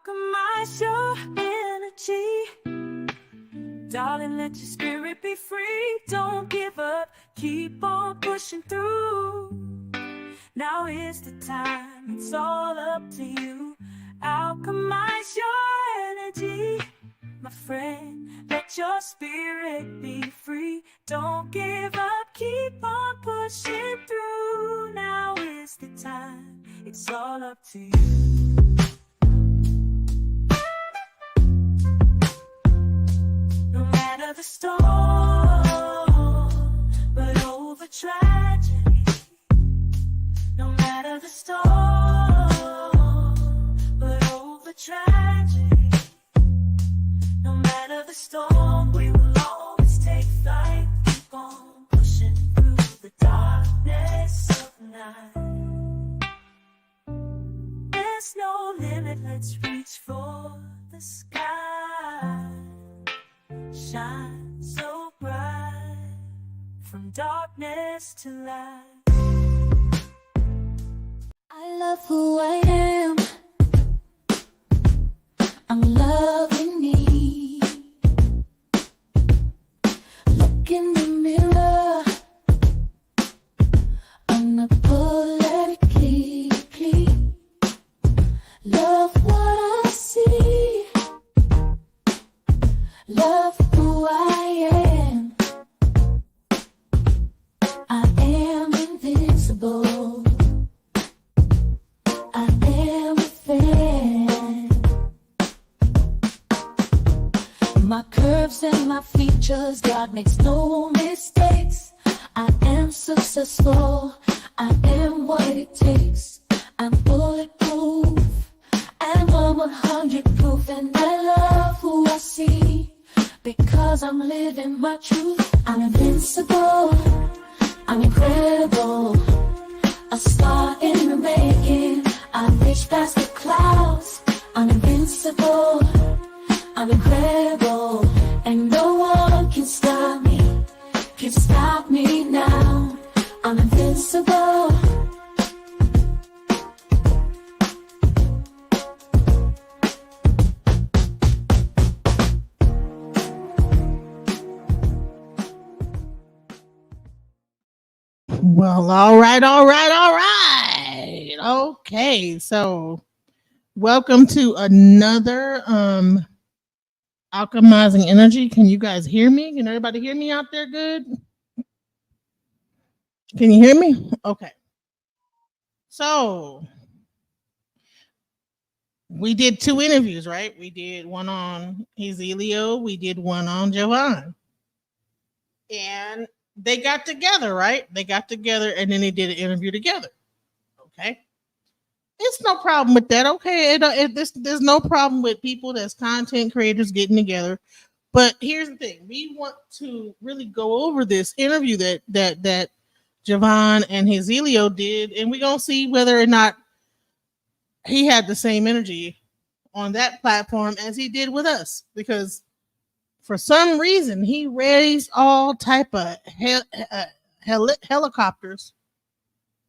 Alchemize your energy. Darling, let your spirit be free. Don't give up, keep on pushing through. Now is the time, it's all up to you. Alchemize your energy, my friend. Let your spirit be free. Don't give up, keep on pushing through. Now is the time, it's all up to you. No matter the storm, but over tragedy. No matter the storm, but over tragedy. No matter the storm, we will always take flight. Keep on pushing through the darkness of night. There's no limit, let's reach for the sky. Shine so bright, from darkness to light. I love who I am, I'm loving me. Look in the mirror, unapologetically love what I see. Love who I am. I am invincible. I am a fan. My curves and my features, God makes no mistakes. I am successful. I am what it takes. I'm bulletproof. I'm 100 proof, and I love who I see. Because I'm living my truth. I'm invincible, I'm incredible, a star in the making. I reach past the clouds. I'm invincible, I'm incredible, and no one can stop me. Can't stop me now. I'm invincible. Well, all right. Okay, so welcome to another alchemizing energy. Can you guys hear me? Can everybody hear me out there good? Can you hear me? Okay. So we did 2 interviews, right? We did one on Hezeleo, we did one on Javanne. And they got together, right? They got together and then they did an interview together. Okay. It's no problem with that. Okay. There's no problem with people that's content creators getting together. But here's the thing. We want to really go over this interview that Javanne and Hezeleo did, and we're gonna see whether or not he had the same energy on that platform as he did with us. Because for some reason he raised all type of helicopters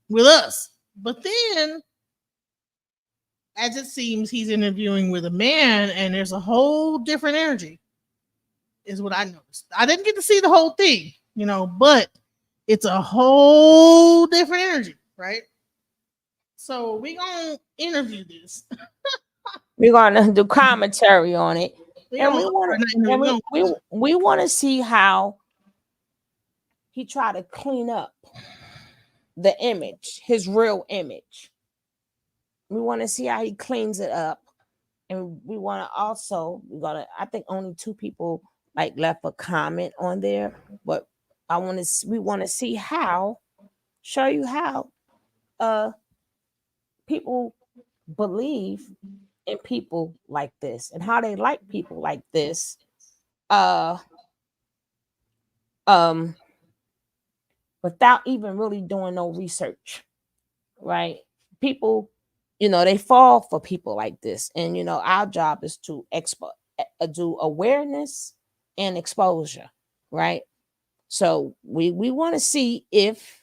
with us, but then as it seems he's interviewing with a man and there's a whole different energy is what I noticed. I didn't get to see the whole thing, but it's a whole different energy, right? So we're gonna interview this. We're gonna do commentary on it. And we we want to see how he tried to clean up the image, his real image. We want to see how he cleans it up, and we want to also I think only 2 people left a comment on there, but we want to see show you how people believe in people like this and how they like people like this without even really doing no research, right? People, they fall for people like this, and our job is to do awareness and exposure, right? So we want to see if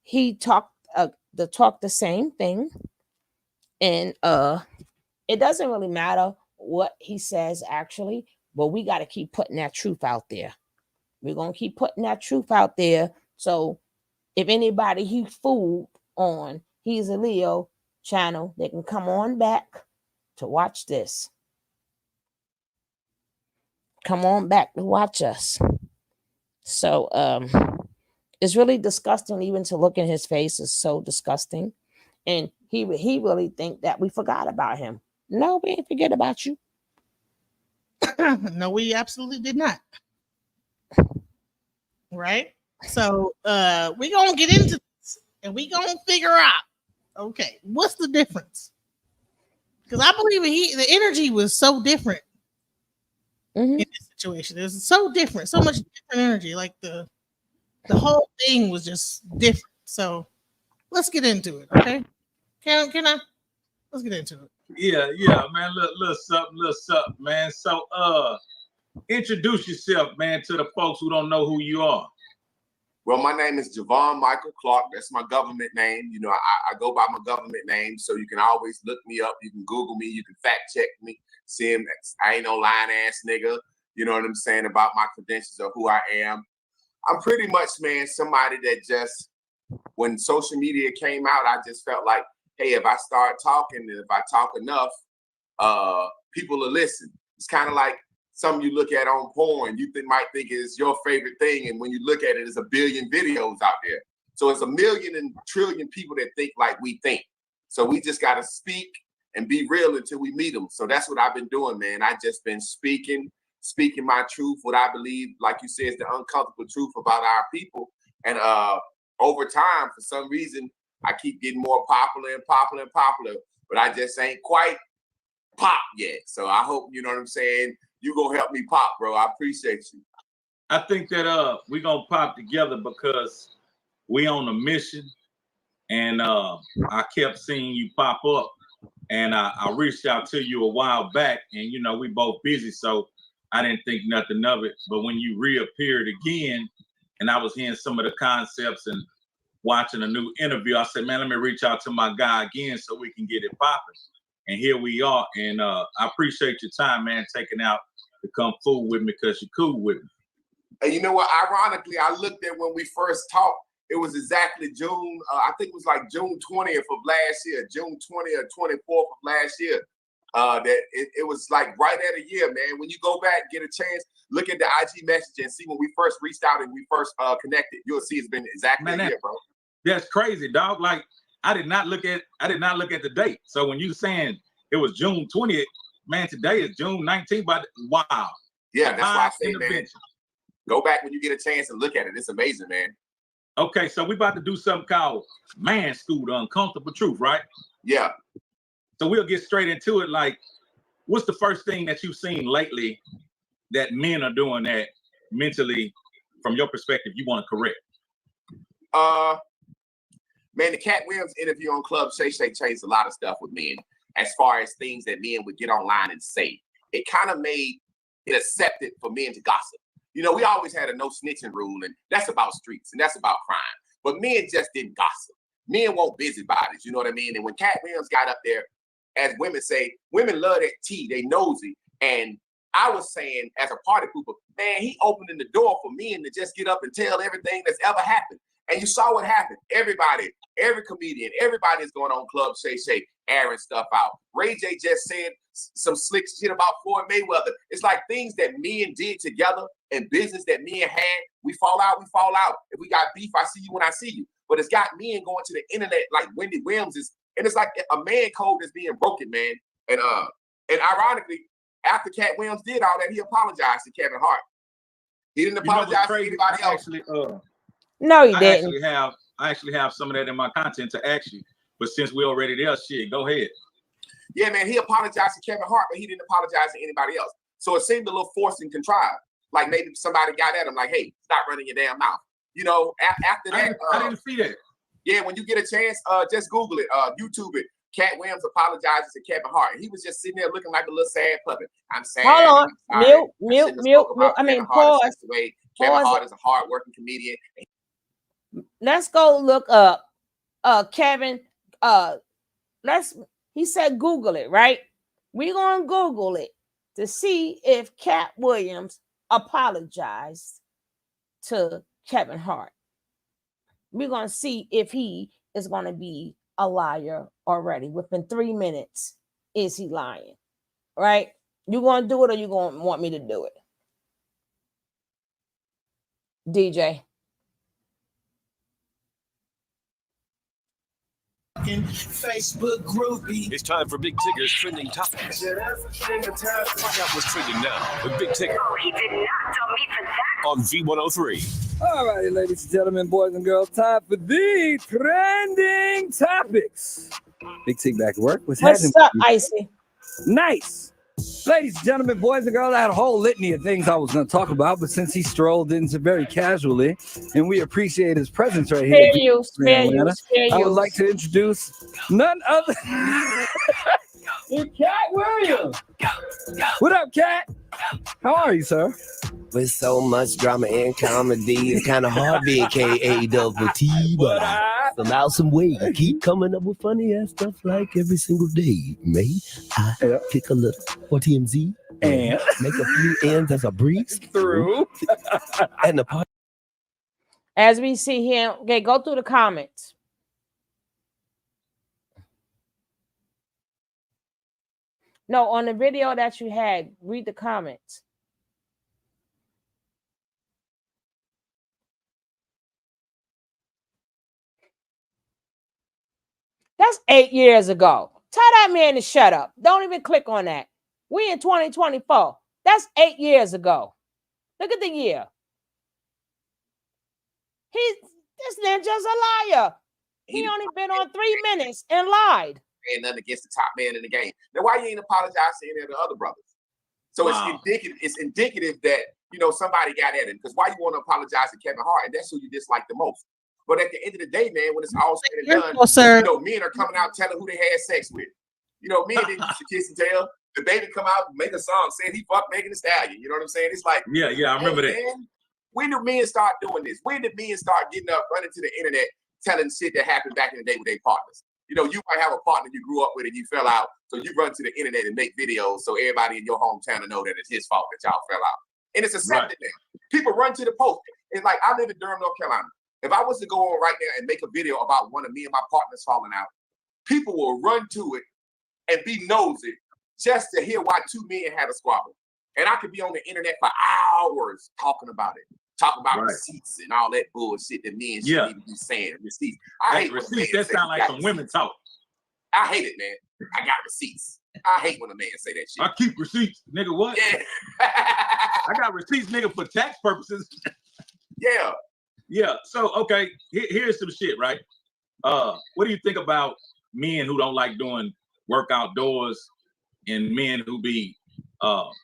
he talked the same thing, and It doesn't really matter what he says actually, but we got to keep putting that truth out there. We're going to keep putting that truth out there. So if anybody he fooled on Hezeleo channel, they can come on back to watch this. Come on back to watch us. So it's really disgusting even to look in his face. Is so disgusting. And he really think that we forgot about him. No, we ain't forget about you. No, we absolutely did not. Right? So we're gonna get into this and we're gonna figure out, okay, what's the difference? Because I believe the energy was so different in this situation. It was so different, so much different energy. Like the whole thing was just different. So let's get into it, okay? Can I? Let's get into it. Yeah, man. Little something, man. So introduce yourself, man, to the folks who don't know who you are. Well, my name is Javanne Michael Clark. That's my government name. You know, I go by my government name, so you can always look me up. You can Google me. You can fact check me. See him. I ain't no lying ass nigga. You know what I'm saying about my credentials of who I am. I'm pretty much, man, somebody that just, when social media came out, I just felt like, hey, if I start talking and if I talk enough, people will listen. It's kind of like something you look at on porn, you might think is your favorite thing. And when you look at it, there's a billion videos out there. So it's a million and trillion people that think like we think. So we just got to speak and be real until we meet them. So that's what I've been doing, man. I just been speaking my truth, what I believe, like you said, is the uncomfortable truth about our people. And over time, for some reason, I keep getting more popular and popular and popular, but I just ain't quite pop yet. So I hope, you know what I'm saying, you gonna help me pop, bro. I appreciate you. I think that we gonna pop together because we on a mission, and I kept seeing you pop up, and I reached out to you a while back, and you know we both busy, so I didn't think nothing of it. But when you reappeared again, and I was hearing some of the concepts and watching a new interview, I said, man, let me reach out to my guy again so we can get it popping. And here we are. And I appreciate your time, man, taking out to come fool with me because you're cool with me. And you know what? Ironically, I looked at when we first talked, it was exactly June, I think it was like June 20th of last year, June 20th or 24th of last year. That it was like right at a year, man. When you go back, get a chance, look at the IG message and see when we first reached out and we first connected. You'll see it's been exactly a year, bro. That's crazy, dog. Like I did not look at the date. So when you saying it was June 20th, man, today is June 19th. But wow. Yeah, that's why I say, man, go back when you get a chance and look at it. It's amazing, man. Okay, so we about to do something called Man School, the Uncomfortable Truth, right? Yeah. So we'll get straight into it. Like, what's the first thing that you've seen lately that men are doing that mentally, from your perspective, you want to correct? Man, the Cat Williams interview on Club Shay Shay changed a lot of stuff with men as far as things that men would get online and say. It kind of made it accepted for men to gossip. You know, we always had a no snitching rule, and that's about streets and that's about crime. But men just didn't gossip. Men want busybodies, you know what I mean? And when Cat Williams got up there, as women say, women love that tea, they nosy. And I was saying, as a party pooper, man, he opening the door for men to just get up and tell everything that's ever happened. And you saw what happened. Everybody, every comedian, everybody is going on Club Shay Shay, airing stuff out. Ray J just said some slick shit about Floyd Mayweather. It's like things that men did together and business that men had. We fall out, we fall out. If we got beef, I see you when I see you. But it's got men going to the internet like Wendy Williams is, and it's like a man code is being broken, man. And ironically, after Cat Williams did all that, he apologized to Kevin Hart. He didn't apologize to anybody else. No, he didn't. I actually have some of that in my content to ask you, but since we're already there, shit, go ahead. Yeah, man, he apologized to Kevin Hart, but he didn't apologize to anybody else. So it seemed a little forced and contrived. Like maybe somebody got at him, like, "Hey, stop running your damn mouth." You know, after that, I didn't see that. Yeah, when you get a chance, just Google it, YouTube it. Cat Williams apologizes to Kevin Hart. And he was just sitting there looking like a little sad puppet. I'm sad. Hold on, mute. I mean, pause. Kevin Hart is a hard-working comedian. Let's go look up Kevin. He said Google it, right? We're going to Google it to see if Cat Williams apologized to Kevin Hart. We're going to see if he is going to be a liar already. Within 3 minutes, is he lying? Right? You going to do it or you going to want me to do it? DJ. Facebook groupie. It's time for Big Tigger's trending topics. Find out what's trending now with Big Tigger. He did not tell me for that. On V103. All righty, ladies and gentlemen, boys and girls, time for the trending topics. Big Tig back to work. What's up, Icy? Nice. Ladies and gentlemen, boys and girls, I had a whole litany of things I was going to talk about, but since he strolled in so very casually, and we appreciate his presence right here, I would like to introduce none other than Cat Williams. What up, Cat? How are you, sir? With so much drama and comedy, it's kind of hard being K-A-double-T, but I allow some way. Keep coming up with funny ass stuff like every single day. May I kick a little for TMZ and make a few ends as I breeze through. And the part. As we see here, okay, go through the comments. No, on the video that you had, read the comments. That's 8 years ago. Tell that man to shut up. Don't even click on that. We in 2024. That's 8 years ago. Look at the year. This ninja's a liar. He only been on 3 minutes and lied. And nothing against the top man in the game. Now, why you ain't apologize to any of the other brothers? So it's indicative that, you know, somebody got at him. Because why you want to apologize to Kevin Hart? And that's who you dislike the most. But at the end of the day, man, when it's all said and done, you know, men are coming out telling who they had sex with. You know, men didn't used to kiss and tell. The baby come out and make a song saying he fucked Megan Thee Stallion. You know what I'm saying? It's like, yeah, I remember that. Man, when do men start doing this? When did men start getting up, running to the internet, telling shit that happened back in the day with their partners? You know, you might have a partner you grew up with and you fell out, so you run to the internet and make videos so everybody in your hometown to know that it's his fault that y'all fell out. And it's accepted now. People run to the post. It's like, I live in Durham, North Carolina. If I was to go on right now and make a video about one of me and my partners falling out, people will run to it and be nosy just to hear why two men had a squabble. And I could be on the internet for hours talking about it. Talking about receipts and all that bullshit that men shouldn't even be saying. Receipts. I hate receipts. That sound like some women talk. I hate it, man. I got receipts. I hate when a man say that shit. I keep receipts, nigga. What? Yeah. I got receipts, nigga, for tax purposes. Yeah. Yeah. So, okay, here's some shit, right? What do you think about men who don't like doing work outdoors and men who be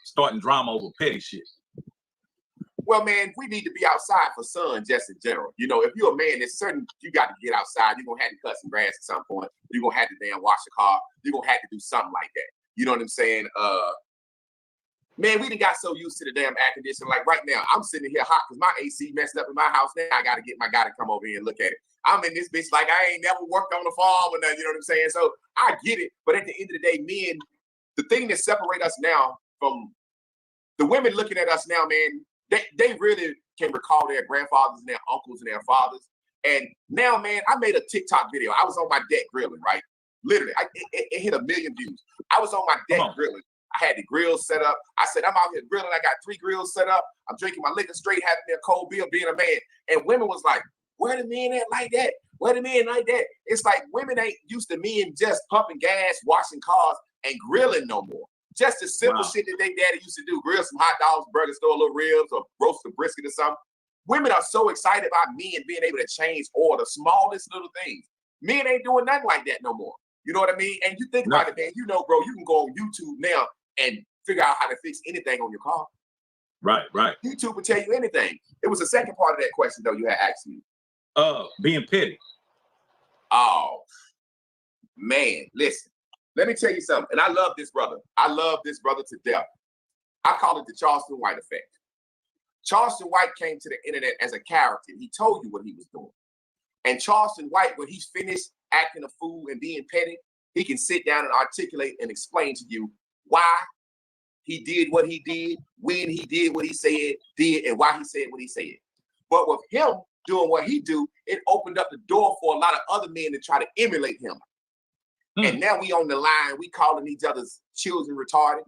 starting drama over petty shit? Well, man, we need to be outside for sun just in general. You know, if you're a man, it's certain you got to get outside. You're going to have to cut some grass at some point. You're going to have to damn wash the car. You're going to have to do something like that. You know what I'm saying? Man, we done got so used to the damn air conditioning. Like right now, I'm sitting here hot because my AC messed up in my house. Now I got to get my guy to come over here and look at it. I'm in this bitch like I ain't never worked on the farm or nothing. You know what I'm saying? So I get it. But at the end of the day, men, the thing that separates us now from the women looking at us now, man, they really can recall their grandfathers and their uncles and their fathers. And now, man, I made a TikTok video. I was on my deck grilling, right? Literally, it hit 1 million views. I was on my deck grilling. I had the grill set up. I said, I'm out here grilling. I got 3 grills set up. I'm drinking my liquor straight, having me a cold beer, being a man. And women was like, where the men at like that? Where the men like that? It's like women ain't used to men just pumping gas, washing cars, and grilling no more. Just the simple shit that they daddy used to do. Grill some hot dogs, burgers, throw a little ribs, or roast a brisket or something. Women are so excited about men being able to change or the smallest little things. Men ain't doing nothing like that no more. You know what I mean? And you think about it, man. You know, bro, you can go on YouTube now and figure out how to fix anything on your car. Right. YouTube will tell you anything. It was the second part of that question, though, you had asked me. Being petty. Oh, man, listen. Let me tell you something. And I love this brother. I love this brother to death. I call it the Charleston White effect. Charleston White came to the internet as a character. He told you what he was doing. And Charleston White, when he's finished acting a fool and being petty, he can sit down and articulate and explain to you why he did what he did, when he did what he did, and why he said what he said. But with him doing what he do, it opened up the door for a lot of other men to try to emulate him. And now we on the line, we calling each other's children retarded.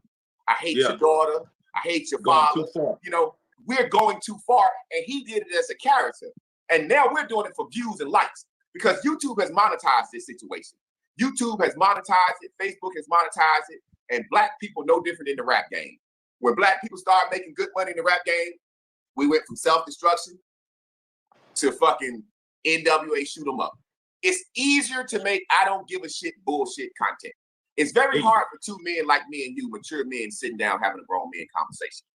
I hate your daughter. I hate your father. You know, we're going too far, and he did it as a character. And now we're doing it for views and likes because YouTube has monetized this situation. YouTube has monetized it. Facebook has monetized it. And black people no different in the rap game. When black people start making good money in the rap game, we went from self-destruction to fucking NWA shoot 'em up. It's easier to make I don't give a shit bullshit content. It's very hard for two men like me and you, mature men, sitting down having a grown man conversation.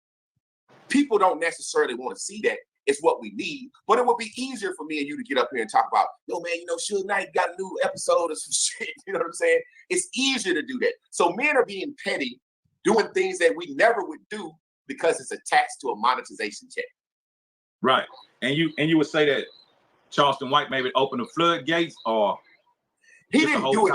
People don't necessarily want to see that. It's what we need. But it would be easier for me and you to get up here and talk about, yo, man, you know, Suge Knight got a new episode or some shit. You know what I'm saying? It's easier to do that. So men are being petty, doing things that we never would do because it's attached to a monetization check. Right. And you would say that Charleston White maybe opened the floodgates, or he didn't do it.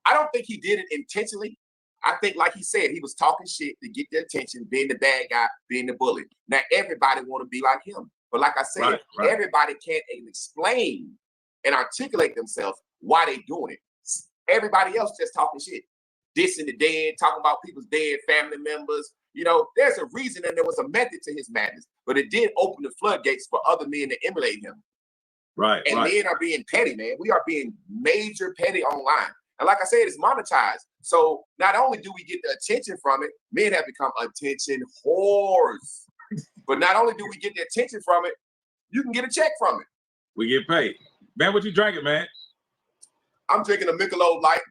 I don't think he did it intentionally. I think, like he said, he was talking shit to get their attention, being the bad guy, being the bully. Now everybody want to be like him, but like I said, everybody can't explain and articulate themselves why they doing it. Everybody else just talking shit, dissing the dead, talking about people's dead family members. You know, there's a reason and there was a method to his madness, but it did open the floodgates for other men to emulate him. Right. And men are being petty, man. We are being major petty online. And like I said, it's monetized. So not only do we get the attention from it, men have become attention whores. But not only do we get the attention from it, you can get a check from it. We get paid. Man, what you drinking, man? I'm drinking a Michelob Light.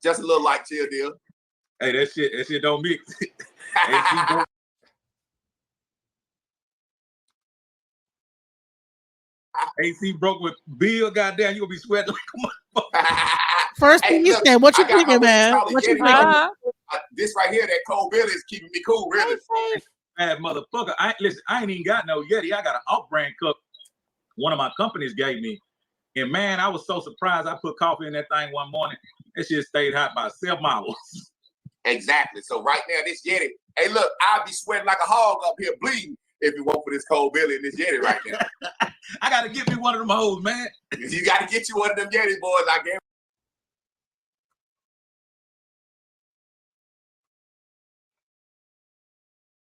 Just a little light chill deal. Hey, that shit don't mix. AC broke with Bill, goddamn, you gonna be sweating like a motherfucker. First thing you said, what you drinking, man? What you drinking? This right here, that cold Bill is keeping me cool, really. Bad motherfucker. I ain't even got no Yeti. I got an off-brand cup one of my companies gave me. And man, I was so surprised. I put coffee in that thing one morning. That shit stayed hot by 7 hours. Exactly. So right now, this Yeti, hey, look, I'll be sweating like a hog up here bleeding if it weren't for this cold Billy and this Yeti right now. I got to get me one of them hoes, man. You got to get you one of them Yeti boys, I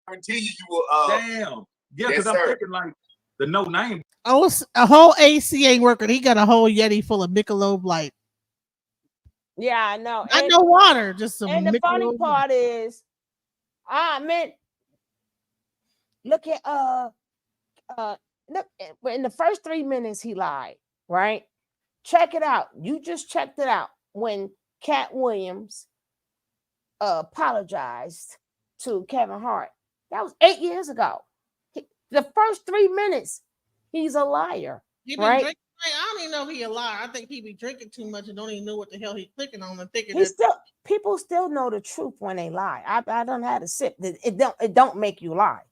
guarantee you will. Damn. Yeah, because I'm thinking like the no name. Oh, a whole AC ain't working. He got a whole Yeti full of Michelob Light. Yeah, I know. Not no water, just some. And the funny part is, look at look in the first 3 minutes he lied, right? Check it out. You just checked it out when Cat Williams apologized to Kevin Hart. That was 8 years ago. The first 3 minutes, he's a liar, right? Drinking, I don't even know if he a liar. I think he be drinking too much and don't even know what the hell he's clicking on and thinking. People still know the truth when they lie. I don't have to sip. It don't make you lie.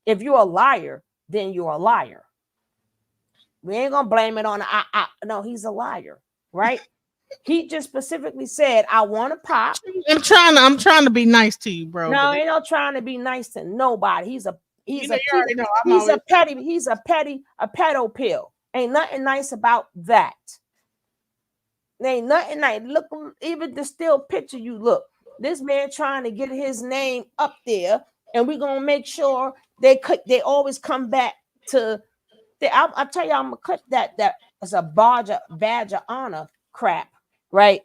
If you're a liar, then you're a liar. We ain't gonna blame it on no, he's a liar, right? He just specifically said, I want to pop. I'm trying to be nice to you, bro. No, ain't no trying to be nice to nobody. He's a pedo pill. Ain't nothing nice about that. Ain't nothing nice. Look, even the still picture you look. This man trying to get his name up there, and we're gonna make sure they always come back to. I'll tell you, I'm gonna clip that as a badge of honor crap, right?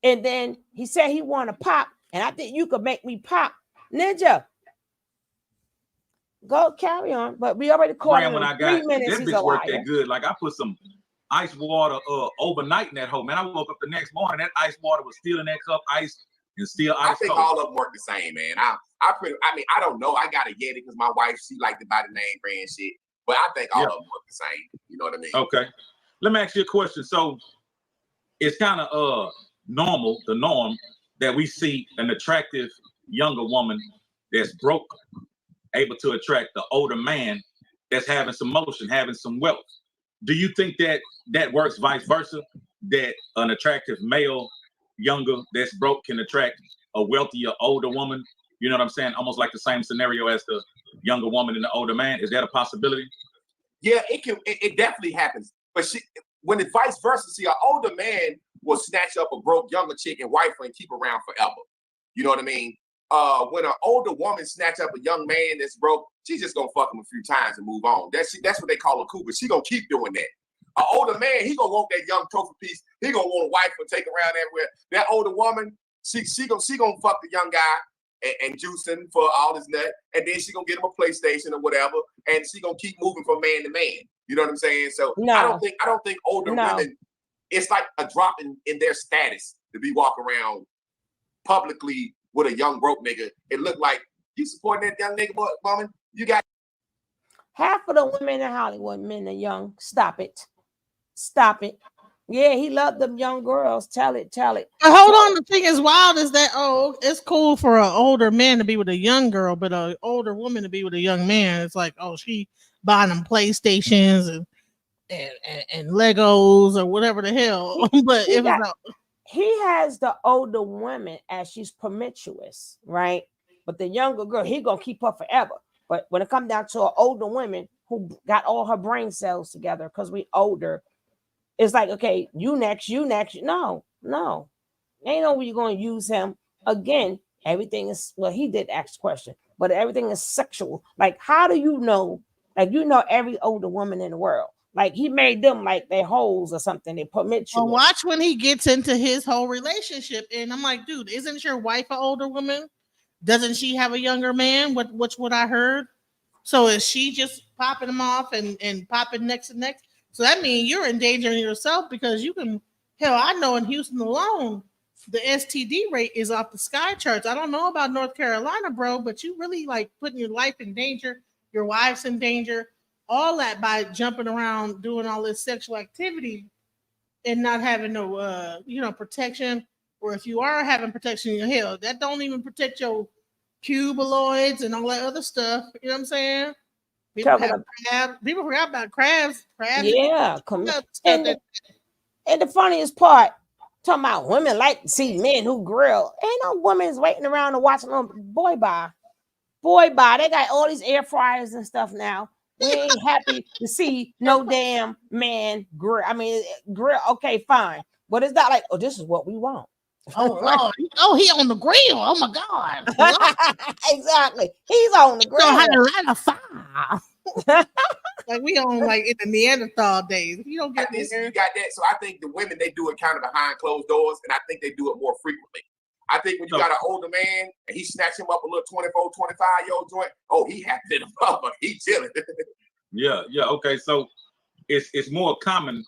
And then he said he want to pop, and I think you could make me pop, Ninja. Go carry on, but we already caught him in 3 minutes. That bitch worked that good. Like I put some ice water overnight in that hole, man. I woke up the next morning, that ice water was still in that cup, ice and still ice. I think all of them work the same, man. I don't know. I got a Yeti because my wife, she liked to buy the name brand shit, but I think all of them work the same. You know what I mean? Okay. Let me ask you a question. So it's kind of the norm that we see an attractive younger woman that's broke able to attract the older man that's having some motion, having some wealth. Do you think that works vice versa? That an attractive male, younger, that's broke can attract a wealthier older woman. You know what I'm saying? Almost like the same scenario as the younger woman and the older man. Is that a possibility? Yeah, it can. It definitely happens. But when it's vice versa, see, an older man will snatch up a broke younger chick and wife her and keep around forever. You know what I mean? When an older woman snatch up a young man that's broke, she's just gonna fuck him a few times and move on. That's what they call a cougar. She gonna keep doing that. An older man, he gonna want that young trophy piece. He gonna want a wife to take around everywhere. That older woman, she gonna fuck the young guy and juice him for all his nut, and then she gonna get him a PlayStation or whatever, and she gonna keep moving from man to man. You know what I'm saying? So I don't think older women. It's like a drop in their status to be walking around publicly with a young broke nigga. It looked like you supporting that young nigga, woman. You got half of the women in Hollywood, men are young. Stop it. Stop it. Yeah, he loved them young girls. Tell it. But hold on, the thing is wild is that it's cool for an older man to be with a young girl, but an older woman to be with a young man. It's like, she buying them PlayStations and Legos or whatever the hell. But he has the older woman as she's promiscuous, right? But the younger girl, he gonna keep her forever. But when it comes down to an older woman who got all her brain cells together because we older, it's like, okay, you next. No. Ain't no way you're gonna use him again. Everything is he did ask the question, but everything is sexual. Like, how do you know? Like, every older woman in the world. Like, he made them like they hoes or something. They permit you. Well, watch when he gets into his whole relationship, and I'm like, dude, isn't your wife an older woman? Doesn't she have a younger man? What's what I heard? So is she just popping him off and popping next? So that means you're endangering yourself because you can. Hell, I know in Houston alone, the STD rate is off the sky charts. I don't know about North Carolina, bro, but you really like putting your life in danger, your wife's in danger. All that by jumping around doing all this sexual activity and not having no protection, or if you are having protection, hell, that don't even protect your cubuloids and all that other stuff. You know what I'm saying? People forgot about crabs. Yeah, and the funniest part, talking about women like to see men who grill. Ain't no women's waiting around to watch them. Boy, bye. They got all these air fryers and stuff now. We ain't happy to see no damn man grill. I mean, grill. Okay, fine, but it's not like, this is what we want. He on the grill. Oh my God. Exactly. He's on the grill. Know how to light a fire. Like we on like in the Neanderthal days. If you don't get this, you got that. So I think the women, they do it kind of behind closed doors, and I think they do it more frequently. I think when you got an older man and he snatch him up a little 24, 25-year-old joint, he happy to fuck, he chilling. Yeah. Okay. So it's more common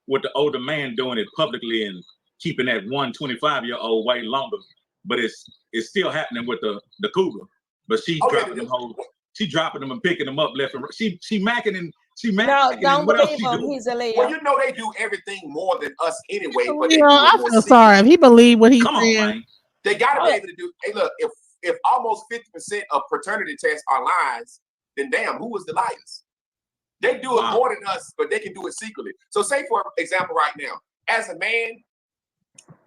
with the older man doing it publicly and keeping that 125-year-old way longer, but it's still happening with the cougar. But she dropping them hoes. She dropping them and picking them up left and right. She macking and she macking. No, don't believe him. Hezeleo. Well, they do everything more than us anyway. But I feel sorry if he believe what he's saying. Man. They gotta be able to do. Hey, look, if almost 50% of paternity tests are lies, then damn, who was the liars? They do it more than us, but they can do it secretly. So, say for example, right now, as a man,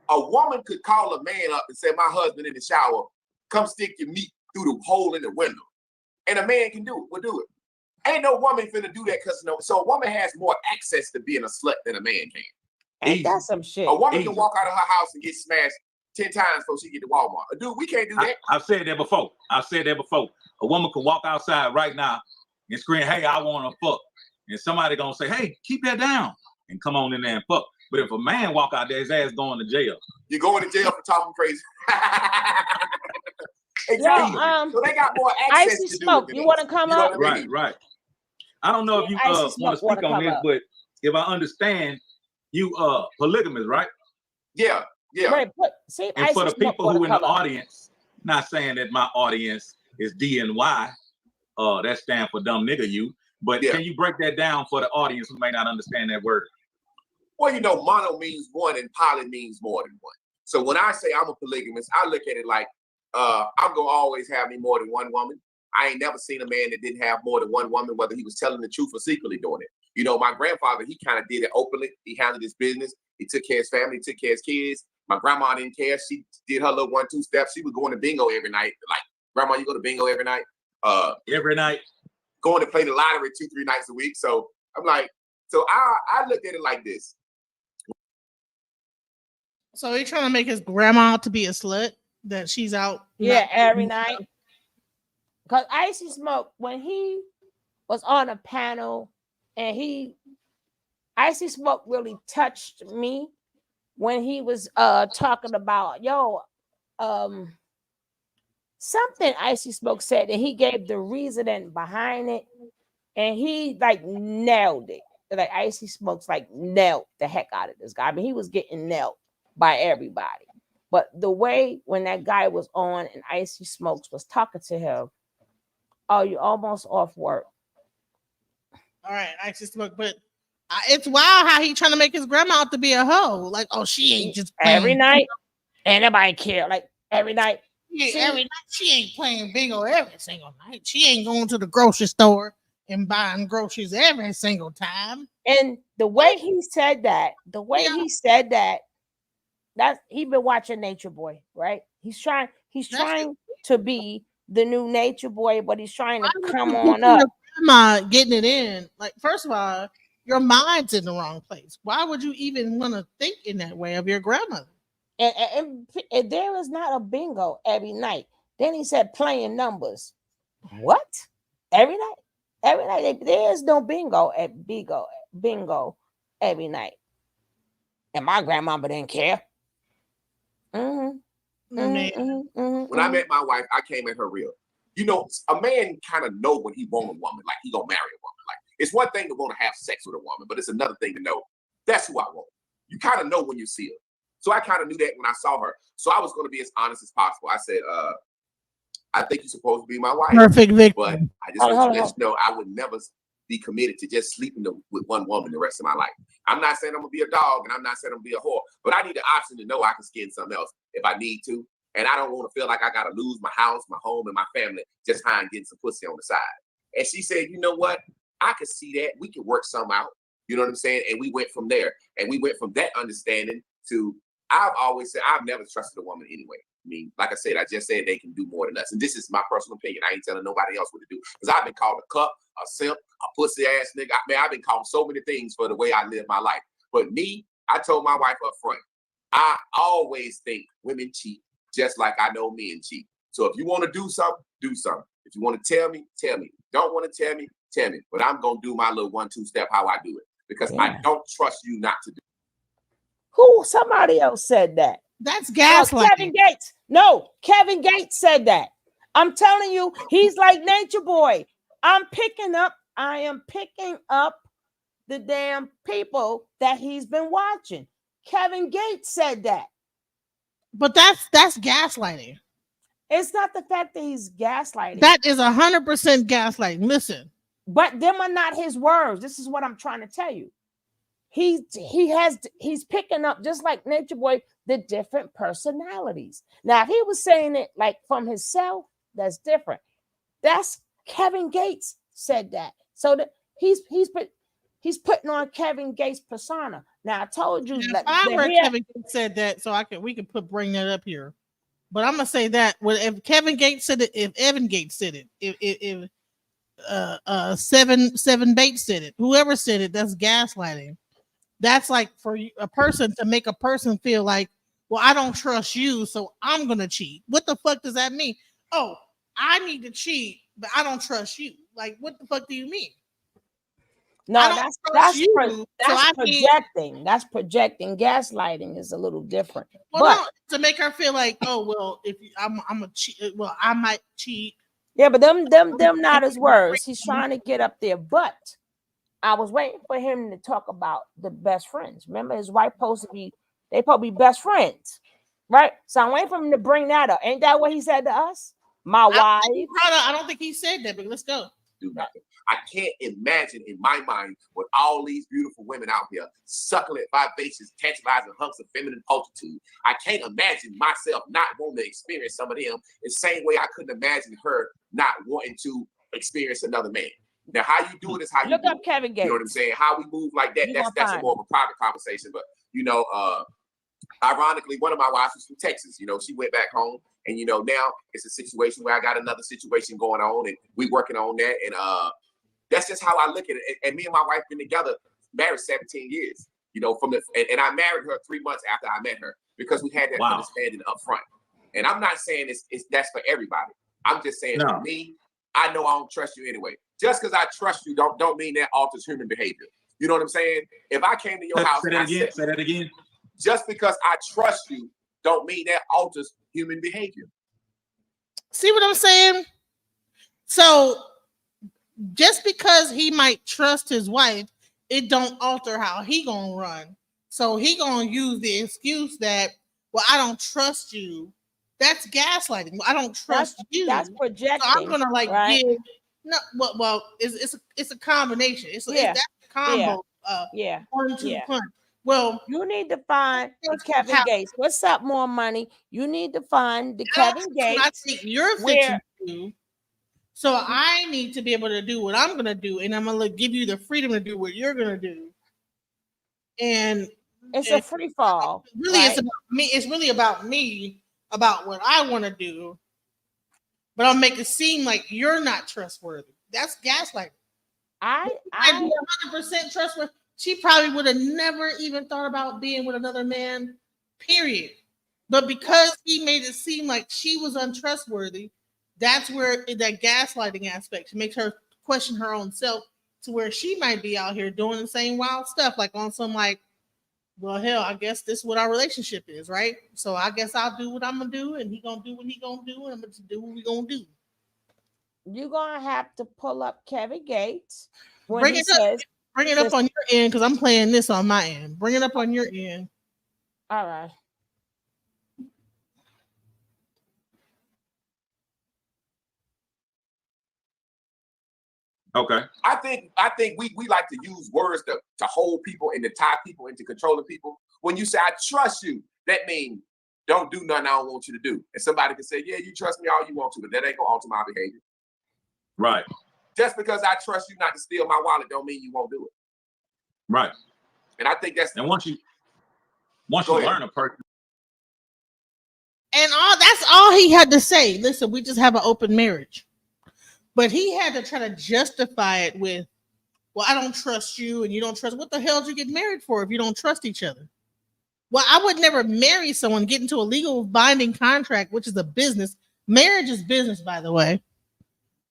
a woman could call a man up and say, "My husband in the shower, come stick your meat through the hole in the window," and a man can do it. We'll do it. Ain't no woman finna do that because so a woman has more access to being a slut than a man can. Ain't that some shit? A woman can walk out of her house and get smashed 10 times before she get to Walmart. Dude, we can't do that. I've said that before. A woman can walk outside right now and scream, "Hey, I want to fuck," and somebody gonna say, "Hey, keep that down," and come on in there and fuck. But if a man walk out there, his ass going to jail. You're going to jail for talking crazy. Exactly. So they got more access Icy to Smoke. do it. You want to come up? Right. I don't know if you want to speak on this, but if I understand, you polygamous, right? Yeah. Right. And for the people who in the audience, not saying that my audience is D and Y, that stands for dumb nigga you, but can you break that down for the audience who may not understand that word? Well, mono means one and poly means more than one. So when I say I'm a polygamist, I look at it like I'm gonna always have me more than one woman. I ain't never seen a man that didn't have more than one woman, whether he was telling the truth or secretly doing it. My grandfather, he kind of did it openly. He handled his business. He took care of his family, he took care of his kids. My grandma didn't care. She did her little 1-2 steps. She was going to bingo every night. Like, grandma, you go to bingo every night? Every night. Going to play the lottery 2-3 nights a week. So I'm like, so I looked at it like this. So he's trying to make his grandma out to be a slut, that she's out. Yeah, every night. Because Icy Smoke, when he was on a panel, and Icy Smoke really touched me when he was talking about, something Icy Smoke said, and he gave the reasoning behind it, and he like nailed it. Like Icy Smoke's like nailed the heck out of this guy. I mean, he was getting nailed by everybody. But the way when that guy was on and Icy Smokes was talking to him, oh, you almost off work. All right, Icy Smoke, but it's wild how he trying to make his grandma out to be a hoe. Like, oh, she ain't just playing every night. Ain't nobody care. Like every night. Every night she ain't playing bingo every single night. She ain't going to the grocery store and buying groceries every single time. And the way he said that, that's he been watching Nature Boy, right? He's trying to be the new Nature Boy, but he's trying to come on up. Grandma getting it in. Like, first of all, your mind's in the wrong place. Why would you even want to think in that way of your grandmother? And there is not a bingo every night. Then he said playing numbers. What? Every night? Every night. There is no bingo at bingo every night. And my grandmama didn't care. When I met my wife, I came at her real. You know, a man kind of know when he want a woman, like he gonna marry a woman. Like, it's one thing to want to have sex with a woman, but it's another thing to know that's who I want. You kind of know when you see her. So I kind of knew that when I saw her. So I was going to be as honest as possible. I said, I think you're supposed to be my wife. Perfect victim. But I just want you to let you know I would never be committed to just sleeping with one woman the rest of my life. I'm not saying I'm going to be a dog, and I'm not saying I'm going to be a whore, but I need the option to know I can skin something else if I need to. And I don't want to feel like I got to lose my house, my home, and my family just trying getting some pussy on the side. And she said, you know what? I could see that. We can work some out. You know what I'm saying? And we went from there. And we went from that understanding to, I've always said, I've never trusted a woman anyway. I mean, like I said, I just said they can do more than us. And this is my personal opinion. I ain't telling nobody else what to do. Because I've been called a cup, a simp, a pussy ass nigga. I've been called so many things for the way I live my life. But me, I told my wife up front, I always think women cheat just like I know men cheat. So if you want to do something, do something. If you want to tell me, tell me. Don't want to tell me, tell me. But I'm going to do my little 1-2 step how I do it. Because I don't trust you not to do it. Who? Somebody else said that. That's gaslighting. Kevin Gates. No, Kevin Gates said that. I'm telling you, he's like Nature Boy. I am picking up the damn people that he's been watching. Kevin Gates said that. But that's gaslighting. It's not the fact that he's gaslighting. That is 100% gaslighting. Listen. But them are not his words. This is what I'm trying to tell you. He's picking up, just like Nature Boy, the different personalities. Now, if he was saying it like from himself, that's different. That's Kevin Gates said that. So that he's putting on Kevin Gates persona. Now, I told you that Kevin Gates said that, so we can bring that up here. But I'm gonna say that if Kevin Gates said it, if Evan Gates said it, if Seven Bates said it, whoever said it, that's gaslighting. That's like for a person to make a person feel like, well, I don't trust you, so I'm gonna cheat. What the fuck does that mean? Oh, I need to cheat, but I don't trust you. Like, what the fuck do you mean? No, that's projecting. That's projecting. Gaslighting is a little different. Well, no, to make her feel like, oh well, if I'm a cheat, well, I might cheat. Yeah, but them not his words. He's trying to get up there. But I was waiting for him to talk about the best friends. Remember, his wife supposed to be best friends, right? So I'm waiting for him to bring that up. Ain't that what he said to us? My wife. I don't think he said that, but let's go. Do nothing. I can't imagine in my mind with all these beautiful women out here succulent, vivacious, tantalizing hunks of feminine pulchritude. I can't imagine myself not wanting to experience some of them the same way I couldn't imagine her not wanting to experience another man. Now, how you do it is how you look up Kevin Gates. You know what I'm saying? How we move like that, that's more of a private conversation. But, you know, Ironically, one of my wives was from Texas. You know, she went back home, and you know, now it's a situation where I got another situation going on, and we working on that. And that's just how I look at it. And me and my wife been together, married 17 years. You know, and I married her 3 months after I met her because we had that understanding up front. And I'm not saying it's that's for everybody. I'm just saying for me, I know I don't trust you anyway. Just because I trust you don't mean that alters human behavior. You know what I'm saying? If I came to your house, say that again. Just because I trust you don't mean that alters human behavior. See what I'm saying? So just because he might trust his wife, it don't alter how he gonna run. So he gonna use the excuse that, well, I don't trust you. That's gaslighting. I don't trust you. That's projecting. So I'm gonna give. No, well, it's a combination. It's that's a combo. One, two, punch. Well, you need to find the Kevin Gates. What's up, more money? You need to find the Kevin Gates. I think you're fixing to do. So I need to be able to do what I'm gonna do, and I'm gonna give you the freedom to do what you're gonna do. And it's a free fall. Really, it's about me. It's really about me, about what I want to do. But I'll make it seem like you're not trustworthy. That's gaslighting. I'd be 100% trustworthy. She probably would have never even thought about being with another man, period. But because he made it seem like she was untrustworthy, that's where that gaslighting aspect makes her question her own self, to where she might be out here doing the same wild stuff, like on some well, hell, I guess this is what our relationship is, right? So I guess I'll do what I'm gonna do, and he gonna do what he gonna do, and I'm gonna do what we gonna do. You're gonna have to pull up Kevin Gates when Bring it up on your end, because I'm playing this on my end. Bring it up on your end. All right. Okay. I think we like to use words to hold people and to tie people into controlling people. When you say I trust you, that means don't do nothing I don't want you to do. And somebody can say, yeah, you trust me all you want to, but that ain't gonna alter my behavior. Right. Just because I trust you not to steal my wallet don't mean you won't do it. Right. And I think that's once you learn a person. And that's all he had to say. Listen, we just have an open marriage. But he had to try to justify it with, well, I don't trust you and you don't trust. What the hell did you get married for if you don't trust each other? Well, I would never marry someone, get into a legal binding contract, which is a business. Marriage is business, by the way,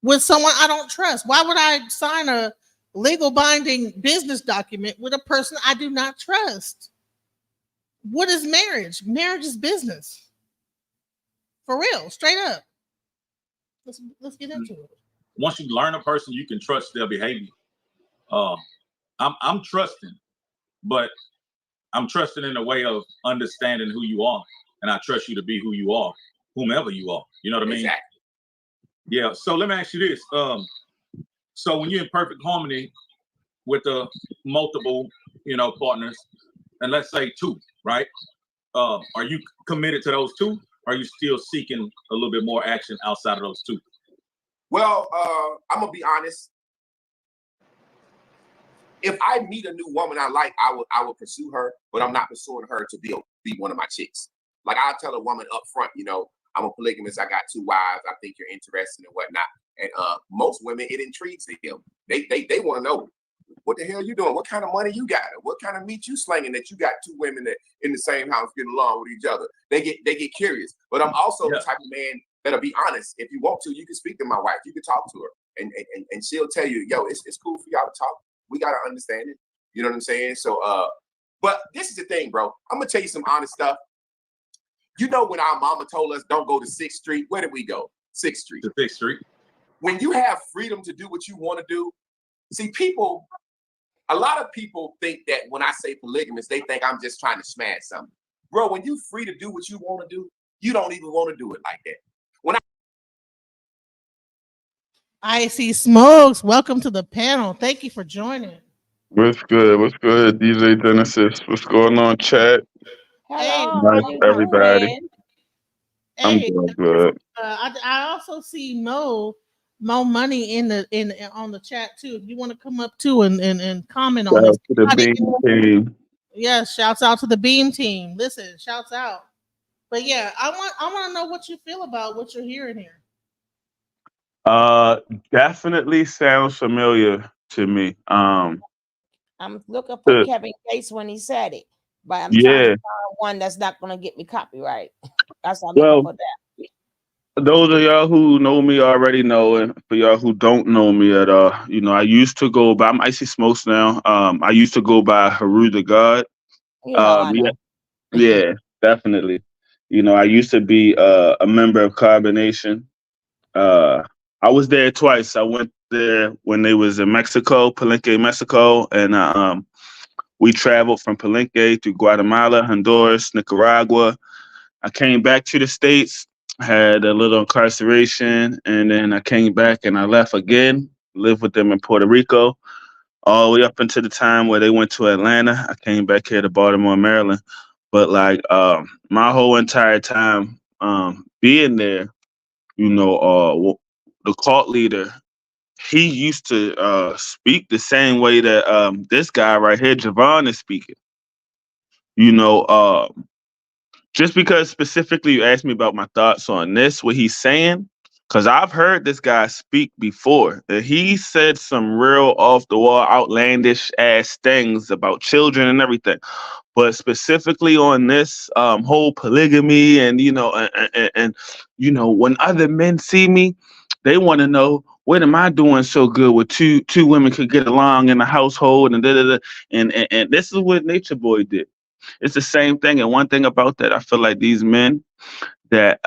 with someone I don't trust. Why would I sign a legal binding business document with a person I do not trust? What is marriage? Marriage is business. For real, straight up. Let's get into it. Once you learn a person, you can trust their behavior. I'm trusting, but I'm trusting in a way of understanding who you are, and I trust you to be who you are, whomever you are. You know what I mean? Exactly. Yeah. So let me ask you this. So when you're in perfect harmony with the multiple, partners, and let's say 2, right? Are you committed to those 2? Or are you still seeking a little bit more action outside of those 2? Well, I'm gonna be honest. If I meet a new woman I like, I would pursue her, but I'm not pursuing her to be one of my chicks. Like I'll tell a woman up front, I'm a polygamist. I got 2 wives. I think you're interested and whatnot. And most women, it intrigues them. They want to know, what the hell you doing? What kind of money you got? What kind of meat you slinging that you got 2 women that in the same house getting along with each other? They get curious. But I'm also the type of man that'll be honest. If you want to, you can speak to my wife. You can talk to her, and she'll tell you, yo, it's cool for y'all to talk. We gotta understand it. You know what I'm saying? So, but this is the thing, bro. I'm gonna tell you some honest stuff. When our mama told us don't go to 6th Street, where did we go? 6th Street. To 6th Street. When you have freedom to do what you want to do, see, a lot of people think that when I say polygamous, they think I'm just trying to smash something. Bro, when you free to do what you want to do, you don't even want to do it like that. I see Smokes. Welcome to the panel. Thank you for joining. What's good? What's good, DJ Genesis? What's going on, chat? Hello, nice, everybody. Hey, I'm doing good. I also see Mo Money on the chat too. If you want to come up too and comment on this. To the baby team. Yes, shouts out to the Beam team. Listen, shouts out. But yeah, I want to know what you feel about what you're hearing here. Uh, Definitely sounds familiar to me. I'm looking for uh, Kevin Gates when he said it, but I'm trying to yeah. find one that's not gonna get me copyright. That's why I'm looking Well, for that. those of y'all who know me already know, and for y'all who don't know me at all, I used to go by. I'm Icy Smokes now. I used to go by Haru the God. I Yeah, know. yeah, definitely. I used to be a member of Carbonation. Uh, I was there twice. I went there when they was in Mexico, Palenque, Mexico, and we traveled from Palenque to Guatemala, Honduras, Nicaragua. I came back to the States, had a little incarceration, and then I came back and I left again, lived with them in Puerto Rico, all the way up until the time where they went to Atlanta. I came back here to Baltimore, Maryland. But like my whole entire time being there, the cult leader, he used to speak the same way that this guy right here, Javanne, is speaking. You know, uh, just because specifically you asked me about my thoughts on this, what he's saying, because I've heard this guy speak before. That he said some real off the wall, outlandish ass things about children and everything. But specifically on this whole polygamy and when other men see me, they want to know what am I doing so good with two women could get along in the household and da da da. And this is what Nature Boy did. It's the same thing. And one thing about that, I feel like these men that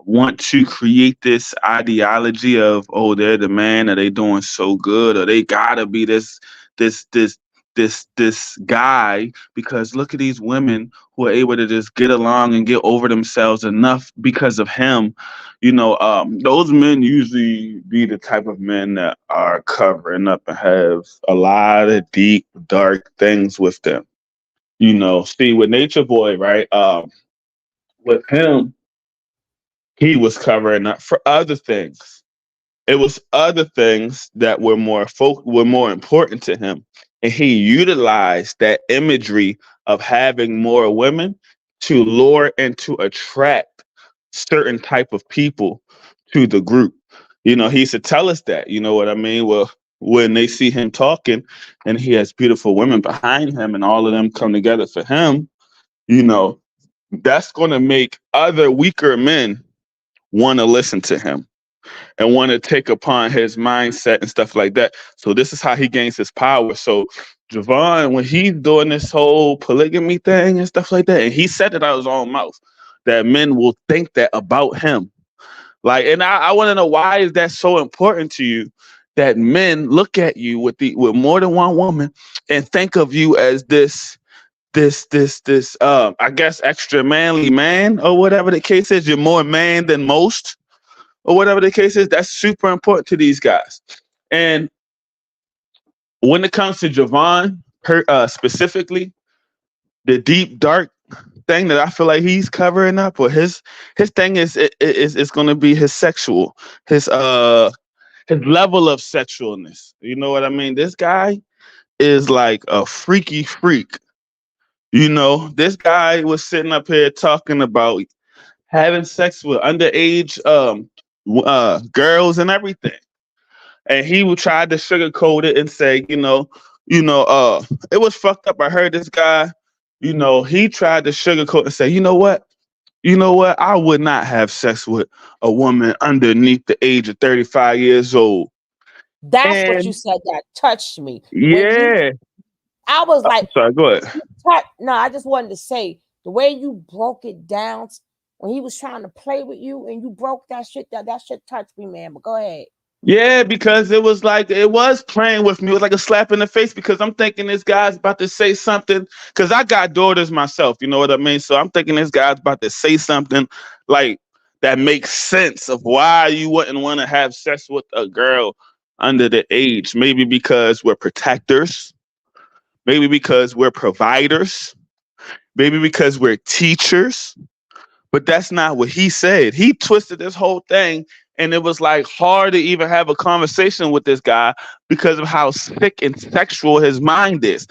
want to create this ideology of, oh, they're the man, or they doing so good, or they gotta be this this guy, because look at these women who are able to just get along and get over themselves enough because of him. Those men usually be the type of men that are covering up and have a lot of deep, dark things with them. See with Nature Boy, right? With him, he was covering up for other things. It was other things that were more important to him, and he utilized that imagery of having more women to lure and to attract certain type of people to the group. He used to tell us that. You know what I mean? Well, when they see him talking, and he has beautiful women behind him, and all of them come together for him, you know, that's going to make other weaker men want to listen to him and want to take upon his mindset and stuff like that. So this is how he gains his power. So Javanne, when he's doing this whole polygamy thing and stuff like that, and he said it out of his own mouth, that men will think that about him. Like, and I want to know, why is that so important to you? That men look at you with more than one woman and think of you as this I guess extra manly man, or whatever the case is. You're more man than most, or whatever the case is. That's super important to these guys. And when it comes to Javanne, specifically, the deep dark thing that I feel like he's covering up, or his thing is going to be his his level of sexualness. You know what I mean? This guy is like a freaky freak. This guy was sitting up here talking about having sex with underage girls and everything. And he would try to sugarcoat it and say, it was fucked up. I heard this guy, he tried to sugarcoat and say, you know what? I would not have sex with a woman underneath the age of 35 years old. That's what you And said that touched me. yeah. I was like, sorry, go ahead. No, I just wanted to say the way you broke it down when he was trying to play with you and you broke that shit, that shit touched me, man. But go ahead. Yeah, because it was playing with me. It was like a slap in the face, because I'm thinking this guy's about to say something, because I got daughters myself, you know what I mean? So I'm thinking this guy's about to say something like that makes sense of why you wouldn't want to have sex with a girl under the age. Maybe because we're protectors, maybe because we're providers, maybe because we're teachers. But that's not what he said. He twisted this whole thing, and it was like hard to even have a conversation with this guy because of how sick and sexual his mind is.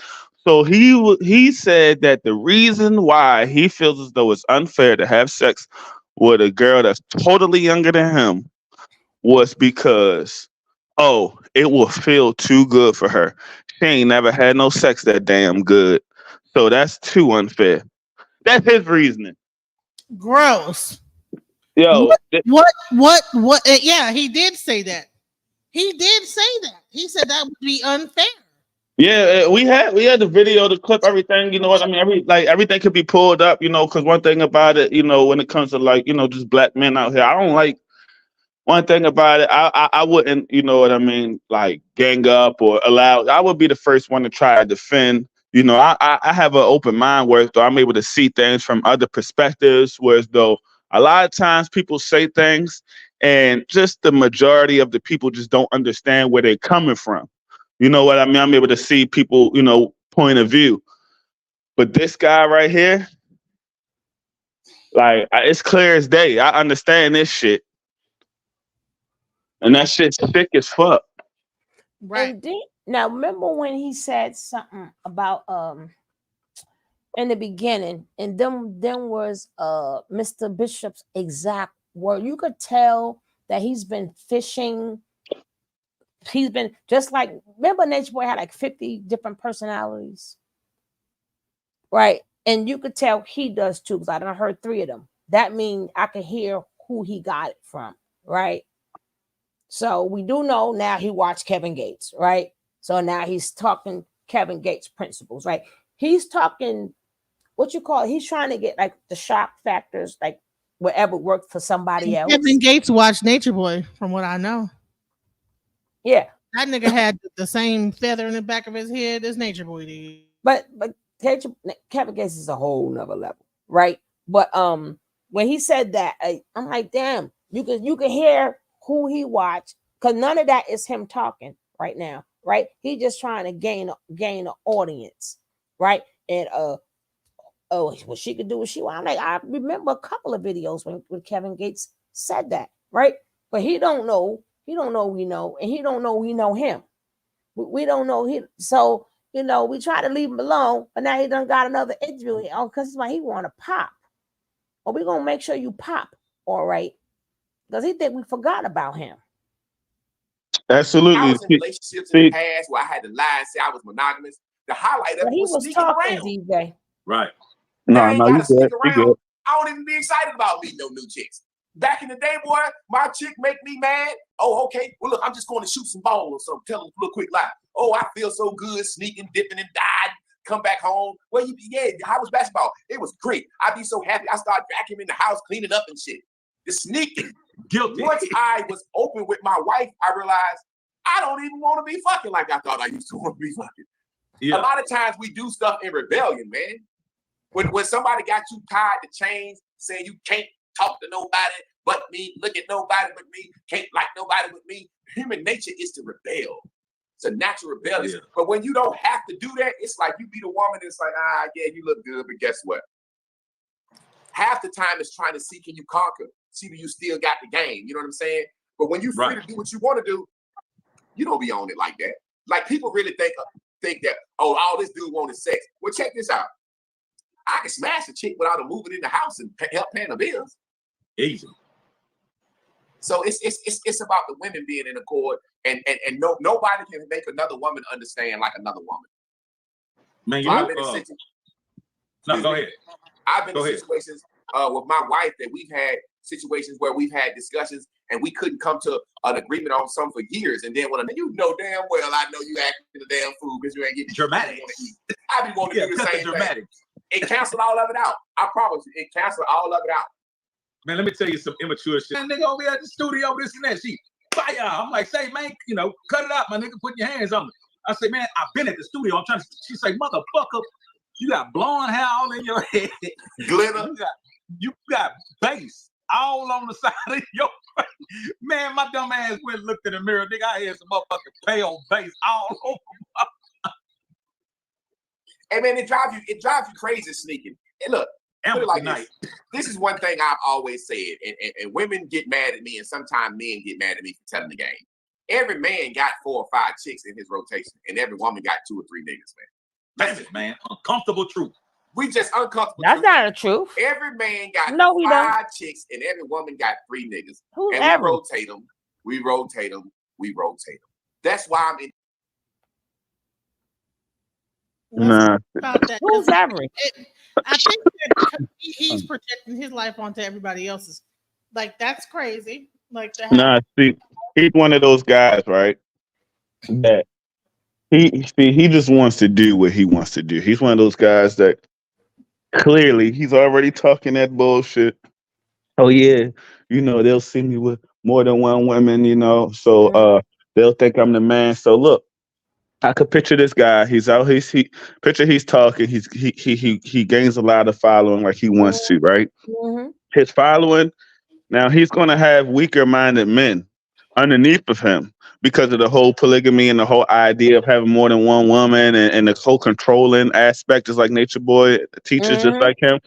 So he said that the reason why he feels as though it's unfair to have sex with a girl that's totally younger than him was because, oh, it will feel too good for her. She ain't never had no sex that damn good. So that's too unfair. That's his reasoning. Gross. Yo, What? Yeah, he did say that. He did say that. He said that would be unfair. yeah, we had the video, the clip, everything. You know what I mean? Everything could be pulled up. You know, because one thing about it, you know, when it comes to like, you know, just black men out here, I don't like. One thing about it, I wouldn't, you know what I mean, like gang up or allow. I would be the first one to try to defend. You know, I have an open mind where though I'm able to see things from other perspectives. Whereas though a lot of times people say things and just the majority of the people just don't understand where they're coming from. You know what I mean? I'm able to see people, you know, point of view. But this guy right here, like, it's clear as day. I understand this shit. And that shit's sick as fuck. Right. And now remember when he said something about in the beginning, and then was Mr. Bishop's exact word. You could tell that he's been fishing. He's been just like, remember Nature Boy had like 50 different personalities, right? And you could tell he does too, because I done heard 3 of them. That means I could hear who he got it from, right? So we do know now he watched Kevin Gates, right? So now he's talking Kevin Gates principles, right? He's talking what you call it. He's trying to get like the shock factors, like whatever worked for somebody else. Kevin Gates watched Nature Boy, from what I know. Yeah, that nigga had the same feather in the back of his head as Nature Boy did. But Kevin Gates is a whole nother level, right? But when he said that, I'm like, damn, you can hear who he watched, because none of that is him talking right now, right? He just trying to gain an audience, right? And what she could do what she want. I remember a couple of videos when Kevin Gates said that, right? But he don't know we know, and he don't know we know him. We don't know he. So you know, we try to leave him alone, but now he done got another interview. Oh, because it's why he want to pop. Well, we're gonna make sure you pop, all right? Because he think we forgot about him. Absolutely. I was in relationships in the past where I had to lie and say I was monogamous. The highlight of it was sneaking around. DJ. Right. Now I ain't gotta sneak you around. I don't even be excited about meeting no new chicks. Back in the day, boy, my chick make me mad. Oh, okay. Well, look, I'm just going to shoot some balls or something. Tell them a little quick lie. Oh, I feel so good sneaking, dipping, and died. Come back home. Well, how was basketball? It was great. I'd be so happy. I started vacuuming the house, cleaning up and shit. The sneaking. Guilty. Once I was open with my wife, I realized I don't even want to be fucking like I thought I used to want to be fucking. Yeah. A lot of times we do stuff in rebellion, man. When somebody got you tied to chains, saying you can't talk to nobody but me, look at nobody but me, can't like nobody but me. Human nature is to rebel. It's a natural rebellion. Yeah. But when you don't have to do that, it's like you be the woman that's like, yeah, you look good, but guess what? Half the time it's trying to see, can you conquer? See if you still got the game. You know what I'm saying? But when you're free to do what you want to do, you don't be on it like that. Like people really think that, oh, all this dude want is sex. Well, check this out. I can smash a chick without her moving in the house and help paying the bills. Easy. So it's about the women being in accord, and nobody can make another woman understand like another woman. Man, so go ahead. I've been in situations with my wife that we've had situations where we've had discussions and we couldn't come to an agreement on something for years, and then when you know damn well I know you acting a damn fool because you ain't getting dramatic. I be wanting to do the same thing. It canceled all of it out. I promise you, it canceled all of it out. Man, let me tell you some immature shit. Nigga over here at the studio, this and that. She fire. I'm like, say, man, cut it out, my nigga. Put your hands on me. I say, man, I've been at the studio. I'm trying to. She say, motherfucker, you got blonde hair all in your head. Glitter. You got bass all on the side of your face. Man, my dumb ass went and looked in the mirror. Nigga, I had some motherfucking pale bass all over my. Hey man, it drives you crazy sneaking. And look, put it like this. This is one thing I've always said, and women get mad at me, and sometimes men get mad at me for telling the game. Every man got 4 or 5 chicks in his rotation, and every woman got 2 or 3 niggas, man. That's it, man. Uncomfortable truth. We just uncomfortable. That's not the truth. Every man got No, we don't. 5 chicks, and every woman got 3 niggas. Who's and every? we rotate them. We rotate them. We rotate them. That's why I'm in. Nah. About that. Who's every? I think that he's projecting his life onto everybody else's. Like, that's crazy. Like, to have Nah, see, he's one of those guys, right? That he just wants to do what he wants to do. He's one of those guys that clearly he's already talking that bullshit. Oh yeah, they'll see me with more than one woman, so they'll think I'm the man. So look, I could picture this guy. He's out. He's talking. He gains a lot of following like he wants to, right? Mm-hmm. His following. Now he's going to have weaker-minded men underneath of him because of the whole polygamy and the whole idea of having more than one woman and the whole controlling aspect, just like Nature Boy teaches, just like him.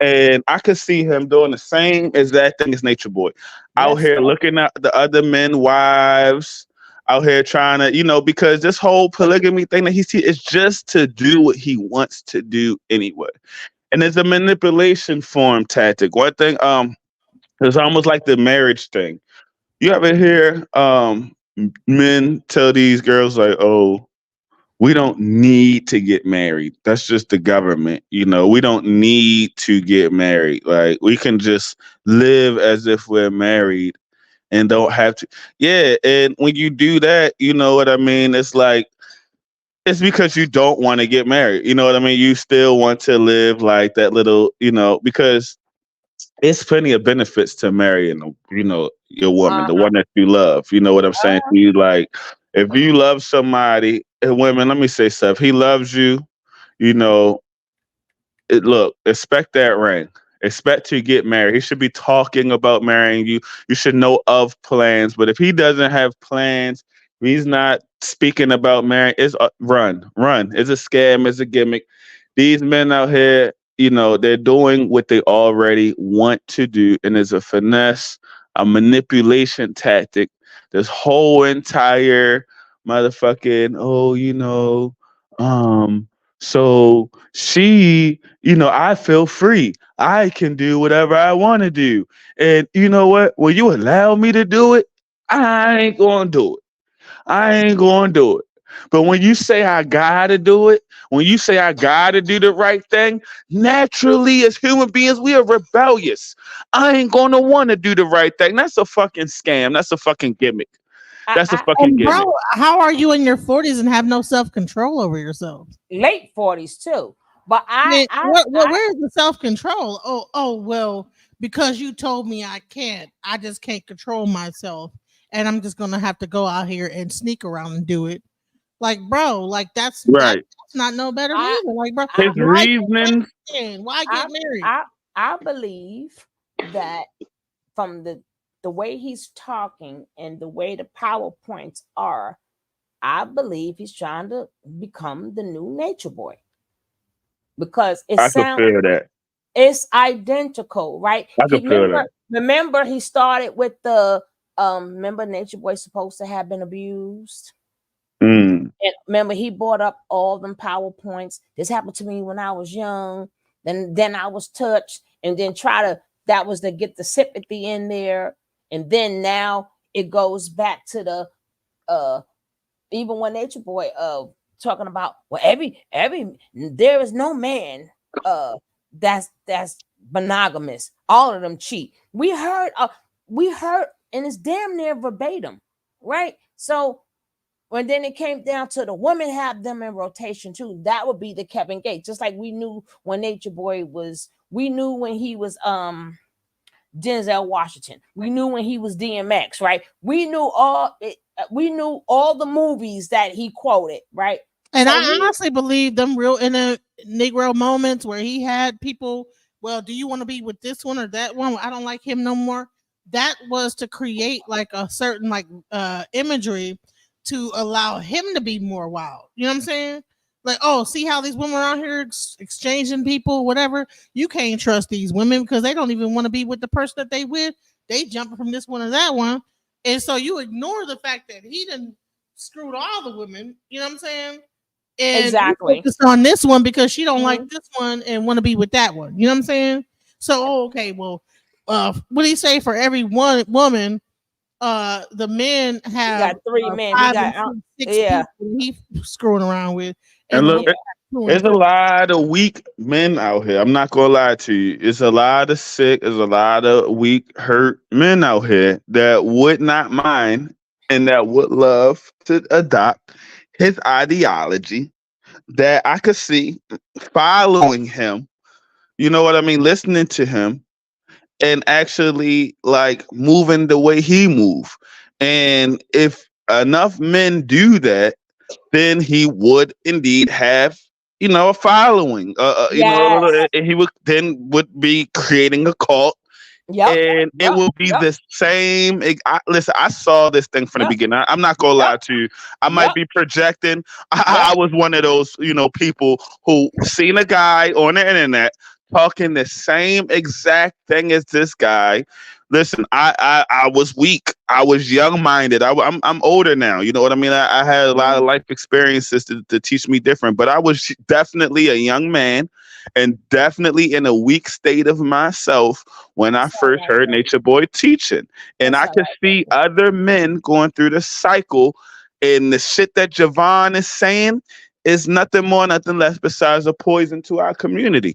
And I could see him doing the same exact thing as Nature Boy, out here looking at the other men, wives, out here trying to, because this whole polygamy thing that he sees is just to do what he wants to do anyway. And it's a manipulation form tactic. One thing, it's almost like the marriage thing. You ever hear men tell these girls like, "Oh, we don't need to get married. That's just the government. We don't need to get married. Like, we can just live as if we're married and don't have to." Yeah, and when you do that, you know what I mean? It's like, it's because you don't want to get married. You know what I mean? You still want to live like that little, because it's plenty of benefits to marrying, your woman, the one that you love. You know what I'm saying? You like, if you love somebody, and women, let me say something. He loves you, look, expect that ring. Expect to get married. He should be talking about marrying you. You should know of plans. But if he doesn't have plans, he's not speaking about marrying. It's run. It's a scam. It's a gimmick. These men out here, they're doing what they already want to do, and it's a finesse, a manipulation tactic. This whole entire motherfucking, so she, I feel free. I can do whatever I want to do. And you know what? When you allow me to do it, I ain't going to do it. I ain't going to do it. But when you say I got to do it, when you say I got to do the right thing, naturally as human beings, we are rebellious. I ain't going to want to do the right thing. That's a fucking scam. That's a fucking gimmick. That's a fucking gimmick. Bro, how are you in your 40s and have no self-control over yourself? Late 40s too. But where's the self-control? Well, because you told me I can't. I just can't control myself. And I'm just gonna have to go out here and sneak around and do it. Like, bro, like that's right. That's not no better reason. Like, bro, his reasoning. Why get married? I believe that from the way he's talking and the way the PowerPoints are, I believe he's trying to become the new Nature Boy. Because I can feel that. It's identical, right? I can feel that. Remember, he started with the remember Nature Boy supposed to have been abused. And remember, he brought up all them PowerPoints. This happened to me when I was young. Then I was touched, and then that was to get the sympathy in there. And then now it goes back to the even when Nature Boy talking about, well, every there is no man that's monogamous. All of them cheat. We heard and it's damn near verbatim, right? So when then it came down to the women have them in rotation too, that would be the Kevin Gates. Just like we knew when Nature Boy was, we knew when he was Denzel Washington. We knew when he was DMX, right? We knew all the movies that he quoted, right? And so I honestly believe them real in a Negro moments where he had people, well, do you want to be with this one or that one? I don't like him no more. That was to create like a certain imagery to allow him to be more wild. You know what I'm saying? Like, oh, see how these women are out here exchanging people, whatever. You can't trust these women because they don't even want to be with the person that they with. They jumping from this one to that one. And so you ignore the fact that he done screwed all the women. You know what I'm saying? and Exactly. focus on this one because she don't like Mhm. this one and want to be with that one. You know what I'm saying? So, okay, well, what do you say for every one woman? The men He have got 3 men. He 5 got and 6 yeah. people he screwing around with, And and the look, women Yeah. have 2 there's and a 3. lot of weak men out here. I'm not gonna lie to you. It's a lot of sick, there's a lot of weak, hurt men out here that would not mind and that would love to adopt his ideology that I could see following him. You know what I mean? Listening to him and actually like moving the way he move. And if enough men do that, then he would indeed have, a following. Yes. He would be creating a cult, Yep. and it Yep. will be Yep. the same. Listen, I saw this thing from the Yep. beginning. I'm not gonna lie Yep. to you. I might Yep. be projecting. Yep. I was one of those, people who seen a guy on the internet talking the same exact thing as this guy. Listen, I was weak. I was young minded. I'm older now. You know what I mean? I had a lot of Mhm. life experiences to teach me different. But I was definitely a young man and definitely in a weak state of myself when I It's all first right, heard baby. Nature Boy teaching. And It's I all could right, see baby. other men going through the cycle, and the shit that Javanne is saying is nothing more, nothing less besides a poison to our community.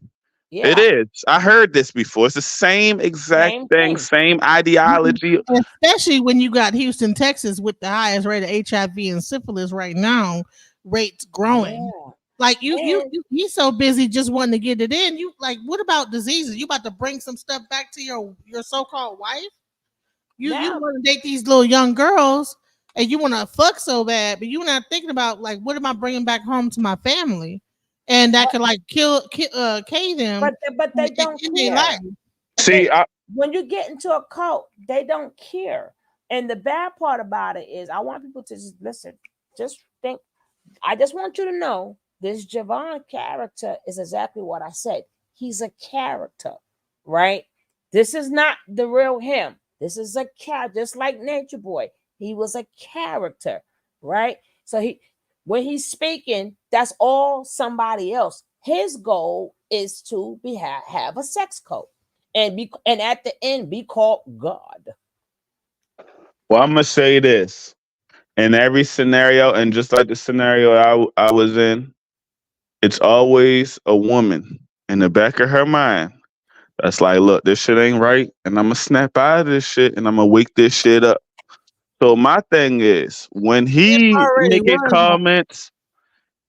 It Yeah. is. I heard this before. It's the same exact Same thing, thing. same ideology. Especially when you got Houston, Texas, with the highest rate of HIV and syphilis right now, rates growing. Yeah. Like And he's so busy just wanting to get it in. You like, what about diseases? You about to bring some stuff back to your so called wife? You now, want to date these little young girls and you want to fuck so bad, but you're not thinking about like, what am I bringing back home to my family, and that but could like K them but they don't in their life. care. See, They when you get into a cult, they don't care. And the bad part about it is, I want people to just listen. Just think. I just want you to know this Javanne character is exactly what I said. He's a character, right? This is not the real him. This is a character, just like Nature Boy. He was a character, right? So when he's speaking, that's all somebody else. His goal is to have a sex cult and at the end be called God. well, I'm gonna say this in every scenario, and just like the scenario I was in, it's always a woman in the back of her mind that's like, look, this shit ain't right, and I'm gonna snap out of this shit, and I'm gonna wake this shit up. So my thing is, when It he already making was. comments,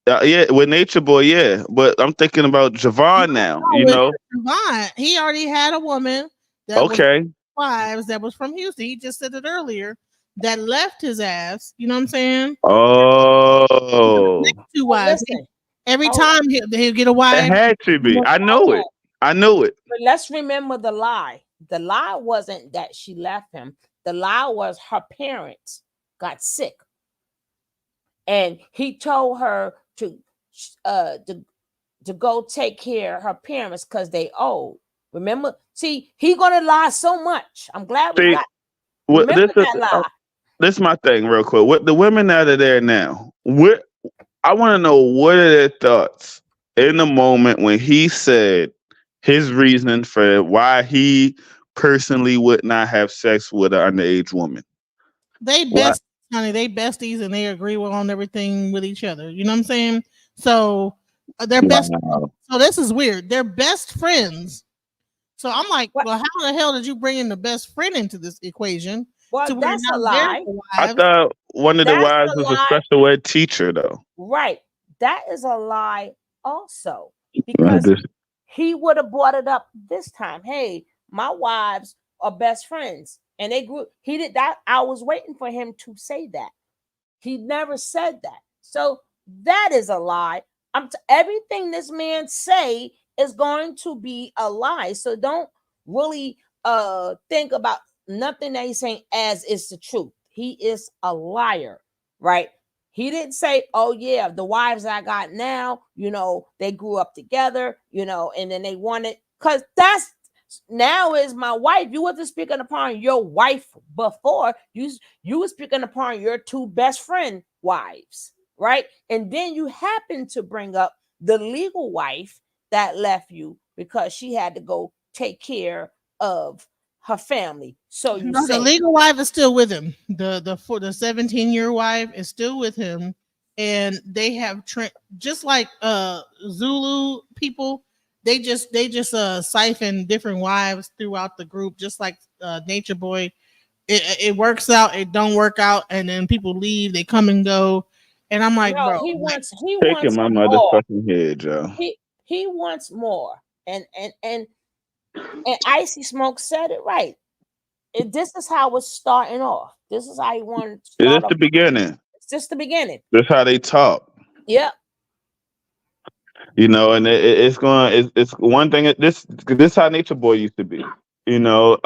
yeah, with Nature Boy, yeah, but I'm thinking about Javon now. No, with Javon, he already had a woman that was Okay. wives that was from Houston. He just said it earlier, that left his ass. You know what I'm saying? Oh, Next 2 But wives. listen, Every hold time he'll get a it wife. had to be. I know it. on. I knew it. But let's remember the lie. The lie wasn't that she left him. The lie was her parents got sick, and he told her uh to to go take care of her parents because they old. Remember, see, he gonna lie so much. I'm glad we See, got. what Remember this is. that lie. This is my thing, real quick. What the women that are there now? What I want to know, what are their thoughts in the moment when he said his reason for why he personally would not have sex with an underage woman? They What? best, honey. They besties and they agree on everything with each other. You know what I'm saying? So they're best. Wow. So this is weird. They're best friends. So I'm like, What? well, how the hell did you bring in the best friend into this equation to Well, where that's a now they're lie. the I wives? thought one of the That's wives a was a lie. special ed teacher, though. Right. That is a lie also, I because just- he would have brought it up this time. Hey, my wives are best friends. And they grew. He did that. I was waiting for him to say that. He never said that. So that is a lie. Everything this man say is going to be a lie. So don't really think about nothing that he's saying as is the truth. He is a liar, right? He didn't say, oh yeah, the wives I got now, they grew up together, and then they wanted, because that's now is my wife. You wasn't speaking upon your wife before. You were speaking upon your 2 best friend wives, right? And then you happen to bring up the legal wife that left you because she had to go take care of her family. So you No, the say, legal wife is still with him. The 17-year wife is still with him, and they have just like Zulu people. They just siphon different wives throughout the group, just like Nature Boy. It works out, it don't work out, and then people leave. They come and go, and I'm like, no, bro, he like, wants Shaking my more. motherfucking head, Joe. He wants more. And Icy Smoke said it right. This is how it's starting off. This is how you want to It is start the off. beginning. It's just the beginning. That's how they talk. Yep. You know, and it's going. It's one thing. This how Nature Boy used to be. You know,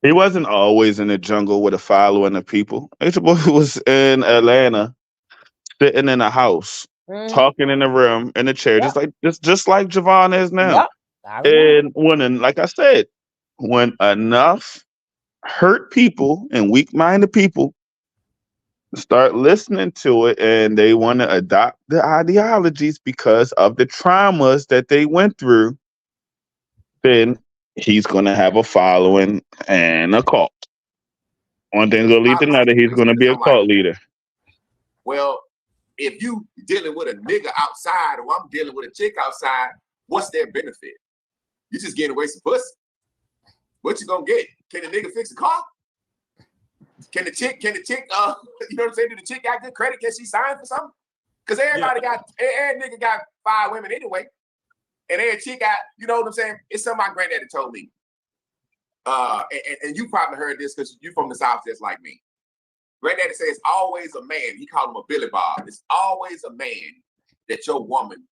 he wasn't always in the jungle with a following of people. Nature Boy was in Atlanta, sitting in a house, Mm-hmm. talking in the room in a chair, Yep. just like Javanne is now. Yep. I remember. And like I said, when enough hurt people and weak-minded people start listening to it and they want to adopt the ideologies because of the traumas that they went through, then he's going to have a following and a cult. One thing's going to lead to another. He's going to be a cult leader. Well, if you dealing with a nigga outside or I'm dealing with a chick outside, what's their benefit? You just getting away some pussy. What you gonna get? Can the nigga fix a car? Can the chick, you know what I'm saying? Do the chick got good credit? Can she sign for something? Because every nigga got 5 women anyway. And every chick got, you know what I'm saying? It's something my granddaddy told me. And you probably heard this because you're from the South just like me. Granddaddy says, always a man, he called him a Billy Bob. It's always a man that your woman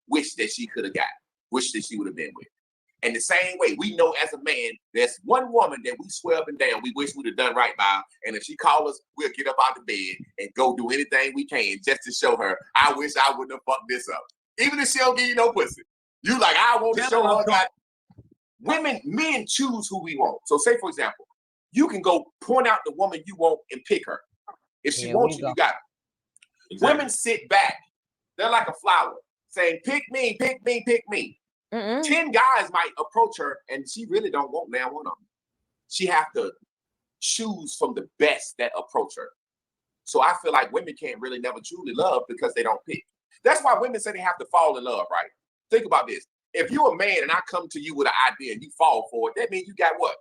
wished that she could have got, wished that she would have been with. And the same way, we know as a man, there's one woman that we swear up and down we wish we'd have done right by. And if she calls us, we'll get up out the bed and go do anything we can just to show her, I wish I wouldn't have fucked this up. Even if she don't give you no pussy. You like, I want to show her that. Men choose who we want. So say, for example, you can go point out the woman you want and pick her. If she wants you, you got her. Exactly. Women sit back. They're like a flower saying, pick me, pick me, pick me. 10 guys might approach her and she really don't want now one of them. She have to choose from the best that approach her. So I feel like women can't really never truly love because they don't pick. That's why women say they have to fall in love, right? Think about this. If you're a man and I come to you with an idea and you fall for it, that means you got what?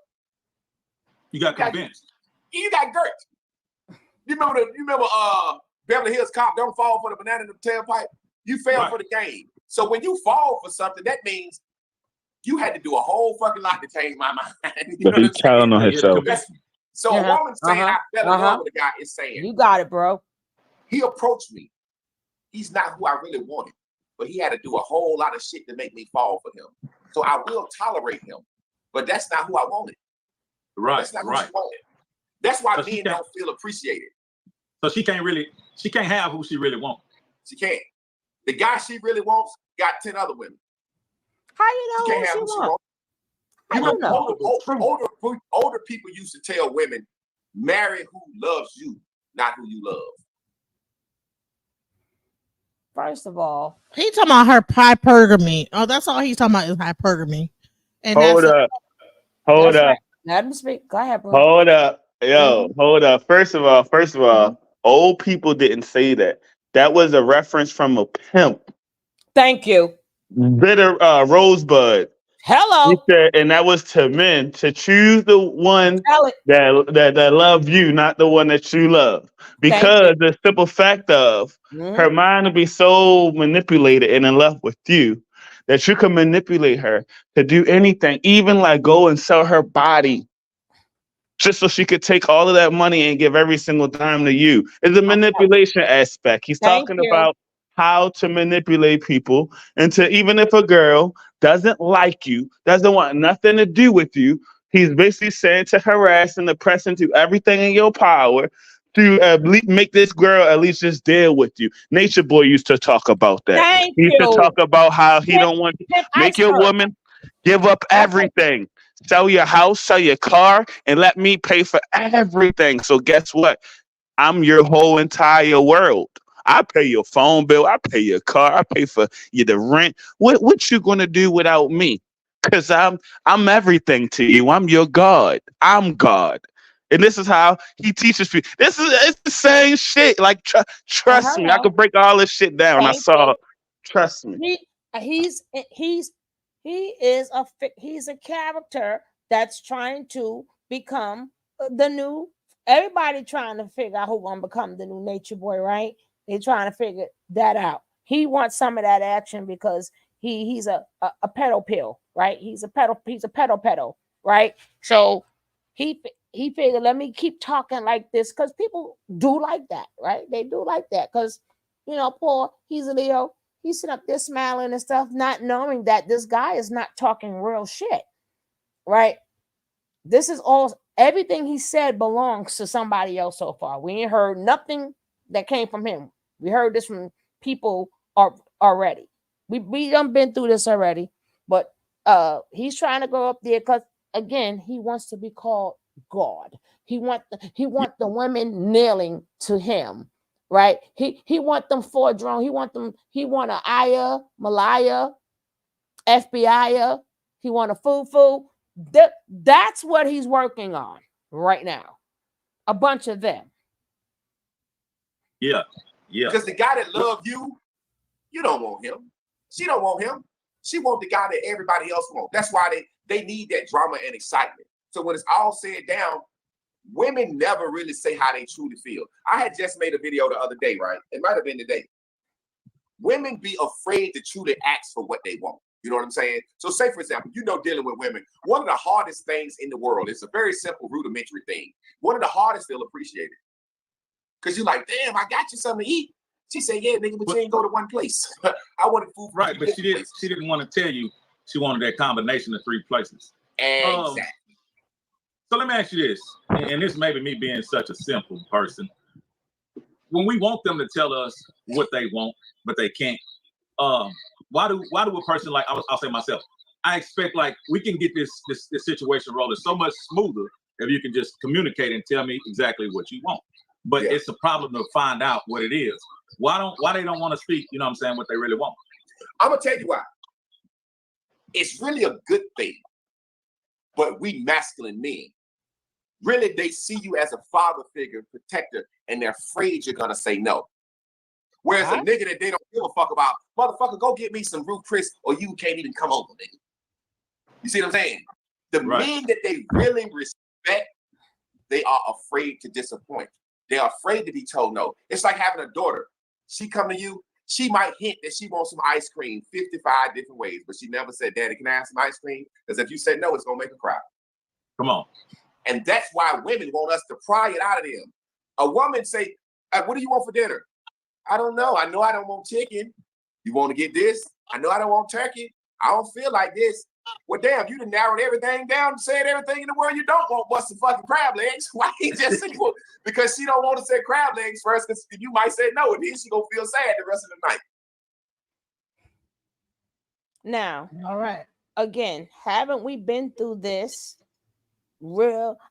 You got convinced. You got girt. You remember Beverly Hills Cop, don't fall for the banana in the tailpipe? You fell for the game. So when you fall for something, that means you had to do a whole fucking lot to change my mind. You know But he's counting on himself. So a woman saying I fell in love with a guy is saying, you got it, bro. He approached me. He's not who I really wanted, but he had to do a whole lot of shit to make me fall for him. So I will tolerate him, but that's not who I wanted. Right, that's not who she wanted. That's why men don't feel appreciated. So she can't have who she really wants. She can't. The guy she really wants got 10 other women. How you know she can't have who she wants? You know, older people used to tell women, marry who loves you, not who you love. First of all, he talking about her hypergamy. Oh, that's all he's talking about is hypergamy. And hold up. Right. Let him speak. Go ahead, bro. Hold up. Hold up. First of all, old people didn't say that. That was a reference from a pimp. Thank you. Bitter Rosebud. Hello. He said, and that was to men to choose the one that love you, not the one that you love. Because the simple fact of her mind will be so manipulated and in love with you that you can manipulate her to do anything, even like go and sell her body just so she could take all of that money and give every single dime to you. It's a manipulation aspect. He's talking about how to manipulate people into, even if a girl doesn't like you, doesn't want nothing to do with you, he's basically saying to harass and oppress and do everything in your power to at least make this girl at least just deal with you. Nature Boy used to talk about that. He used to talk about how he don't want to make your woman give up everything. Sell your house, sell your car, and let me pay for everything. So guess what? I'm your whole entire world. I pay your phone bill. I pay your car. I pay for you the rent. What you gonna do without me? Cause I'm everything to you. I'm your God. I'm God. And this is how he teaches people. It's the same shit. Like trust me, I Hello. could break all this shit down. I Same saw. thing. Trust me. He's a character that's trying to become the new. Everybody trying to figure out who gonna become the new Nature Boy, right? They're trying to figure that out. He wants some of that action because he's a pedal pill, right? He's a pedal, right? So he figured, let me keep talking like this because people do like that, right? They do like that because poor Hezeleo, he's sitting up there smiling and stuff, not knowing that this guy is not talking real shit, right? This is all, everything he said belongs to somebody else so far. We ain't heard nothing that came from him. We heard this from people already. We done been through this already, but he's trying to go up there because again, he wants to be called God. He want the women kneeling to him, right? He want them for drone. He want a Aya, Malaya, FBI. He want a foo. That's what he's working on right now. A bunch of them. Yeah. Because the guy that loves you, you don't want him. She don't want him. She want the guy that everybody else wants. That's why they need that drama and excitement. So when it's all said down, women never really say how they truly feel. I had just made a video the other day, right? It might have been today. Women be afraid to truly ask for what they want. You know what I'm saying? So say, for example, dealing with women, one of the hardest things in the world, it's a very simple, rudimentary thing. One of the hardest, they'll appreciate it. Because you're like, damn, I got you something to eat. She said, yeah, nigga, but you ain't go to one place. I wanted food. Right, but she didn't want to tell you she wanted that combination of 3 places. Exactly. So let me ask you this, and this may be me being such a simple person. When we want them to tell us what they want, but they can't, why do a person like, I'll say myself, I expect like we can get this situation rolling so much smoother if you can just communicate and tell me exactly what you want. But it's a problem to find out what it is. Why they don't want to speak, you know what I'm saying, what they really want? I'm gonna tell you why. It's really a good thing, but we masculine men, really they see you as a father figure, protector, and they're afraid you're gonna say no. Whereas a nigga that they don't give a fuck about, motherfucker, go get me some Ruth Chris, or you can't even come over, nigga. You see what I'm saying? The men that they really respect, they are afraid to disappoint. They're afraid to be told no. It's like having a daughter. She come to you, she might hint that she wants some ice cream 55 different ways, but she never said, Daddy, can I have some ice cream? Because if you said no, it's gonna make her cry. Come on. And that's why women want us to pry it out of them. A woman say, what do you want for dinner? I don't know. I know I don't want chicken. You want to get this? I know I don't want turkey. I don't feel like this. Well, damn, you done narrowed everything down and said everything in the world you don't want but some fucking crab legs. Why you just say, well, because she don't want to say crab legs first, because you might say no, and then she gonna feel sad the rest of the night. Now, All right. again, haven't we been through this?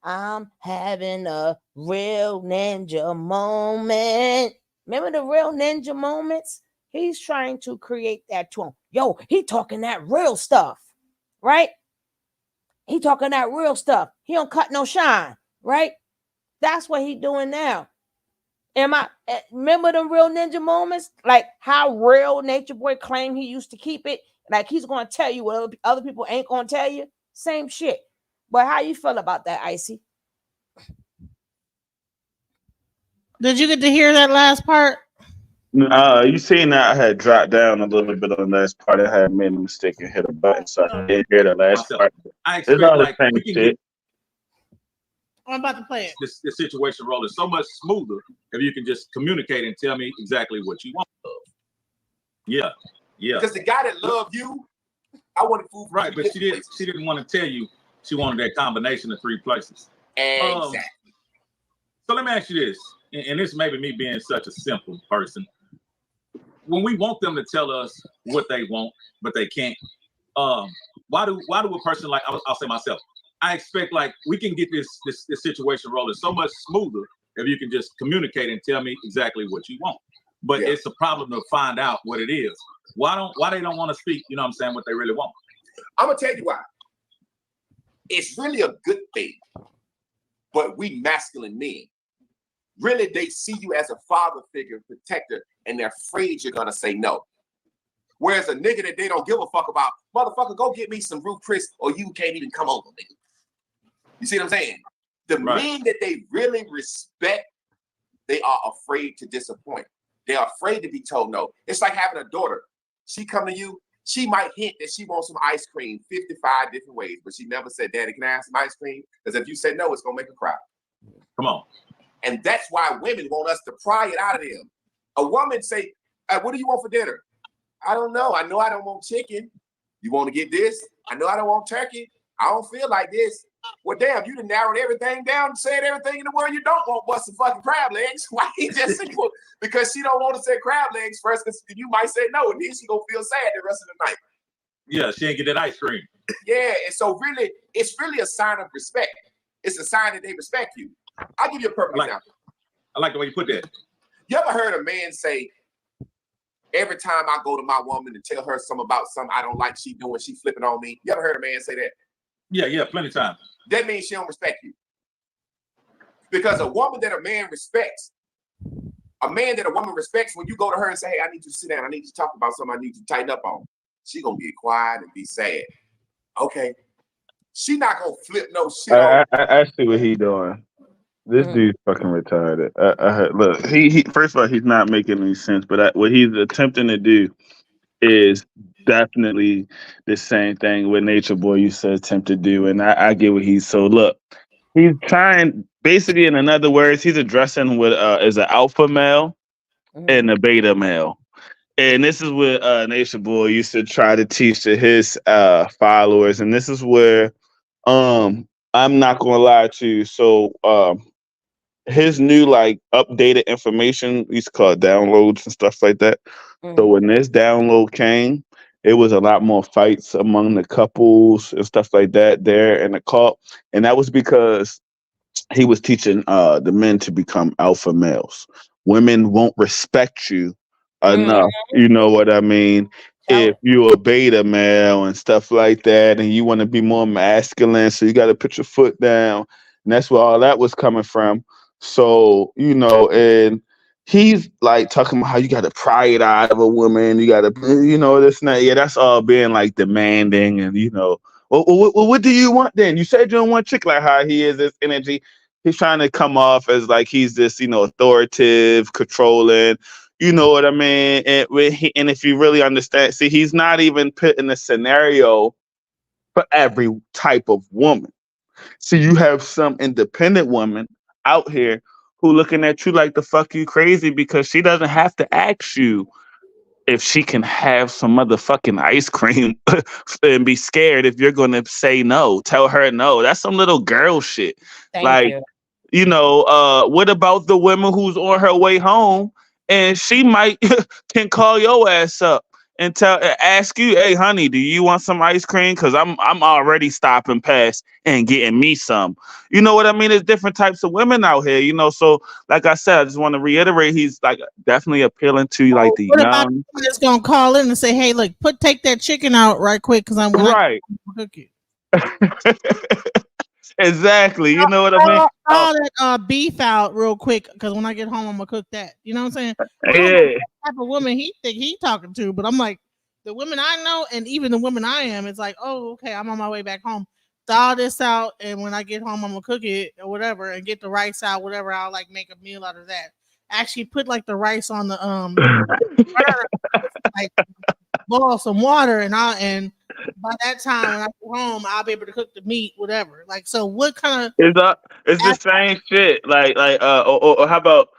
I'm having a real ninja moment. Remember the real ninja moments? He's trying to create that to him. Yo, he talking that real stuff, right? He talking that real stuff. He don't cut no shine, right? That's what he doing now. Remember them real ninja moments? Like how real Nature Boy claimed he used to keep it. Like he's going to tell you what other people ain't going to tell you. Same shit. But how you feel about that, Icy? Did you get to hear that last part? You seen that I had dropped down a little bit on the last part. I had made a mistake and hit a button, so I didn't hear the last part. I expect it's all like the same we can shit. I'm about to play it. This situation rolling so much smoother if you can just communicate and tell me exactly what you want. Yeah. Because the guy that loved you, I wanted food. Right, but she didn't want to tell you she wanted that combination of 3 places. Exactly. So let me ask you this, and this may be me being such a simple person. When we want them to tell us what they want, but they can't, why do a person like, I'll say myself, I expect like we can get this situation rolling so much smoother if you can just communicate and tell me exactly what you want. but it's a problem to find out what it is. Why they don't want to speak, you know what I'm saying, what they really want? I'm gonna tell you why. It's really a good thing, but we masculine men, really they see you as a father figure, protector, and they're afraid you're gonna say no. Whereas a nigga that they don't give a fuck about, motherfucker, go get me some Ruth Chris, or you can't even come over, nigga. You see what I'm saying? The men that they really respect, they are afraid to disappoint. They are afraid to be told no. It's like having a daughter. She come to you, she might hint that she wants some ice cream 55 different ways, but she never said, Daddy, can I have some ice cream? Because if you say no, it's gonna make her cry. Come on. And that's why women want us to pry it out of them. A woman say, what do you want for dinner? I don't know. I know I don't want chicken. You want to get this? I know I don't want turkey. I don't feel like this. Well, damn, you done narrowed everything down and said everything in the world you don't want but some fucking crab legs. Why you just say, well, because she don't want to say crab legs first, because you might say no, and then she gonna feel sad the rest of the night. Yeah, she ain't get that ice cream. Yeah, and so really, it's really a sign of respect. It's a sign that they respect you. I'll give you a perfect example. I like the way you put that. You ever heard a man say, every time I go to my woman and tell her something about something I don't like she doing, she flipping on me? You ever heard a man say that? Yeah, plenty of times. That means she don't respect you. Because a woman that a man respects, a man that a woman respects, when you go to her and say, hey, I need you to sit down, I need you to talk about something I need you to tighten up on, she gonna be quiet and be sad. Okay. She not gonna flip no shit. I see what he doing. This dude's fucking retarded. Look, he first of all, he's not making any sense, but what he's attempting to do is definitely the same thing what Nature Boy used to attempt to do, and I get what he's. So look, he's trying, basically, in other words, he's addressing what is an alpha male and a beta male. And this is what Nature Boy used to try to teach to his followers, and this is where I'm not gonna lie to you. So his new like updated information, we used to call it downloads and stuff like that. So when this download came, it was a lot more fights among the couples and stuff like that there in the cult. And that was because he was teaching the men to become alpha males. Women won't respect you enough. You know what I mean? If you're a beta male and stuff like that, and you want to be more masculine, so you got to put your foot down. And that's where all that was coming from. So, you know, and he's like talking about how you got to pry it out of a woman. You got to, you know, this and that. Yeah, that's all being like demanding. And, you know, well, what do you want then? You said you don't want chick, like how he is, this energy. He's trying to come off as like he's this, you know, authoritative, controlling. You know what I mean? And if you really understand, see, he's not even putting a scenario for every type of woman. So you have some independent woman out here who looking at you like the fuck you crazy because she doesn't have to ask you if she can have some motherfucking ice cream and be scared if you're going to say no. Tell her no. That's some little girl shit. Thank you. You know, what about the women who's on her way home and she might can call your ass up and ask you, hey, honey, do you want some ice cream? Because I'm already stopping past and getting me some. You know what I mean? There's different types of women out here, you know. So, like I said, I just want to reiterate, he's like definitely appealing to like the what young. About just gonna call in and say, hey, look, take that chicken out right quick because I'm right. Cook it. Exactly. You know what I mean? All that beef out real quick because when I get home, I'm gonna cook that. You know what I'm saying? Yeah. Type of woman he think he talking to, but I'm like, the women I know, and even the women I am, it's like, oh, okay, I'm on my way back home. Thaw this out, and when I get home, I'm gonna cook it or whatever, and get the rice out, whatever. I'll like make a meal out of that. Actually, put like the rice on the like boil some water, and by that time when I get home, I'll be able to cook the meat, whatever. Like, so what kind of it's the same shit. Like or how about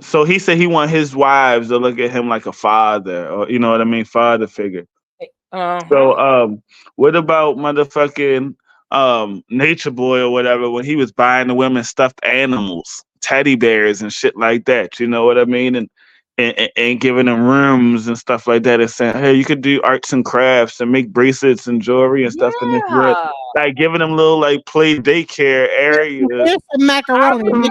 so he said he want his wives to look at him like a father, or you know what I mean, father figure. So what about motherfucking Nature Boy or whatever when he was buying the women stuffed animals, teddy bears and shit like that, you know what I mean? And giving them rooms and stuff like that, and saying, hey, you could do arts and crafts and make bracelets and jewelry and stuff in this world. Like giving them little like play daycare areas. Here's some macaroni.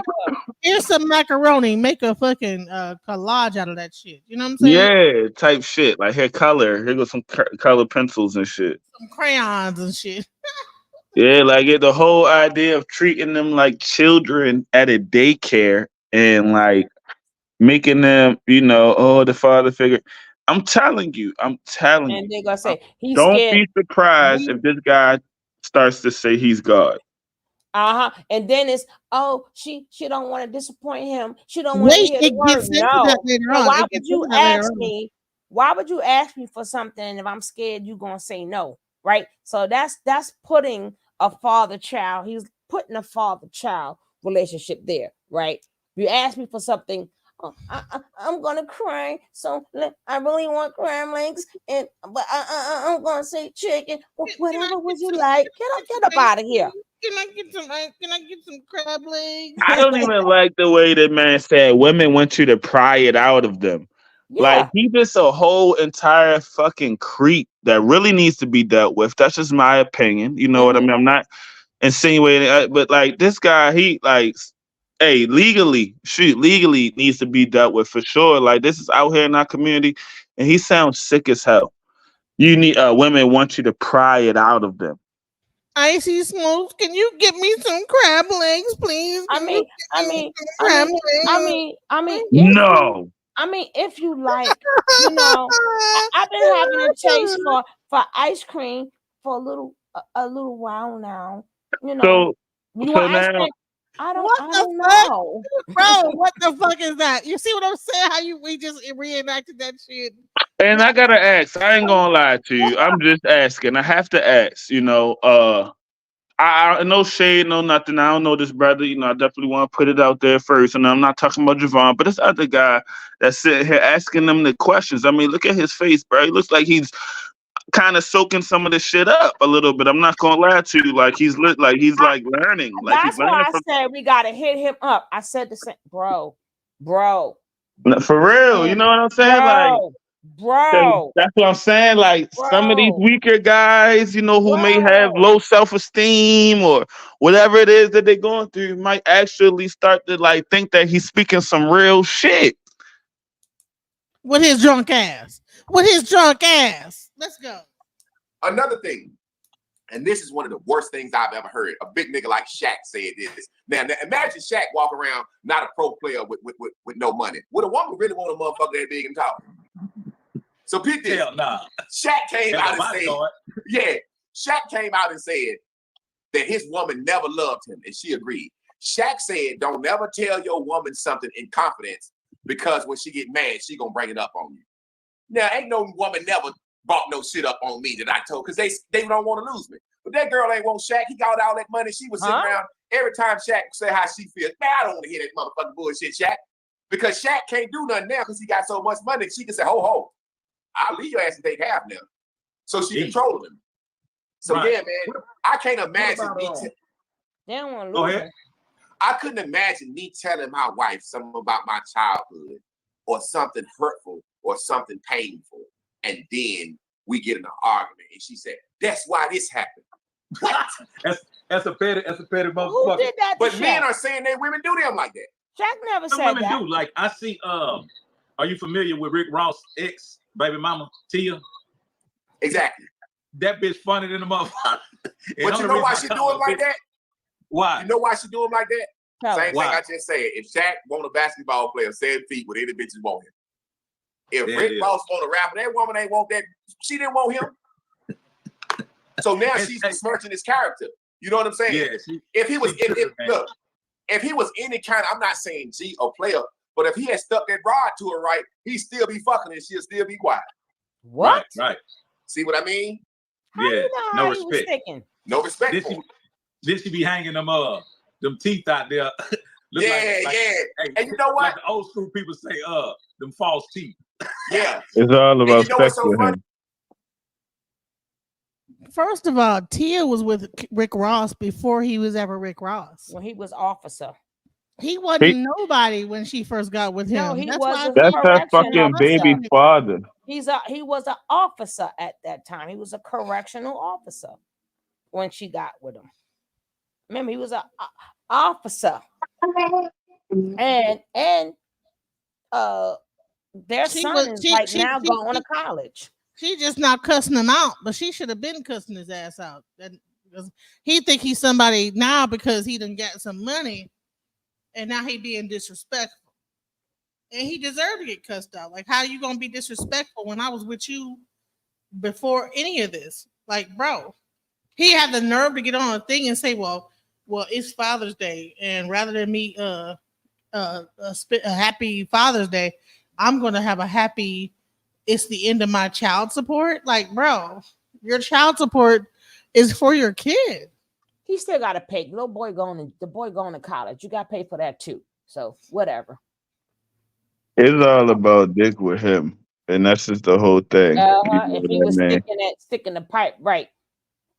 Here's some macaroni. Make a fucking collage out of that shit. You know what I'm saying? Yeah, type shit. Like here, color. Here goes some color pencils and shit. Some crayons and shit. Yeah, like the whole idea of treating them like children at a daycare and like making them, oh, the father figure. I'm telling you. And they're gonna say he's Don't scared. be surprised if this guy starts to say he's God. And then it's she don't want to disappoint him. She don't want to hear the word no. Why would you ask me? Why would you ask me for something if I'm scared you're gonna say no? Right. So that's putting a father-child. He's putting a father-child relationship there. Right. You ask me for something. Oh, I'm gonna cry. So I really want crab legs, but I'm gonna say chicken. Whatever would you like? Get up out of here. Can I get some crab legs? I don't even like the way that man said women want you to pry it out of them. Yeah. Like he just a whole entire fucking creep that really needs to be dealt with. That's just my opinion. You know what I mean? I'm not insinuating, but like this guy, he like, hey, legally needs to be dealt with for sure. Like this is out here in our community, and he sounds sick as hell. You need women want you to pry it out of them. Icy Smooth, can you get me some crab legs, please? No. If you like, I've been having a taste for ice cream for a little while now. So want ice cream? I don't know. Bro, what the fuck is that? You see what I'm saying? We just reenacted that shit. And I gotta ask, I ain't gonna lie to you. I'm just asking. I have to ask, I no shade, no nothing. I don't know this brother. I definitely want to put it out there first. And I'm not talking about Javanne, but this other guy that's sitting here asking them the questions. I mean, look at his face, bro. He looks like he's kind of soaking some of this shit up a little bit. I'm not gonna lie to you. Like he's learning. Like that's why I said we gotta hit him up. I said the same, bro. For real, you know what I'm saying? Bro. That's what I'm saying. Like some of these weaker guys, who may have low self-esteem or whatever it is that they're going through, might actually start to like think that he's speaking some real shit. With his drunk ass. Let's go. Another thing, and this is one of the worst things I've ever heard. A big nigga like Shaq said this. Now imagine Shaq walk around not a pro player with no money. Would a woman really want a motherfucker that big and tall? So pick this. Hell nah. Shaq came out and said that his woman never loved him, and she agreed. Shaq said, "Don't never tell your woman something in confidence because when she get mad, she gonna bring it up on you." Now, ain't no woman never brought no shit up on me that I told because they don't want to lose me. But that girl ain't want Shaq. He got all that money. She was sitting around every time Shaq say how she feels. Man, I don't want to hear that motherfucking bullshit, Shaq, because Shaq can't do nothing now because he got so much money. She can say, "Ho, I'll leave your ass and take half now." So she controlled him. So yeah, man, I can't imagine me. They don't want to Go ahead. I couldn't imagine me telling my wife something about my childhood or something hurtful or something painful, and then we get in an argument and she said, "That's why this happened." What? that's a petty motherfucker. Who did that? But men are saying that women do them like that. Shaq never Some said women that. do. Like I see. Are you familiar with Rick Ross' ex baby mama Tia? Exactly. That bitch funny than a motherfucker. But you know why she do him like that? Why? You know why she do him like that? Same why? thing I just said. If Shaq want a basketball player, 7 feet with any bitches want him. If Rick Ross want a rapper, that woman ain't want that. She didn't want him. So now she's besmirching his character. You know what I'm saying? Yeah. If he was any kind, I'm not saying G or player, but if he had stuck that rod to her right, he'd still be fucking and she'll still be quiet. What? Right. See what I mean? Yeah. No respect. No respect. This should be hanging them teeth out there. Yeah. Hey, and you know what? Like the old school people say, them false teeth. Yeah. It's all about what's so funny? First of all, Tia was with Rick Ross before he was ever Rick Ross. When he was officer. He wasn't nobody when she first got with him. No, he That's was. That's her fucking baby father. He was an officer at that time. He was a correctional officer when she got with him. Remember, he was an officer. and their son is like now going to college. She just not cussing him out, but she should have been cussing his ass out. Because he think he's somebody now because he done got some money, and now he being disrespectful, and he deserved to get cussed out. Like, how you gonna be disrespectful when I was with you before any of this? Like, bro, he had the nerve to get on a thing and say, "Well, it's Father's Day, and rather than me a happy Father's Day, I'm gonna have a happy. It's the end of my child support." Like, bro, your child support is for your kid. He still got to pay. The boy going to college. You got to pay for that too. So whatever. It's all about dick with him, and that's just the whole thing. If he was sticking the pipe right,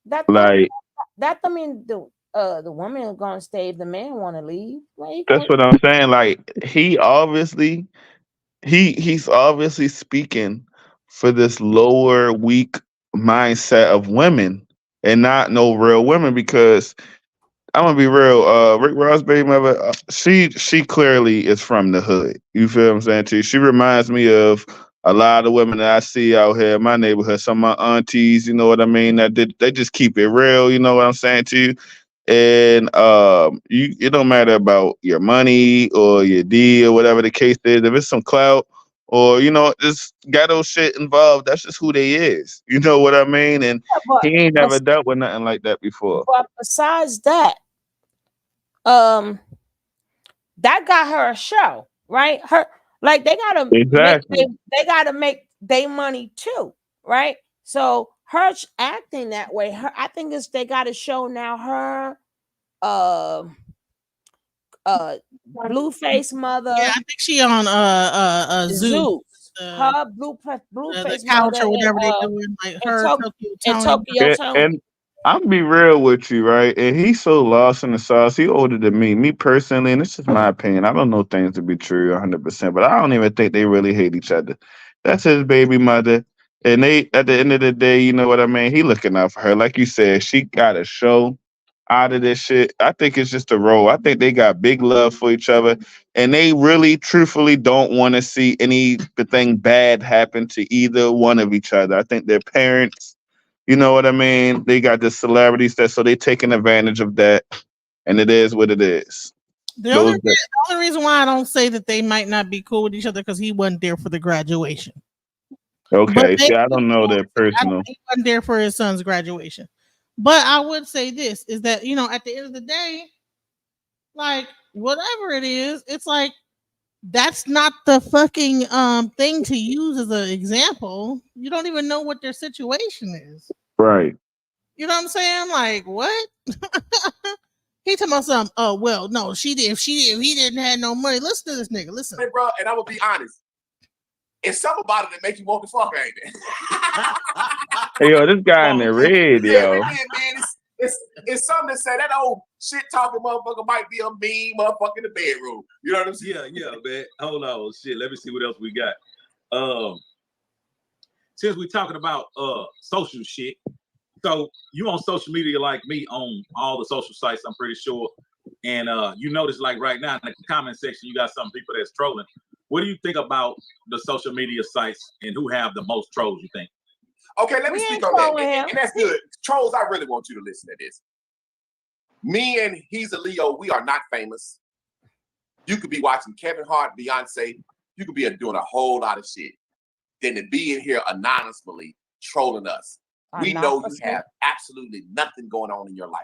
that I mean the woman is gonna stay if the man want to leave. That's what I'm saying. Like, he's obviously speaking for this lower, weak mindset of women and not no real women, because I'm gonna be real. Rick Ross' baby mother, she clearly is from the hood. You feel what I'm saying to you? She reminds me of a lot of women that I see out here in my neighborhood. Some of my aunties, you know what I mean? They just keep it real. You know what I'm saying to you? And it don't matter about your money or your D or whatever the case is. If it's some clout or just ghetto shit involved, that's just who they is. You know what I mean? And he ain't never dealt with nothing like that before. But besides that, that got her a show, right? They gotta make their money too, right? So her acting that way, I think they got to show now her Blueface mother. Yeah, I think she on Zeus. Her Blueface couch mother or whatever they doing, like her Tokyo Tony. And I'm be real with you, right? And he's so lost in the sauce. He older than me personally, and this is my opinion. I don't know things to be true 100%, but I don't even think they really hate each other. That's his baby mother, and they at the end of the day, you know what I mean. He looking out for her, like you said. She got a show out of this shit. I think it's just a role. I think they got big love for each other, and they really, truthfully, don't want to see anything bad happen to either one of each other. I think their parents, you know what I mean? They got the celebrities so they taking advantage of that, and it is what it is. The only reason why I don't say that they might not be cool with each other because he wasn't there for the graduation. Okay, see, I don't know that personal. He wasn't there for his son's graduation. But I would say this is that, at the end of the day, like, whatever it is, it's like, that's not the fucking thing to use as an example. You don't even know what their situation is. Right. You know what I'm saying? Like, what? He talking about something. Oh, well, no, she did. If he didn't have no money, listen to this nigga. Listen. Hey, bro, and I'm gonna be honest. It's something about it that make you want to fuck, ain't it? Hey, yo, this guy in the red, yo. Man, it's something to say. That old shit talking motherfucker might be a mean motherfucker in the bedroom. You know what I'm saying? Yeah, man. Hold on, shit. Let me see what else we got. Since we're talking about social shit, so you on social media like me on all the social sites, I'm pretty sure. And you notice, like, right now in the comment section, you got some people that's trolling. What do you think about the social media sites and who have the most trolls, you think? Okay, let me speak on that. And that's good. Trolls, I really want you to listen to this. Me and Hezeleo, we are not famous. You could be watching Kevin Hart, Beyonce. You could be doing a whole lot of shit. Then to be in here anonymously trolling us. We know you have absolutely nothing going on in your life.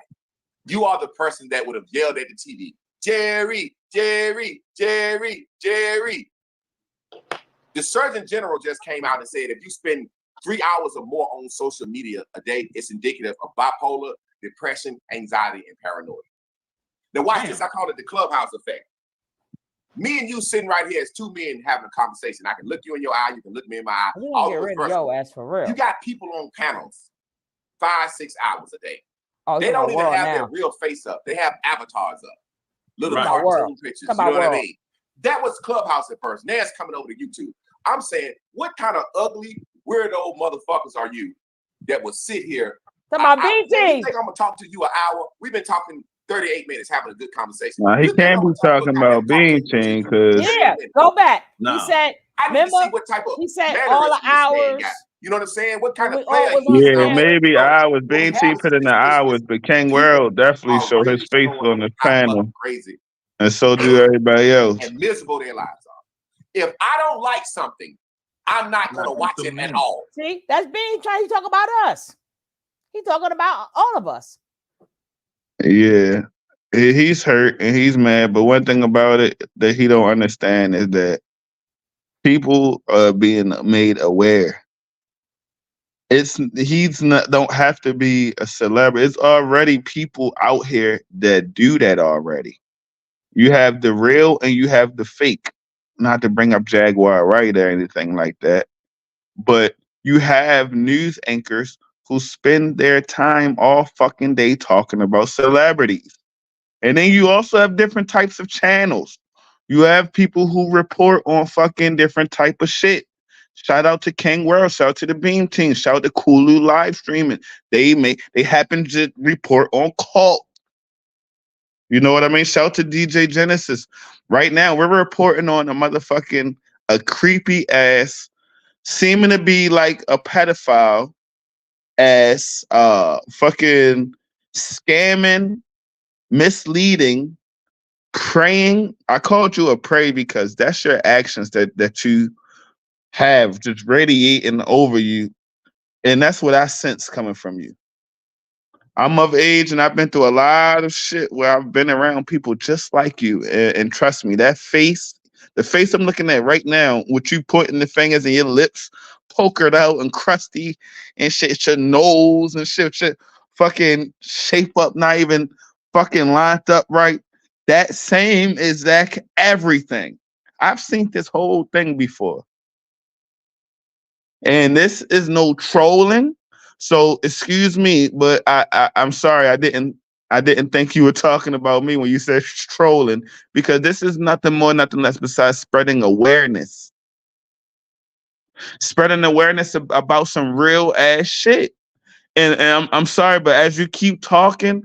You are the person that would have yelled at the TV, Jerry, Jerry, Jerry, Jerry. The Surgeon General just came out and said if you spend 3 hours or more on social media a day, it's indicative of bipolar, depression, anxiety, and paranoia. Now watch this. I call it the clubhouse effect. Me and you sitting right here as two men having a conversation. I can look you in your eye. You can look me in my eye. Get rid of your ass for real. You got people on panels 5-6 hours a day. They don't even have their real face up. They have avatars up. Little cartoon pictures. You know what I mean? That was Clubhouse at first. Now it's coming over to YouTube. I'm saying, what kind of ugly, weirdo motherfuckers are you that will sit here? Come on, BT. You think I'm gonna talk to you an hour? We've been talking 38 minutes having a good conversation. Nah, he You think can't I'm be gonna try to look? talking I about haven't talked to Bean him Team for because Yeah, 38 go back. Nah. He said, I need to see remember, what type of he said all the mannerism this man hours. got. You know what I'm saying? What kind when of we all player was he on is. the yeah, I'm panel. maybe so hours. what Bean we Team have put in the is hours, but King people World definitely show already his face showing on the how panel, fucking crazy and so do everybody else. and miserable their lives are. If I don't like something, I'm not gonna watch it at all. See, that's Bean trying to talk about us. He's talking about all of us. Yeah, he's hurt and he's mad. But one thing about it that he don't understand is that people are being made aware. He's not don't have to be a celebrity. It's already people out here that do that already. You have the real and you have the fake. Not to bring up Jaguar Wright or anything like that, but you have news anchors who spend their time all fucking day talking about celebrities. And then you also have different types of channels. You have people who report on fucking different type of shit. Shout out to King World, shout out to the Beam Team, shout out to Kulu live streaming. They happen to report on cult. You know what I mean? Shout out to DJ Genesis. Right now, we're reporting on a creepy ass, seeming to be like a pedophile ass, fucking scamming, misleading, praying. I called you a prey because that's your actions that you have just radiating over you, and that's what I sense coming from you. I'm of age and I've been through a lot of shit where I've been around people just like you. And trust me, the face I'm looking at right now, with you putting the fingers and your lips pokered out and crusty and shit, your nose and shit fucking shape up, not even fucking lined up right. That same exact everything. I've seen this whole thing before. And this is no trolling. So excuse me, but I'm sorry, I didn't think you were talking about me when you said trolling, because this is nothing more, nothing less besides spreading awareness. Spreading awareness about some real ass shit. And I'm sorry, but as you keep talking,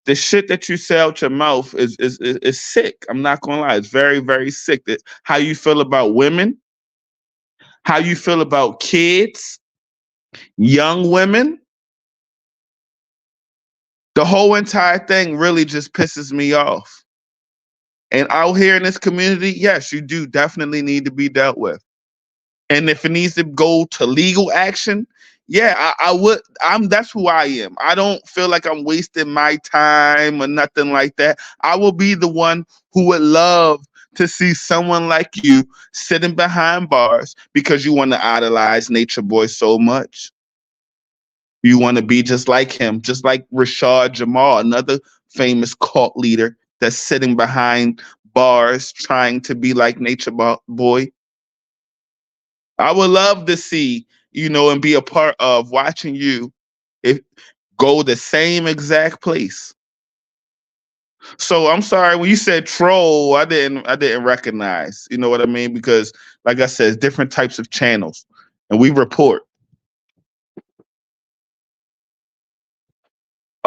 the shit that you say out your mouth is sick. I'm not gonna lie, it's very, very sick. How you feel about women, how you feel about kids, young women. The whole entire thing really just pisses me off. And out here in this community, yes, you do definitely need to be dealt with. And if it needs to go to legal action, yeah, I would. That's who I am. I don't feel like I'm wasting my time or nothing like that. I will be the one who would love to see someone like you sitting behind bars because you want to idolize Nature Boy so much. You want to be just like him, just like Rashad Jamal, another famous cult leader that's sitting behind bars trying to be like Nature Boy. I would love to see, and be a part of watching you go the same exact place. So I'm sorry when you said troll, I didn't recognize. You know what I mean? Because like I said, different types of channels, and we report.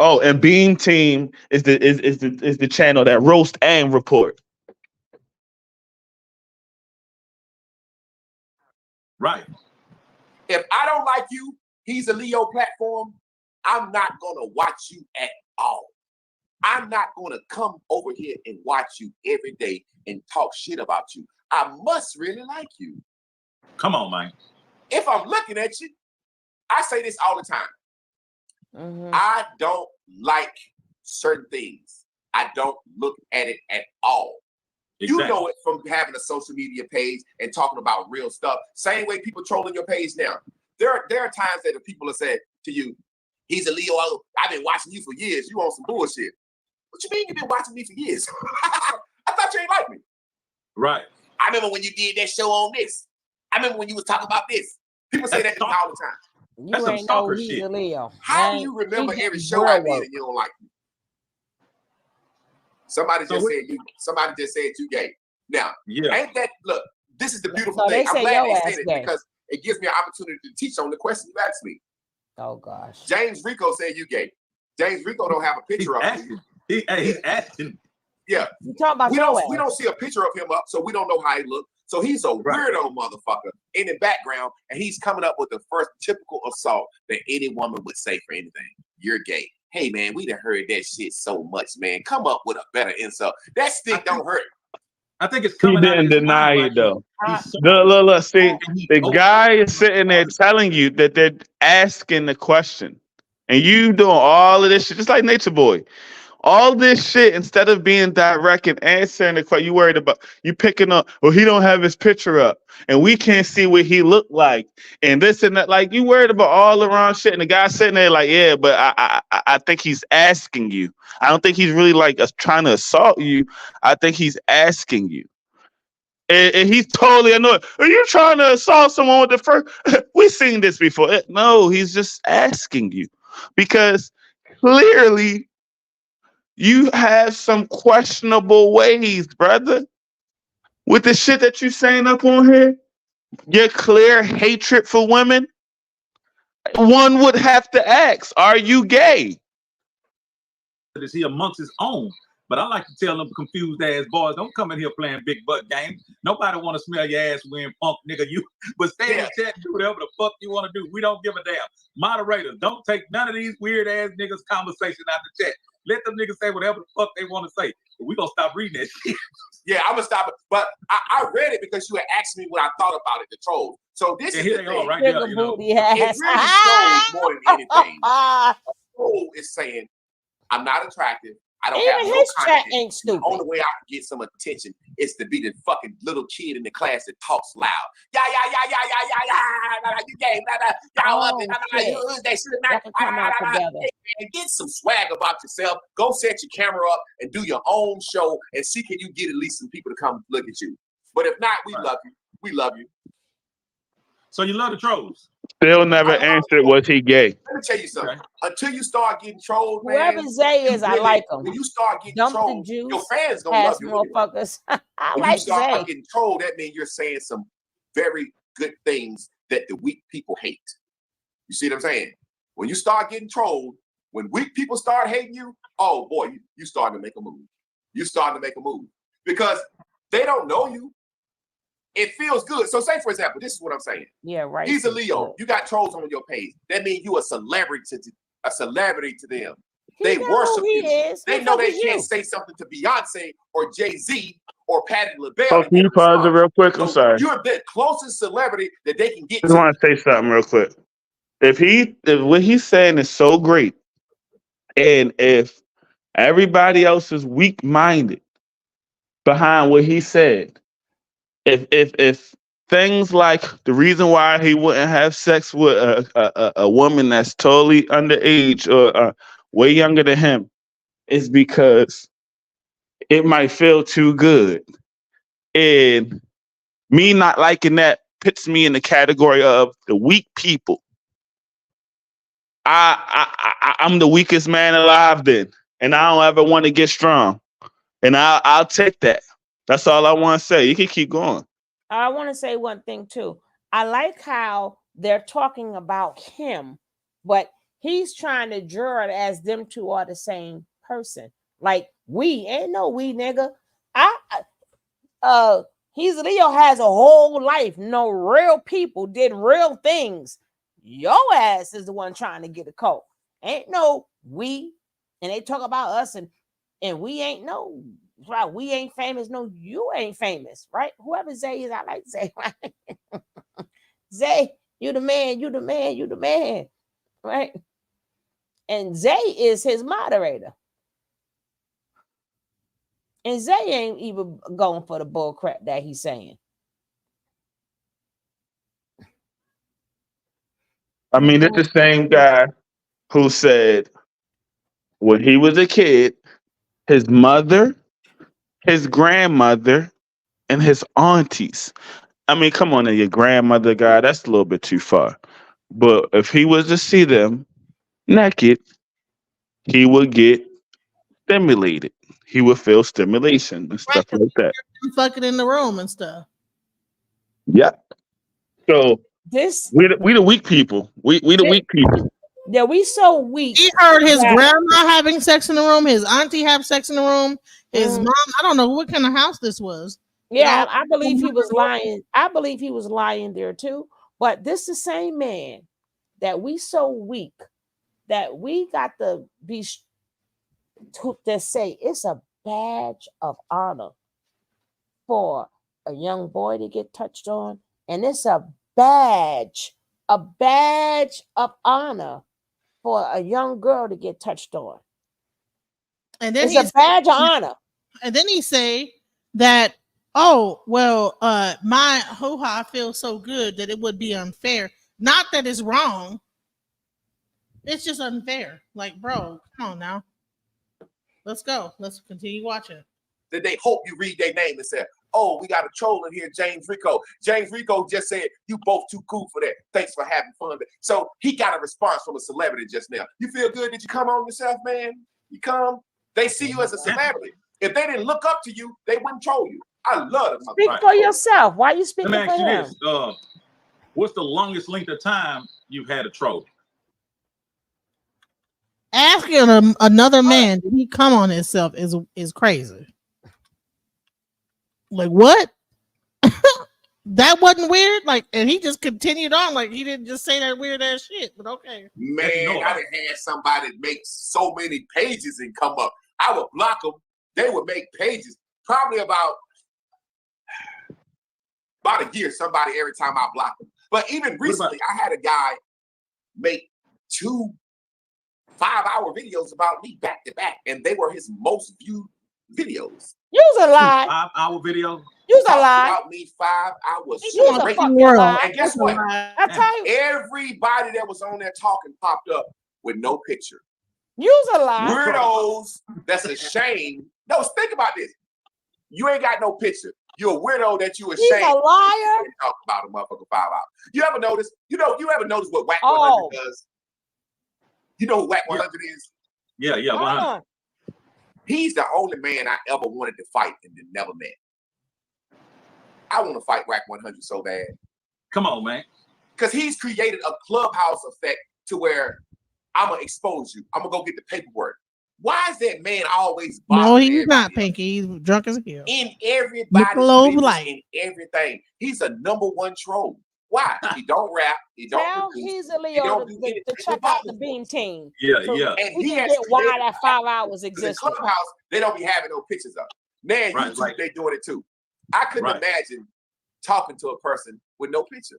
Oh, and Beam Team is the channel that roast and report. Right. If I don't like you, he's a Leo platform, I'm not gonna watch you at all. I'm not gonna come over here and watch you every day and talk shit about you. I must really like you. Come on, man. If I'm looking at you, I say this all the time. Mm-hmm. I don't like certain things. I don't look at it at all. Exactly. You know it from having a social media page and talking about real stuff. Same way people trolling your page now. There are times that the people have said to you, he's a Leo. I've been watching you for years. You on some bullshit. What you mean you've been watching me for years? I thought you ain't like me. Right. I remember when you did that show on this. I remember when you was talking about this. People say that to me all the time. You ain't know he's a Leo. How do you remember every show I did and you don't like me? Somebody just said you gay. Now, ain't that, look, this is the beautiful thing. I'm glad they said it because it gives me an opportunity to teach on the question you asked me. Oh gosh. James Rico said you gay. James Rico don't have a picture of you. He's asking. Yeah. You talking about we don't see a picture of him up, so we don't know how he looks. So he's a weirdo motherfucker in the background, and he's coming up with the first typical assault that any woman would say for anything. You're gay. Hey man, we done heard that shit so much, man. Come up with a better insult. That stick don't hurt. I think it's coming. He didn't deny it though. Look, see, the guy is sitting there telling you that they're asking the question, and you doing all of this shit, just like Nature Boy. All this shit, instead of being direct and answering the question, you worried about you picking up. Well, he don't have his picture up, and we can't see what he looked like, and this and that. Like you worried about all around shit, and the guy sitting there like, yeah, but I think he's asking you. I don't think he's really like trying to assault you. I think he's asking you, and he's totally annoyed. Are you trying to assault someone with the first? We've seen this before. No, he's just asking you because clearly. You have some questionable ways, brother. With the shit that you saying up on here, your clear hatred for women, one would have to ask, are you gay? Is he amongst his own? But I like to tell them confused ass boys, don't come in here playing big butt games. Nobody want to smell your ass wearing punk, nigga. But stay in the chat and do whatever the fuck you want to do. We don't give a damn. Moderators, don't take none of these weird ass niggas conversation out the chat. Let them niggas say whatever the fuck they want to say. But we gonna stop reading that shit. Yeah, I'm gonna stop it. But I read it because you had asked me what I thought about it, the trolls. So this is the thing. Right there, you know. It really shows more than anything. A troll is saying, I'm not attractive. I don't have no content. Ain't stupid. The only way I can get some attention is to be the fucking little kid in the class that talks loud. Yeah, you gay, y'all up and and get some swag about yourself. Go set your camera up and do your own show and see can you get at least some people to come look at you. But if not, we love you. We love you. So you love the trolls? Still never answered was he gay. Let me tell you something. Okay. Until you start getting trolled, whoever man, Zay is, I like him. When you start getting trolled, your fans gonna love you. Motherfuckers. When you start getting trolled, that means you're saying some very good things that the weak people hate. You see what I'm saying? When you start getting trolled, when weak people start hating you, oh boy, you starting to make a move. You starting to make a move because they don't know you. It feels good. So say, for example, this is what I'm saying. Yeah, right. He's a Leo. You got trolls on your page. That means you a celebrity to them. They worship you. They know they can't say something to Beyonce or Jay-Z or Patti LaBelle. Oh, can you pause it real quick? I'm sorry. You're the closest celebrity that they can get. I just want to say something real quick. If what he's saying is so great, and if everybody else is weak-minded behind what he said, if things like the reason why he wouldn't have sex with a woman that's totally underage or way younger than him is because it might feel too good, and me not liking that puts me in the category of the weak people. I'm the weakest man alive then, and I don't ever want to get strong, and I'll take that. That's all I want to say. You can keep going. I want to say one thing too. I like how they're talking about him, but he's trying to draw it as them two are the same person. Like we ain't no we nigga. Hezeleo has a whole life. No real people did real things. Your ass is the one trying to get a coat. Ain't no we. And they talk about us and we ain't no. Right, we ain't famous. No, you ain't famous, right? Whoever Zay is, I like Zay. Right? Zay, you the man, you the man, you the man, right? And Zay is his moderator, and Zay ain't even going for the bull crap that he's saying. I mean, it's the same guy who said when he was a kid, his mother, his grandmother, and his aunties. I mean, come on, your grandmother, guy, that's a little bit too far. But if he was to see them naked, he would get stimulated. He would feel stimulation and stuff like that. Fucking in the room and stuff. Yeah. So we the weak people. We the weak people. Yeah, we so weak. He heard his grandma having sex in the room, his auntie have sex in the room, his mom. I don't know what kind of house this was. Yeah, I believe he was lying. I believe he was lying there too. But this the same man that we so weak that we got to be to say it's a badge of honor for a young boy to get touched on, and it's a badge of honor for a young girl to get touched on. And then it's a badge of honor. And then he say that, oh, well, my hoo-ha feels so good that it would be unfair. Not that it's wrong. It's just unfair. Like, bro, come on now. Let's go. Let's continue watching. That they hope you read their name and say, oh, we got a troll in here, James Rico. James Rico just said, you both too cool for that. Thanks for having fun. So he got a response from a celebrity just now. You feel good? Did you come on yourself, man? You come? They see you as a celebrity. If they didn't look up to you, they wouldn't troll you. I love it. Speak for yourself. Why are you speaking for him? Let me ask you this. What's the longest length of time you've had a troll? Asking another man did he come on himself is crazy. Like, what? That wasn't weird. Like, and he just continued on. Like, he didn't just say that weird ass shit. But okay, man, I done had somebody make so many pages and come up. I would block them. They would make pages. Probably about a year. Somebody every time I block them. But even recently, I had a guy make 2 5-hour videos about me back to back, and they were his most viewed videos. You's a lie. 5-hour video. You's a lie. About me 5 hours. You's a fucking lie. And guess what? I tell you, everybody that was on there talking popped up with no picture. You's a lie. Weirdos. That's a shame. No, think about this. You ain't got no picture. You're a weirdo that you ashamed. He's a liar. Talk about a motherfucker 5 hours. You ever notice? You ever notice what Whack 100 does? You know who Whack 100 is? Yeah, 100. He's the only man I ever wanted to fight and then never met. I want to fight Whack 100 so bad. Come on, man. Because he's created a clubhouse effect to where I'm going to expose you. I'm going to go get the paperwork. Why is that man always No, he's not, Pinky. He's drunk as hell. In everybody's business, in everything. He's a #1 troll. Why? He don't rap. He don't Tell Hezeleo to check out the Beam Team. Yeah. And he can get why that 5 hours exists. The clubhouse, they don't be having no pictures of. Man, YouTube, they doing it too. I couldn't imagine talking to a person with no picture.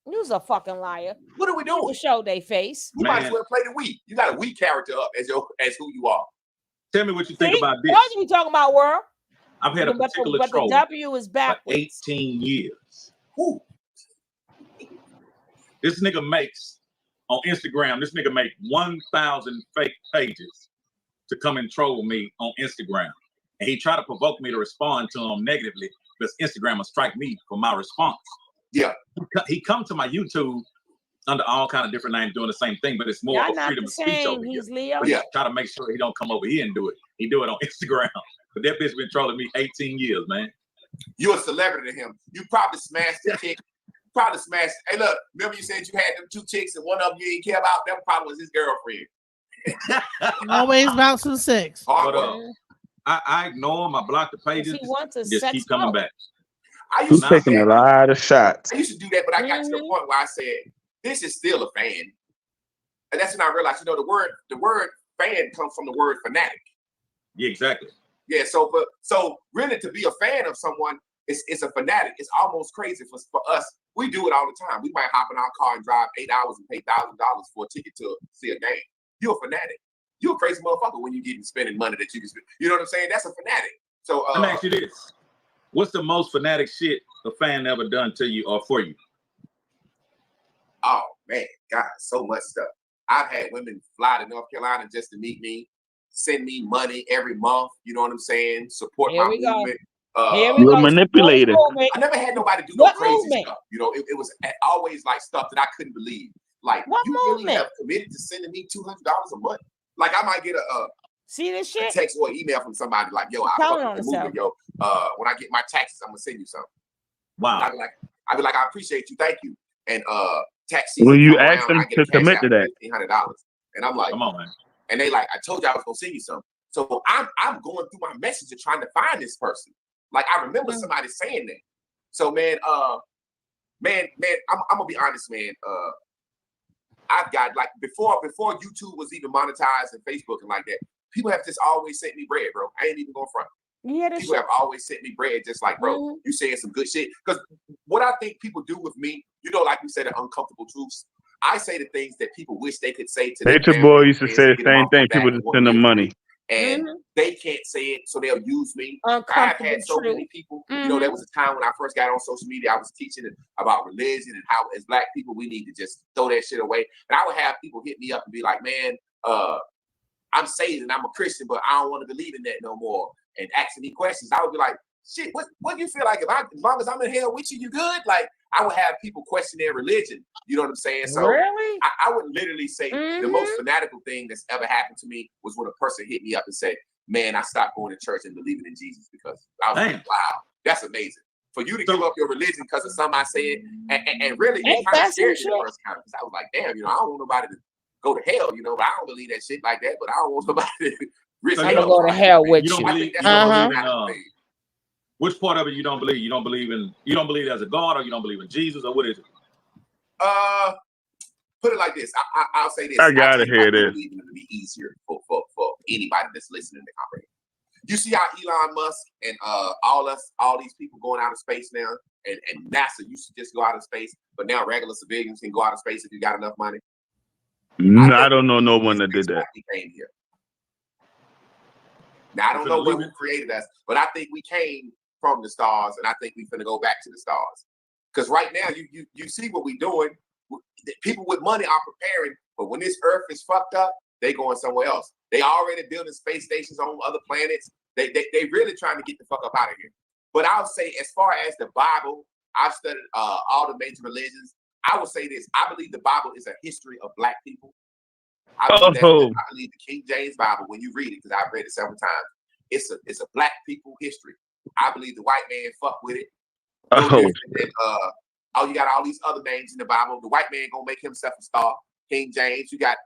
You's a fucking liar. What are we doing? Show their face. You might as well play the weak. You got a weak character up as who you are. Tell me what you think about this. What are you talking about, world? I've had a particular troll. The W is backwards. For 18 years. Who? This nigga makes on Instagram. This nigga make 1,000 fake pages to come and troll me on Instagram, and he tried to provoke me to respond to him negatively because Instagram will strike me for my response. Yeah, he come to my YouTube under all kind of different names doing the same thing, but it's more of a freedom of speech over here. Leo. But try to make sure he don't come over here and do it. He do it on Instagram. But that bitch been trolling me 18 years, man. You're a celebrity to him. You probably smashed the chick. Probably smashed. Hey, look, remember you said you had them 2 chicks and one of them you didn't care about? That probably was his girlfriend. Always about some sex. I ignore him. I block the pages. He wants a just keep coming back. He's taking a lot of shots. I used to do that, but I got to the point where I said, this is still a fan. And that's when I realized, the word fan comes from the word fanatic. Yeah, exactly. Yeah, so really to be a fan of someone, it's a fanatic. It's almost crazy for us. We do it all the time. We might hop in our car and drive 8 hours and pay $1,000 for a ticket to see a game. You're a fanatic. You're a crazy motherfucker when you get spending money that you can spend. You know what I'm saying? That's a fanatic. So let me ask you this. What's the most fanatic shit a fan ever done to you or for you? Oh, man. God, so much stuff. I've had women fly to North Carolina just to meet me, send me money every month. You know what I'm saying? Support my movement. You're manipulated. I never had nobody do no crazy stuff. It was always like stuff that I couldn't believe. Like, you really have committed to sending me $200 a month? Like, I might get see this shit? A text or email from somebody like, yo, I fuck with the movement, yo. When I get my taxes, I'm gonna send you something. Wow. I'd be like, I appreciate you, thank you. And tax season. Will you ask them to commit to that? $1,500. And I'm like, come on, man. And they like, I told you I was gonna send you something. So I'm going through my messages trying to find this person. Like I remember somebody saying that. So man, I'm gonna be honest, man. I've got like before YouTube was even monetized and Facebook and like that, people have just always sent me bread, bro. I ain't even going front. Yeah, people have always sent me bread, just like, bro, you saying some good shit. Because what I think people do with me, like we said, the uncomfortable truths. I say the things that people wish they could say to their Nature Boy used to say the same thing. People just send them money. And they can't say it, so they'll use me. I have had so many people, there was a time when I first got on social media, I was teaching about religion and how as Black people, we need to just throw that shit away. And I would have people hit me up and be like, man, I'm saved and I'm a Christian, but I don't want to believe in that no more. And asking me questions, I would be like, shit, what do you feel like? As long as I'm in hell with you, you good? Like, I would have people question their religion. You know what I'm saying? So really? I would literally say the most fanatical thing that's ever happened to me was when a person hit me up and said, man, I stopped going to church and believing in Jesus because I was like, wow, that's amazing. For you to give up your religion because of something I said, and really, it kind of scared me the first time because I was like, damn, I don't want nobody to go to hell, but I don't believe that shit like that, but I don't want somebody to risk hell. Go to hell with you. You don't believe in, which part of it you don't believe? You don't believe there's a God, or you don't believe in Jesus, or what is it? Put it like this. I'll say this. I gotta hear this. Believe it to be easier for anybody that's listening to comprehend. You see how Elon Musk and all these people going out of space now, and NASA used to just go out of space, but now regular civilians can go out of space if you got enough money. I don't know no one that did that. We came here. Now I don't know who created us, but I think we came from the stars, and I think we're gonna go back to the stars. Because right now, you see what we're doing. People with money are preparing, but when this Earth is fucked up, they going somewhere else. They already building space stations on other planets. They really trying to get the fuck up out of here. But I'll say, as far as the Bible, I've studied all the major religions. I will say this: I believe the Bible is a history of Black people. I believe the King James Bible, when you read it, because I've read it several times, it's a Black people history. I believe the white man fuck with it. You got all these other names in the Bible. The white man gonna make himself a star. King James. You got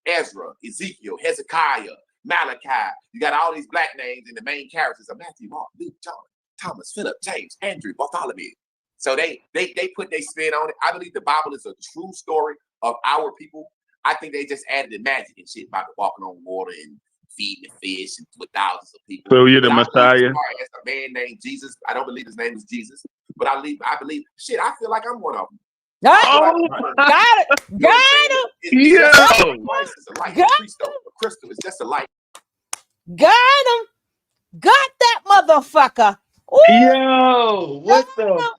Ezra, Ezekiel, Hezekiah, Malachi. You got all these Black names, and the main characters are Matthew, Mark, Luke, John, Thomas, Philip, James, Andrew, Bartholomew. So they put their spin on it. I believe the Bible is a true story of our people. I think they just added the magic and shit about walking on water and feeding the fish and with thousands of people. So you're the Messiah. As a man named Jesus, I don't believe his name is Jesus, but I believe shit. I feel like I'm one of them. Got it. Yo, Christ is a light. A crystal is just a light. Got him. Got that motherfucker. Ooh. Yo, what the fuck?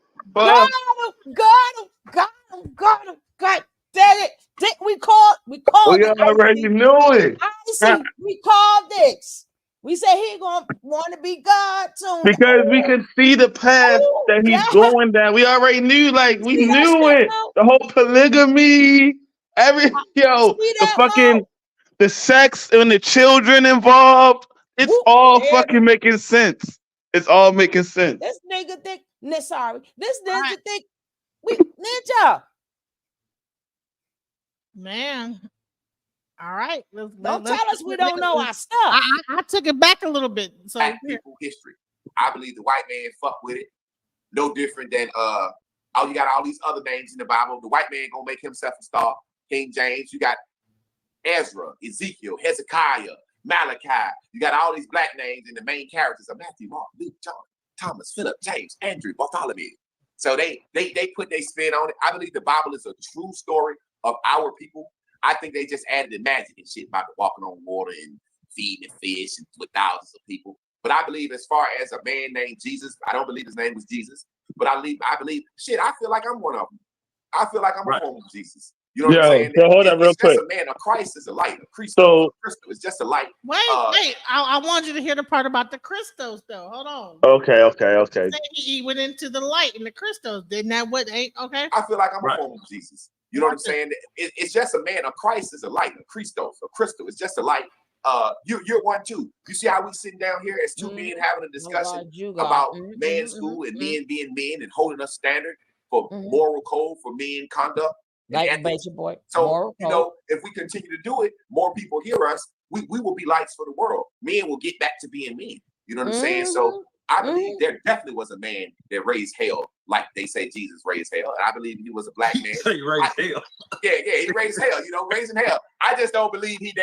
Got him. God damn it. We called We already knew it. We called this. We said he gonna want to be God soon. Because we could see the path that he's going down. We already knew, we knew it. The whole polygamy, the sex and the children involved. It's all fucking making sense. It's all making sense. This nigga think, this ninja think we ninja. Man. All right. Don't tell us we don't know our stuff. I took it back a little bit. So people history. I believe the white man fuck with it. No different than you got all these other names in the Bible. The white man gonna make himself a star. King James. You got Ezra, Ezekiel, Hezekiah, Malachi. You got all these Black names, and the main characters are Matthew, Mark, Luke, John, Thomas, Philip, James, Andrew, Bartholomew. So they put their spin on it. I believe the Bible is a true story of our people. I think they just added the magic and shit about walking on water and feeding fish and with thousands of people. But I believe, as far as a man named Jesus, I don't believe his name was Jesus, but I believe shit. I feel like I'm one of them. I feel like I'm a form of Jesus. You know what I'm saying? So hold on real quick. A man of Christ is a light. A crystal is just a light. Wait. I want you to hear the part about the crystals, though. Hold on. Okay. He went into the light and the crystals. Didn't that what ain't okay? I feel like I'm a form of Jesus. You know what I'm saying? It's just a man of Christ is a light. A crystal is just a light. You're one too. You see how we sitting down here as two men having a discussion about man's school and men being men and holding a standard for moral code for men conduct. Like Nature Boy. So, you know, if we continue to do it, more people hear us. We will be lights for the world. Men will get back to being men. You know what I'm saying? So I believe there definitely was a man that raised hell, like they say Jesus raised hell. And I believe he was a black man. He raised hell. Yeah, he raised hell, you know, raising hell. I just don't believe he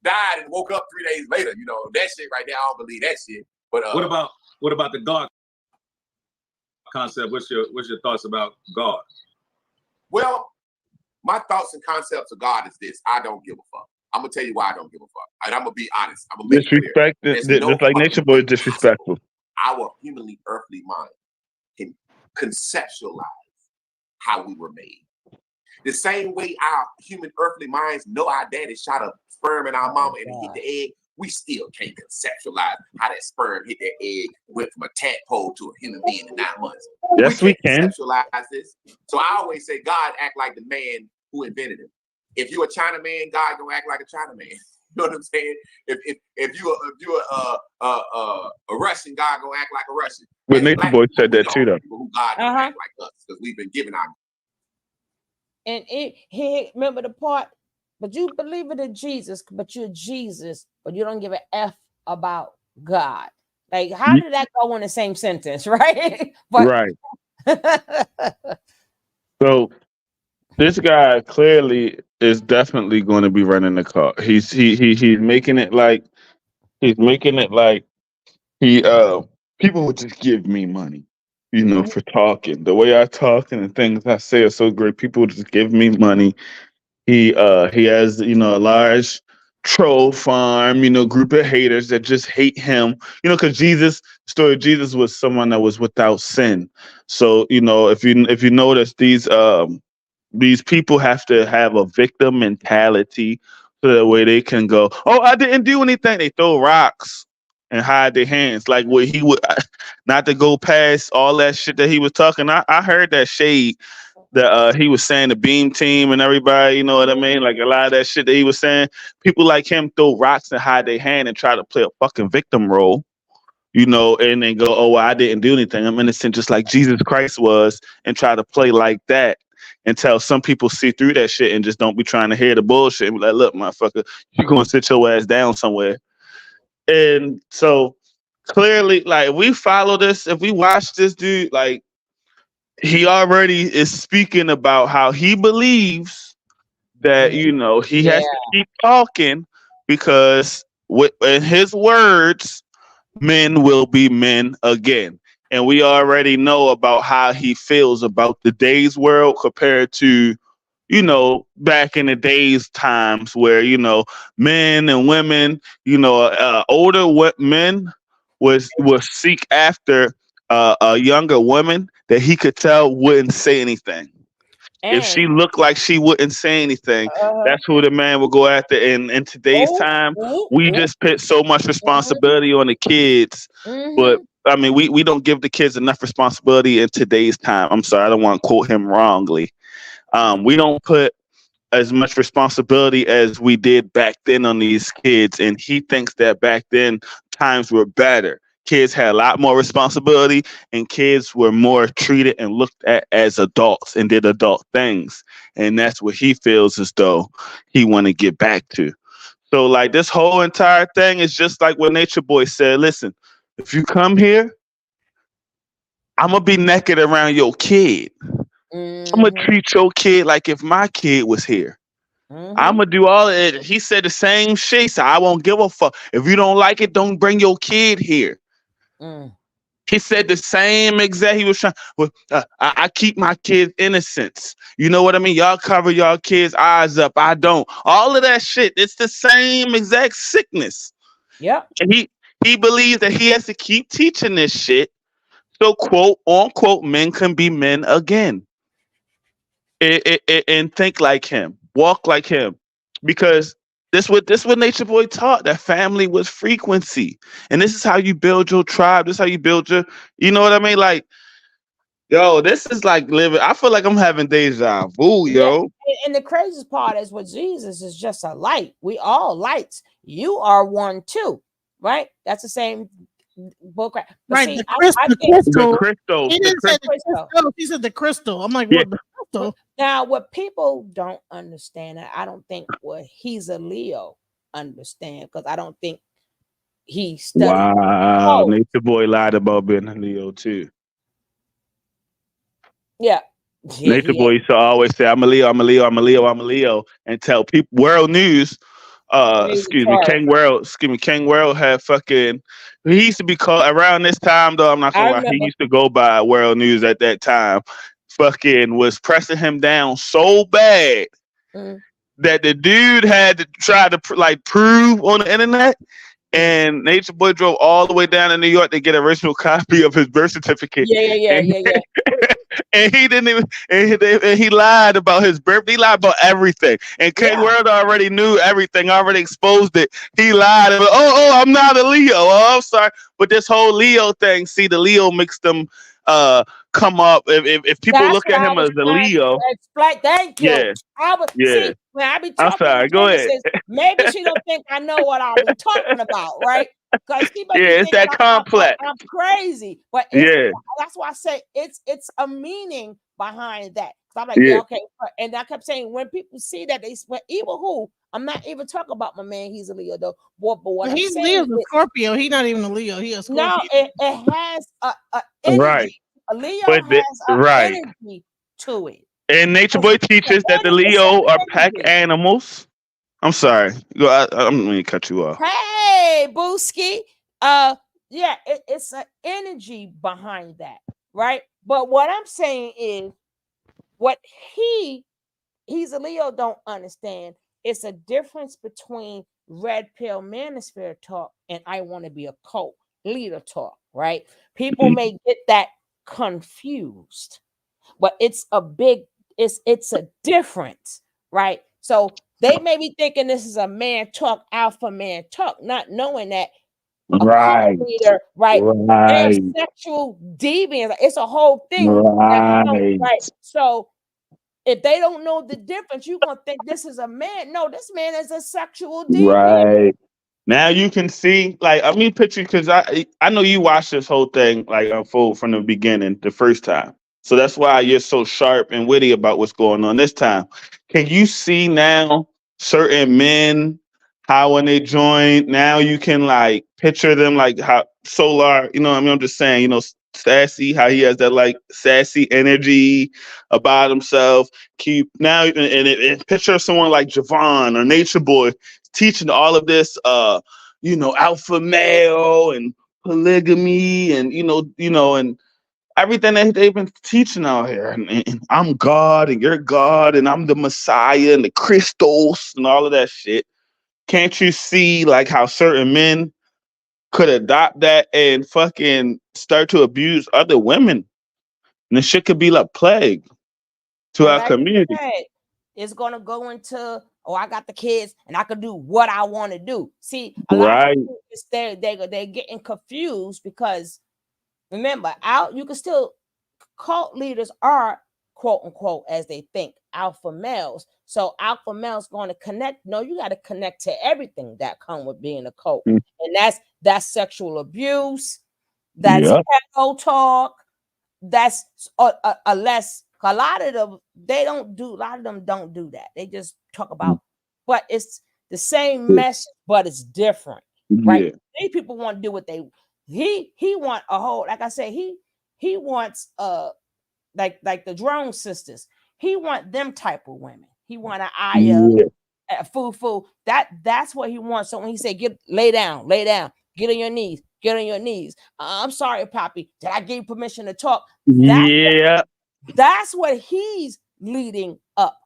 died and woke up 3 days later. You know, that shit right there, I don't believe that shit. But what about the God concept? What's your thoughts about God? Well, my thoughts and concepts of God is this: I don't give a fuck. I'm gonna tell you why I don't give a fuck, and I'm gonna be honest. I'm gonna make disrespect. Just like Nature Boy is disrespectful. Our humanly earthly mind can conceptualize how we were made. The same way our human earthly minds know our daddy shot a sperm in our mama and it hit the egg, we still can't conceptualize how that sperm hit that egg, went from a tadpole to a human being in 9 months. Yes, we can conceptualize this. So I always say God act like the man who invented him. If you're a Chinaman, God gonna act like a Chinaman. You know what I'm saying? If you're a Russian, God gonna act like a Russian. But Nature Boy said that too, though. Who God don't act like us because we've been given our. And he remember the part, but you believe in Jesus, but you're Jesus, but you don't give a F about God. Like, how did that go in the same sentence, right? Right. So this guy clearly is definitely going to be running the car. He's making it like he people would just give me money, you know, for talking. The way I talk and the things I say are so great. People would just give me money. He has, you know, a large troll farm, you know, group of haters that just hate him, you know, because Jesus was someone that was without sin. So, you know, if you notice, these people have to have a victim mentality so that way they can go, oh, I didn't do anything. They throw rocks and hide their hands. Like what he would, not to go past all that shit that he was talking. I heard that shade that he was saying, the beam team and everybody, you know what I mean? Like a lot of that shit that he was saying, people like him throw rocks and hide their hand and try to play a fucking victim role, you know, and then go, oh, well, I didn't do anything. I'm innocent, just like Jesus Christ was, and try to play like that until some people see through that shit and just don't be trying to hear the bullshit and be like, look, motherfucker, you're going to sit your ass down somewhere. And so clearly, like, we follow this, if we watch this dude, like, he already is speaking about how he believes that, you know, he has to keep talking because in his words, men will be men again. And we already know about how he feels about the day's world compared to, you know, back in the days times where, you know, men and women, you know, older men would seek after a younger woman that he could tell wouldn't say anything. If she looked like she wouldn't say anything, that's who the man would go after. And in today's time, we just put so much responsibility on the kids. But I mean, we don't give the kids enough responsibility in today's time. I'm sorry, I don't want to quote him wrongly. We don't put as much responsibility as we did back then on these kids. And he thinks that back then times were better. Kids had a lot more responsibility and kids were more treated and looked at as adults and did adult things. And that's what he feels as though he want to get back to. So like this whole entire thing is just like what Nature Boy said. Listen, if you come here, I'm going to be naked around your kid. I'm going to treat your kid like if my kid was here. I'm going to do all of it. He said the same shit. So I won't give a fuck. If you don't like it, don't bring your kid here. He said the same exact. He was trying. Well, I keep my kids' innocence. You know what I mean? Y'all cover y'all kids' eyes up. I don't. All of that shit. It's the same exact sickness. Yep. And he believes that he has to keep teaching this shit. So quote unquote, men can be men again. And think like him, walk like him, because this what Nature Boy taught, that family was frequency, and this is how you build your tribe. This is how you build your, you know what I mean? Like, yo, this is like living. I feel like I'm having deja vu, yo. And the craziest part is with Jesus is just a light. We all lights. You are one too, right? That's the same book, right? See, the crystal. The crystal. He didn't say the crystal. He said the crystal. I'm like, what? bruto. Now, what people don't understand, I don't think what Hezeleo understand, because I don't think he studied. Wow, Oh, Nature Boy lied about being a Leo too. yeah. Nature Boy used to always say, "I'm a Leo, I'm a Leo, I'm a Leo, I'm a Leo," and tell people world news. King World had fucking. He used to be called around this time though. I'm not I gonna lie. He remember. used to go by World News at that time. Fucking was pressing him down so bad Mm. that the dude had to try to like prove on the internet. And Nature Boy drove all the way down to New York to get an original copy of his birth certificate. Yeah. And he didn't even, and he lied about his birthday. He lied about everything. And King Yeah. World already knew everything, already exposed it. He lied. And, I'm not a Leo. Oh, I'm sorry. But this whole Leo thing, see, the Leo makes them come up. If people That's look what at I him was as a trying to Leo, explain. Thank you. yeah, I would yeah. see when I be I'm talking to sorry. Go ahead. Genesis, maybe she don't think I know what I be talking about, right? Because she might Yeah, be it's thinking that complex. I'm crazy. But Yeah, that's why I say it's a meaning behind that. So I'm like, yeah. yeah, okay. And I kept saying when people see that they even who I'm not even talking about my man, he's a Leo though. But what I'm He's saying Leo's a is Scorpio. He's not even a Leo. He a no, Scorpio. it has a Right. energy. A Leo But has an right. energy to it. And Nature Boy teaches that the It's an Leo are pack energy. animals. I'm sorry. I'm going to cut you off. Hey, Booski. Yeah, it's an energy behind that, right? But what I'm saying is what he's a Leo don't understand. It's a difference between red pill manosphere talk and I want to be a cult leader talk, right? People may get that confused, but it's a it's a difference, right? So they may be thinking this is a man talk, alpha man talk, not knowing that a cult Right. leader, right? They're Right. sexual deviants. It's a whole thing. Right. Right. So if they don't know the difference, you're gonna think this is a man. No, this man is a sexual deviant. Right. Now you can see, like, I mean, picture because I know you watched this whole thing like unfold from the beginning the first time, so that's why you're so sharp and witty about what's going on this time. Can you see now certain men how when they join now you can like picture them like how Solar, you know what I mean? I'm just saying, Sassy, how he has that like sassy energy about himself. Keep now and picture someone like Javanne or Nature Boy teaching all of this alpha male and polygamy and and everything that they've been teaching out here. And I'm God and you're God and I'm the Messiah and the Christos and all of that shit. Can't you see like how certain men could adopt that and fucking start to abuse other women? And the shit could be like plague to And our like you community. said, it's gonna go into I got the kids and I can do what I want to do. See, a lot of Right. people they're getting confused because remember, you can still cult leaders are quote unquote as they think alpha males. So alpha males going to connect. No, you got to connect to everything that come with being a cult, and that's sexual abuse, that's Yeah. pedo talk, that's a less. A lot of them a lot of them don't do that. They just talk about, but it's the same message, but it's different, right? Yeah. These people want to do what he want a whole, like I said, he wants like the drone sisters. He want them type of women. He want an Aya, Yeah. a foo. That's what he wants. So when he say lay down, get on your knees, get on your knees. I'm sorry, Poppy. Did I give you permission to talk? Yeah. That's what he's leading up.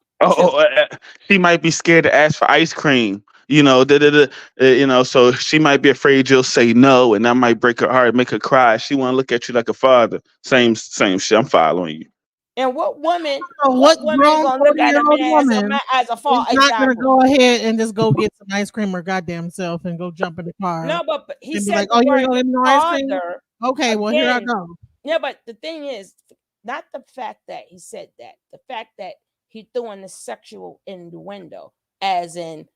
She might be scared to ask for ice cream. So she might be afraid you'll say no, and that might break her heart, make her cry. She want to look at you like a father. Same shit. I'm following you. And what woman Grown gonna look at a 40-year-old man woman as a is fault not gonna example? go ahead and just go get some ice cream or goddamn self and go jump in the car No, but he and be said like, the "Oh, you ain't word gonna give me no ice cream? father Okay, well here I again. go." Yeah, but the thing is, not the fact that he said that, the fact that he threw in the sexual innuendo, as in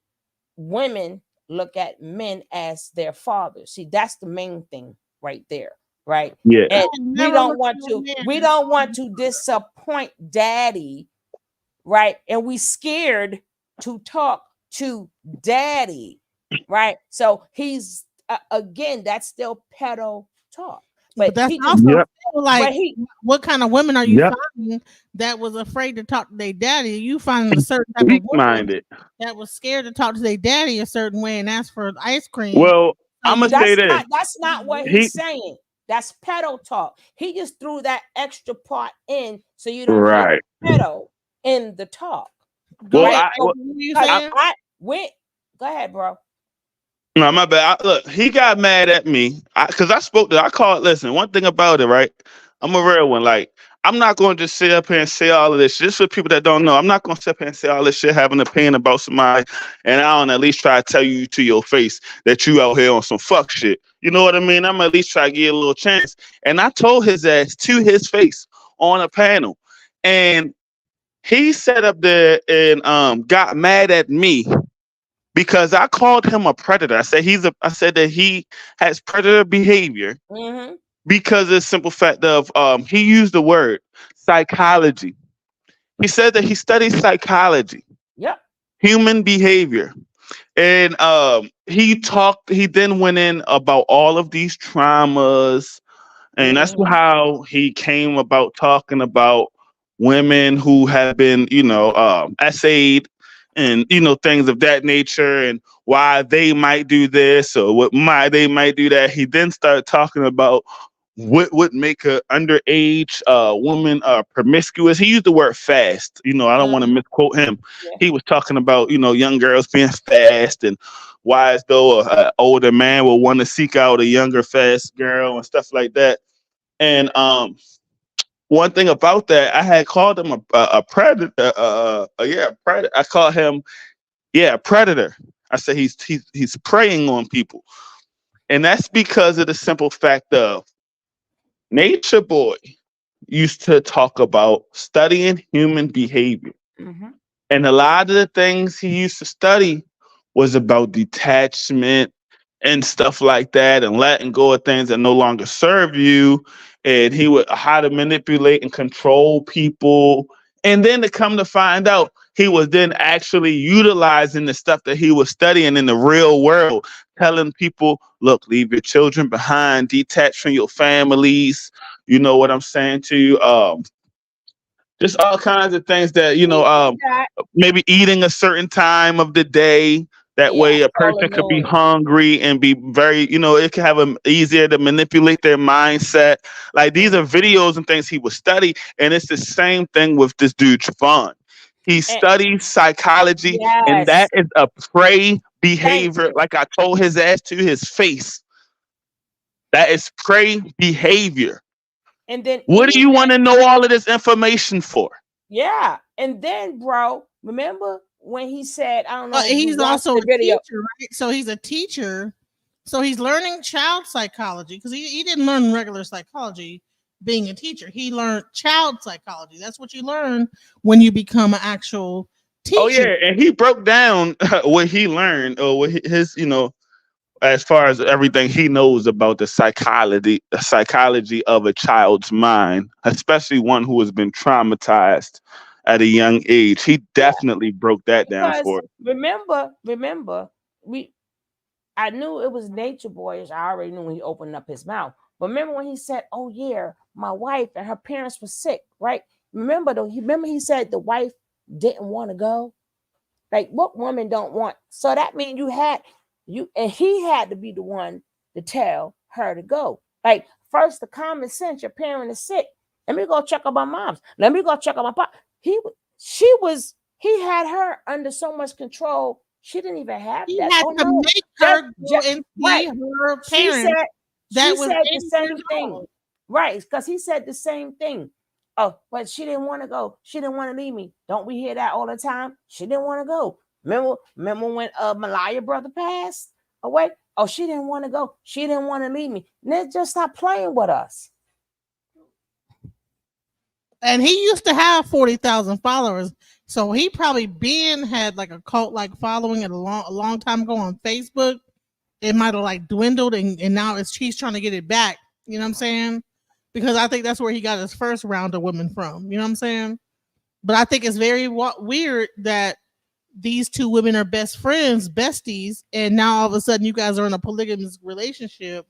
women look at men as their fathers. See, that's the main thing right there, right? Yeah. And I never looked at a man we as don't want to disappoint daddy right? And we scared to talk to daddy, right? So he's again, that's still pedo talk. But that's he just, also Yep. like, what kind of women are you Yep. finding that was afraid to talk to their daddy? You finding a certain type of Weak woman minded. that was scared to talk to their daddy a certain way and ask for ice cream. Well, So I'm gonna say this. That's not what He he's saying. That's pedo talk. He just threw that extra part in so you don't right. hear pedo in the talk. Go Well, ahead. I well, What were you saying? Go ahead, bro. no, my bad. Look, he got mad at me because I called. Listen, one thing about it, right? I'm a real one. Like, I'm not going to just sit up here and say all of this shit. Just for people that don't know, I'm not going to sit up here and say all this shit, have an opinion about somebody, and I don't at least try to tell you to your face that you out here on some fuck shit. You know what I mean? I'm gonna at least try to give you a little chance. And I told his ass to his face on a panel, and he sat up there and got mad at me because I called him a predator. I said that he has predator behavior because of the simple fact of he used the word psychology. He said that he studies psychology, human behavior. And he then went in about all of these traumas, and that's how he came about talking about women who have been, essayed and, things of that nature and why they might do this or they might do that. He then started talking about what would make an underage woman promiscuous. He used the word fast. I don't want to misquote him. He was talking about, young girls being fast and why as though an older man will want to seek out a younger fast girl and stuff like that. And one thing about that, I had called him a predator. Predator. I called him, a predator. I said he's preying on people, and that's because of the simple fact of Nature Boy used to talk about studying human behavior, and a lot of the things he used to study was about detachment and stuff like that and letting go of things that no longer serve you. And he would how to manipulate and control people. And then to come to find out, he was then actually utilizing the stuff that he was studying in the real world, telling people, look, leave your children behind, detach from your families. You know what I'm saying to you? Just all kinds of things that, maybe eating a certain time of the day. That way a person could be hungry and be very, it can have them easier to manipulate their mindset. Like these are videos and things he would study. And it's the same thing with this dude, Javanne. He studies psychology, and that is a prey behavior. Like I told his ass to his face. That is prey behavior. And then what do you want to know all of this information for? Yeah. And then, bro, remember when he said, I don't know. He's also a teacher, right? So he's a teacher. So he's learning child psychology because he didn't learn regular psychology being a teacher. He learned child psychology. That's what you learn when you become an actual teacher. Oh, yeah. And he broke down what he learned or what his, as far as everything he knows about the psychology of a child's mind, especially one who has been traumatized at a young age. He definitely broke that down for it. Remember, I knew it was Nature Boyish. I already knew when he opened up his mouth. But remember when he said, oh yeah, my wife and her parents were sick, right? Remember he said the wife didn't want to go. Like what woman don't want? So that means he had to be the one to tell her to go. Like first the common sense, your parent is sick. Let me go check on my mom's. Let me go check on my pop. He had her under so much control. She didn't even have he that. Had to make her go and see her parents. She said the same thing. Right, because he said the same thing. Oh, but she didn't want to go. She didn't want to leave me. Don't we hear that all the time? She didn't want to go. Remember when Malaya brother passed away? Oh, she didn't want to go. She didn't want to leave me. Let's just stop playing with us. And he used to have 40,000 followers. So he probably had like a cult-like following a long time ago on Facebook. It might have like dwindled and now he's trying to get it back. You know what I'm saying? Because I think that's where he got his first round of women from. You know what I'm saying? But I think it's very weird that these two women are best friends, besties, and now all of a sudden you guys are in a polygamous relationship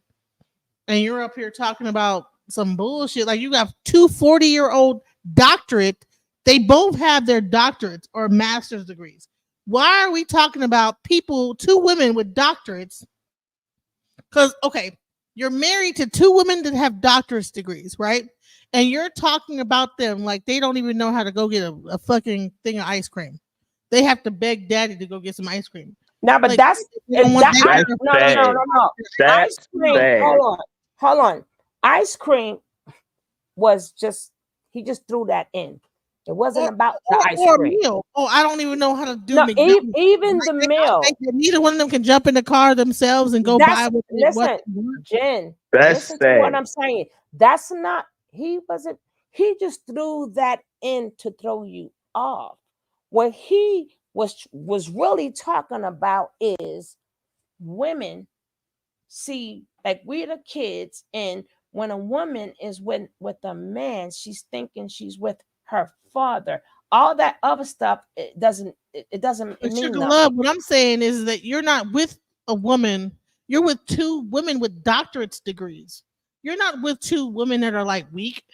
and you're up here talking about some bullshit. Like you got two 40-year-old doctorate. They both have their doctorates or master's degrees. Why are we talking about people, two women with doctorates? Because, okay, you're married to two women that have doctorate degrees, right? And you're talking about them like they don't even know how to go get a fucking thing of ice cream. They have to beg daddy to go get some ice cream. No, but Like, that's no. Ice cream. Hold on. Ice cream was just, he just threw that in. It wasn't about the ice cream. Meal. Oh, I don't even know how to do McDonald's. Even the meal. Neither one of them can jump in the car themselves and go buy what they want. Jen, listen to what I'm saying. That's not, he just threw that in to throw you off. What he was really talking about is women see, like we're the kids, and when a woman is with a man, she's thinking she's with her father. All that other stuff, it doesn't mean Sugar nothing. Love, what I'm saying is that you're not with a woman, you're with two women with doctorate degrees. You're not with two women that are like weak.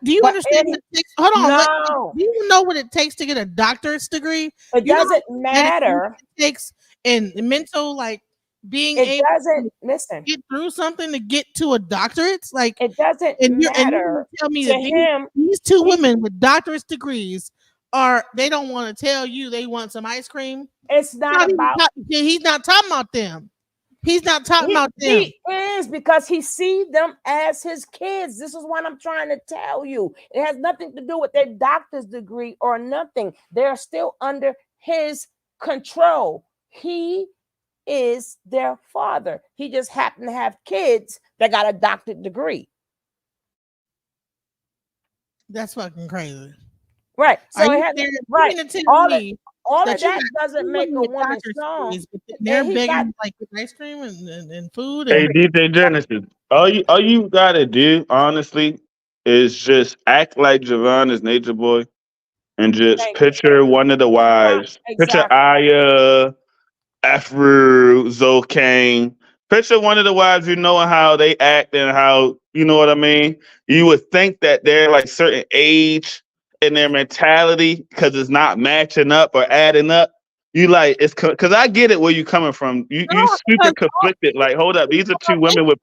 Do you understand what it takes? Hold on. No. Do you know what it takes to get a doctorate degree? It doesn't matter. It takes and mental, like being able to get through something to get to a doctorate. Like it doesn't matter. Tell me that these two women with doctorate degrees they don't want to tell you they want some ice cream. It's not about. He's not talking about them. He's not talking about them. He is, because he sees them as his kids. This is what I'm trying to tell you. It has nothing to do with their doctor's degree or nothing. They're still under his control. He is their father. He just happened to have kids that got a doctorate degree. That's fucking crazy. Right. So it has, right. All of that doesn't make a woman strong. They're begging like ice cream and food. Hey, DJ Genesis, all you gotta do, honestly, is just act like Javanne is Nature Boy, and just picture one of the wives. Picture Aya, Afro, Zokane. Picture one of the wives, how they act and how, you know what I mean? You would think that they're like certain age in their mentality because it's not matching up or adding up. You like, it's because I get it where you coming from. You super conflicted. Like, hold up, these are two women with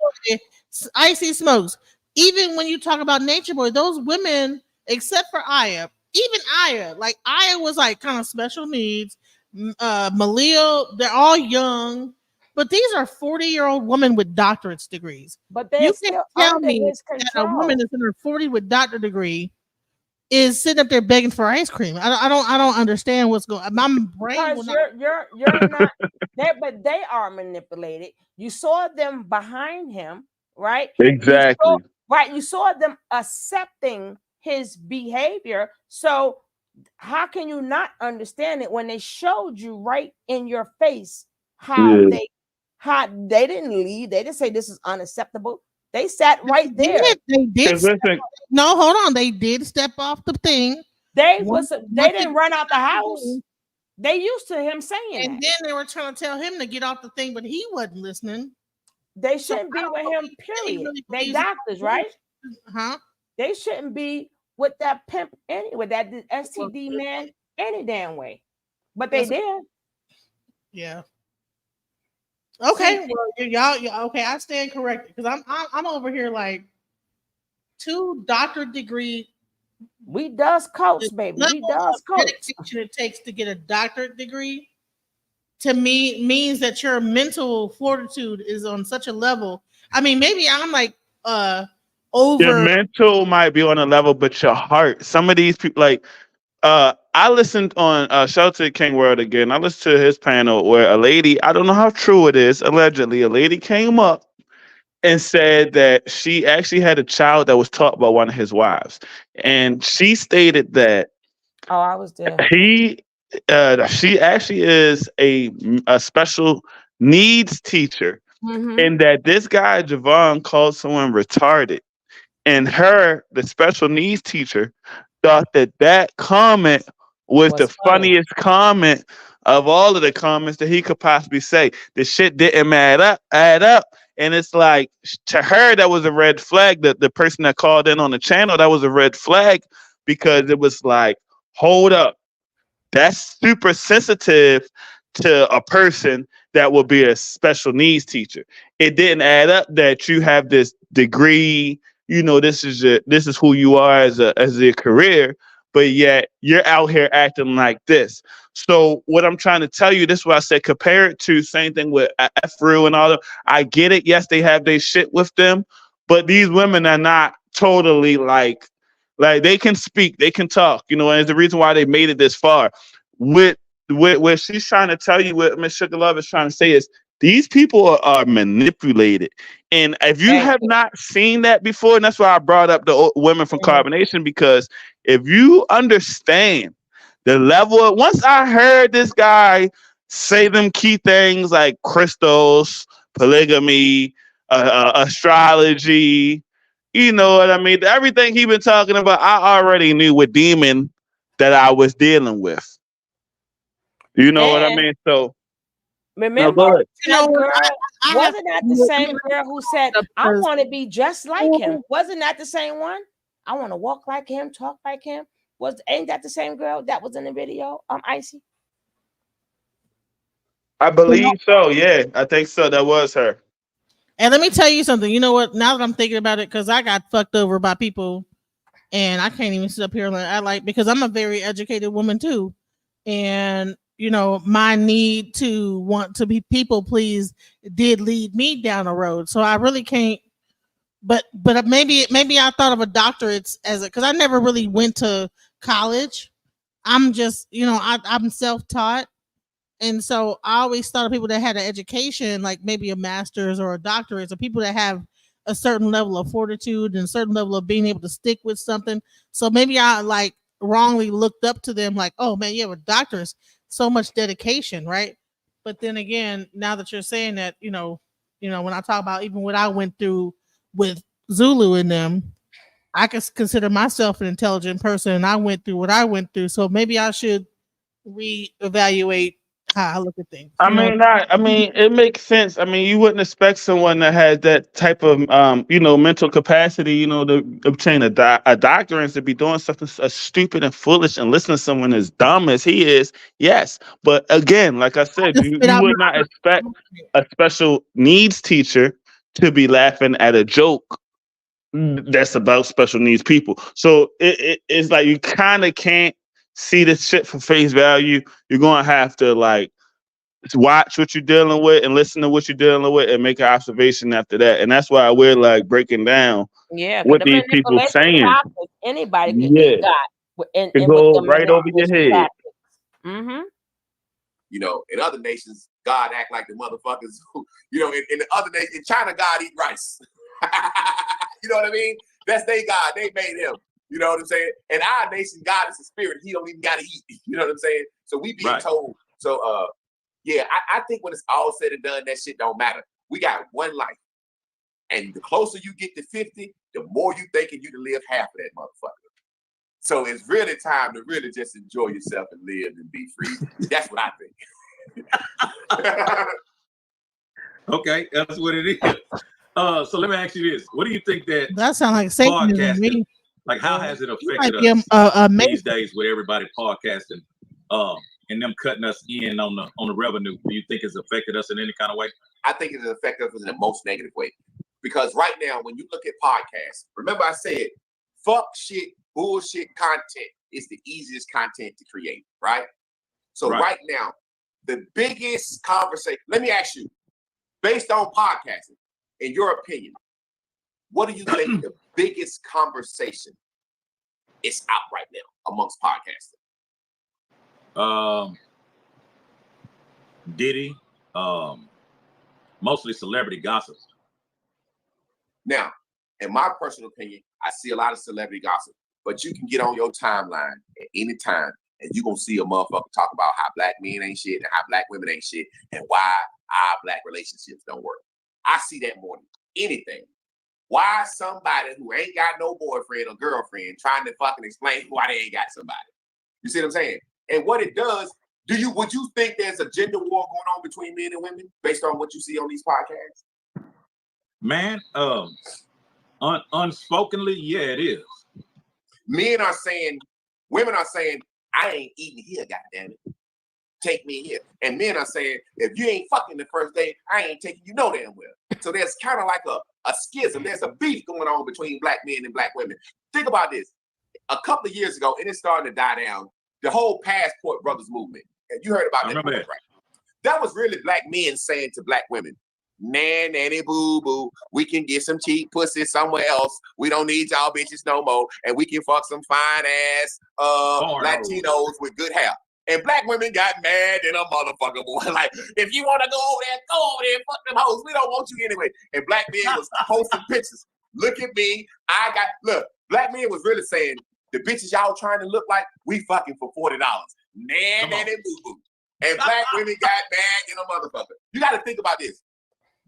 icy smokes. Even when you talk about Nature Boy, those women, except for Aya, even Aya, like Aya was like kind of special needs. Malia, they're all young, but these are 40-year-old women with doctorate degrees. But you can't tell me that a woman that's in her 40 with doctorate degree is sitting up there begging for ice cream. I don't understand what's going on. My brain because you're not there, but they are manipulated. You saw them behind him, right? Exactly. You saw them accepting his behavior. So how can you not understand it when they showed you right in your face how they didn't leave? They didn't say this is unacceptable. They sat right there. They did. No, hold on. They did step off the thing. They didn't run out the house. They used to him saying and then they were trying to tell him to get off the thing, but he wasn't listening. They shouldn't be with him, period. They doctors, right? Huh? They shouldn't be with that pimp anyway, that STD man any damn way. But they did. Yeah. Okay, well, y'all. Okay, I stand corrected because I'm over here like 2 doctorate degree. We does coach, baby. We does coach. It takes to get a doctorate degree to me means that your mental fortitude is on such a level. I mean, maybe I'm like over. Your mental might be on a level, but your heart. Some of these people, like I listened on Shelter King World again. I listened to his panel where a lady, I don't know how true it is, allegedly, a lady came up and said that she actually had a child that was taught by one of his wives. And she stated that I was there. She actually is a special needs teacher. Mm-hmm. And that this guy, Javanne, called someone retarded. And her, the special needs teacher, thought that comment was the Was funny. funniest comment of all of the comments that he could possibly say. The shit didn't add up. And it's like to her that was a red flag. The person that called in on the channel, that was a red flag because it was like, hold up. That's super sensitive to a person that will be a special needs teacher. It didn't add up that you have this degree, this is who you are as a career, but yet you're out here acting like this. So what I'm trying to tell you, this is what I said, compare it to same thing with Afro and all that. I get it. Yes, they have their shit with them, but these women are not totally like they can speak, they can talk, and it's the reason why they made it this far. With what she's trying to tell you, what Miss Sugar Love is trying to say is these people are manipulated. And if you Thank have you. not seen that before, and that's why I brought up the women from Mhm. Carbonation, because if you understand the level once I heard this guy say them key things like crystals, polygamy, astrology, you know what I mean? Everything he been talking about, I already knew what demon that I was dealing with. You know what I And mean? So no, remember go ahead. that girl, I have wasn't that the same girl who said, the I person. want to be just like him? Wasn't that the same one? I want to walk like him, talk like him. Ain't that the same girl that was in the video? Icy. I believe so. Yeah, I think so. That was her. And let me tell you something. You know what? Now that I'm thinking about it, because I got fucked over by people, and I can't even sit up here and I like because I'm a very educated woman too, and my need to want to be people pleased did lead me down a road. So I really can't. But maybe I thought of a doctorate as a because I never really went to college. I'm just I'm self taught. And so I always thought of people that had an education, like maybe a master's or a doctorate, so people that have a certain level of fortitude and a certain level of being able to stick with something. So maybe I like wrongly looked up to them, like, oh man, you have a doctorate, so much dedication, right? But then again, now that you're saying that, when I talk about even what I went through with Zulu and them, I could consider myself an intelligent person, and I went through what I went through. So maybe I should reevaluate how I look at things. I mean, it makes sense. I mean, you wouldn't expect someone that has that type of, mental capacity, to obtain a doctorate to be doing something as stupid and foolish and listen to someone as dumb as he is. Yes, but again, like I I said, just you spit you out would not expect my a special needs teacher to be laughing at a joke that's about special needs people. So it's like you kind of can't see this shit for face value. You're gonna have to like watch what you're dealing with and listen to what you're dealing with and make an observation after that. And that's why we're like breaking down Yeah, because what the these people manipulation saying. tactics, anybody could get Yeah, got it with go the right over your manipulation head. tactics. Mm-hmm. In other nations, God act like the motherfuckers who, in the other nations, in China, God eat rice. You know what I mean? That's their God. They made him. You know what I'm saying? And our nation, God is a spirit. He don't even got to eat. You know what I'm saying? So we being told. So, yeah, I think when it's all said and done, that shit don't matter. We got one life. And the closer you get to 50, the more you thinking you can live half of that motherfucker. So it's really time to really just enjoy yourself and live and be free. That's what I think. Okay, that's what it is. So let me ask you this: what do you think That sounds like Satanism to podcasting, me. like, how has it You affected might be us a these days with everybody podcasting, and them cutting us in on the revenue? Do you think it's affected us in any kind of way? I think it has affected us in the most negative way. Because right now, when you look at podcasts, remember I said, fuck shit, bullshit content is the easiest content to create, right? So right now, the biggest conversation, let me ask you, based on podcasting, in your opinion, what do you think the biggest conversation is out right now amongst podcasting? Diddy, mostly celebrity gossip. Now, in my personal opinion, I see a lot of celebrity gossip, but you can get on your timeline at any time and you're going to see a motherfucker talk about how black men ain't shit and how black women ain't shit and why our black relationships don't work. I see that more than anything. Why somebody who ain't got no boyfriend or girlfriend trying to fucking explain why they ain't got somebody? You see what I'm saying? And what it does, would you think there's a gender war going on between men and women based on what you see on these podcasts? Man, unspokenly, yeah, it is. Men are saying, women are saying, I ain't eating here, goddammit. Take me here. And men are saying, if you ain't fucking the first day, I ain't taking you no damn well. So there's kind of like a schism. There's a beef going on between black men and black women. Think about this. A couple of years ago, and it's starting to die down, the whole Passport Brothers movement. And you heard about that, right? That was really black men saying to black women, nanny boo boo, we can get some cheap pussy somewhere else. We don't need y'all bitches no more. And we can fuck some fine ass Latinos with good hair. And black women got mad in a motherfucker, boy. Like, if you want to go over there and fuck them hoes. We don't want you anyway. And black men was posting pictures. Look at me. Look, black men was really saying, the bitches y'all trying to look like, we fucking for $40. Nanny boo boo. And black women got mad in a motherfucker. You got to think about this.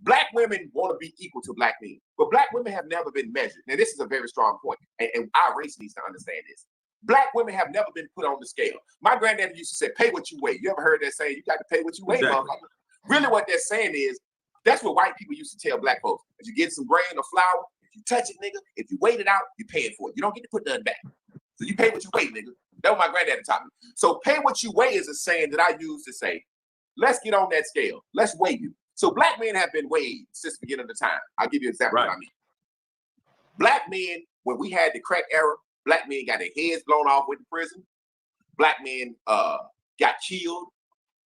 Black women want to be equal to black men, but black women have never been measured. Now, this is a very strong point, and our race needs to understand this. Black women have never been put on the scale. My granddaddy used to say, pay what you weigh. You ever heard that saying? You got to pay what you weigh, motherfucker. Really what they're saying is, that's what white people used to tell black folks. If you get some grain or flour, if you touch it, nigga, if you weigh it out, you pay it for it. You don't get to put nothing back. So you pay what you weigh, nigga. That's what my granddaddy taught me. So pay what you weigh is a saying that I use to say, let's get on that scale. Let's weigh you. So black men have been weighed since the beginning of the time. I'll give you an example of what I mean. Black men, when we had the crack era, black men got their heads blown off with the prison. Black men got killed.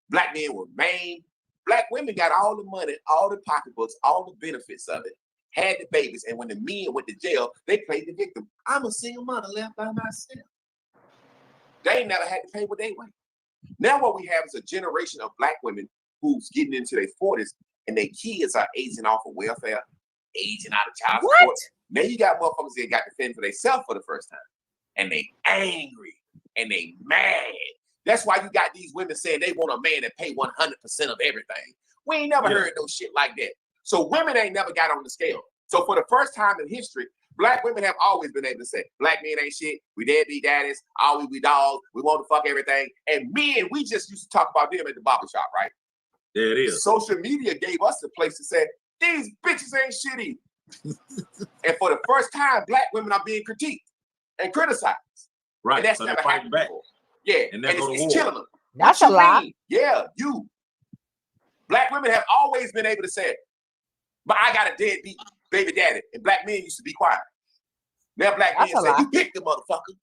Black men were maimed. Black women got all the money, all the pocketbooks, all the benefits of it, had the babies. And when the men went to jail, they played the victim. I'm a single mother left by myself. They ain't never had to pay what they weigh. Now what we have is a generation of black women who's getting into their 40s and their kids are aging off of welfare, aging out of child support. Now you got motherfuckers that got to fend for themselves for the first time. And they angry and they mad. That's why you got these women saying they want a man that pay 100% of everything. We ain't never heard no shit like that. So women ain't never got on the scale. So for the first time in history, black women have always been able to say, black men ain't shit. We deadbeat daddies. All we dogs. We want to fuck everything. And men, we just used to talk about them at the barbershop, right? There it is. Social media gave us a place to say, these bitches ain't shitty. And for the first time, black women are being critiqued and criticized. Right. And that's never happened before. Yeah. And it's killing them. That's a lie. Yeah, you. Black women have always been able to say, but I got a deadbeat baby daddy. And black men used to be quiet. Now black men say, you picked the motherfucker.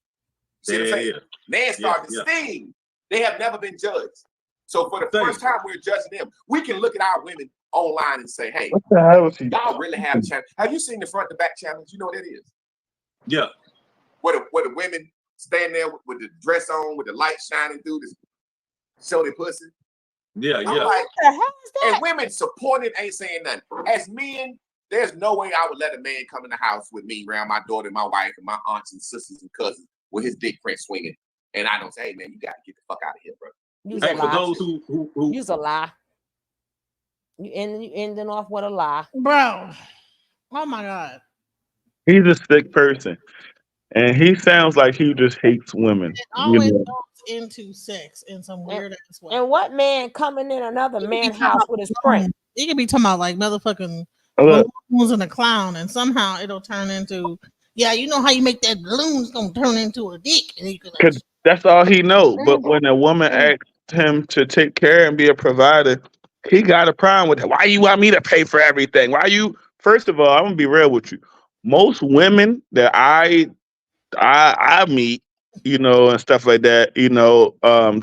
See what I'm saying? Now starting to sting. They have never been judged. So for the first time we're judging them, we can look at our women online and say, hey, what the hell is he y'all really have a challenge. Have you seen the front to back challenge? You know what that is? Yeah. Where the women stand there with the dress on, with the light shining through to show their pussy. Yeah, I'm like, what the hell is that? And women supporting ain't saying nothing. As men, there's no way I would let a man come in the house with me around my daughter, my wife, and my aunts and sisters and cousins with his dick print swinging. And I don't say, hey, man, you got to get the fuck out of here, bro. Hey, for those who use a lie. You ending off with a lie. Bro. Oh my God. He's a sick person. And he sounds like he just hates women. It always goes into sex in some weird ass way. And what man coming in another man's house with his print? He could be talking about like motherfucking balloons and a clown, and somehow it'll turn into, yeah, you know how you make that balloon, it's gonna turn into a dick. And you can like, that's all he knows. But when a woman asks him to take care and be a provider, he got a problem with that. Why you want me to pay for everything? Why you? First of all, I'm gonna be real with you. Most women that I meet, you know, and stuff like that, you know,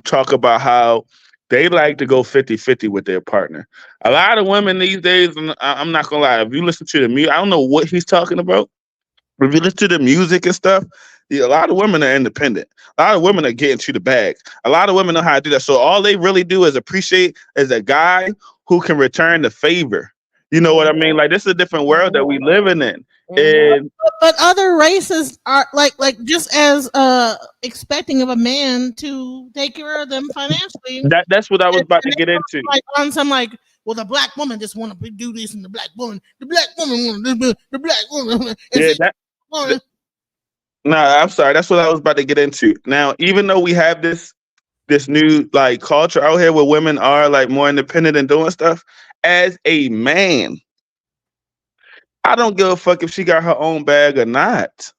talk about how they like to go 50-50 with their partner. A lot of women these days, and I'm not gonna lie, if you listen to the music, I don't know what he's talking about. If you listen to the music and stuff, a lot of women are independent. A lot of women are getting to the bag. A lot of women know how to do that. So all they really do is appreciate as a guy who can return the favor. You know what I mean? Like, this is a different world that we living in. And but other races are like just as expecting of a man to take care of them financially. That's what I was about to get into. Like on some like well, the black woman just want to do this, and the black woman want to do the black woman. I'm sorry. That's what I was about to get into. Now, even though we have this new like culture out here where women are like more independent and doing stuff, as a man, I don't give a fuck if she got her own bag or not.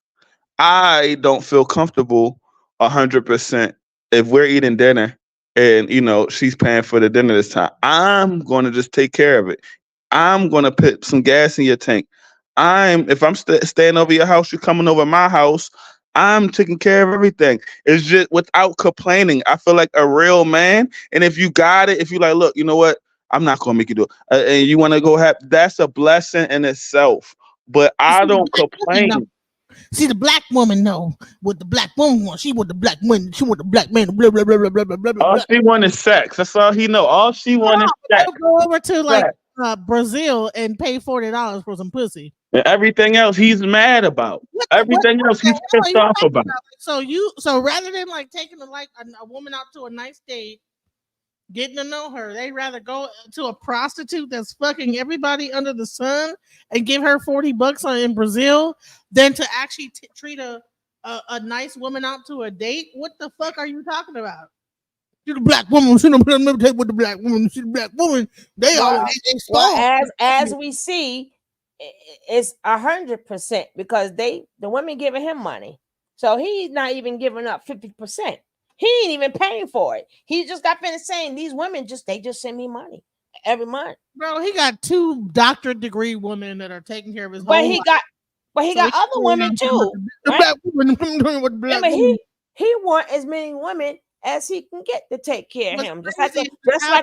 I don't feel comfortable 100% if we're eating dinner and she's paying for the dinner this time. I'm going to just take care of it. I'm going to put some gas in your tank. If I'm staying over your house, you're coming over my house, I'm taking care of everything. It's just without complaining. I feel like a real man. And if you got it, if you like, look, you know what? I'm not going to make you do it. And you want to go have, that's a blessing in itself. But I don't complain. See, the black woman know what the black woman wants. She want the black man. She want the black man. Blah blah blah blah blah blah blah. All she want is sex. That's all he know. All she want is sex. Go over to like Brazil and pay $40 for some pussy. And everything else he's mad about. Everything else he's pissed off about. So rather than like taking a woman out to a nice date, getting to know her, they rather go to a prostitute that's fucking everybody under the sun and give her $40 in Brazil than to actually treat a nice woman out to a date. What the fuck are you talking about? She's a black woman. She don't take with the black woman. She's a black woman. They as we see, it's 100% because the women giving him money, so he's not even giving up 50%. He ain't even paying for it. He just got finished saying these women they just send me money every month. Bro, he got 2 doctorate degree women that are taking care of his. But he got other women too. Right? He want as many women as he can get to take care of him, just like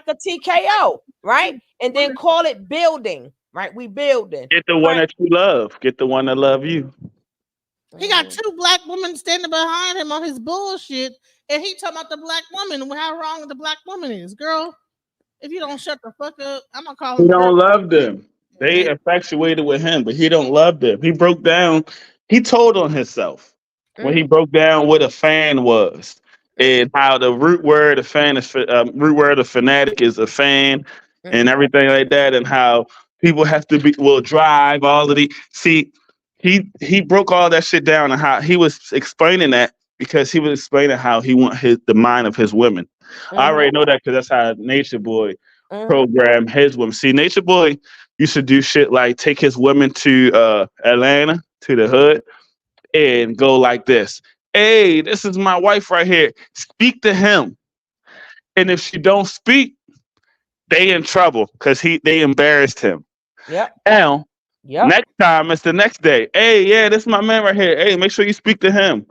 a TKO, right? And then call it building, right? We building. Get the one that you love. Get the one that love you. He got 2 black women standing behind him on his bullshit, and he talking about the black woman and how wrong the black woman is. Girl, if you don't shut the fuck up, I'm gonna call him. He don't love them. They infatuated with him, but he don't love them. He broke down. He told on himself when he broke down what a fan was and how the root word of fan is root word of fanatic is a fan and everything like that, and how people have to drive all of the. See, he broke all that shit down and how he was explaining that because he was explaining how he want the mind of his women. I already know that because that's how Nature Boy program his women. See, Nature Boy used to do shit like take his women to Atlanta, to the hood, and go like this. Hey, this is my wife right here. Speak to him. And if she don't speak, they in trouble because they embarrassed him. Yep. Now, next time it's the next day. Hey, yeah, this is my man right here. Hey, make sure you speak to him.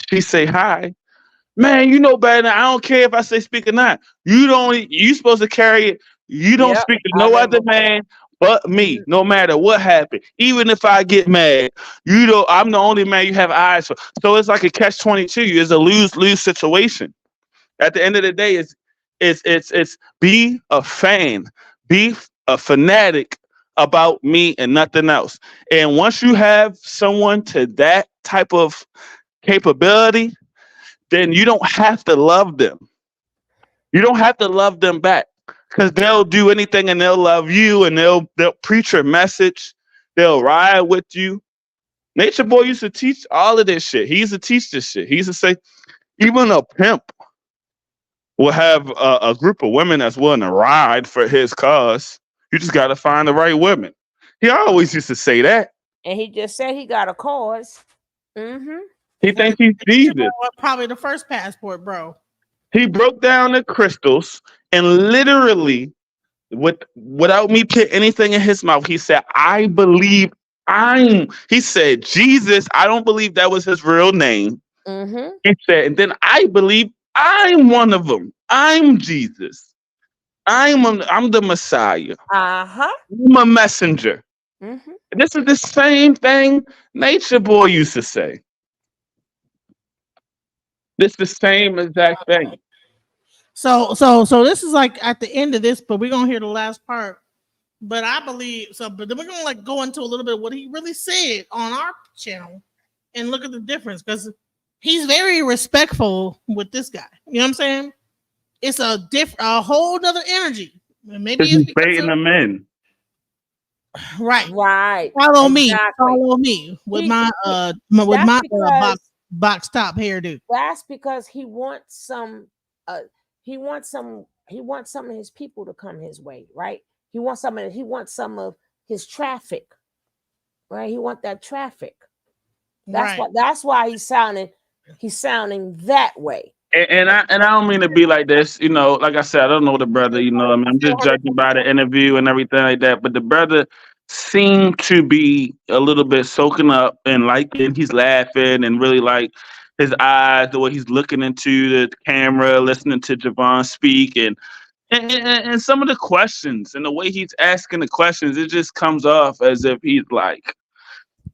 She say hi. Man, you know better than I don't care if I say speak or not. You supposed to carry it. You don't speak to no other man but me, no matter what happened. Even if I get mad, I'm the only man you have eyes for. So it's like a catch-22. It's a lose-lose situation. At the end of the day, it's be a fan, be a fanatic about me and nothing else. And once you have someone to that type of capability, then you don't have to love them. You don't have to love them back because they'll do anything and they'll love you and they'll preach your message. They'll ride with you. Nature Boy used to teach all of this shit. He used to teach this shit. He used to say, even a pimp will have a group of women that's willing to ride for his cause. You just got to find the right women. He always used to say that. And he just said he got a cause. He thinks he's Jesus. Probably the first passport, bro. He broke down the crystals and literally, without me putting anything in his mouth, he said, I believe he said, Jesus, I don't believe that was his real name. He said, and then I believe I'm one of them. I'm Jesus. I'm the Messiah. I'm a messenger. This is the same thing Nature Boy used to say. This is the same exact thing. So this is like at the end of this, but we're gonna hear the last part. But I believe so. But then we're gonna like go into a little bit of what he really said on our channel and look at the difference because he's very respectful with this guy. You know what I'm saying? It's a whole nother energy Maybe Because it's he's because baiting of them in. right. Right. Follow me. Exactly. Follow me with He, my he with that's my because box top hairdo. that's because he wants some he wants some of his people to come his way, right? He wants some of his traffic, right? He wants that traffic. Right. That's why he's sounding that way. And I don't mean to be like this, you know. Like I said, I don't know the brother, you know. I mean, I'm just judging by the interview and everything like that. But the brother seemed to be a little bit soaking up and liking. He's laughing and really like his eyes, the way he's looking into the camera, listening to Javanne speak, and some of the questions and the way he's asking the questions, it just comes off as if he's like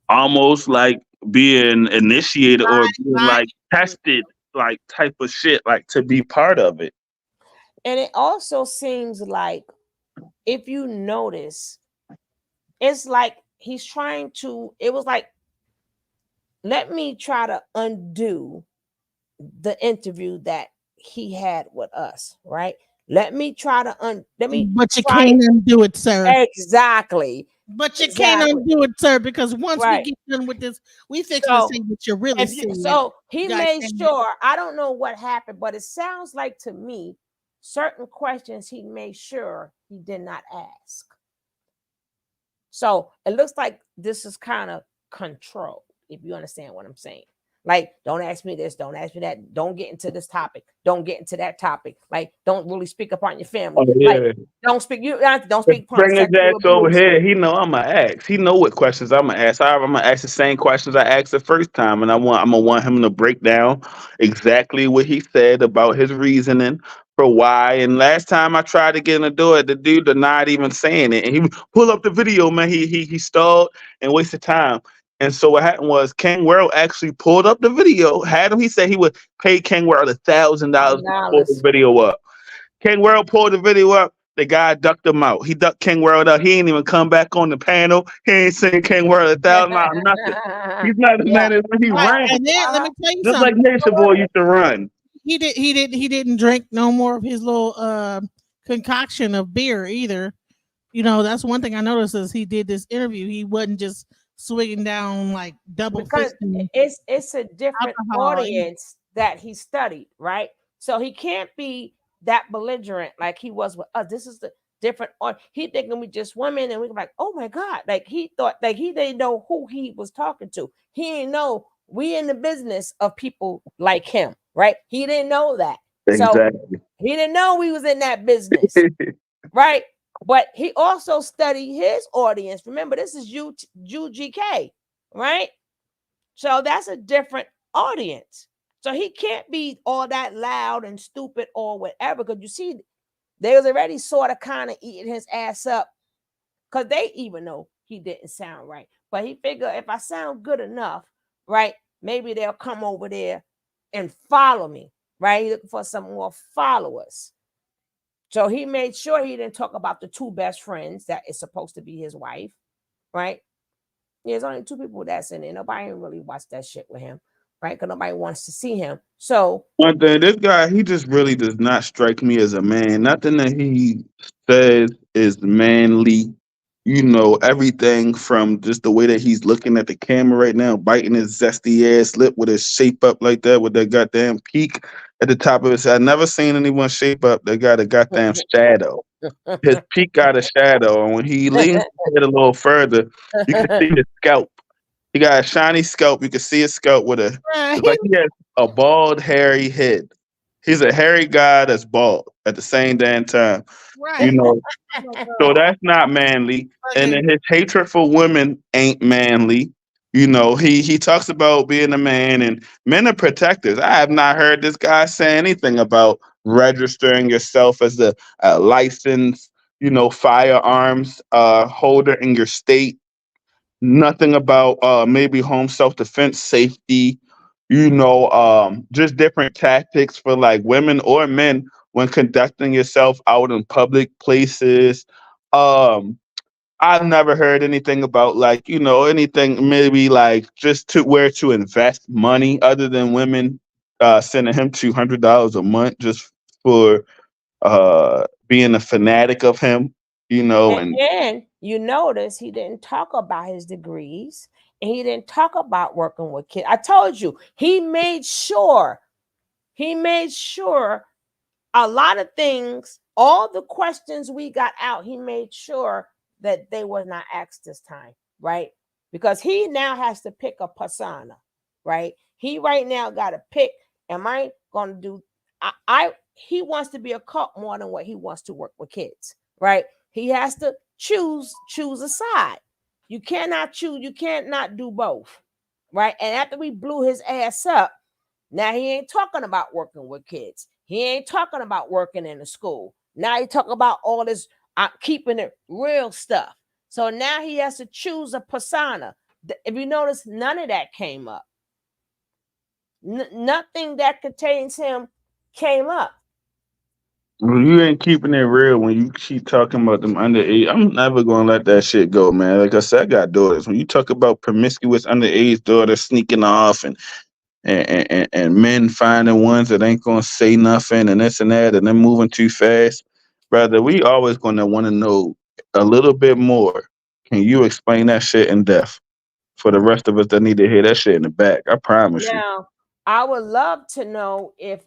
almost like being initiated or being Right. like tested, like type of shit, like to be part of it. And it also seems like, if you notice, it's like he's trying to, it was like, let me try to undo the interview that he had with us, right? Let me try to But you can't undo it, sir. Exactly. But you can't undo it, sir, because once we Right. get done with this, we fix to see what you're really saying. So he Guys, made sure, I don't know what happened, but it sounds like to me, certain questions he made sure he did not ask. So it looks like this is kind of controlled, if you understand what I'm saying. Like, don't ask me this, don't ask me that, don't get into this topic, don't get into that topic. Like, don't really speak upon your family. Oh, yeah. Like, don't speak upon Bring his sexual ass over abuse. here. He know I'm gonna ask. He know what questions I'm gonna ask. I'm gonna ask the same questions I asked the first time, and I'm gonna want him to break down exactly what he said about his reasoning for why. And last time I tried to get him to do it, the dude did not even saying it. And he pull up the video, man. He stalled and wasted time. And so what happened was King World actually pulled up the video, had him. He said he would pay King World $1,000 to pull the video up. King World pulled the video up. The guy ducked him out. He ducked King World out. He ain't even come back on the panel. He ain't saying King World $1,000, nothing. He's not the man that when he ran. And then let me tell you Just like something. Nature Boy used to run. He didn't drink no more of his little concoction of beer either. You know, that's one thing I noticed as he did this interview. He wasn't just swigging down like double Because fisting it's a different alcohol. audience that he studied, right? So he can't be that belligerent like he was with us. This is the different, or he thinking we just women and we like, oh my God, like he thought, like he didn't know who he was talking to. He didn't know we in the business of people like him, right? He didn't know that. Exactly. So he didn't know we was in that business, right? But he also studied his audience. Remember, this is UGK, right? So that's a different audience. So he can't be all that loud and stupid or whatever. Because you see, they was already sort of kind of eating his ass up because they even know he didn't sound right. But he figured if I sound good enough, right, maybe they'll come over there and follow me, right? He's looking for some more followers. So he made sure he didn't talk about the two best friends that is supposed to be his wife, right? There's only two people that's in it. Nobody really watched that shit with him, right? Because nobody wants to see him. So One thing, this guy, he just really does not strike me as a man. Nothing that he says is manly. You know, everything from just the way that he's looking at the camera right now, biting his zesty ass lip with his shape up like that, with that goddamn peak at the top of his head. I never seen anyone shape up that got a goddamn shadow. His peak got a shadow, and when he leans his head a little further, you can see his scalp. He got a shiny scalp. You can see his scalp with a, it's like he has a bald, hairy head. He's a hairy guy that's bald at the same damn time. Right. You know, so that's not manly. And then his hatred for women ain't manly. You know, he talks about being a man, and men are protectors. I have not heard this guy say anything about registering yourself as a licensed, you know, firearms holder in your state. Nothing about maybe home self-defense, safety, you know, just different tactics for like women or men when conducting yourself out in public places. I've never heard anything about like, you know, anything maybe like just to where to invest money other than women sending him $200 a month just for being a fanatic of him, you know, and then you notice he didn't talk about his degrees and he didn't talk about working with kids. I told you, he made sure a lot of things, all the questions we got out, he made sure that they were not asked this time, right? Because he now has to pick a persona, right? He right now got to pick, am I going to do, he wants to be a cop more than what he wants to work with kids, right? He has to choose a side. You cannot choose, you can't not do both, right? And after we blew his ass up, now he ain't talking about working with kids. He ain't talking about working in a school. Now he talking about all this keeping it real stuff. So now he has to choose a persona. If you notice, none of that came up. Nothing that contains him came up. Well, you ain't keeping it real when you keep talking about them underage. I'm never gonna let that shit go, man. Like I said, I got daughters. When you talk about promiscuous underage daughters sneaking off and men finding ones that ain't gonna say nothing and this and that and then moving too fast, brother, we always gonna want to know a little bit more. Can you explain that shit in depth for the rest of us that need to hear that shit in the back? I promise you. Now, I would love to know if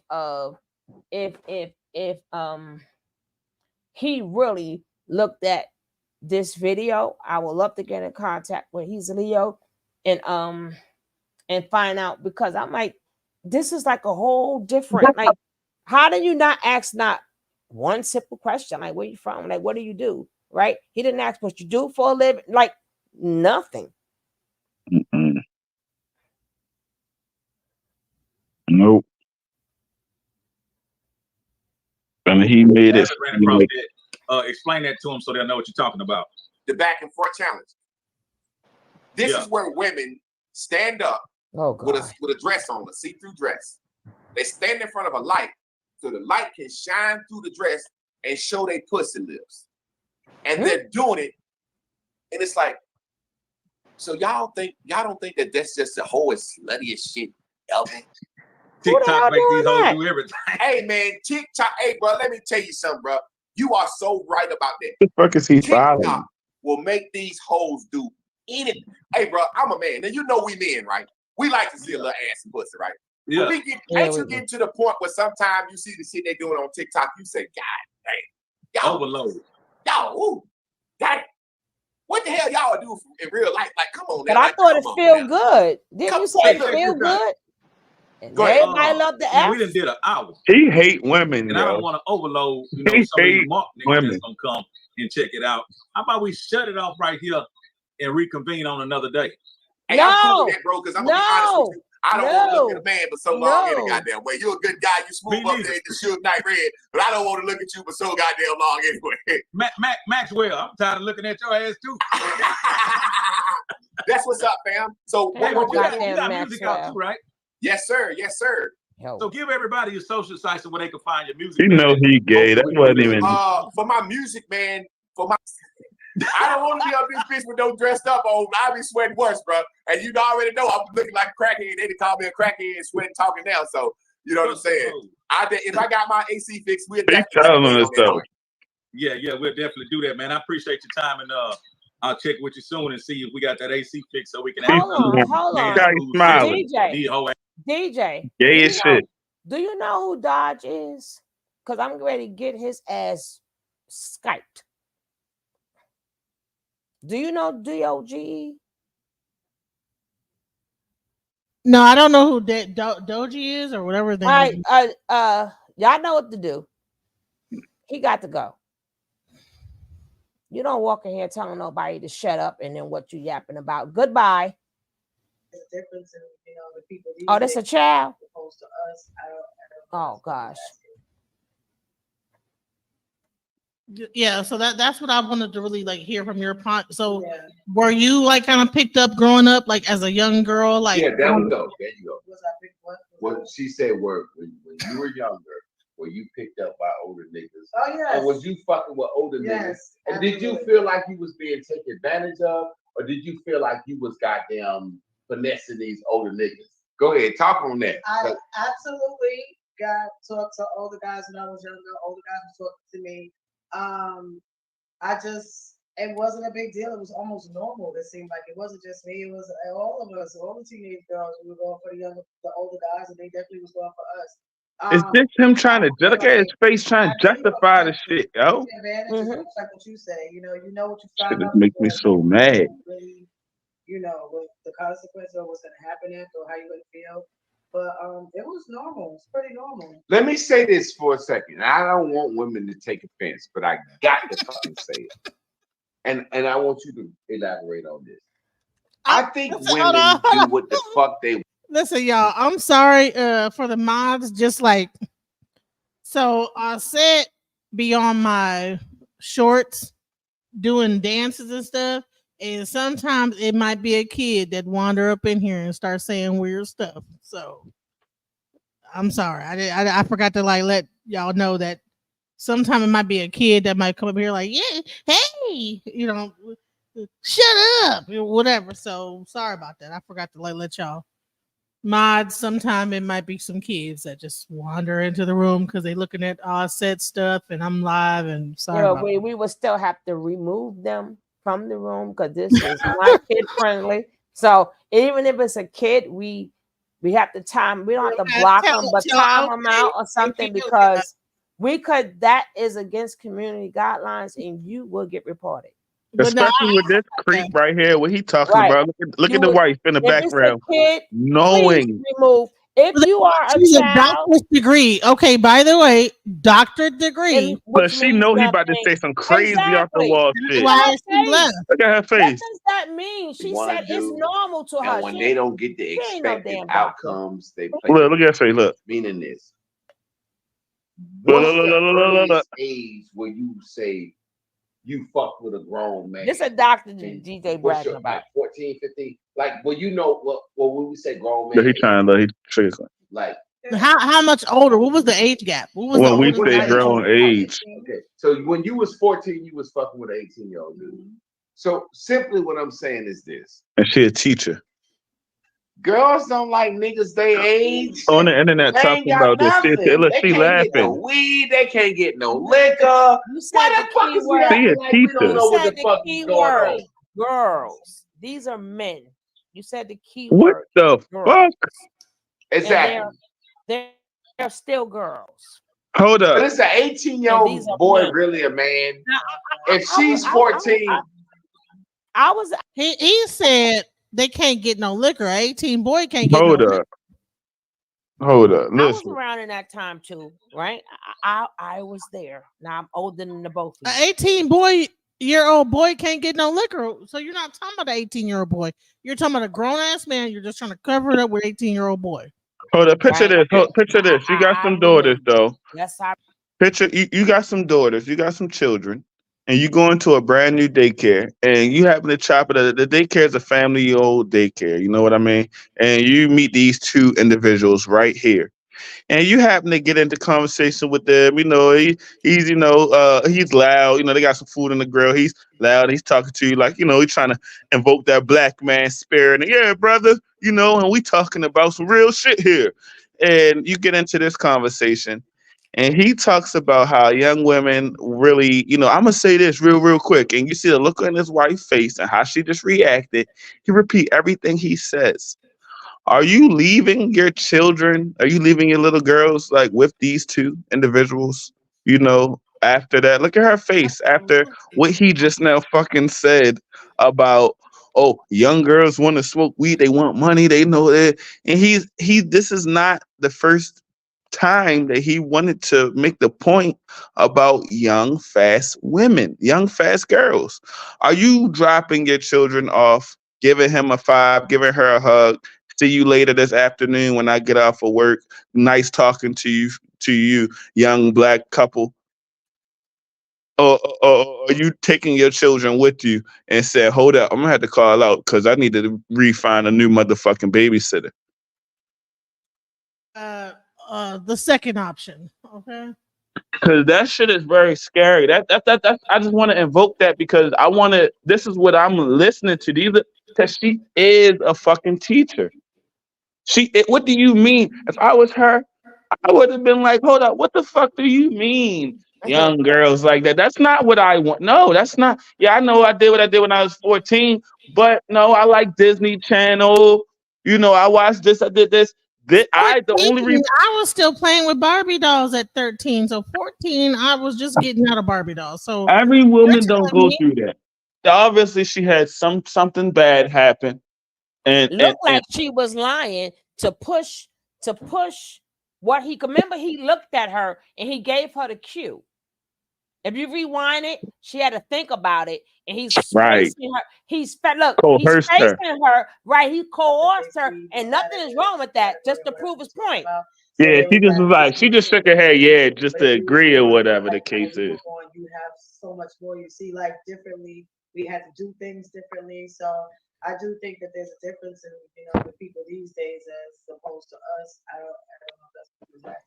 he really looked at this video. I would love to get in contact with Hezeleo and find out, because I'm like, this is like a whole different, like, how do you not ask not one simple question, like, where you from, like, what do you do, right? He didn't ask what you do for a living, like nothing. Mm-mm. Nope. And he made it. Explain that to him so they'll know what you're talking about. The back and forth challenge. This is where women stand up with a dress on, a see-through dress. They stand in front of a light so the light can shine through the dress and show their pussy lips. And they're doing it, and it's like, so y'all don't think that that's just the whole sluttiest shit ever? TikTok makes these hoes do everything. Hey man, TikTok. Hey bro, let me tell you something, bro. You are so right about that. What the fuck is he following? TikTok will make these hoes do anything. Hey bro, I'm a man. Now you know we men, right? We like to see a little ass and pussy, right? Yeah. Ain't you getting to the point where sometimes you see the shit they doing on TikTok, you say, God dang, y'all overload. Y'all, ooh, dang. What the hell y'all do in real life? Like, come on, but now. I thought it feel good. Didn't you say it feel good? And everybody love the ass. We done did an hour. He hate women, and yo. I don't want to overload, some of these mark niggas that's gonna come and check it out. How about we shut it off right here and reconvene on another day? Hey, I'm cool with that, bro, because I'm gonna be honest with you. I don't want to look at a man for so long in a goddamn way. You're a good guy, you smooth up there, the Suge Knight Red, but I don't want to look at you for so goddamn long anyway. Maxwell, I'm tired of looking at your ass too. That's what's up, fam. So hey, you got music out too, right? Yes, sir. Yes, sir. So give everybody your social sites where they can find your music. You know he gay. That wasn't even. For my music, man. I don't want to be up this bitch with no dressed up on. I be sweating worse, bro. And you already know I'm looking like a crackhead. They call me a crackhead and sweating talking now. So you know what I'm saying. If I got my AC fixed, we'll definitely Yeah, we'll definitely do that, man. I appreciate your time, and I'll check with you soon and see if we got that AC fixed so we can have hold on. DJ. Gay as shit. Do you know who Dodge is? Because I'm ready to get his ass Skyped. Do you know DOGE? No, I don't know who Doji is or whatever. Y'all know what to do. He got to go. You don't walk in here telling nobody to shut up and then what you yapping about. Goodbye. There's a difference in, the people. Oh, that's a child. Opposed to us. Oh gosh. Yeah, so that's what I wanted to really hear from your point. So, were you kind of picked up growing up as a young girl? There you go. Was I picked what? What she said when you were younger, were you picked up by older niggas? Oh yes. Or was you fucking with older niggas? And absolutely. did you feel like you was being taken advantage of, or did you feel like you was goddamn finessing these older niggas? Go ahead, talk on that. I absolutely talked to older guys when I was younger. Older guys were talking to me. I just, it wasn't a big deal. It was almost normal. It seemed like it wasn't just me. It was all of us, all the teenage girls. We were going for the older guys, and they definitely was going for us. Is this him trying I to feel look at his like face, trying to I do justify the take shit, yo? advantage, just like what you say. You know what you Shit, found this out makes me before, so you mad. don't really, what the consequence or what's gonna happen after, or how you gonna feel. But it was normal. It's pretty normal. Let me say this for a second. I don't want women to take offense, but I got to fucking say it. And I want you to elaborate on this. I think Hold on, women do what the fuck they. Listen, y'all. I'm sorry for the mods. Just like so, I said be on my shorts doing dances and stuff. And sometimes it might be a kid that wander up in here and start saying weird stuff. So I'm sorry. I forgot to like let y'all know that sometimes it might be a kid that might come up here like, yeah, hey, shut up, whatever. So sorry about that. I forgot to like let y'all mods. Sometimes it might be some kids that just wander into the room because they looking at all set stuff and I'm live and sorry about that. We would still have to remove them from the room because this is not kid friendly. So even if it's a kid, we have to time. We don't have to block them, but time them out or something because that is against community guidelines, and you will get reported. Especially with this creep right here, what he talking Right. about. Look at the wife in the If it's a background. kid, Knowing. please remove. If you are a She's a child, doctorate degree. Okay, by the way, doctorate degree. But she know he about to say some crazy off the wall shit. Why she left? Look at her What face. does that mean? She wanna said it's do, normal to her. And when they don't get the she ain't no expected damn doctor. outcomes, they play. Look at her face. Look. Meaning this. Look, What's look, the look, look, look, look. earliest age where you say you fuck with a grown man? This a doctor And DJ what's bragging your, about. like 14, 15? Like, well, you know what when we say grown Look, man, he trying to. He tricks. like How much older? What was the age gap? What was the When we oldest say age? grown age, okay. So when you was 14, you was fucking with an 18-year-old dude. So simply what I'm saying is this. and she a teacher. Girls don't like niggas they age. On the internet They ain't talking got about this shit. nothing. Look, They she can't get no laughing. weed. They can't get no liquor. You said Why the the fuck key is we word. She a acting like we don't teacher. know what said the fuck key is going word. on? Girls. These are men. You said the key What word. the Girls. fuck? Exactly. They're still girls. Hold But up. it's an 18-year-old boy really a man? If she's 14, I was. He said they can't get no liquor. 18 boy can't get Hold no up. liquor. Hold up. I was Listen. around in that time too, right? I was there. Now I'm older than the both of An you. 18-year-old boy can't get no liquor. So you're not talking about an 18-year-old boy. You're talking about a grown ass man. You're just trying to cover it up with 18-year-old boy. Hold up. Picture Right? this. Picture this. You got some daughters though. Yes, I. Picture you got some daughters. You got some children. And you go into a brand new daycare and you happen to chop it. The daycare is a family-owned daycare. You know what I mean? And you meet these two individuals right here. And you happen to get into conversation with them. He's loud. They got some food on the grill. He's loud. He's talking to you like, he's trying to invoke that black man spirit. And yeah, brother, and we talking about some real shit here. And you get into this conversation. And he talks about how young women really, I'm gonna say this real quick. And you see the look on his wife's face and how she just reacted. He repeat everything he says. Are you leaving your children? Are you leaving your little girls like with these two individuals? After that, look at her face after what he just now fucking said about, oh, young girls want to smoke weed, they want money, they know that. And this is not the first time that he wanted to make the point about young, fast women, young, fast girls. Are you dropping your children off, giving him a five, giving her a hug? See you later this afternoon when I get off of work. Nice talking to you, young black couple. Or are you taking your children with you and say, hold up, I'm gonna have to call out because I need to find a new motherfucking babysitter? The second option. Okay. Because that shit is very scary. That I just want to invoke that because I want to. This is what I'm listening to. Because she is a fucking teacher. What do you mean? If I was her, I would have been like, hold up, what the fuck do you mean? young girls like that. That's not what I want. No, that's not. Yeah, I know I did what I did when I was 14, but no, I like Disney Channel. You know, I watched this, I did this. The only 14, reason I was still playing with Barbie dolls at 13. So 14, I was just getting out of Barbie dolls. So every you're woman don't telling go me through that. Obviously, she had something bad happen, and and Looked and like she was lying to push what he could. Remember, he looked at her and he gave her the cue. If you rewind it, she had to think about it, and he's right, spacing her. He's he's coerced her. spacing her, right? He coerced her, and nothing is wrong with that, just to prove his point. So Yeah, they she was just like, was just like, she make just sure shook you her head, see. yeah, just But to if you was agree or born, whatever the like case as you is. were born, you have so much more. You see life differently. We had to do things differently. So I do think that there's a difference in the people these days as opposed to us. I don't know if that's exactly.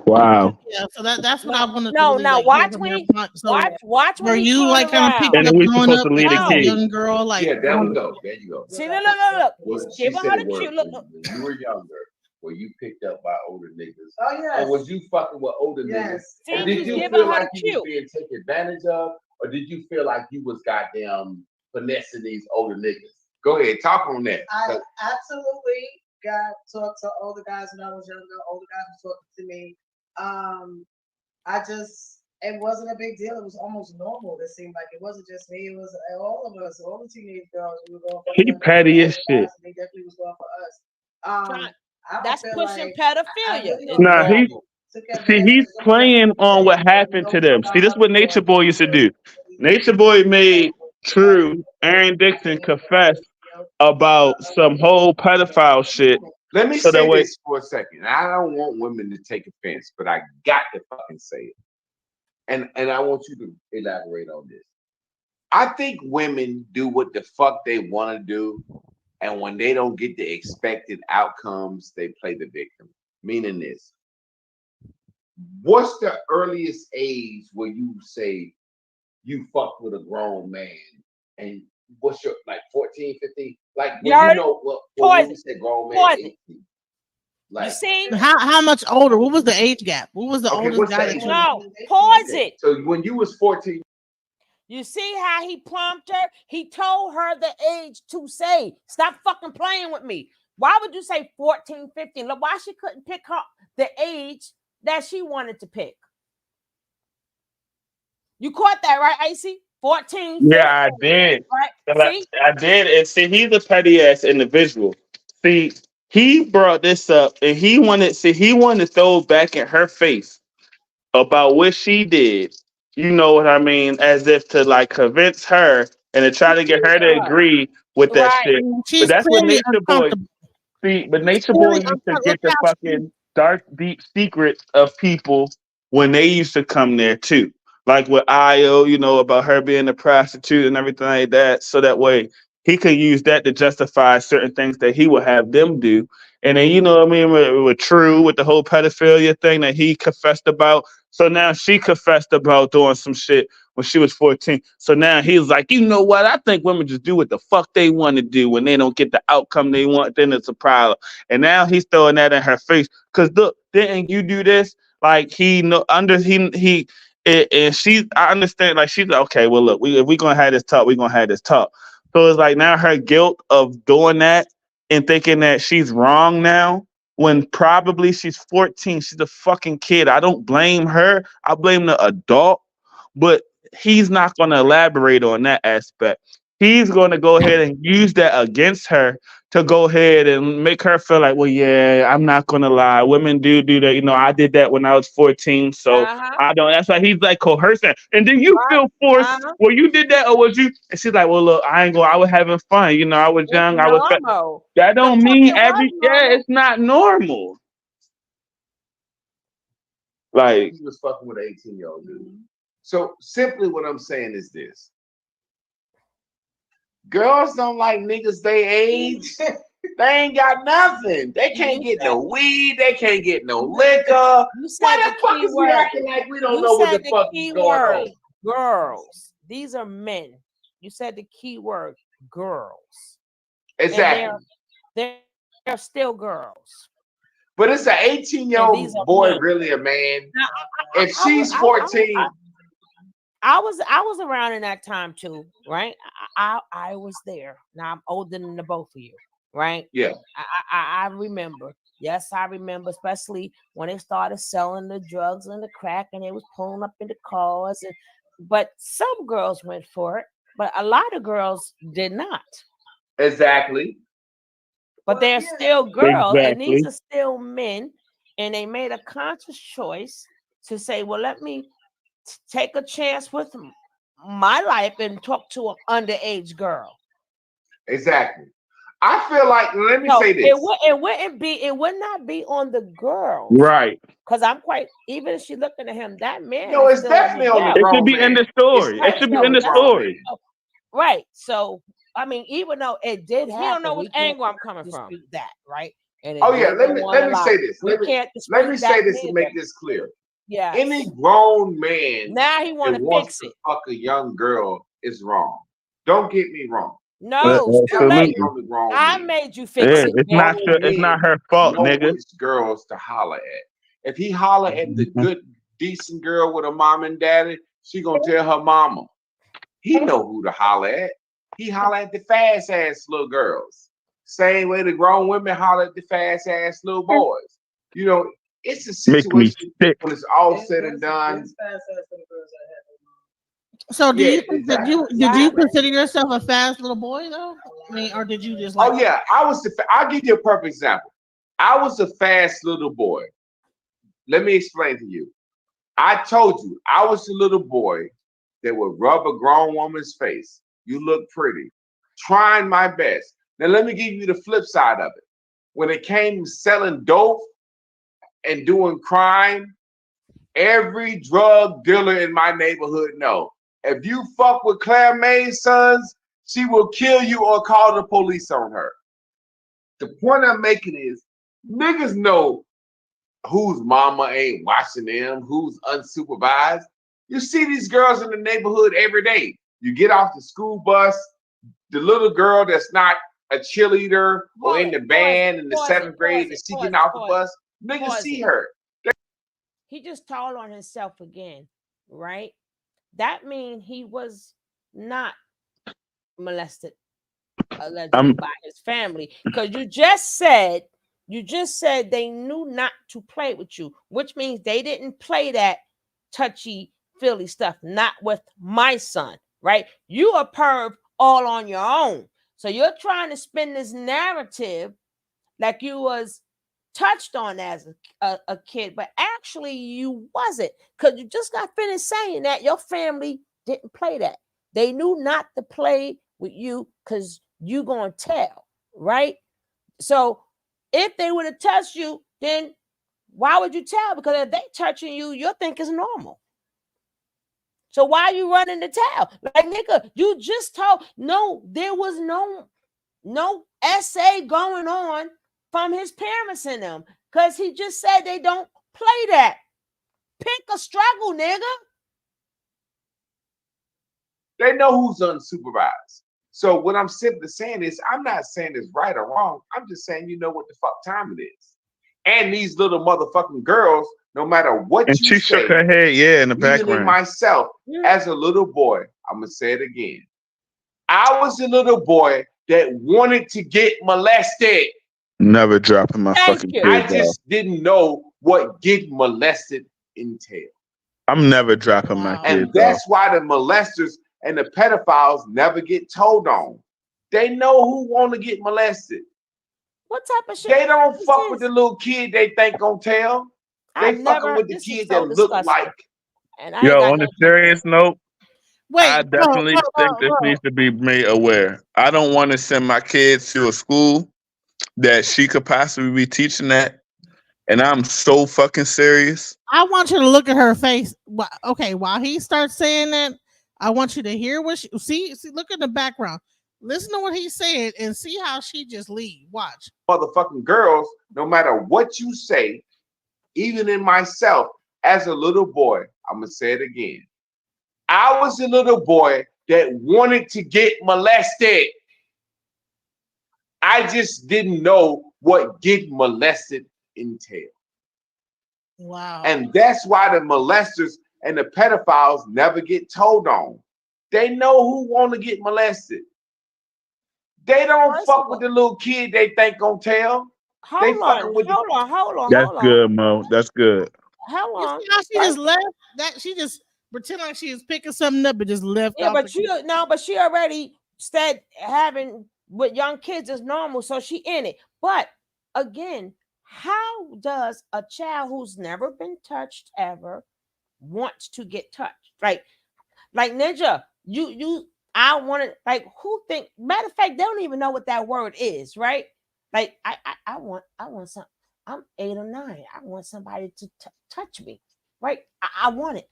Wow. yeah, so that's what I No, wanted to no. really Now like hear watch from me. everyone. So Watch were when he you turn like kind of around. picking And up then we growing supposed up to lead as a a No. kid. young girl? Like Yeah, there we growing up? go. There you go. See, look. Well, He's she giving said her a the cue. word. Look. When you were younger, were you picked up by older niggas? Oh Or was yes, you fucking with older niggas? yes, And See, did he's you giving feel her like the you was cue. being taken advantage of? Or did you feel like you was goddamn finessing these older niggas? Go ahead, talk on that. I absolutely got talked to older guys when I was younger. Older guys were talking to me. It wasn't a big deal. It was almost normal. It seemed like it wasn't just me. It was all of us, all the teenage girls. We were going for the He younger, the petty as older shit. guys, and they definitely was going for us. Trying- I don't That's feel pushing like I pedophilia. really It's don't Nah, feel like he he normal. took see advantage he's of some of the playing things on that what we happened to know them. from See, our this is what mother Nature doing. Boy used to do. Nature Boy made True Aaron Dixon confess about some whole pedophile shit. Let me So that say way, this for a second. I don't want women to take offense, but I got to fucking say it. And I want you to elaborate on this. I think women do what the fuck they want to do, and when they don't get the expected outcomes, they play the victim. Meaning this. What's the earliest age where you say you fucked with a grown man? And what's your, like 14, 15? Like You when you already know, well when we poison. say grown man, Poison. 18. You Like, see? How much older? What was the age gap? What was the okay, oldest what's the guy that age? you? No, pause Okay, it. so when you was 14, You see how he plumped her? He told her the age to say, stop fucking playing with me. Why would you say 14, 15? Look, why she couldn't pick her the age that she wanted to pick? You caught that, right, Icy? 14, 15, yeah, I did. right? And See? I did. And see, he's a petty ass individual. See, he brought this up and he wanted to throw back in her face about what she did. You know what I mean? As if to like convince her and to try to get her to agree with that Right. shit. But She's that's what clearly Nature Boy. uncomfortable. See, but She's Nature Boy clearly used to uncomfortable. Look get the how she. fucking dark, deep secrets of people when they used to come there too. Like with Io, you know, about her being a prostitute and everything like that. So that way he could use that to justify certain things that he would have them do. And then, you know what I mean, with True, with the whole pedophilia thing that he confessed about. So now she confessed about doing some shit when she was 14. So now he's like, you know what? I think women just do what the fuck they want to do. When they don't get the outcome they want, then it's a problem. And now he's throwing that in her face. Cause look, didn't you do this? Like he know under he and she I understand like she's like, okay, well look, if we gonna have this talk, we're gonna have this talk. So it's like now her guilt of doing that and thinking that she's wrong now when probably she's 14. She's a fucking kid. I don't blame her. I blame the adult. But he's not going to elaborate on that aspect. He's going to go ahead and use that against her to go ahead and make her feel like, well, yeah, I'm not going to lie. Women do that. You know, I did that when I was 14. So Uh-huh. I don't. That's why he's like coercing. And then you Right. feel forced. Uh-huh. Well, you did that or was you? And she's like, well, look, I ain't going. I was having fun. You know, I was It's young. I was. normal. That The don't fuck mean it was every. Yeah, normal. it's not normal. Like he was fucking with an 18-year-old dude. So simply what I'm saying is this. Girls don't like niggas they age. They ain't got nothing. They can't get no weed. They can't get no liquor. You said Why the the fuck key is we word. acting like we don't You know what said the the fuck is key going word. on? Girls. These are men. You said the key word, girls. Exactly. And they're still girls. But it's an 18-year-old boy really a man? If she's 14. I was around in that time too, right? I was there. Now I'm older than the both of you, right? Yeah. I remember. Yes, I remember, especially when they started selling the drugs and the crack, and they was pulling up in the cars. But some girls went for it, but a lot of girls did not. Exactly. But they're still girls, and these are still men, and they made a conscious choice to say, "Well, let me take a chance with my life and talk to an underage girl." Exactly. I feel like, let me say this. It would not be on the girl. Right. Because I'm quite, even if she's looking at him, that man. No, it's definitely on the It grown should be man. in the story. It should be in the story. Right. So, I mean, even though it did happen, he don't know what angle I'm coming from. That, right? And Oh yeah, let me say this. Let me say this to make this clear. Yeah. Any grown man now he wants to fuck a young girl is wrong. Don't get me wrong. No, I made you fix it. It's not her fault, nigga. Which girls to holler at? If he holler at the good, decent girl with a mom and daddy, she gonna tell her mama. He know who to holler at. He holler at the fast ass little girls. Same way the grown women holler at the fast ass little boys. You know, it's a situation when it's all said and done. So did you consider yourself a fast little boy though? I mean, or did you just like? Oh yeah, I'll give you a perfect example. I was a fast little boy. Let me explain to you. I told you I was a little boy that would rub a grown woman's face. You look pretty. Trying my best. Now let me give you the flip side of it. When it came to selling dope and doing crime, every drug dealer in my neighborhood know. If you fuck with Claire May's sons, she will kill you or call the police on her. The point I'm making is niggas know whose mama ain't watching them, who's unsupervised. You see these girls in the neighborhood every day. You get off the school bus, the little girl that's not a cheerleader or in the band in the 7th grade, and she getting off the bus, niggas see her. He just told on himself again, right? That means he was not molested allegedly by his family, because you just said they knew not to play with you, which means they didn't play that touchy feely stuff, not with my son, right? You a perv all on your own. So you're trying to spin this narrative like you was touched on as a kid, but actually you wasn't, because you just got finished saying that your family didn't play that. They knew not to play with you because you gonna tell, right? So if they would have touched you, then why would you tell? Because if they touching you, you'll think it's normal. So why are you running the towel? Like, nigga, you just told, no, there was no essay going on from his parents in them, because he just said they don't play that. Pick a struggle, nigga. They know who's unsupervised. So what I'm simply saying is, I'm not saying it's right or wrong. I'm just saying you know what the fuck time it is. And these little motherfucking girls, no matter what and you she say, shook her head, in the background. Even myself, as a little boy, I'm gonna say it again. I was a little boy that wanted to get molested. Never dropping my fucking kids I just didn't know what getting molested entailed. I'm never dropping my kids And that's why the molesters and the pedophiles never get told on. They know who want to get molested. What type of shit? They don't fuck with the little kid they think gonna tell. They fucking with the kid that look like. Yo, on a serious note, I definitely think this needs to be made aware. I don't want to send my kids to a school that she could possibly be teaching at, and I'm so fucking serious. I want you to look at her face. Okay, while he starts saying that, I want you to hear what she see. Look at the background. Listen to what he's saying and see how she just leave. Watch. Motherfucking girls, no matter what you say, even in myself as a little boy, I'm gonna say it again. I was a little boy that wanted to get molested. I just didn't know what getting molested entail. Wow. And that's why the molesters and the pedophiles never get told on. They know who want to get molested. They don't fuck with the little kid they think gonna tell. They fucking with hold on. That's good, Mo. That's good. Hold You on. see how she just left? That she just pretend like she was picking something up and just left. Yeah, off but the but she already said having with young kids is normal, so she in it. But again, how does a child who's never been touched ever wants to get touched? Like Ninja, I want to, like, who think, matter of fact, they don't even know what that word is, right? Like I want some. I'm 8 or 9. I want somebody to touch me, right? I want it.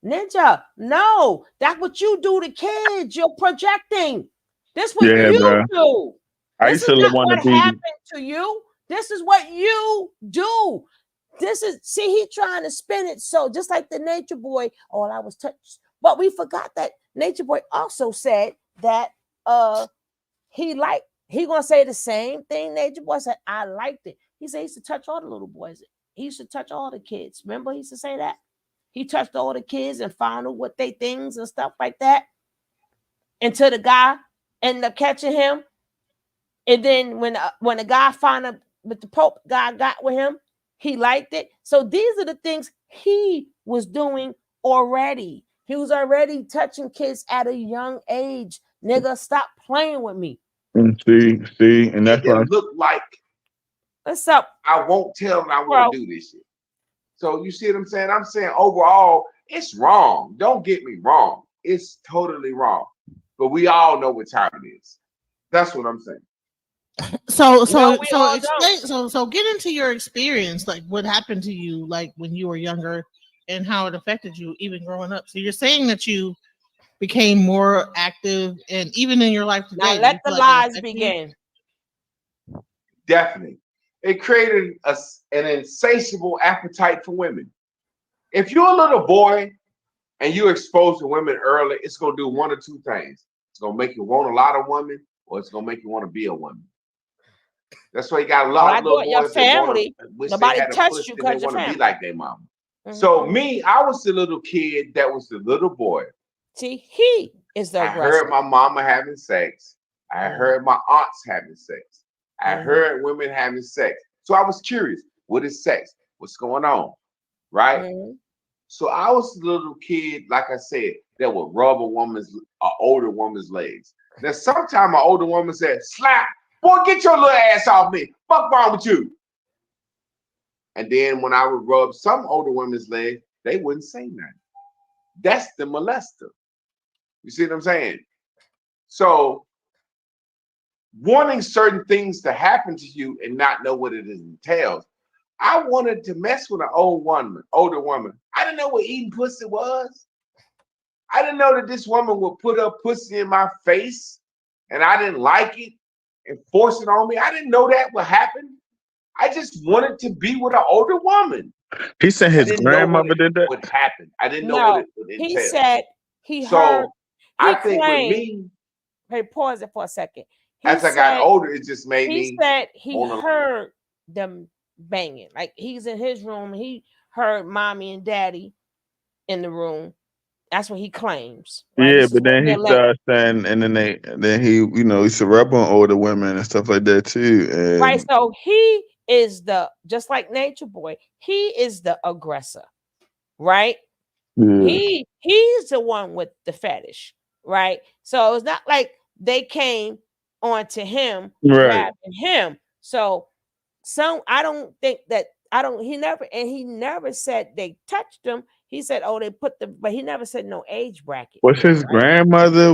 Ninja, no, that's what you do to kids. You're projecting. This what Yeah, you bro. do. I This used is to not want to what be. happened to you. This is what you do. See, he trying to spin it so just like the nature boy. Oh, I was touched, but we forgot that nature boy also said that he gonna say the same thing. Nature boy said, I liked it. He said he used to touch all the little boys. He used to touch all the kids. Remember, he used to say that he touched all the kids and found out what they things and stuff like that. Until the guy ended up catching him, and then when the guy found out with the Pope guy got with him, he liked it. So these are the things he was doing already. He was already touching kids at a young age. Nigga, stop playing with me. See, and that's why. It look like what's up. I won't tell them I want to do this shit. So you see what I'm saying? I'm saying overall, it's wrong. Don't get me wrong. It's totally wrong. But we all know what time it is. That's what I'm saying. So get into your experience, like what happened to you, like when you were younger, and how it affected you, even growing up. So you're saying that you became more active, and even in your life today. Now let the lies begin. Definitely, it created an insatiable appetite for women. If you're a little boy and you're exposed to women early, it's gonna do one or two things. It's gonna make you want a lot of women, or it's gonna make you want to be a woman. That's why you got a lot of little boys your family, that wish nobody they had a touched pussy you and they because your want to family. be like their mama. So me, I was the little kid that was the little boy. See, he is the aggressor. I heard my mama having sex. I heard my aunts having sex. I heard women having sex. So I was curious. What is sex? What's going on? Right? So I was the little kid, like I said, that would rub an older woman's legs. Now, sometimes an older woman said, slap, boy, get your little ass off me. Fuck wrong with you? And then when I would rub some older women's legs, they wouldn't say nothing. That's the molester. You see what I'm saying? So wanting certain things to happen to you and not know what it entails. I wanted to mess with an older woman. I didn't know what eating pussy was. I didn't know that this woman would put her pussy in my face and I didn't like it and force it on me. I didn't know that would happen. I just wanted to be with an older woman. He said his grandmother did that. What happened? I didn't know what it would entail. He said he so heard. I think with me, hey, pause it for a second. As I got older, it just made me. He said he heard them banging. Like he's in his room. He heard mommy and daddy in the room. That's what he claims. Right? Yeah, but then he started saying, and then he, he used to rub on older women and stuff like that too. And right. So he is just like Nature Boy. He is the aggressor, right? Yeah. He's the one with the fetish, right? So it's not like they came onto him, grabbing him. So I don't think that he never said they touched him. He said, "Oh, they put but he never said no age bracket." Was his grandmother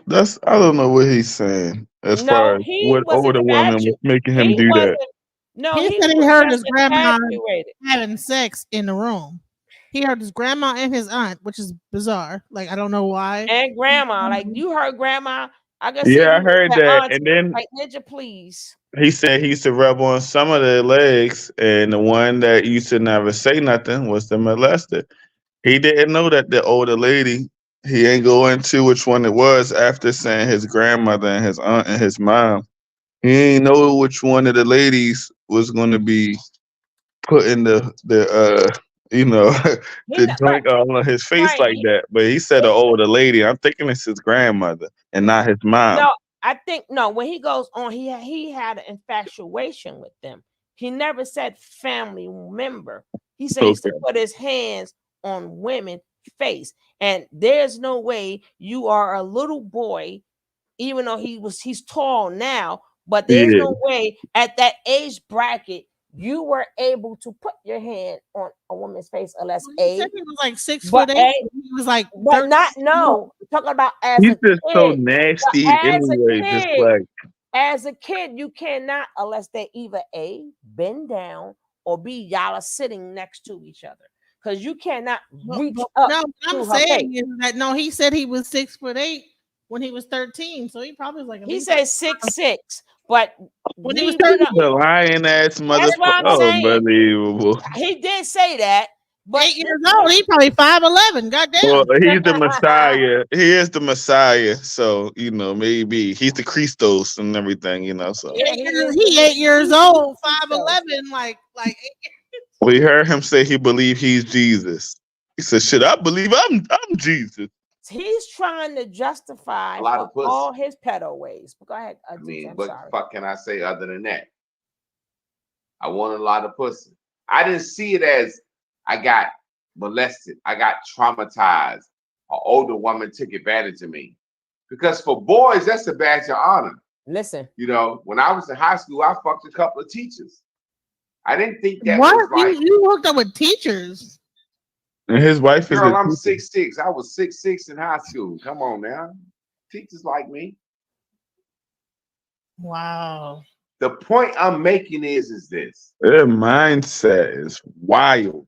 that's I don't know what he's saying as far as what older woman was making him do that. No, he said he heard his grandma having sex in the room. He heard his grandma and his aunt, which is bizarre. Like I don't know why. And grandma, like you heard grandma. I guess I heard that, and then like Ninja, please. He said he used to rub on some of their legs, and the one that used to never say nothing was the molester. He didn't know that the older lady. He ain't go into which one it was after saying his grandmother and his aunt and his mom. He ain't know which one of the ladies was going to be putting the the joint on his face like that. But he said an older lady. I'm thinking it's his grandmother and not his mom. No, I think no. When he goes on, he had an infatuation with them. He never said family member. He said he used to put his hands on women's face, and there's no way you are a little boy, even though he's tall now. But there's no way at that age bracket you were able to put your hand on a woman's face unless He said he was like 6'8". He was like, but not no. Talking about as He's a just kid. so nasty anyway. Just like As a kid, you cannot unless they either A, bend down, or B, y'all are sitting next to each other. Because you cannot reach up. No, what I'm to her saying face. is that no, he said he was 6'8" when he was 13. So he probably was like He said 6'6", but when he was the lying ass That's what I'm motherfucker. saying. Unbelievable. He did say that, but 8 years old, he probably 5'11". Goddamn. Well, he's the Messiah. He is the Messiah. So, maybe he's the Christos and everything, So Yeah, he 8 years old, 5'11", like 8 years. we heard him say he believed he's Jesus. He said, "Shit, I believe I'm Jesus." He's trying to justify A lot of pussy. all his pedo ways. But go ahead. I mean, I'm what sorry. the fuck can I say other than that? I want a lot of pussy. I didn't see it as I got molested. I got traumatized. An older woman took advantage of me. Because for boys, that's a badge of honor. Listen. When I was in high school, I fucked a couple of teachers. I didn't think that What? was right. You hooked up with teachers? And his wife is Girl, I'm 6'6". I was 6'6" in high school. Come on now. Teachers like me. Wow. The point I'm making is this. Their mindset is wild.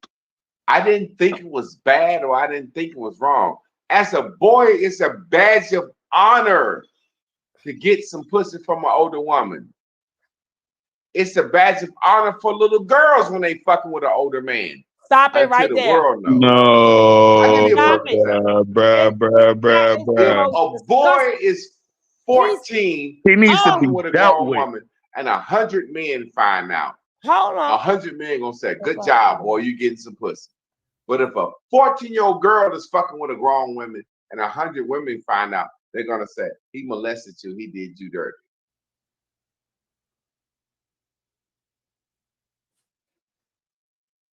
I didn't think it was bad or I didn't think it was wrong. As a boy, it's a badge of honor to get some pussy from an older woman. It's a badge of honor for little girls when they fucking with an older man. Stop it right there. No, I give you a Stop perfect example. bruh. If a boy is 14, He needs to fucking be with a dealt grown with. woman, and 100 men find out. Hold on. 100 men gonna say, "Good job, boy, you getting some pussy." But if a 14-year-old girl is fucking with a grown woman and 100 women find out, they're gonna say, "He molested you, he did you dirty."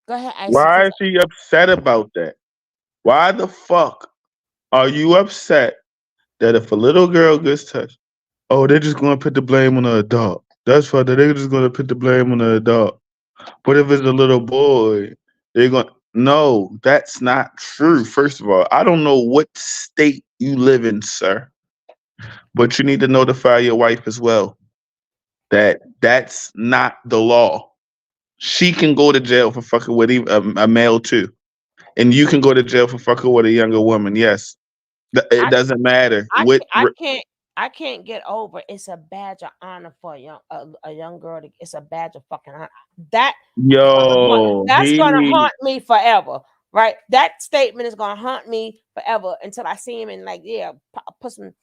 Go ahead. Why is she upset about that? Why the fuck are you upset that if a little girl gets touched, they're just gonna put the blame on the adult? That's why they're just gonna put the blame on the adult. But if it's a little boy, they're going to, no, that's not true. First of all, I don't know what state you live in, sir, but you need to notify your wife as well that that's not the law. She can go to jail for fucking with a male too. And you can go to jail for fucking with a younger woman. Yes. It doesn't matter. I can't get over. It's a badge of honor for a young girl. It's a badge of fucking honor. That's gonna haunt me forever. Right? That statement is gonna haunt me forever until I see him and put some.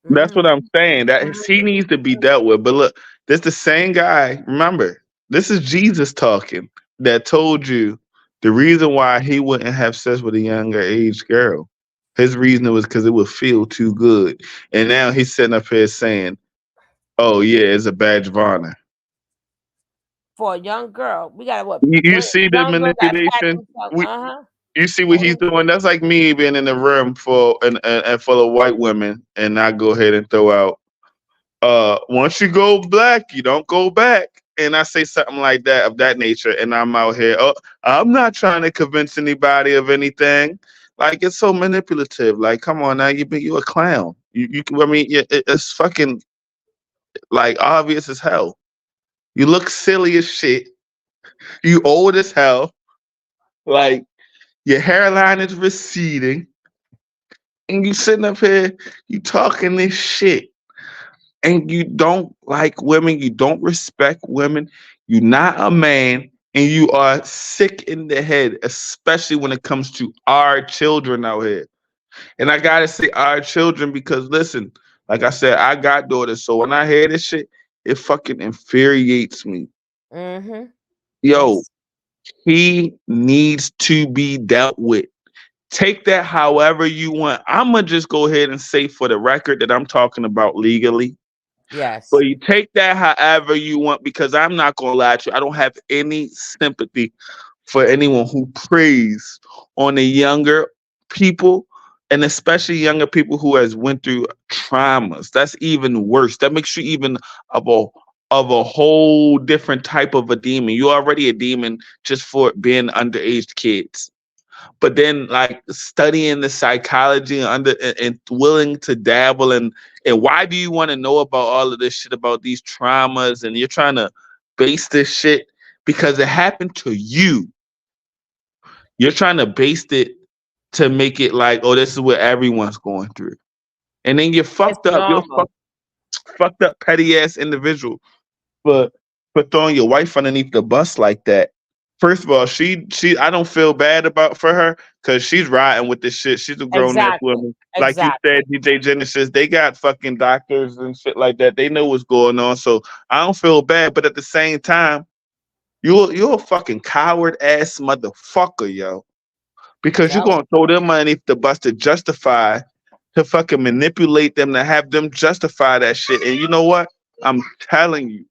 That's what I'm saying. That he needs to be dealt with. But look, this the same guy. Remember, this is Jesus talking that told you the reason why he wouldn't have sex with a younger age girl. His reason was because it would feel too good. And now he's sitting up here saying, "Oh yeah, it's a badge of honor." For a young girl, we gotta what? You see the manipulation? You see what he's doing? That's like me being in the room full and full of white women, and I go ahead and throw out, once you go black, you don't go back. And I say something like that of that nature, and I'm out here. Oh, I'm not trying to convince anybody of anything. Like, it's so manipulative. Like, come on now, you a clown. It's fucking like obvious as hell. You look silly as shit. You old as hell. Like, your hairline is receding, and you sitting up here, you talking this shit, and you don't like women, you don't respect women, you're not a man, and you are sick in the head, especially when it comes to our children out here. And I gotta say our children because listen, like I said, I got daughters, so when I hear this shit, it fucking infuriates me. Mm-hmm. Yo, he needs to be dealt with. Take that however you want. I'm gonna just go ahead and say for the record that I'm talking about legally. Yes. But you take that however you want, because I'm not gonna lie to you. I don't have any sympathy for anyone who preys on the younger people, and especially younger people who has went through traumas. That's even worse. That makes you even of a whole different type of a demon. You're already a demon just for being underage kids. But then like studying the psychology and willing to dabble and why do you want to know about all of this shit about these traumas, and you're trying to base this shit because it happened to you. You're trying to base it to make it like, oh, this is what everyone's going through. And then you're fucked up. You're fucked up petty ass individual for throwing your wife underneath the bus like that. First of all, she I don't feel bad about for her because she's riding with this shit. She's a grown ass woman. Like you said, DJ Genesis, they got fucking doctors and shit like that. They know what's going on. So I don't feel bad, but at the same time, you're a fucking coward ass motherfucker, yo. Because you're gonna throw them underneath the bus to fucking manipulate them, to have them justify that shit. And you know what? I'm telling you.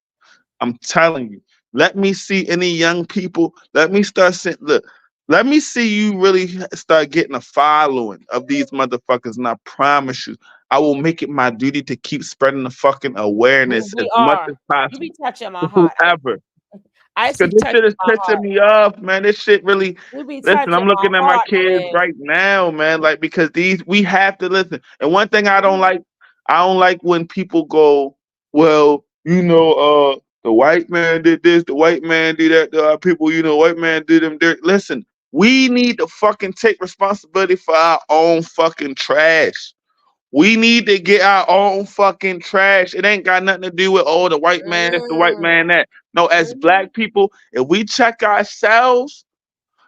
Let me see any young people. Let me start saying, look, let me see you really start getting a following of these motherfuckers. And I promise you, I will make it my duty to keep spreading the fucking awareness as much as possible. You be touching my To heart. whoever. I Because this shit is pissing me off, man. This shit really. Listen, I'm looking at my kids right now, man. Like, because we have to listen. And one thing I don't like when people go, well, the white man did this, the white man did that, the people, white man did them dirt. Listen, we need to fucking take responsibility for our own fucking trash. We need to get our own fucking trash. It ain't got nothing to do with, the white man this, the white man that. No, as black people, if we check ourselves,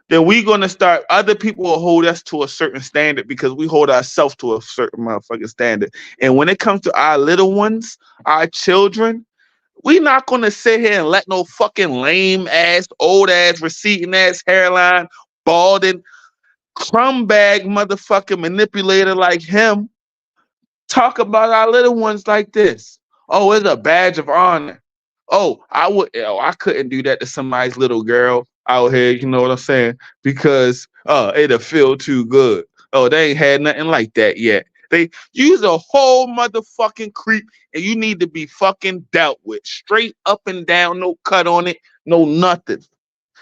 then we're going to start, other people will hold us to a certain standard because we hold ourselves to a certain motherfucking standard. And when it comes to our little ones, our children, we're not going to sit here and let no fucking lame ass, old ass, receding ass hairline, balding, crumb bag motherfucking manipulator like him talk about our little ones like this. Oh, it's a badge of honor. I couldn't do that to somebody's little girl out here, you know what I'm saying? Because it'll feel too good. Oh, they ain't had nothing like that yet. They use a whole motherfucking creep, and you need to be fucking dealt with. Straight up and down, no cut on it, no nothing.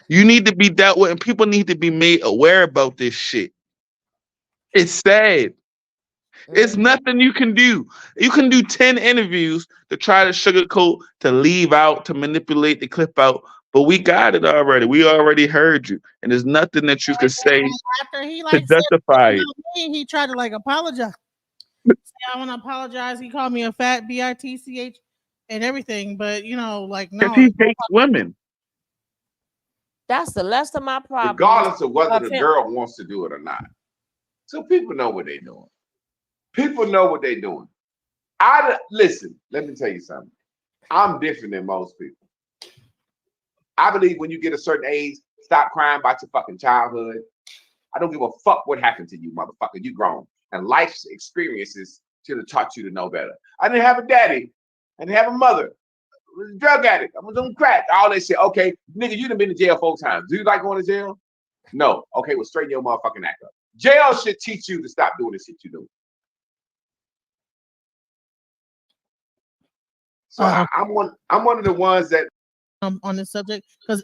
You need to be dealt with, and people need to be made aware about this shit. It's sad. It's nothing you can do. You can do 10 interviews to try to sugarcoat, to leave out, to manipulate the clip out. But we got it already. We already heard you. And there's nothing that you can say after he to justify it. He tried to apologize. Say, I want to apologize. He called me a fat bitch and everything. But no. He hates women. That's the least of my problem. Regardless of whether the girl wants to do it or not. So people know what they're doing. People know what they're doing. Listen, let me tell you something. I'm different than most people. I believe when you get a certain age, stop crying about your fucking childhood. I don't give a fuck what happened to you, motherfucker. You grown. And life's experiences should have taught you to know better. I didn't have a daddy. I didn't have a mother. I was a drug addict. I was on crack. All they said, okay, nigga, you done been to jail 4 times. Do you like going to jail? No. Okay, well, straighten your motherfucking act up. Jail should teach you to stop doing the shit you do. So I'm one of the ones that on this subject because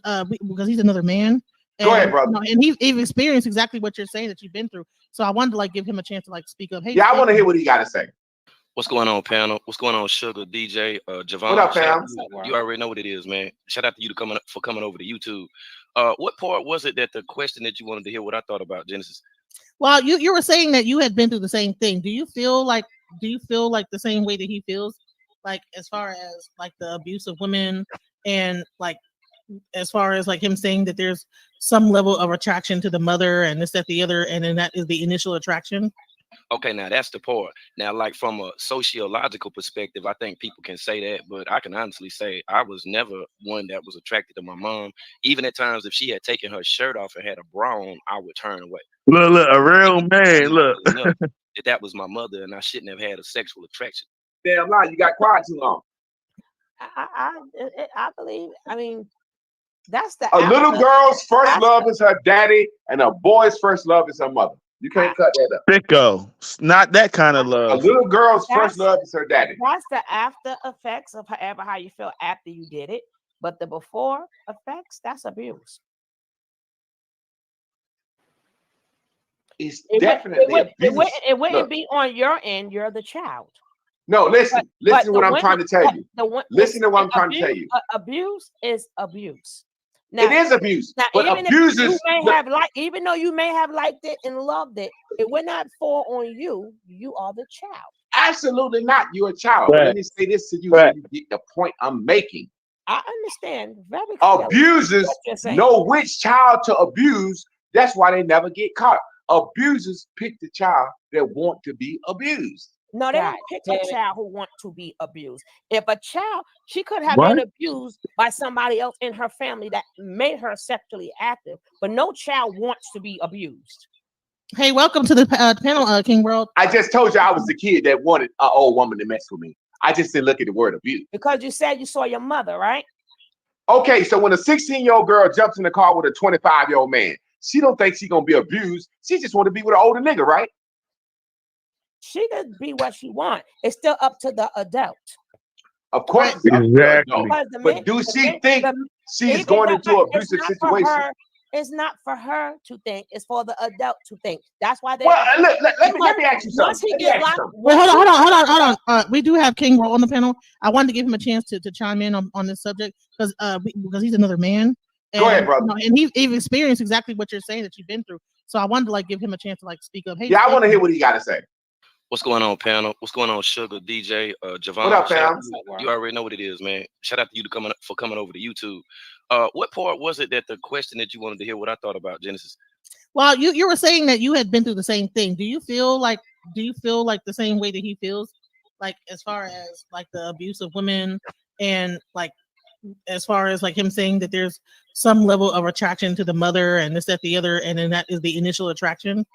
he's another man. Go ahead, brother. And he's experienced exactly what you're saying that you've been through. So I wanted to give him a chance to speak up. Hey, yeah, I want to hear what he got to say. What's going on, panel? What's going on, Sugar, DJ, Javanne? What up, fam? You already know what it is, man. Shout out to you for coming over to YouTube. What part was it that the question that you wanted to hear what I thought about, Genesis? Well, you were saying that you had been through the same thing. Do you feel like the same way that he feels? As far as the abuse of women and as far as him saying that there's some level of attraction to the mother and this, that, the other, and then that is the initial attraction? Okay, now that's the part. Now, like from a sociological perspective, I think people can say that, but I can honestly say I was never one that was attracted to my mom. Even at times, if she had taken her shirt off and had a bra on, I would turn away. Look, a real man. Look, Enough that was my mother, and I shouldn't have had a sexual attraction. Damn lie, you got quiet too long. I believe. I mean, that's the A little girl's first love is her daddy, and a boy's first love is her mother. You can't cut that up. Sicko. Not that kind of A love. little girl's first love is her daddy. That's the after effects of how you feel after you did it. But the before effects, that's abuse. It's definitely abuse. It wouldn't be on your end. You're the child. No, listen to what I'm trying to tell you. Listen to what I'm trying to tell you. Abuse is abuse. Now, it is abuse. Now, but abusers, even though you may have liked it and loved it, it would not fall on you. You are the child. Absolutely not. You're a child. Right. Let me say this to you so you get the point I'm making. I understand very clearly. Abusers know which child to abuse. That's why they never get caught. Abusers pick the child that want to be abused. No, they don't pick a child who want to be abused. If a child, she could have been abused by somebody else in her family that made her sexually active, but no child wants to be abused. Hey, welcome to the panel, King World. I just told you I was the kid that wanted an old woman to mess with me. I just didn't look at the word abuse. Because you said you saw your mother, right? Okay, so when a 16-year-old girl jumps in the car with a 25-year-old man, she don't think she's gonna be abused. She just want to be with an older nigga, right? She could be what she want. It's still up to the adult. Of course, exactly. But do she think she's going into an abusive situation? It's not for her to think. It's for the adult to think. That's why they. Well, let me ask you something. Once he gets locked, wait, hold on. We do have King World on the panel. I wanted to give him a chance to chime in on this subject because he's another man. And, go ahead, brother. And he's experienced exactly what you're saying that you've been through. So I wanted to give him a chance to speak up. Hey, yeah, I want to hear what he got to say. What's going on, panel? What's going on, Sugar, DJ, Javanne? What up, fam? You already know what it is, man. Shout out to you for coming over to YouTube. What part was it that the question that you wanted to hear what I thought about, Genesis? Well, you were saying that you had been through the same thing. Do you feel like the same way that he feels? Like as far as the abuse of women and as far as him saying that there's some level of attraction to the mother and this, that, the other, and then that is the initial attraction?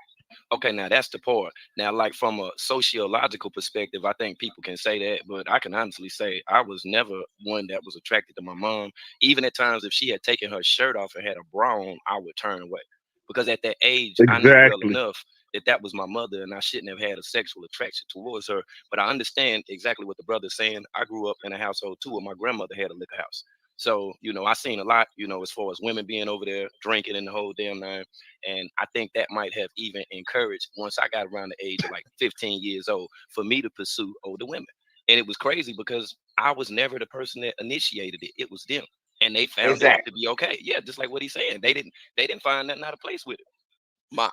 Okay, now that's the part. Now, from a sociological perspective, I think people can say that, but I can honestly say I was never one that was attracted to my mom. Even at times, if she had taken her shirt off and had a bra on, I would turn away. Because at that age, I knew well enough that was my mother and I shouldn't have had a sexual attraction towards her. But I understand exactly what the brother's saying. I grew up in a household too where my grandmother had a liquor house. So, I seen a lot, as far as women being over there drinking in the whole damn nine. And I think that might have even encouraged, once I got around the age of 15 years old, for me to pursue older women. And it was crazy because I was never the person that initiated it. It was them. And they found it to be okay. Yeah, just like what he's saying. They didn't find nothing out of place with it.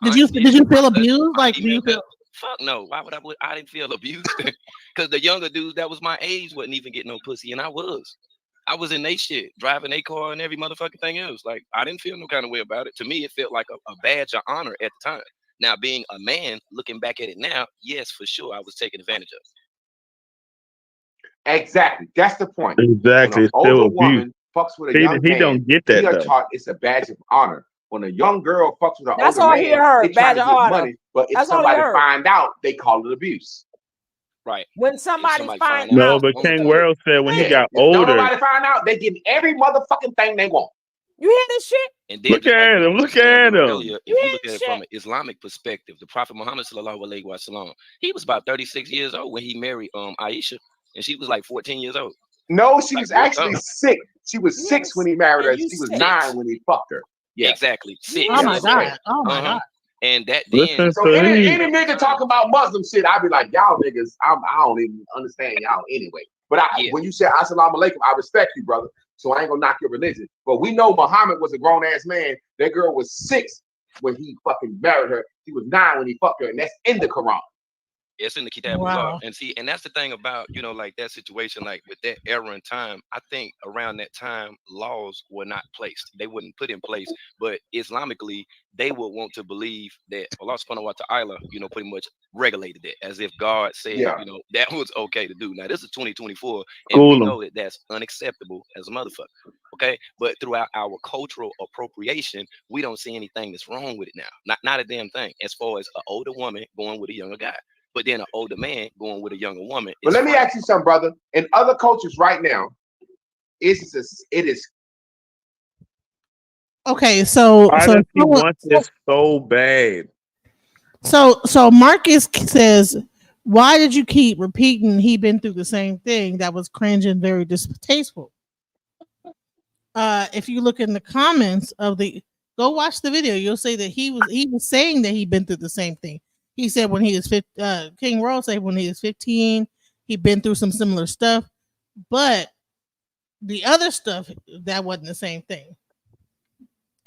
Did you feel abused? Do you feel? Fuck no. Why would I didn't feel abused? Because the younger dudes that was my age wasn't even getting no pussy, and I was in they shit, driving their car and every motherfucking thing else. I didn't feel no kind of way about it. To me, it felt like a badge of honor at the time. Now, being a man, looking back at it now, yes, for sure, I was taken advantage of. Exactly. That's the point. Exactly. When an older woman fucks with a young man, he don't get that, though. Taught it's a badge of honor. When a young girl fucks with an That's older all man, he heard, they try badge to of get honor. money. But if That's all he somebody heard. find out, they call it abuse. Right. When somebody find No, out. but King World said when he got If older. nobody find out, they get every motherfucking thing they want. You hear this shit? And then Look at him. Look at him. Earlier, if you look at it from an Islamic perspective, the Prophet Muhammad sallallahu alaihi wasallam, he was about 36 years old when he married Aisha, and she was 14 years old. No, she was actually 6. She was 6 when he married her. She was 9 when he fucked her. Yeah, exactly. 6. Oh my god. Oh my god. And that then, so any nigga talking about Muslim shit, I'd be like, y'all niggas, I don't even understand y'all anyway. But when you say assalamu alaikum, I respect you, brother. So I ain't gonna knock your religion. But we know Muhammad was a grown ass man. That girl was 6 when he fucking married her. He was 9 when he fucked her, and that's in the Quran. It's in the Kitab Wow. Allah. And see, and that's the thing about, you know, like that situation, like with that era in time, I think around that time, laws were not placed. They wouldn't put in place, but Islamically, they would want to believe that Allah subhanahu wa ta'ala, you know, pretty much regulated it as if God said, Yeah. you know, that was okay to do. Now, this is 2024, and School we 'em. know that that's unacceptable as a motherfucker. Okay. But throughout our cultural appropriation, we don't see anything that's wrong with it now. Not a damn thing. As far as an older woman going with a younger guy. But then an older man going with a younger woman. But let me ask you something, brother. In other cultures right now, it is. Okay, so Why so does he want this so bad? so Marcus says, why did you keep repeating he been through the same thing? That was cringe and very distasteful. If you look in the comments of the, go watch the video, you'll see that he was saying that he'd been through the same thing. He said when he was King Royal said when he was 15, he'd been through some similar stuff, but the other stuff that wasn't the same thing.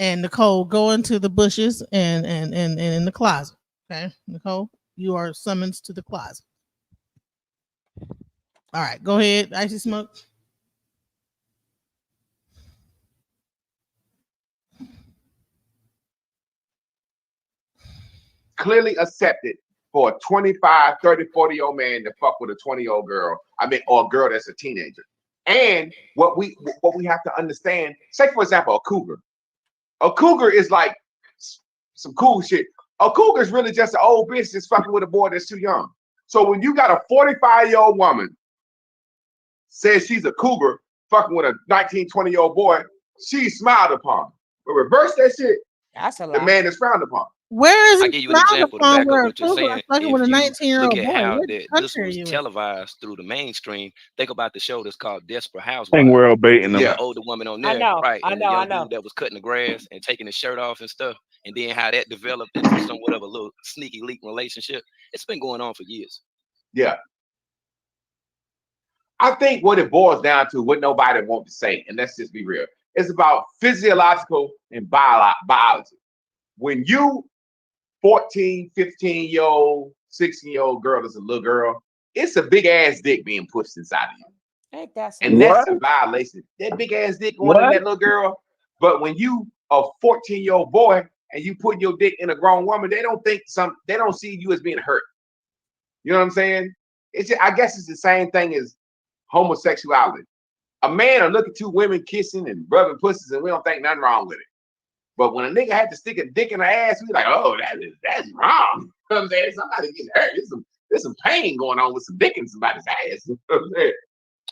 And Nicole, go into the bushes and in the closet. Okay, Nicole, you are summoned to the closet. All right, go ahead, Icy Smoke. Clearly accepted for a 25, 30, 40-year-old man to fuck with a 20-year-old girl. I mean, or a girl that's a teenager. And what we have to understand, say for example, a cougar. A cougar is like some cool shit. A cougar is really just an old bitch that's fucking with a boy that's too young. So when you got a 45-year-old woman says she's a cougar fucking with a 19, 20-year-old boy, she's smiled upon. But reverse that shit, that's a the lie. man is frowned upon. Where is I it give you an example to back up what you're saying. fucking with a If you 19-year-old look at boy? how What this country are was you in? televised through the mainstream, think about the show that's called Desperate I Housewives. think we're all baiting them. The older woman on I there, know, right? I And know, the I young know. dude that was cutting the grass and taking his shirt off and stuff, and then how that developed into somewhat of a little sneaky leak relationship. It's been going on for years. Yeah. I think what it boils down to, what nobody wants to say, and let's just be real, it's about physiological and biology. When you 14, 15-year-old, 16-year-old girl is a little girl, it's a big ass dick being pushed inside of you. Ain't that And something? that's a violation. That big ass dick going in that little girl. But when you a 14-year-old boy and you put your dick in a grown woman, they don't see you as being hurt. You know what I'm saying? I guess it's the same thing as homosexuality. A man will look at two women kissing and rubbing pussies and we don't think nothing wrong with it. But when a nigga had to stick a dick in her ass, we like, oh, that's wrong. You know what I'm saying? Somebody getting hurt. There's some pain going on with some dick in somebody's ass. You know what I'm saying?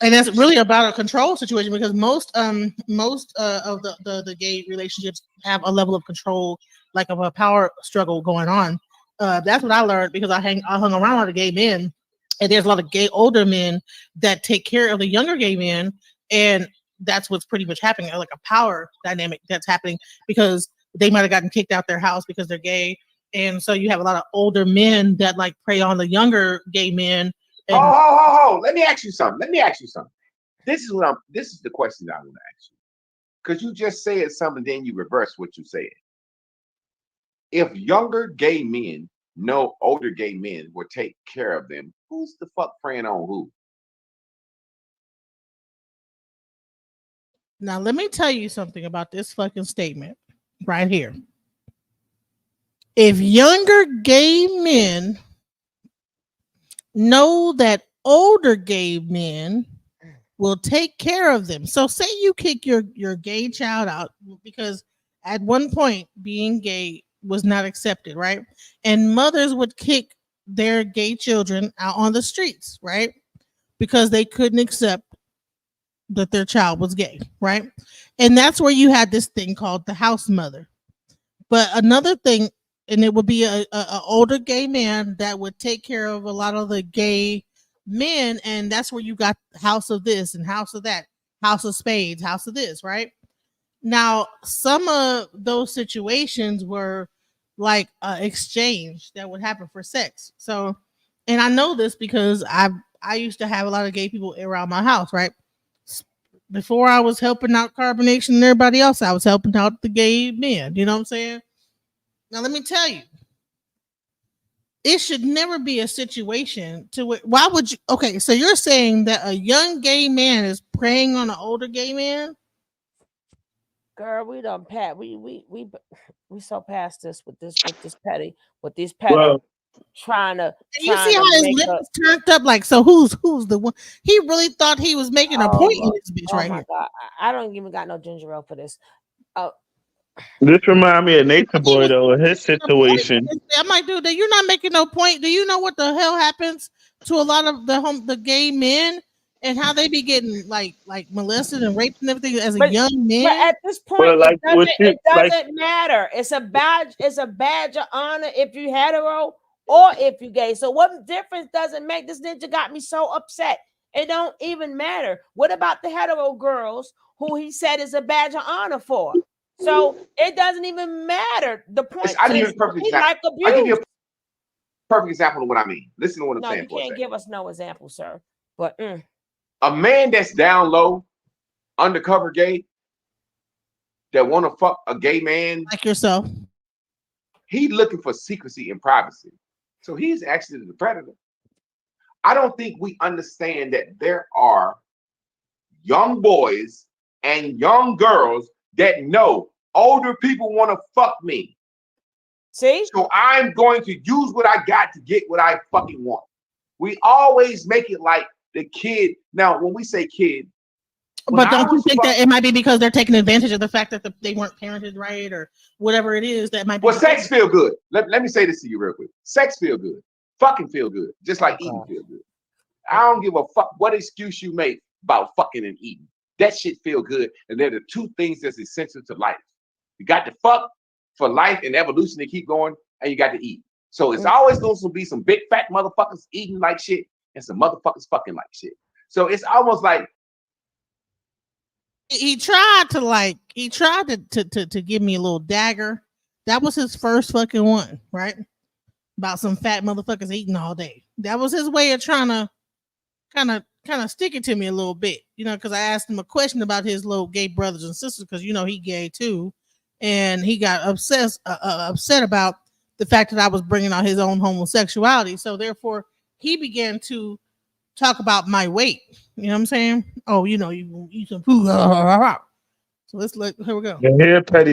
And that's really about a control situation because most of the gay relationships have a level of control, like of a power struggle going on. That's what I learned because I hung around a lot of gay men, and there's a lot of gay older men that take care of the younger gay men, and that's what's pretty much happening, like a power dynamic that's happening because they might have gotten kicked out their house because they're gay, and so you have a lot of older men that like prey on the younger gay men. And Oh, let me ask you something. This is the question I want to ask you. Because you just said something, then you reverse what you said. If younger gay men know older gay men will take care of them, who's the fuck preying on who? Now, let me tell you something about this fucking statement right here. If younger gay men know that older gay men will take care of them. So say you kick your gay child out because at one point being gay was not accepted, right? And mothers would kick their gay children out on the streets, right? Because they couldn't accept that their child was gay, right? And that's where you had this thing called the house mother. But another thing, and it would be a older gay man that would take care of a lot of the gay men, and that's where you got house of this and house of that, house of spades, house of this, right? Now, some of those situations were like exchange that would happen for sex. So, and I know this because I used to have a lot of gay people around my house, right? Before I was helping out Carbonation and everybody else, I was helping out the gay men. You know what I'm saying? Now, let me tell you, it should never be a situation to why would you? Okay, so you're saying that a young gay man is preying on an older gay man? Girl, we done pat. We so past this with these petty Well, trying to You see how his make lips turned up? Like, so who's the one? He really thought he was making a point in this bitch right my here. God, I don't even got no ginger ale for this. This remind me of Nature Boy though, his situation. I'm like, dude, you're not making no point. Do you know what the hell happens to a lot of the gay men and how they be getting like molested and raped and everything as a young man? But at this point, Well, like, it doesn't matter. It's a badge. It's a badge of honor if you hetero or if you gay. So what difference does it make? This ninja got me so upset. It don't even matter. What about the hetero girls who he said is a badge of honor for? So it doesn't even matter. The point I give you is, a perfect he like example. abuse. I give you a perfect example of what I mean. Listen to what I'm No, saying you for a can't second. give us no example, sir. But A man that's down low, undercover gay, that want to fuck a gay man like yourself, he looking for secrecy and privacy. So he's actually the predator. I don't think we understand that there are young boys and young girls that know older people want to fuck me. See? So I'm going to use what I got to get what I fucking want. We always make it like the kid. Now, when we say kid, but don't you think that it might be because they're taking advantage of the fact that they weren't parented right or whatever it is that might be? Well, sex feel good. Let me say this to you real quick. Sex feel good. Fucking feel good. Just like eating feel good. I don't give a fuck what excuse you make about fucking and eating. That shit feel good. And they're the two things that's essential to life. You got to fuck for life and evolution to keep going, and you got to eat. So it's always going to be some big fat motherfuckers eating like shit and some motherfuckers fucking like shit. So it's almost like he tried to give me a little dagger. That was his first fucking one, right? About some fat motherfuckers eating all day. That was his way of trying to kind of stick it to me a little bit, because I asked him a question about his little gay brothers and sisters, because he gay too, and he got upset about the fact that I was bringing out his own homosexuality. So therefore, he began to talk about my weight. You know what I'm saying? Oh, you eat some food. So here we go.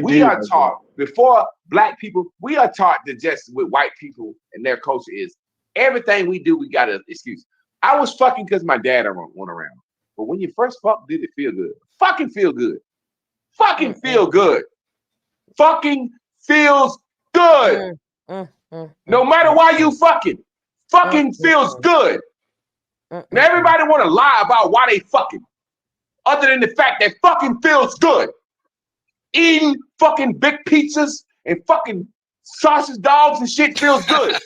We are taught before black people, we are taught to just with white people and their culture is everything we do, we got an excuse. I was fucking because my dad went around. But when you first fuck, did it feel good? Fucking feel good. Fucking feel good. Fucking feels good. No matter why you fucking feels good. Now everybody want to lie about why they fucking. Other than the fact that fucking feels good. Eating fucking big pizzas and fucking sausage dogs and shit feels good.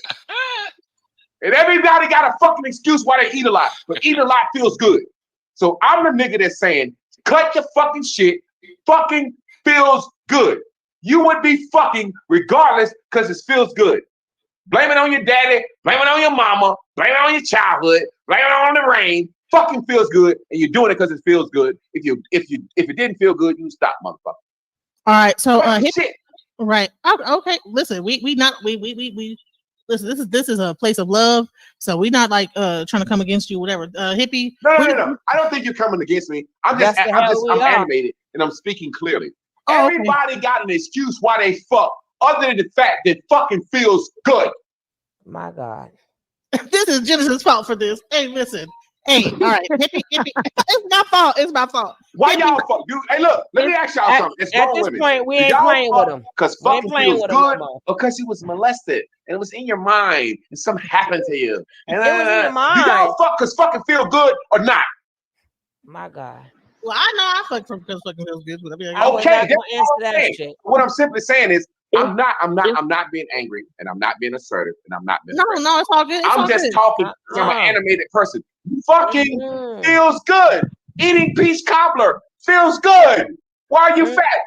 And everybody got a fucking excuse why they eat a lot, but eating a lot feels good. So I'm the nigga that's saying, cut your fucking shit, fucking feels good. You would be fucking regardless because it feels good. Blame it on your daddy, blame it on your mama, blame it on your childhood, blame it on the rain. Fucking feels good, and you're doing it because it feels good. If it didn't feel good, you stop, motherfucker. All right, so shit. Right. Okay. Listen, we listen. This is a place of love, so we're not like trying to come against you, whatever. Hippie. No. I don't think you're coming against me. I'm animated and I'm speaking clearly. Everybody got an excuse why they fuck, other than the fact that fucking feels good. My God. This is Genesis' fault for this. Hey, listen. Hey, all right. Hippie. It's my fault. It's my fault. Why y'all fuck? Hey, look, let me ask y'all something. It's at grown this women. point, we ain't playing with them. Because fucking feels good, or because he was molested and it was in your mind and something happened to you. And it was in your mind. Do y'all fuck because fucking feel good or not? My God. Well, I know I fuck because fucking feels good. But I mean, okay, what I'm simply saying is I'm not being angry and I'm not being assertive and I'm not being No, it's all good. I'm just talking because I'm an animated person. Fucking feels good. Eating peach cobbler feels good. Why are you fat?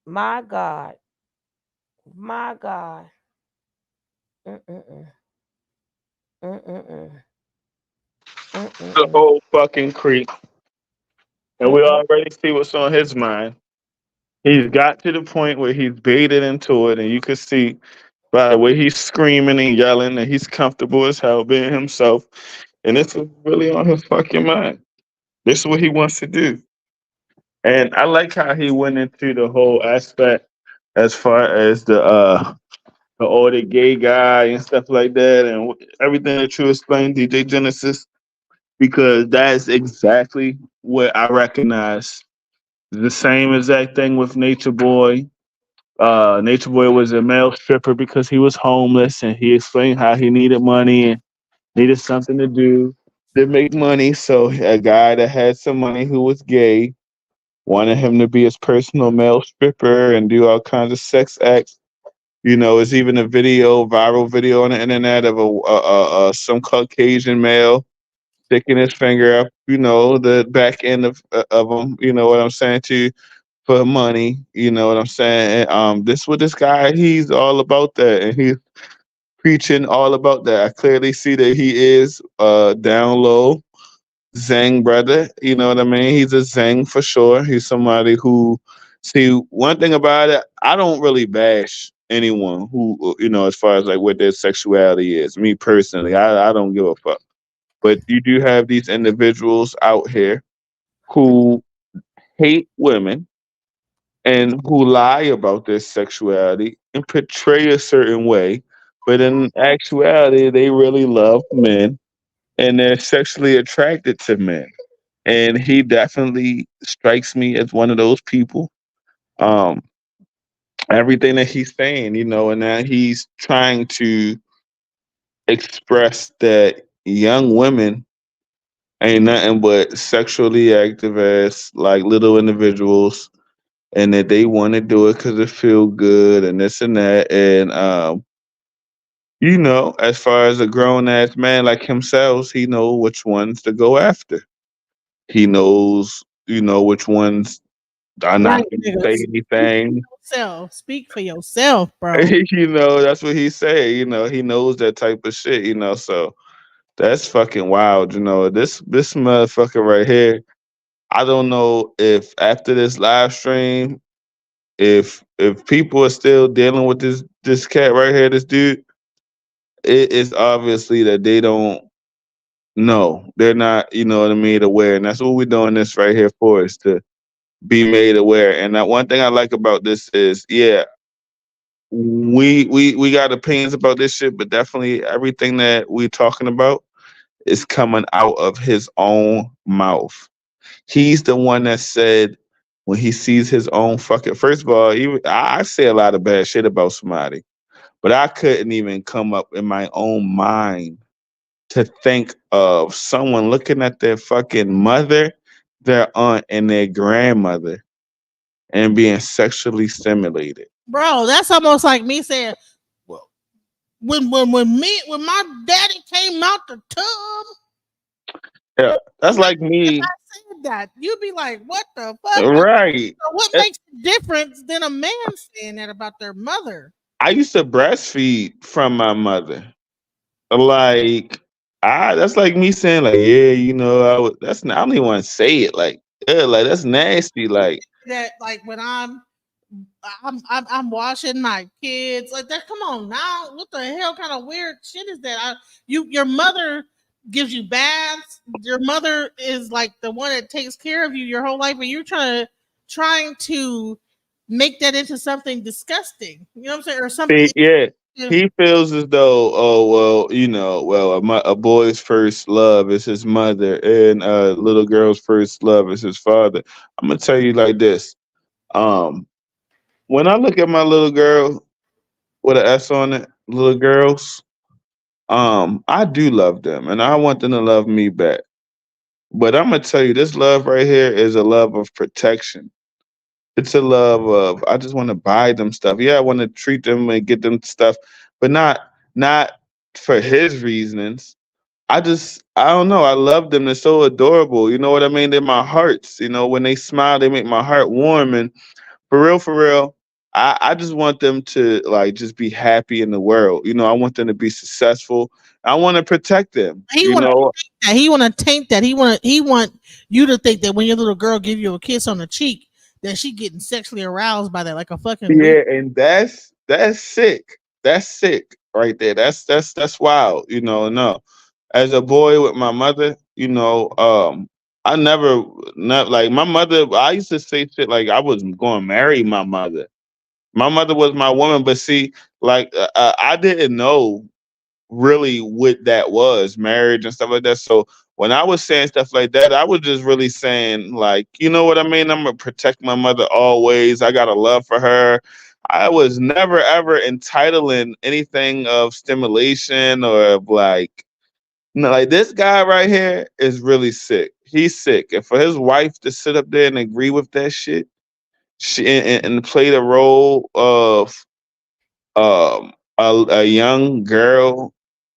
My God. My God. The whole fucking creep. And we already see what's on his mind. He's got to the point where he's baited into it, and you can see By the way, he's screaming and yelling, and he's comfortable as hell being himself. And this is really on his fucking mind. This is what he wants to do. And I like how he went into the whole aspect as far as the older gay guy and stuff like that, and everything that you explained, DJ Genesis, because that's exactly what I recognize. The same exact thing with Nature Boy. Nature Boy was a male stripper because he was homeless, and he explained how he needed money and needed something to do to make money. So a guy that had some money who was gay wanted him to be his personal male stripper and do all kinds of sex acts. You know, it's even a video, viral video on the internet of some Caucasian male sticking his finger up, you know, the back end of him. You know what I'm saying to you, for money. You know what I'm saying. And, this with this guy, he's all about that, and he's preaching all about that. I clearly see that he is down low Zang brother. You know what I mean? He's a Zang for sure. He's somebody who, see, one thing about it, I don't really bash anyone who, you know, as far as like what their sexuality is. Me personally, I don't give a fuck. But you do have these individuals out here who hate women and who lie about their sexuality and portray a certain way. But in actuality, they really love men and they're sexually attracted to men. And he definitely strikes me as one of those people. Um, Everything that he's saying, you know, and now he's trying to express that young women ain't nothing but sexually active as like little individuals, and that they want to do it because it feel good and this and that. And you know, as far as a grown ass man like himself, he know which ones to go after. He knows, you know, which ones are not Right, going to nigga. say Speak anything. for yourself. Speak for yourself, bro. You know, that's what he say. You know, he knows that type of shit. You know, so that's fucking wild. You know, this motherfucker right here. I don't know if after this live stream, if people are still dealing with this cat right here, this dude, it is obviously that they don't know. They're not, you know what I mean, aware. And that's what we're doing this right here for, is to be made aware. And that one thing I like about this is, yeah, we got opinions about this shit, but definitely everything that we're talking about is coming out of his own mouth. He's the one that said when he sees his own fucking. First of all, I say a lot of bad shit about somebody, but I couldn't even come up in my own mind to think of someone looking at their fucking mother, their aunt, and their grandmother and being sexually stimulated. Bro, that's almost like me saying, well, when my daddy came out the tub, Yeah, that's like me. I said that, you'd be like, what the fuck? Right. So what makes a difference than a man saying that about their mother? I used to breastfeed from my mother. Like, that's like me saying, like, yeah, you know, that's not, I don't even want to say it. Like, yeah, like that's nasty. Like, That like when I'm washing my kids like that. Come on now, what the hell kind of weird shit is that? Your mother gives you baths. Your mother is like the one that takes care of you your whole life, and you're trying to make that into something disgusting. You know what I'm saying, or something. yeah, he feels as though, oh well, you know, well, a boy's first love is his mother, and a little girl's first love is his father. I'm gonna tell you like this. Um, when I look at my little girl with an S on it, little girls, I do love them, and I want them to love me back. But I'm gonna tell you, this love right here is a love of protection. It's a love of, I just want to buy them stuff. Yeah, I want to treat them and get them stuff, but not for his reasons. I don't know. I love them. They're so adorable. You know what I mean? They're my hearts. You know, when they smile, they make my heart warm. And for real, I just want them to like just be happy in the world. You know, I want them to be successful. I want to protect them. He You want know, to that. He want to taint that. He want you to think that when your little girl give you a kiss on the cheek, that she getting sexually aroused by that, like a fucking weird. yeah, and that's sick. that's sick right there. That's wild. You know, no. As a boy with my mother, you know, I never, not like my mother. I used to say shit like I was going to marry my mother. My mother was my woman, but see, like I didn't know really what that was, marriage and stuff like that. So when I was saying stuff like that, I was just really saying like, you know what I mean? I'm gonna protect my mother always. I got a love for her. I was never ever entitling anything of stimulation or of like, no, like this guy right here is really sick. He's sick. And for his wife to sit up there and agree with that shit, and play the role of a young girl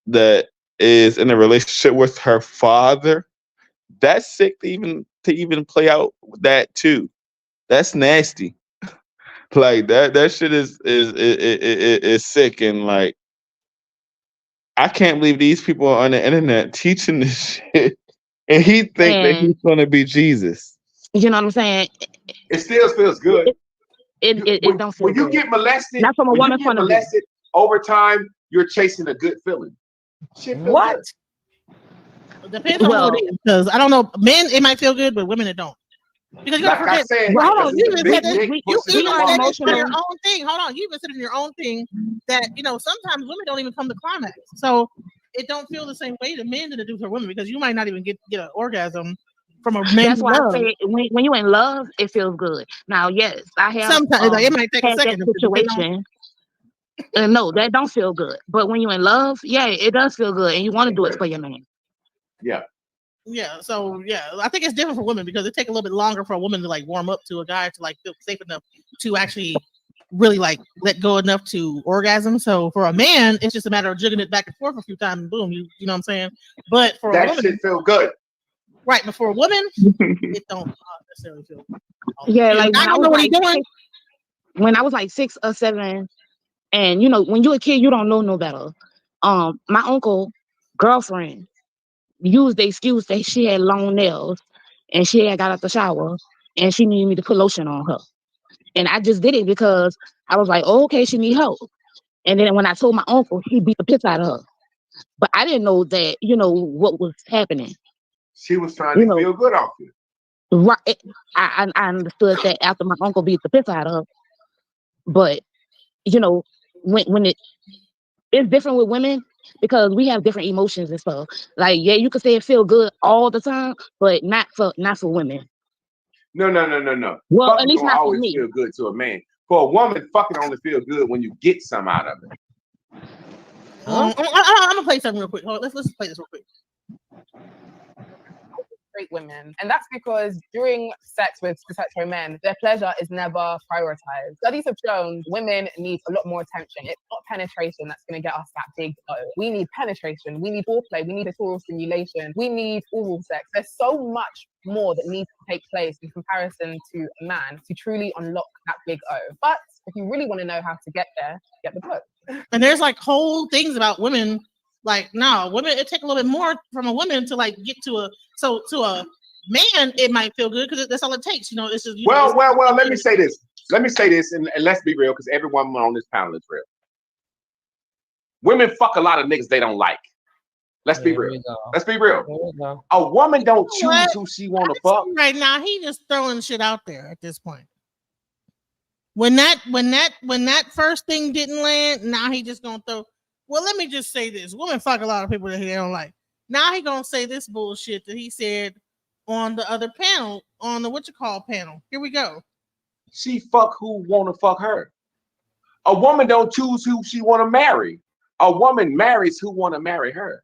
that is in a relationship with her father, that's sick to even play out that too. That's nasty. Like that shit is sick, and like I can't believe these people are on the internet teaching this shit, and he think that he's And gonna be Jesus. you know what I'm saying? It still feels good. It don't feel When you good. get molested, Not from a when you woman get point of view. molested over time, you're chasing a good feeling. Shit feel What? good. It depends on who it is, because I don't know, men it might feel good, but women it don't. Because you gotta Like I forget, said, Well, hold because on. you it's a even big said this, dick you pussy even in the are said this in motherfucker. your emotional. own thing. Hold on, you even said in your own thing that sometimes women don't even come to climax, so it don't feel the same way to men than it do for women, because you might not even get an orgasm from a man That's you why I love. say when you're in love, it feels good. Now, yes, I have Sometimes like, it might take a had that second, depending on. situation. And no, that don't feel good. But when you're in love, yeah, it does feel good, and you want to do it for your man. Yeah. Yeah, so yeah, I think it's different for women because it takes a little bit longer for a woman to like warm up to a guy to like feel safe enough to actually really like let go enough to orgasm. So for a man, it's just a matter of jigging it back and forth a few times and boom, you know what I'm saying? But for a That woman, shit feel good. right, but for a woman, it don't necessarily feel good. Yeah, And like I don't know what he's doing. when I was like 6 or 7, and you know, when you're a kid, you don't know no better. My uncle girlfriend used the excuse that she had long nails and she had got out the shower and she needed me to put lotion on her. And I just did it because I was like, oh, okay, she need help. And then when I told my uncle, he beat the piss out of her. But I didn't know that, you know, what was happening. She was trying You to know, feel good off you. right? I understood that after my uncle beat the piss out of her. But you know, when it's different with women because we have different emotions and stuff. Like, yeah, you could say it feel good all the time, but not for women. No. Well, at Fucking least gonna not for always me. feel good to a man. For a woman, fucking only feel good when you get some out of it. I'm gonna play something real quick. Hold on, let's play this real quick. Great women, and that's because during sex with hetero men, their pleasure is never prioritized. Studies have shown women need a lot more attention. It's not penetration that's going to get us that big O. We need penetration, we need foreplay, we need oral stimulation, we need oral sex. There's so much more that needs to take place in comparison to a man to truly unlock that big O. But if you really want to know how to get there, get the book. And there's like whole things about women. Like, no, women, it take a little bit more from a woman to like get to a man, it might feel good because that's all it takes. You know, it's just Well. Let me say this. And let's be real, because every woman on this panel is real. Women fuck a lot of niggas they don't like. Let's be real. Let's be real. A woman don't choose who she want to fuck. Right now, he just throwing shit out there at this point. When that first thing didn't land, now he just gonna throw. Well, let me just say this: women fuck a lot of people that they don't like. Now he gonna say this bullshit that he said on the other panel, on the panel. Here we go. She fuck who want to fuck her. A woman don't choose who she want to marry. A woman marries who want to marry her.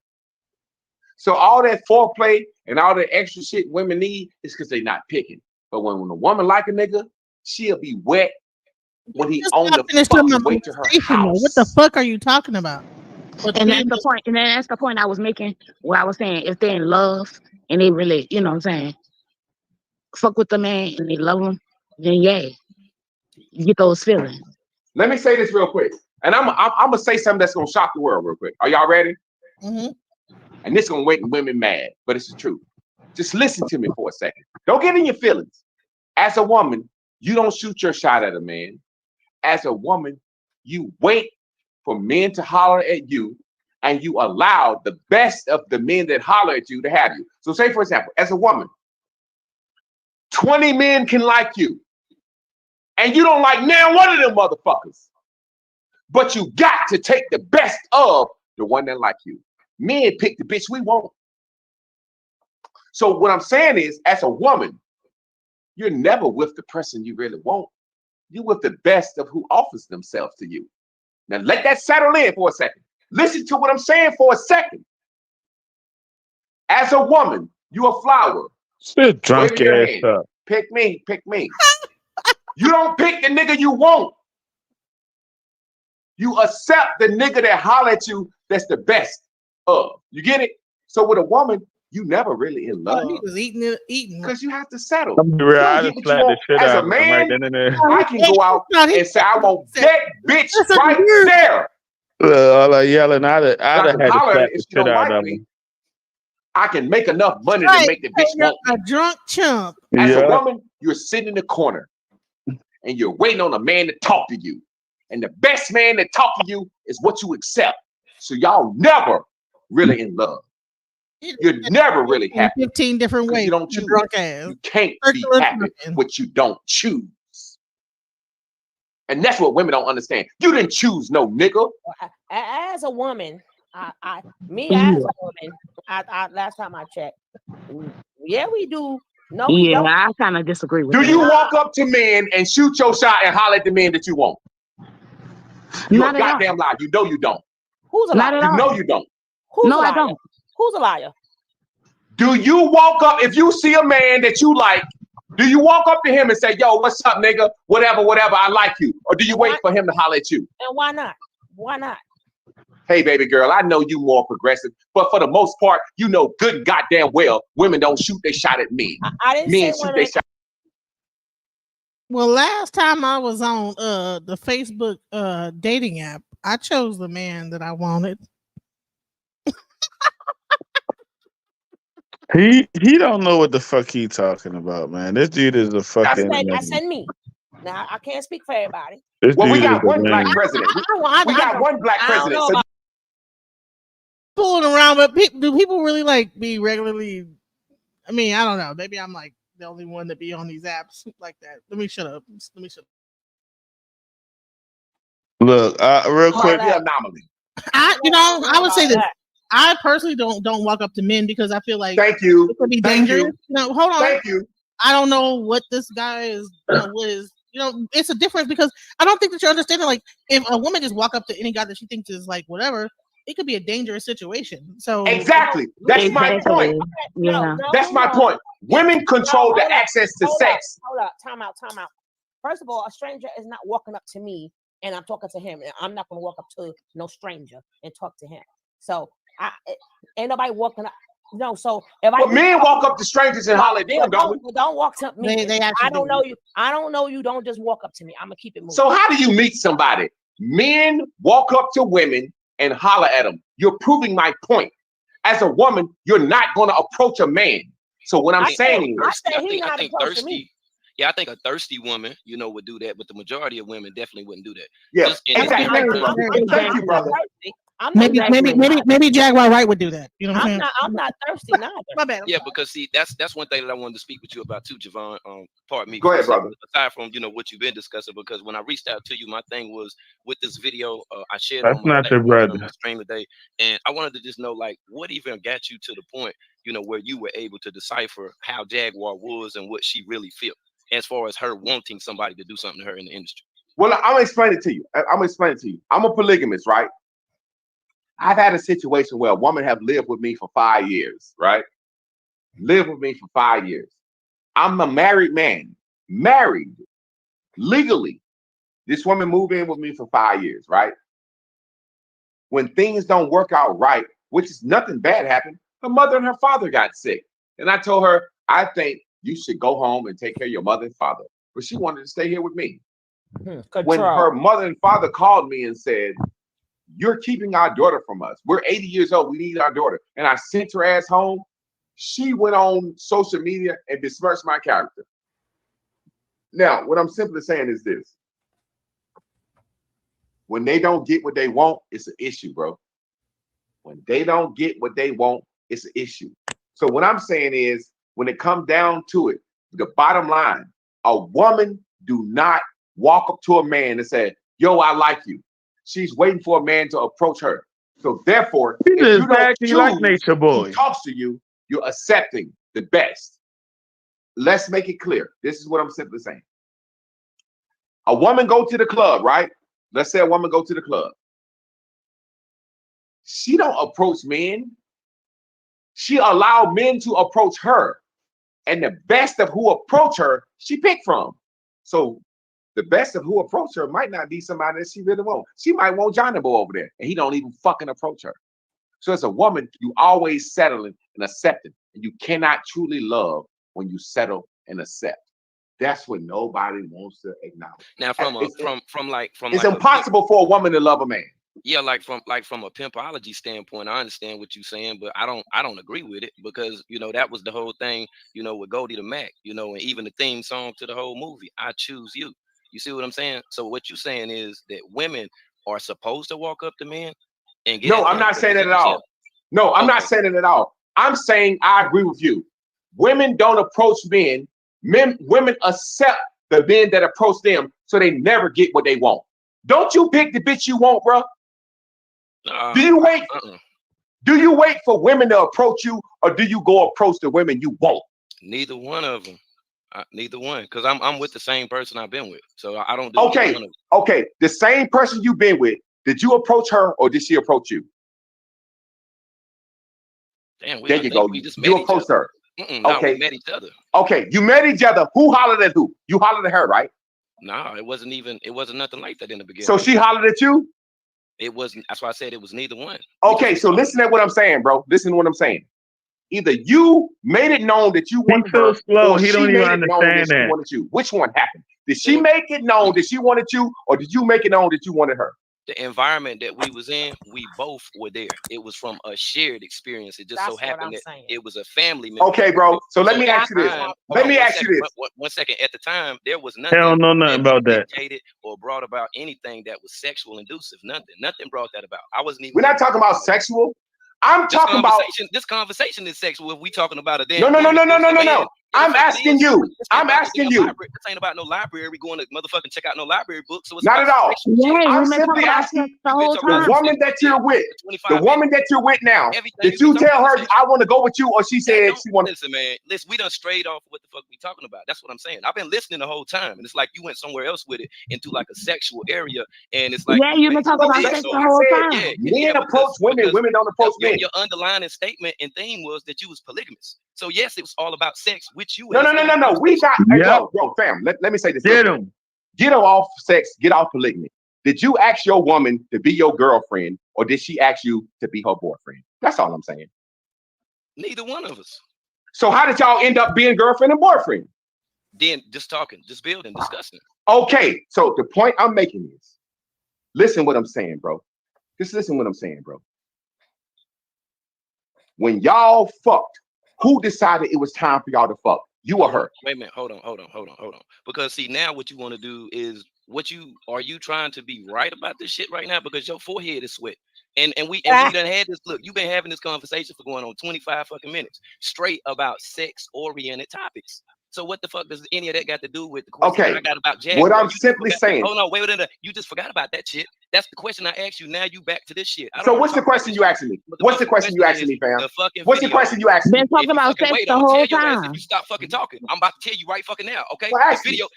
So all that foreplay and all that extra shit women need is because they not picking. But when a woman like a nigga, she'll be wet when he on the fucking way to her house. What the fuck are you talking about? And that's the point. And that's the point I was making. Where I was saying, if they're in love and they really, you know what I'm saying, fuck with the man and they love him, then yeah, you get those feelings. Let me say this real quick. And I'm gonna say something that's gonna shock the world real quick. Are y'all ready? Mm-hmm. And this is gonna make women mad, but it's the truth. Just listen to me for a second. Don't get in your feelings. As a woman, you don't shoot your shot at a man. As a woman, you wait for men to holler at you, and you allow the best of the men that holler at you to have you. So say, for example, as a woman, 20 men can like you, and you don't like now one of them motherfuckers. But you got to take the best of the one that like you. Men pick the bitch we want. So what I'm saying is, as a woman, you're never with the person you really want. You're with the best of who offers themselves to you. Now let that settle in for a second. Listen to what I'm saying for a second. As a woman, you a flower. Sit drunk Wave your ass hand. up. Pick me, pick me. You don't pick the nigga you want. You accept the nigga that holler at you that's the best of. You get it? So with a woman, you never really in love. He was eating. Because you have to settle. I'm be real, You I don't just get what you slapped the want. shit As a out of him right man, then and there. I can go out and say, I want that bitch That's right weird. there. All that yelling, I'd And I have can had to holler at slap it. the If she shit don't out like of me, him. I can make enough money to Right. make the bitch want me. A drunk chump. As a Yeah. woman, you're sitting in the corner and you're waiting on a man to talk to you. And the best man that talk to you is what you accept. So y'all never really in love. You're never really In happy. 15 different ways. You don't You choose. drunk ass. You can't be Circular happy drunken. what you don't choose. And that's what women don't understand. You didn't choose no nigga. As a woman, as a woman, last time I checked, yeah, we do. No, we Yeah, don't. I kind of disagree with Do that. you walk up to men and shoot your shot and holler at the men that you want? You're Not a at all. goddamn lie. You know you don't. Who's a Not liar? at You all. know you don't. Who's No, a I liar? don't. Who's a liar? Do you walk up, if you see a man that you like, do you walk up to him and say, yo, what's up, nigga? Whatever, I like you. Or do you wait for him to holler at you? And why not? Why not? Hey, baby girl, I know you more progressive, but for the most part, you know good and goddamn well women don't shoot their shot at men. I didn't Men say shoot women. their shot. Well, last time I was on the Facebook dating app, I chose the man that I wanted. He don't know what the fuck he talking about, man. This dude is a fucking. I said me. Now I can't speak for everybody. This Well, we dude is got a one man. black president. We got one black I don't president. know So about Fooling around, but do people really like be regularly? I mean, I don't know. Maybe I'm like the only one that be on these apps like that. Let me shut up. Let me shut up. Look, real quick. might be an anomaly. I would say this. I personally don't walk up to men because I feel like Thank you. it could be Thank dangerous. you. No, hold on. Thank you. I don't know what this guy is. What is? It's a difference because I don't think that you're understanding. Like, if a woman just walk up to any guy that she thinks is like whatever, it could be a dangerous situation. So Exactly. That's my point. Yeah. That's my point. Women control the access to sex. Hold up. Time out. First of all, a stranger is not walking up to me and I'm talking to him. And I'm not going to walk up to no stranger and talk to him. So ain't nobody walking up. No, so if men walk up to strangers and holler at them, don't we? Don't walk up to me. They I don't know you. I don't know you. Don't just walk up to me. I'm gonna keep it moving. So how do you meet somebody? Men walk up to women and holler at them. You're proving my point. As a woman, you're not going to approach a man. So what I'm saying is, I think thirsty. Yeah, I think a thirsty woman, would do that, but the majority of women definitely wouldn't do that. Yeah, exactly. Thank you, brother. Maybe Jaguar Wright would do that. You know what I'm saying? I'm not thirsty neither. My bad. Yeah, because see, that's one thing that I wanted to speak with you about too, Javanne. Pardon me. Go ahead, brother. Aside from what you've been discussing, because when I reached out to you, my thing was with this video. I shared That's on my not your brother. stream today, and I wanted to just know what even got you to the point, where you were able to decipher how Jaguar was and what she really felt, as far as her wanting somebody to do something to her in the industry. Well, I'm gonna explain it to you. I'm a polygamist, right? I've had a situation where a woman have lived with me for 5 years, right? Lived with me for 5 years. I'm a married man, married legally. This woman moved in with me for 5 years, right? When things don't work out right, which is nothing bad happened, her mother and her father got sick. And I told her, I think you should go home and take care of your mother and father. But she wanted to stay here with me. When her mother and father called me and said, you're keeping our daughter from us. We're 80 years old. We need our daughter. And I sent her ass home. She went on social media and besmirched my character. Now, what I'm simply saying is this. When they don't get what they want, it's an issue, bro. When they don't get what they want, it's an issue. So what I'm saying is, when it comes down to it, the bottom line, a woman do not walk up to a man and say, yo, I like you. She's waiting for a man to approach her. So therefore, if you don't choose like Nature Boy. who talks to you, you're accepting the best. Let's make it clear. This is what I'm simply saying. A woman go to the club, right? Let's say a woman go to the club. She don't approach men. She allow men to approach her. And the best of who approach her, she picked from. So the best of who approach her might not be somebody that she really wants. She might want Johnny Boy over there, and he don't even fucking approach her. So as a woman, you always settling and accepting, and you cannot truly love when you settle and accept. That's what nobody wants to acknowledge. Now, It's impossible for a woman to love a man. Yeah, like from a pimpology standpoint, I understand what you're saying, but I don't agree with it, because that was the whole thing, with Goldie the Mac, and even the theme song to the whole movie, I Choose You. You see what I'm saying? So what you're saying is that women are supposed to walk up to men and get. No, I'm not saying that at all. No, I'm not saying it at all. I'm saying I agree with you. Women don't approach men. Women accept the men that approach them, so they never get what they want. Don't you pick the bitch you want, bro? Do you wait? Do you wait for women to approach you, or do you go approach the women you want? Neither one of them. Neither one, because I'm with the same person I've been with, so I don't do. Okay, okay. The same person you've been with. Did you approach her, or did she approach you? Damn, there you go. You approached her. No, okay, we met each other. Okay, you met each other. Who hollered at who? You hollered at her, right? No, it wasn't nothing like that in the beginning. So she hollered at you? It wasn't. That's why I said it was neither one. Okay, so listen to what I'm saying, bro. Listen to what I'm saying. Either you made it known that you wanted her, or he she don't made even it known that understand she that. wanted you. Which one happened? Did she make it known that she wanted you, or did you make it known that you wanted her? The environment that we was in, we both were there. It was from a shared experience. It just so happened that it was a family member. Okay, bro. So let me ask you this. Let me ask you this. 1 second. At the time, there was nothing. Hell, no, nothing about that. Dictated or brought about anything that was sexual inducive. Nothing brought that about. I wasn't even. We're not talking about sexual. I'm talking about this conversation is sexual. If we talking about a damn. No. I'm asking you. I'm asking you. This ain't about no library. Going to motherfucking check out no library book. So it's not at all. I'm been simply talking about asking sex the whole time. the woman that you're with. The woman that you're with now. Did you tell her I want to go with you, or she said she wanted? Listen, man. Listen, we done strayed off what the fuck we talking about. That's what I'm saying. I've been listening the whole time, and it's like you went somewhere else with it into like a sexual area, and it's like you've been talking about sex the whole time. Men approach women. Women don't approach men. Your underlying statement and theme was that you was polygamous. So yes, it was all about sex with you. No. We got bro, fam. Let me say this. Get him off sex. Get off polygamy. Did you ask your woman to be your girlfriend, or did she ask you to be her boyfriend? That's all I'm saying. Neither one of us. So how did y'all end up being girlfriend and boyfriend? Then just talking, just building, discussing. Okay, so the point I'm making is, listen what I'm saying, bro. Just listen what I'm saying, bro. When y'all fucked, who decided it was time for y'all to fuck? You or her? Wait a minute. Hold on. Because see, now what you want to do is are you trying to be right about this shit right now? Because your forehead is sweat. And we done had this. Look, you've been having this conversation for going on 25 fucking minutes straight about sex-oriented topics. So what the fuck does any of that got to do with the question I got about Jaguar? What I'm simply saying. Hold on, wait. You just forgot about that shit. That's the question I asked you. Now you back to this shit. So what's the question you asking me? What's the question you asking me, fam? What's the question you asking me? Been talking about sex the whole time. If you stop fucking talking, I'm about to tell you right fucking now. Okay? Well,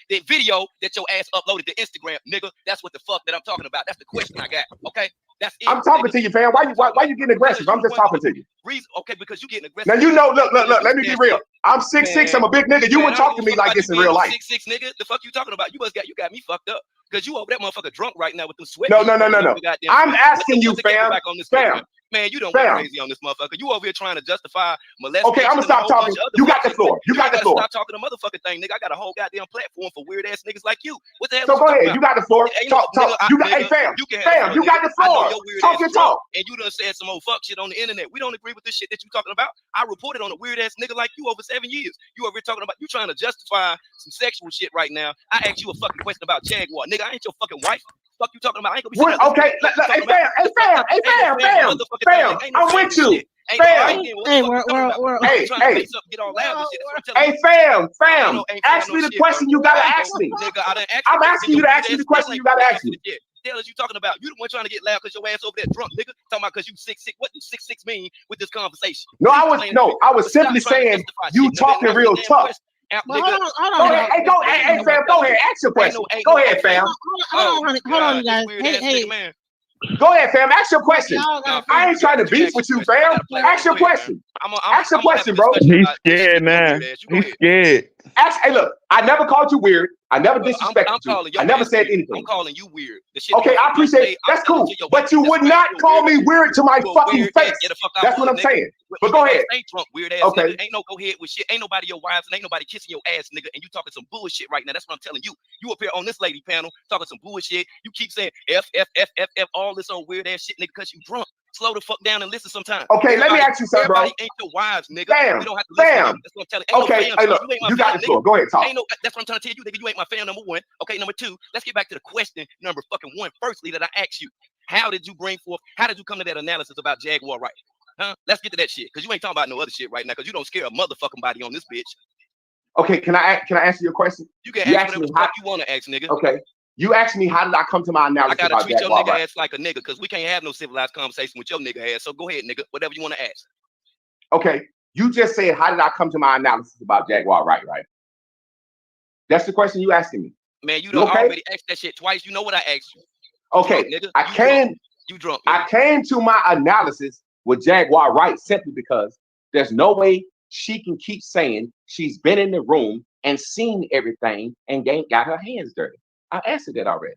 the video that your ass uploaded to Instagram, nigga. That's what the fuck that I'm talking about. That's the question I got. Okay? That's it. I'm talking to you, fam. Why you getting aggressive? I'm just talking to you. Okay, because you getting aggressive. Now you know. Look. Let me be real. I'm 6'6". I'm a big nigga. You wouldn't talk to me like this in real life. 6'6", nigga. The fuck you talking about? You got me fucked up. Because you over that motherfucker drunk right now with them sweat. No. I'm asking you, fam. Man, you don't go crazy on this motherfucker. You over here trying to justify molestation. Okay, I'm gonna stop talking. You got the floor. You got the floor. Stop talking the motherfucking thing, nigga. I got a whole goddamn platform for weird ass niggas like you. What the hell? So go ahead. You got the floor. Talk. You got. Hey, fam. Fam, you got the floor. Talk your talk. And you done said some old fuck shit on the internet. We don't agree with this shit that you talking about. I reported on a weird ass nigga like you over 7 years. You over here talking about you trying to justify some sexual shit right now. I asked you a fucking question about Jaguar, nigga. I ain't your fucking wife. Fuck you talking about? I ain't gonna be What? Okay, hey fam, I'm with you. Fam, hey, fam, ask me the question you gotta ask me. I'm asking you to ask me the question you gotta ask me. The hell is you talking about? You the one trying to get loud because your ass over there drunk, nigga. Talking about because you 6'6". What do 6'6" mean with this conversation? No, I was simply saying you talking real tough. Well, hold on. Go ahead. Hey, fam, go ahead. Ask your question. Go ahead, fam. Hold on, you guys. Hey. Go ahead, fam. Ask your question. I ain't trying to beef with you, fam. Ask your question. Ask your question, bro. He's scared now. He's scared. Hey, look, I never called you weird. I never disrespected you. I never said anything. I'm calling you weird. Okay, I appreciate it. That's cool. But you would not call me weird to my fucking face. That's what I'm saying. But go ahead. Ain't drunk, weird ass nigga. Ain't no go ahead with shit. Ain't nobody your wives and ain't nobody kissing your ass, nigga. And you talking some bullshit right now. That's what I'm telling you. You up here on this lady panel talking some bullshit. You keep saying F, all this old weird ass shit, nigga, because you drunk. Slow the fuck down and listen sometimes. Okay, let me ask you something, bro. Everybody ain't your wives, nigga. Bam, we don't have to listen to them. That's what I'm telling you. Okay, hey, look, you got the floor. Go ahead, talk. That's what I'm trying to tell you, nigga. You ain't my fan, number one. Okay, number two, let's get back to the question number fucking one. Firstly, that I asked you, how did you come to that analysis about Jaguar right? Huh? Let's get to that shit, because you ain't talking about no other shit right now, because you don't scare a motherfucking body on this bitch. Okay, can I answer your question? You can ask whatever the fuck you want to ask, nigga. Okay. You asked me how did I come to my analysis I gotta treat your nigga right? ass like a nigga, because we can't have no civilized conversation with your nigga ass. So go ahead, nigga, whatever you want to ask. Okay, you just said how did I come to my analysis about Jaguar right? That's the question you asking me. Man, you done already asked that shit twice. You know what I asked you. Okay, drunk, nigga. You drunk. I came to my analysis with Jaguar right simply because there's no way she can keep saying she's been in the room and seen everything and got her hands dirty. I answered that already.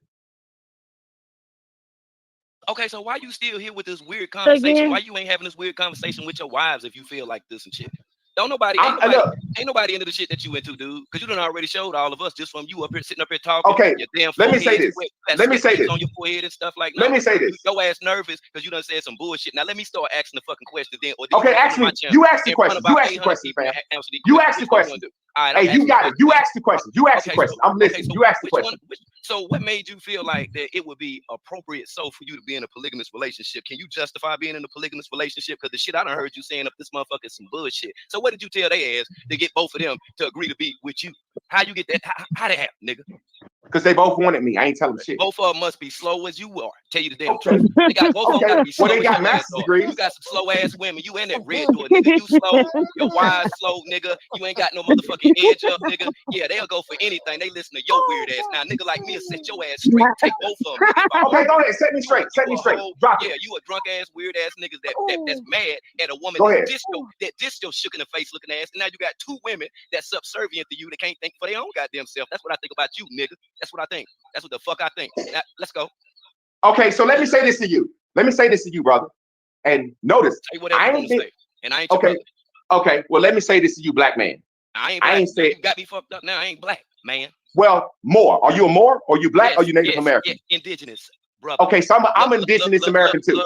Okay, so why you still here with this weird conversation? Why you ain't having this weird conversation with your wives if you feel like this and shit? Ain't nobody into the shit that you into, dude. Because you done already showed all of us just from you up here sitting up here talking. Okay, your damn let me say this. Let me say this on your forehead and stuff like that. Let me say this. Your ass nervous because you done said some bullshit. Now let me start asking the fucking question then. Okay, actually, you ask the question. You ask the question, fam. You ask the question. Hey, you got it. You ask the question. You ask the question. I'm listening. You ask the question. So what made you feel like that it would be appropriate for you to be in a polygamous relationship? Can you justify being in a polygamous relationship? Because the shit I done heard you saying up this motherfucker is some bullshit. So what did you tell their ass to get both of them to agree to be with you? How you get that? How that happen, nigga? Because they both wanted me. I ain't telling shit. Both of them must be slow as you are. Tell you the damn truth. They got both of them gotta be slow. Well, they got master's degrees. You got some slow ass women. You in that red door, nigga. You slow. Your wives slow, nigga. You ain't got no motherfucking edge up, nigga. Yeah, they'll go for anything. They listen to your weird ass. Now, nigga like me will set your ass straight. Take both of them. Okay, go ahead. Set me straight. Set me straight. Drop it. Yeah, you a drunk ass, weird ass niggas that's mad at a woman that just your shook in the face looking ass. And now you got two women that's subservient to you that can't think for their own goddamn self. That's what I think about you, nigga. That's what I think. That's what the fuck I think. Now, let's go. Okay, so let me say this to you. Let me say this to you, brother. And notice, I ain't been, and I ain't okay. Okay, well, let me say this to you, black man. I ain't said you got me fucked up now. I ain't black, man. Well, Moor. Are you a Moor? Or you black? Or you Native American? Indigenous, brother. Okay, so I'm indigenous American too.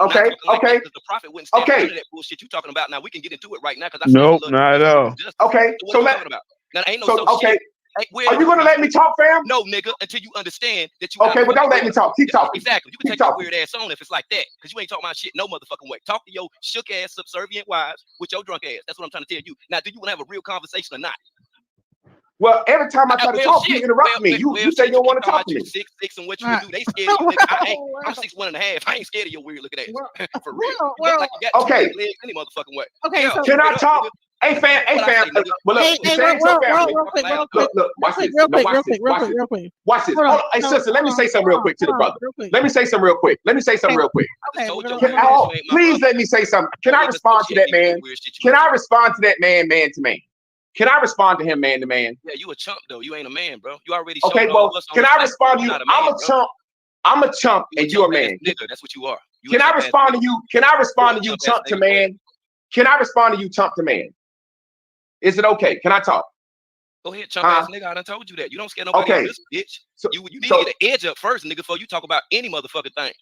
Okay, okay. The prophet wouldn't stand for none of that bullshit you talking about. Now we can get into it right now because nope, not at all. Okay, so what talking about? Now ain't no okay. Shit. Are you gonna let me talk, fam? No, nigga, until you understand that you. Okay, well, don't let me talk. Keep talking. Exactly. You can take your weird ass on if it's like that, because you ain't talking about shit no motherfucking way. Talk to your shook ass, subservient wives with your drunk ass. That's what I'm trying to tell you. Now, do you want to have a real conversation or not? Well, every time I try to talk, you interrupt me. You say you don't want to talk to me. 6'6" and what you do? They scared of you, nigga. I'm 6'1.5". I ain't scared of your weird looking ass. For real. You look like you got two legs any motherfucking way. Okay, so can I talk? Hey fam, well, look, look, watch this. Real quick. Watch this. Hey sister, let me say something real quick to the brother. Let me say something real quick. Please let me say something. Can I respond to that man? Can I respond to that man to man? Can I respond to him man to man? Yeah, you a chump though. You ain't a man, bro. You already okay. Well, can I respond to you? I'm a chump, and you're a man. Nigga, that's what you are. Can I respond to you? Can I respond to you, chump to man? Can I respond to you, chump to man? Is it okay? Can I talk? Go ahead, chump ass nigga. I done told you that. You don't scare nobody on this bitch. So, you need to get an edge up first, nigga, before you talk about any motherfucking thing.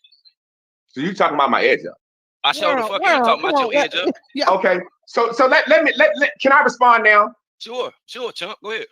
So you talking about my edge up? I showed the fuck you talking about your edge up. Okay. So let can I respond now? Sure, chump. Go ahead.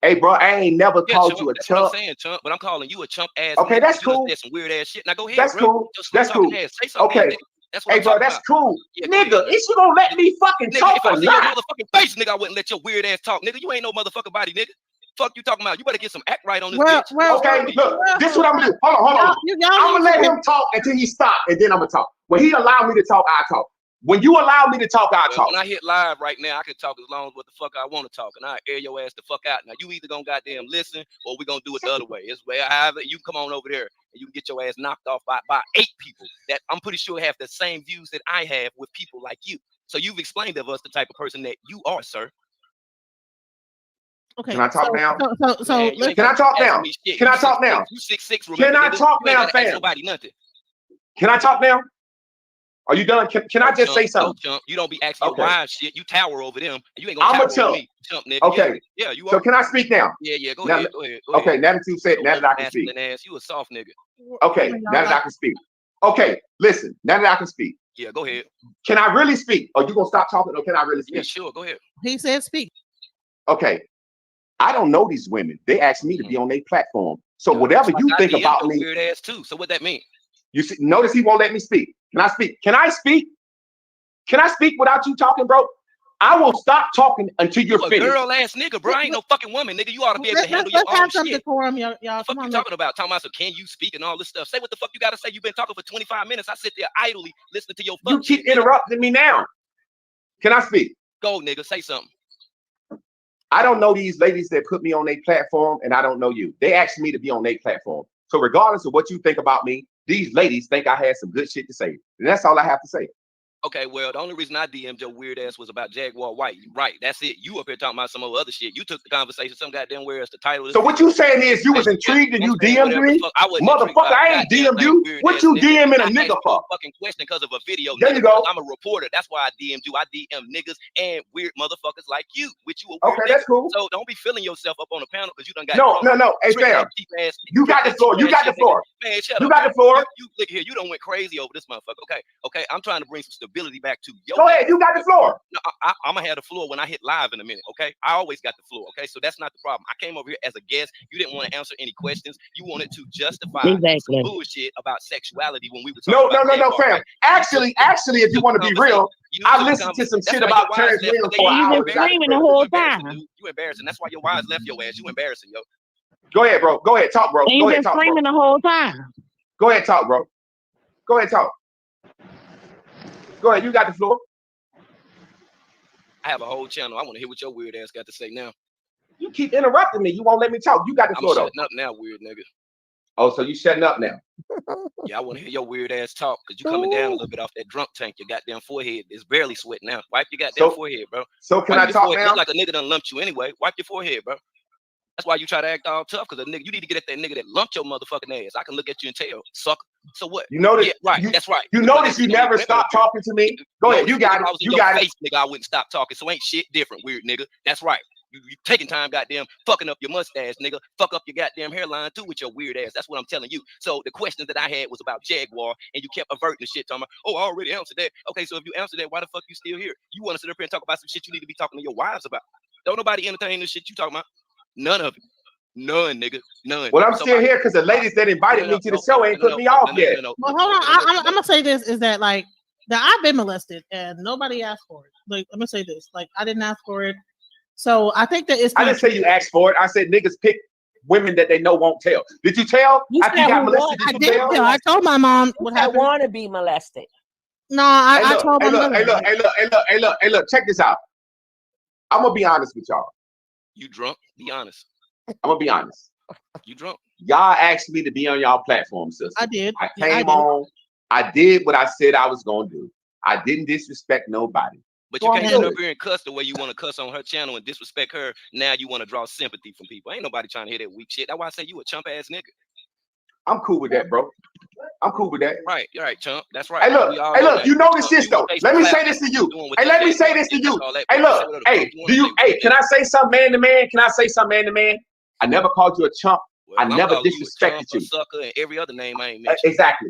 Hey, bro, I ain't never Yeah, called chump. you a That's chump. what I'm saying, chump. But I'm calling you a chump ass. Okay, nigga. that's You done cool. said some weird ass shit. Now go ahead, That's bro. cool. Just That's cool. ass. Say something, Okay. nigga. That's what Hey, I'm bro, talking that's about. cool. Yeah, go ahead, Nigga, nigga. is you gonna let me fucking Nigga, talk if I or see your not? motherfucking face, nigga, I wouldn't let your weird ass talk, nigga. You ain't no motherfucking body, nigga. Fuck you talking about. You better get some act right on this bitch. Okay, look, this is what I'm gonna do. Hold on. I'm gonna let him talk until he stop, and then I'm gonna talk. When he allow me to talk, I talk. When you allow me to talk, I talk. When I hit live right now, I can talk as long as what the fuck I want to talk, and I air your ass the fuck out. Now you either gonna goddamn listen, or we gonna do it the other way. It's way however you come on over there and you can get your ass knocked off by 8 people that I'm pretty sure have the same views that I have with people like you. So you've explained to us the type of person that you are, sir. Okay. Can I talk now? So Man, can I talk now? Can I talk now? You 6'6", remember? Can I nigga. talk You ain't now, gotta ask fam? nobody nothing. Can I talk now? Are you done? Can I just say something? No, chump. You don't be asking Okay. your wives shit. You tower over them, and you ain't gonna I'm tower a chump. over me, chump nigga. Okay. Yeah, you are. So can I speak now? Yeah, go Now- ahead. Go ahead. Okay, now that you said, now that I can speak. Masculine ass, you a soft nigga. Okay, now that I can speak. Okay, listen, now that I can speak. Yeah, go ahead. Can I really speak? Or you gonna stop talking, or can I really speak? Yeah, sure. Go ahead. He said speak. Okay. I don't know these women. They asked me to be on their platform. So whatever you think about me, weird ass too. So what that mean? you see, notice he won't let me speak. Can I speak? Can I speak? Can I speak without you talking, bro? I will stop talking until you're You a finished. girl ass nigga, bro. I ain't no fucking woman, nigga. You ought to be able to handle your Let's own have some shit. decorum, y'all. The fuck you talking about? Talking about so can you speak and all this stuff. Say what the fuck you gotta say. You've been talking for 25 minutes. I sit there idly listening to your fuck You keep shit, nigga. interrupting me now. Can I speak? Go, nigga. Say something. I don't know these ladies that put me on their platform, and I don't know you. They asked me to be on their platform. So regardless of what you think about me, these ladies think I had some good shit to say. And that's all I have to say. Okay, well, the only reason I DM'd your weird ass was about Jaguar White. Right, that's it. You up here talking about some other shit. You took the conversation, some goddamn where it's the title. Of So what you saying is you was intrigued and you DM'd me? Motherfucker, I ain't DM'd you. What you DMing a nigga for? Fucking question because of a video. There you go. I'm a reporter. That's why I DM'd you. I DM niggas and weird motherfuckers like you, which you a weird Okay, nigga. that's cool. So don't be filling yourself up on the panel because you done got No. Hey, fam. You got the floor. You got the floor. Man, shut up. You got the floor. You look here. You done went crazy over this motherfucker. Okay. I'm trying to bring some stability back to Go ahead. You got the floor. No, I'm gonna have the floor when I hit live in a minute. Okay, I always got the floor. Okay, so that's not the problem. I came over here as a guest. You didn't want to answer any questions. You wanted to justify some bullshit about sexuality when we were talking about No, fam. right? Actually, if you want to be real, I listened to some shit about Terrence Williams for You've hours. been screaming the whole time. You embarrassing. That's why your wives left your ass. You embarrassing, yo. Go ahead, bro. Go ahead, talk, bro. And you've been screaming the whole time. Go ahead, talk, bro. Go ahead, talk. Go ahead. You got the floor. I have a whole channel. I want to hear what your weird ass got to say now. You keep interrupting me. You won't let me talk. You got the floor, though. I'm shutting up now, weird nigga. Oh, so you shutting up now? Yeah, I want to hear your weird ass talk because you coming down a little bit off that drunk tank. Your goddamn forehead is barely sweating now. Wipe your goddamn forehead, bro. So can I talk now? Look like a nigga done lumped you anyway. Wipe your forehead, bro. That's why you try to act all tough because a nigga, you need to get at that nigga that lumped your motherfucking ass. I can look at you and tell, sucker. So what? You notice? Yeah, right. That's right. You notice you never stop talking to me. Go ahead. You got it. You got it. Nigga, I wouldn't stop talking. So ain't shit different, weird nigga. That's right. You taking time, goddamn, fucking up your mustache, nigga. Fuck up your goddamn hairline too with your weird ass. That's what I'm telling you. So the questions that I had was about Jaguar, and you kept averting the shit, talking about, oh, I already answered that. Okay, so if you answered that, why the fuck you still here? You want to sit up here and talk about some shit you need to be talking to your wives about? Don't nobody entertain this shit you talking about. None of it. None, nigga. None. Well, I'm still here because the ladies that invited me to the show ain't put me off yet. Well, hold on. I'm gonna say this is that like that I've been molested and nobody asked for it. Like I'm gonna say this, like I didn't ask for it. So I think that it's. I didn't say you asked for it. I said niggas pick women that they know won't tell. Did you tell? You After you got molested, I did tell. I told my mom what happened. I want to be molested. No, I told my mother. Hey, look, check this out. I'm gonna be honest with y'all. You drunk? Be honest. I'm gonna be honest. You drunk? Y'all asked me to be on y'all platform, sister. I did. I came on. I did what I said I was gonna do. I didn't disrespect nobody. But you can't get up here and cuss the way you want to cuss on her channel and disrespect her. Now you want to draw sympathy from people. Ain't nobody trying to hear that weak shit. That's why I say you a chump ass nigga. I'm cool with that, bro. I'm cool with that. Right, you're right, chump. That's right. Hey, look, you notice this though. Let me say this to you. Hey, let me say this to you. Hey, look, hey, can I say something man to man? Can I say something man to man? I never called you a chump. I never disrespected you. Sucker, and every other name I ain't mentioned. Exactly.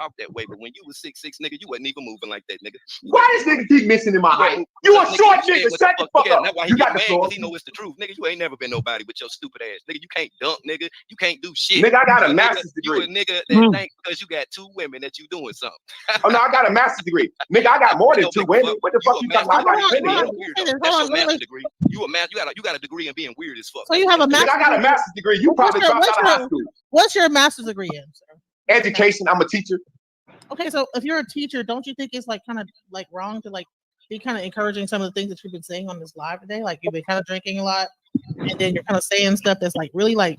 talk that way, but when you was 6'6", nigga, you wasn't even moving like that, nigga. Why this nigga keep missing in my height? You a short nigga. Shut the fuck up. That's why he get mad, because he know it's the truth. Nigga, you ain't never been nobody with your stupid ass. Nigga, you can't dunk, nigga. You can't do shit. Nigga, I got a master's degree. You a nigga that think because you got 2 women that you doing something. Oh, no, I got a master's degree. Nigga, I got more than 2 women. What the fuck you talking about? I got plenty. That's your master's degree. You got a degree in being weird as fuck. So you have a master's degree? I got a master's degree. You probably dropped out of high school. What's your master's degree in, sir? Education. I'm a teacher. Okay, so if you're a teacher, don't you think it's like kind of like wrong to like be kind of encouraging some of the things that you've been saying on this live today? Like you've been kind of drinking a lot, and then you're kind of saying stuff that's like really like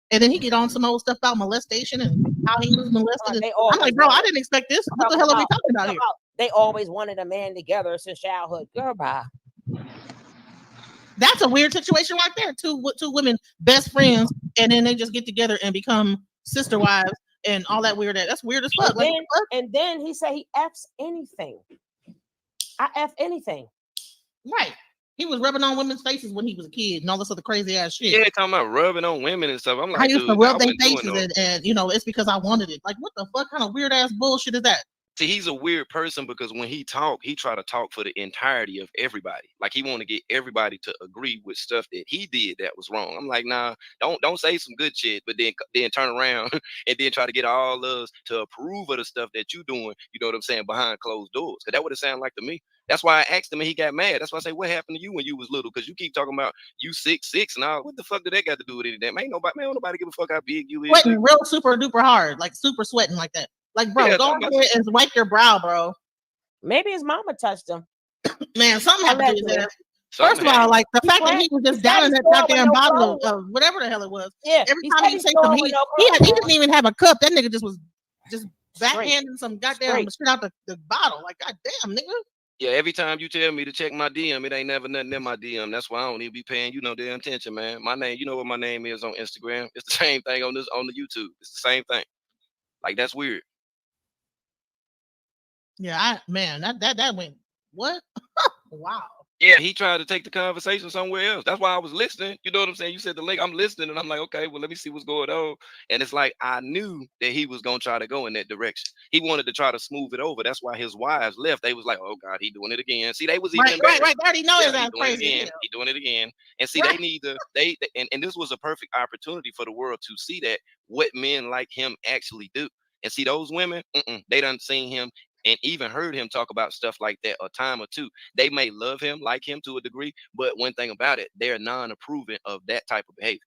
And then he get on some old stuff about molestation and how he was molested. They I'm like, bro, I didn't expect this. What the hell are we talking about here? they always wanted a man together since childhood. Girl, bye. That's a weird situation right there. Two women, best friends, and then they just get together and become sister wives and all that weird. That's weird as fuck. And then he said he F's anything. I F anything. Right. He was rubbing on women's faces when he was a kid and all this other crazy ass shit. Yeah, talking about rubbing on women and stuff. I'm like, I used to dude, rub I their wasn't doing faces no. and it's because I wanted it. Like, what the fuck kind of weird ass bullshit is that? See, he's a weird person because when he talk, he try to talk for the entirety of everybody. Like he want to get everybody to agree with stuff that he did that was wrong. I'm like, nah, don't say some good shit, but then turn around and then try to get all us to approve of the stuff that you doing. You know what I'm saying, behind closed doors? Because that would have sounded like to me. That's why I asked him and he got mad. That's why I say, what happened to you when you was little? Because you keep talking about you 6'6" and all. What the fuck did that got to do with anything? Man, don't nobody give a fuck how big you is. Sweating real super duper hard, like super sweating like that. Like, bro, Yeah, go ahead and wipe your brow, bro. Maybe his mama touched him. Man, something happened to his Allegedly. ass. First of all, like the fact that he was just down in that goddamn bottle of whatever the hell it was. Yeah, every time he say something, he didn't even have a cup. That nigga just was just backhanding some goddamn shit out the bottle. Like, goddamn, nigga. Yeah, every time you tell me to check my DM, it ain't never nothing in my DM. That's why I don't even be paying you no damn attention, man. My name, you know what my name is on Instagram. It's the same thing on the YouTube. It's the same thing. Like, that's weird. Yeah, that went what? Wow. Yeah, he tried to take the conversation somewhere else. That's why I was listening. You know what I'm saying? You said the link. I'm listening, and I'm like, okay, well, let me see what's going on. And it's like I knew that he was gonna try to go in that direction. He wanted to try to smooth it over. That's why his wives left. They was like, oh God, he doing it again. See, they was even right. They already know his he ass doing it crazy. again. He doing it again. And see, they need to and this was a perfect opportunity for the world to see that what men like him actually do. And see, those women, they done seen him and even heard him talk about stuff like that a time or two. They may love him, like him to a degree, but one thing about it, they're non-approving of that type of behavior.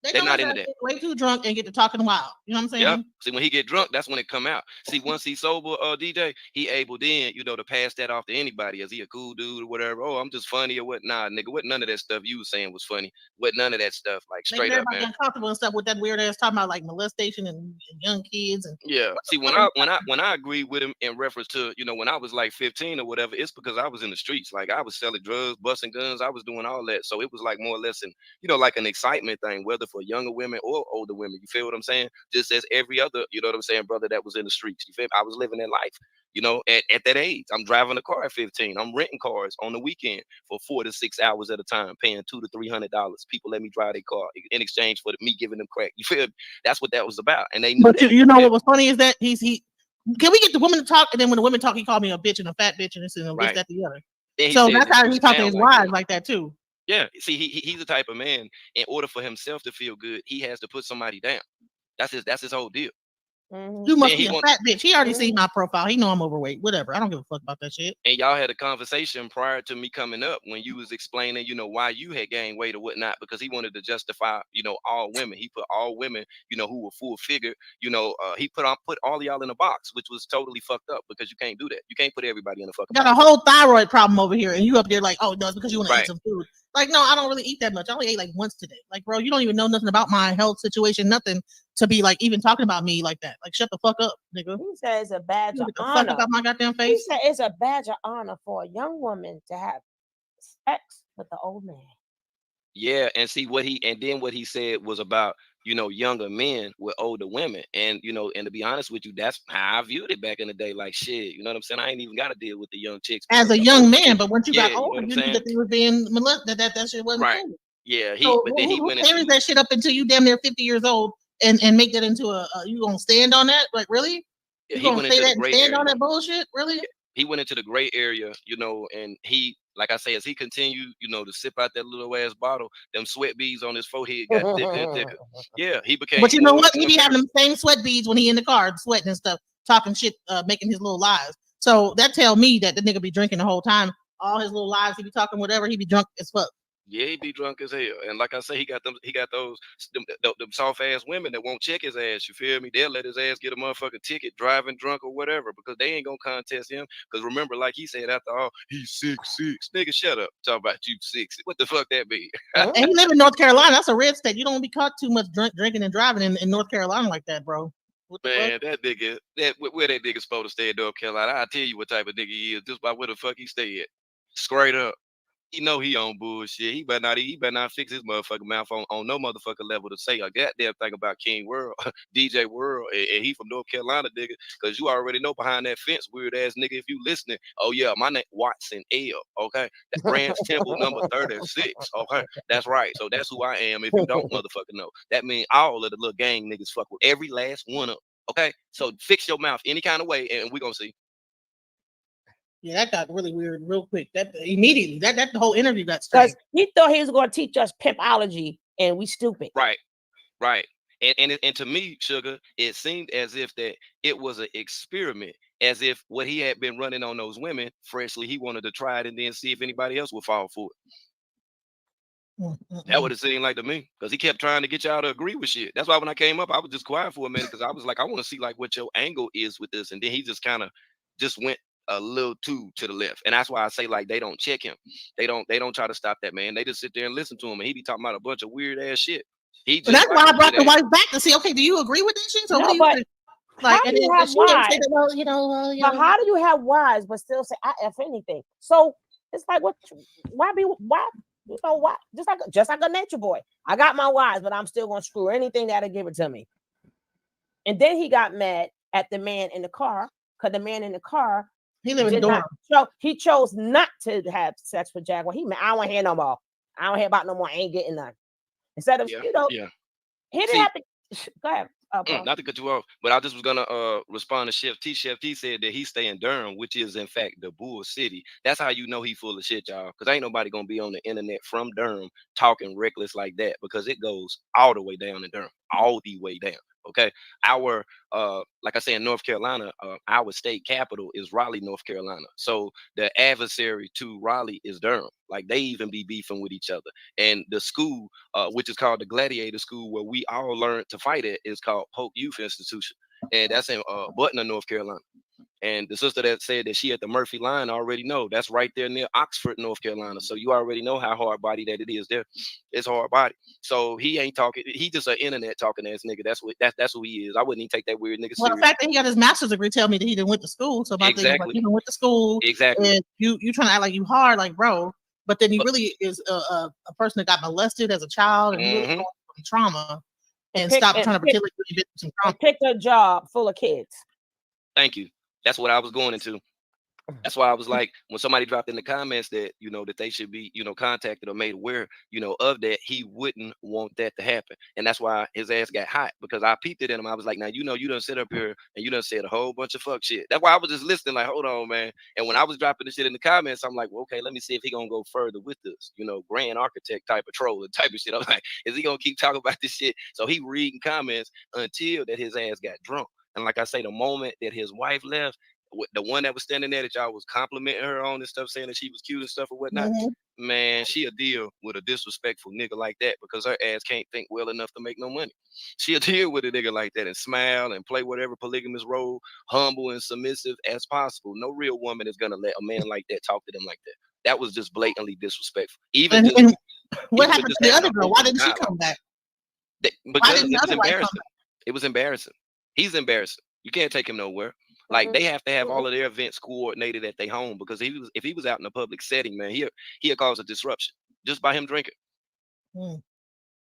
They're not into that. Way too drunk and get to talking wild. You know what I'm saying? Yeah. See, when he get drunk, that's when it come out. See, once he's sober, DJ, he able then, to pass that off to anybody. Is he a cool dude or whatever? Oh, I'm just funny or what? Nah, nigga, what none of that stuff you was saying was funny. What none of that stuff, like straight up, man. Uncomfortable and stuff with that weird ass talking about like molestation and young kids and yeah. See, when I agree with him in reference to, when I was like 15 or whatever, it's because I was in the streets. Like I was selling drugs, busting guns, I was doing all that. So it was like more or less like an excitement thing, whether for younger women or older women. You feel what I'm saying? Just as every other, brother that was in the streets. You feel me? I was living that life, at that age. I'm driving a car at 15. I'm renting cars on the weekend for 4 to 6 hours at a time, paying $200 to $300. People let me drive their car in exchange for me giving them crack. You feel me? That's what that was about. And they knew but that. You know what was funny is that he can we get the women to talk, and then when the women talk, he called me a bitch and a fat bitch and this and this, that, the other. So that's how he talked to his wives like that too. Yeah, see, he's the type of man. In order for himself to feel good, he has to put somebody down. That's his whole deal. You must be a fat bitch. He already seen my profile. He know I'm overweight. Whatever. I don't give a fuck about that shit. And y'all had a conversation prior to me coming up when you was explaining, why you had gained weight or whatnot, because he wanted to justify, all women. He put all women, who were full figure. He put all of y'all in a box, which was totally fucked up because you can't do that. You can't put everybody in a fucking box. Got a whole thyroid problem over here, and you up there like, oh no, it's because you want to eat some food. Like, no, I don't really eat that much. I only ate like once today. Like, bro, you don't even know nothing about my health situation, nothing to be like even talking about me like that. Like, shut the fuck up, nigga. He said it's a badge of honor. honor. Fuck about my goddamn face. He said it's a badge of honor for a young woman to have sex with the old man. Yeah, and see what he said was about, younger men with older women. And, and to be honest with you, that's how I viewed it back in the day. Like, shit, you know what I'm saying? I ain't even got to deal with the young chicks. As a young man, but once you got older, you knew that they were being molested, that shit wasn't cool. Yeah, but then he went into that shit up until you damn near 50 years old and make that into you gonna stand on that? Like, really? Yeah, you gonna say that and stand on that bullshit? Really? He went into the gray area, and he, like I say, as he continued, to sip out that little ass bottle, them sweat beads on his forehead got thicker and thicker. Yeah, he became. But you know what? He be having them same sweat beads when he in the car, sweating and stuff, talking shit, making his little lies. So that tell me that the nigga be drinking the whole time. All his little lies, he be talking whatever. He be drunk as fuck. Yeah, he be drunk as hell. And like I say, he got those soft ass women that won't check his ass. You feel me? They'll let his ass get a motherfucking ticket, driving drunk or whatever, because they ain't gonna contest him. Because remember, like he said, after all, he's 6'6". Nigga, shut up. Talk about you 6. What the fuck that be? And he live in North Carolina. That's a red state. You don't be caught too much drinking and driving in North Carolina like that, bro. Man, that nigga, where that nigga supposed to stay in North Carolina? I'll tell you what type of nigga he is just by where the fuck he stay at. Straight up. He know he on bullshit. He better not fix his motherfucking mouth on no motherfucking level to say a goddamn thing about King World, DJ World, and he from North Carolina, nigga. Cause you already know behind that fence, weird ass nigga. If you listening, oh yeah, my name Watson L. Okay, that Branch Temple number 36. Okay, that's right. So that's who I am. If you don't motherfucking know, that means all of the little gang niggas fuck with every last one of them. Okay, so fix your mouth any kind of way, and we gonna see. Yeah, that got really weird real quick. That immediately, that the whole interview got strange. He thought he was going to teach us pimpology, and we stupid. Right. And to me, Sugar, it seemed as if that it was an experiment, as if what he had been running on those women freshly, he wanted to try it and then see if anybody else would fall for it. That would have seemed like to me, because he kept trying to get y'all to agree with shit. That's why when I came up, I was just quiet for a minute because I was like, I want to see like what your angle is with this, and then he just kind of just went a little too to the left, and that's why I say like they don't check him. They don't try to stop that man. They just sit there and listen to him, and he be talking about a bunch of weird ass shit. He just that's why I brought the wife back to see. Okay, do you agree with this shit? So No, what do you but think? Like, how do you have wives? Well, you know, But how do you have wives but still say I F anything? So it's like why you know why? Just like a nature boy. I got my wives, but I'm still gonna screw anything that'll give it to me. And then he got mad at the man in the car because the man in the car he chose not to have sex with Jaguar. I don't want to hear no more. I don't hear about no more. I ain't getting none. Instead of he didn't have to. Go ahead. Not to cut you off, but I just was gonna respond to Chef T. Chef T said that he stay in Durham, which is in fact the Bull City. That's how you know he full of shit, y'all. Because ain't nobody gonna be on the internet from Durham talking reckless like that, because it goes all the way down in Durham, all the way down. Okay, our like I say in North Carolina, our state capital is Raleigh, North Carolina. So the adversary to Raleigh is Durham. Like they even be beefing with each other. And the school, which is called the Gladiator School, where we all learned to fight at, is called Polk Youth Institution, and that's in Butner, North Carolina. And the sister that said that she at the Murphy line already know that's right there near Oxford, North Carolina. So you already know how hard body that it is there. It's hard body. So he ain't talking. He just an internet talking ass nigga. That's who he is. I wouldn't even take that weird nigga serious. Well, the fact that he got his master's degree tell me that he didn't went to school. So my thing is like, you done went to school. Exactly. And you trying to act like you hard, like bro. But then he really is a person that got molested as a child and really going through trauma and stop trying to pretend like you've been through some trauma. Picked a job full of kids. Thank you. That's what I was going into. That's why I was like, when somebody dropped in the comments that, you know, that they should be, you know, contacted or made aware, you know, of that, he wouldn't want that to happen. And that's why his ass got hot, because I peeped it in him. I was like, now, you know, you done sit up here and you done said a whole bunch of fuck shit. That's why I was just listening, like, hold on, man. And when I was dropping the shit in the comments, I'm like, well, okay, let me see if he gonna go further with this, you know, grand architect type of troll type of shit. I'm like, is he gonna keep talking about this shit? So he reading comments until that his ass got drunk. And like I say, the moment that his wife left, the one that was standing there that y'all was complimenting her on and stuff, saying that she was cute and stuff or whatnot, man, she'll deal with a disrespectful nigga like that because her ass can't think well enough to make no money. She'll deal with a nigga like that and smile and play whatever polygamous role, humble and submissive as possible. No real woman is gonna let a man like that talk to them like that. That was just blatantly disrespectful. Even what happened to the other girl? Why didn't she come back? Because it was embarrassing. It was embarrassing. He's embarrassing. You can't take him nowhere. Like they have to have all of their events coordinated at their home, because if he was out in a public setting, man, he'll cause a disruption just by him drinking.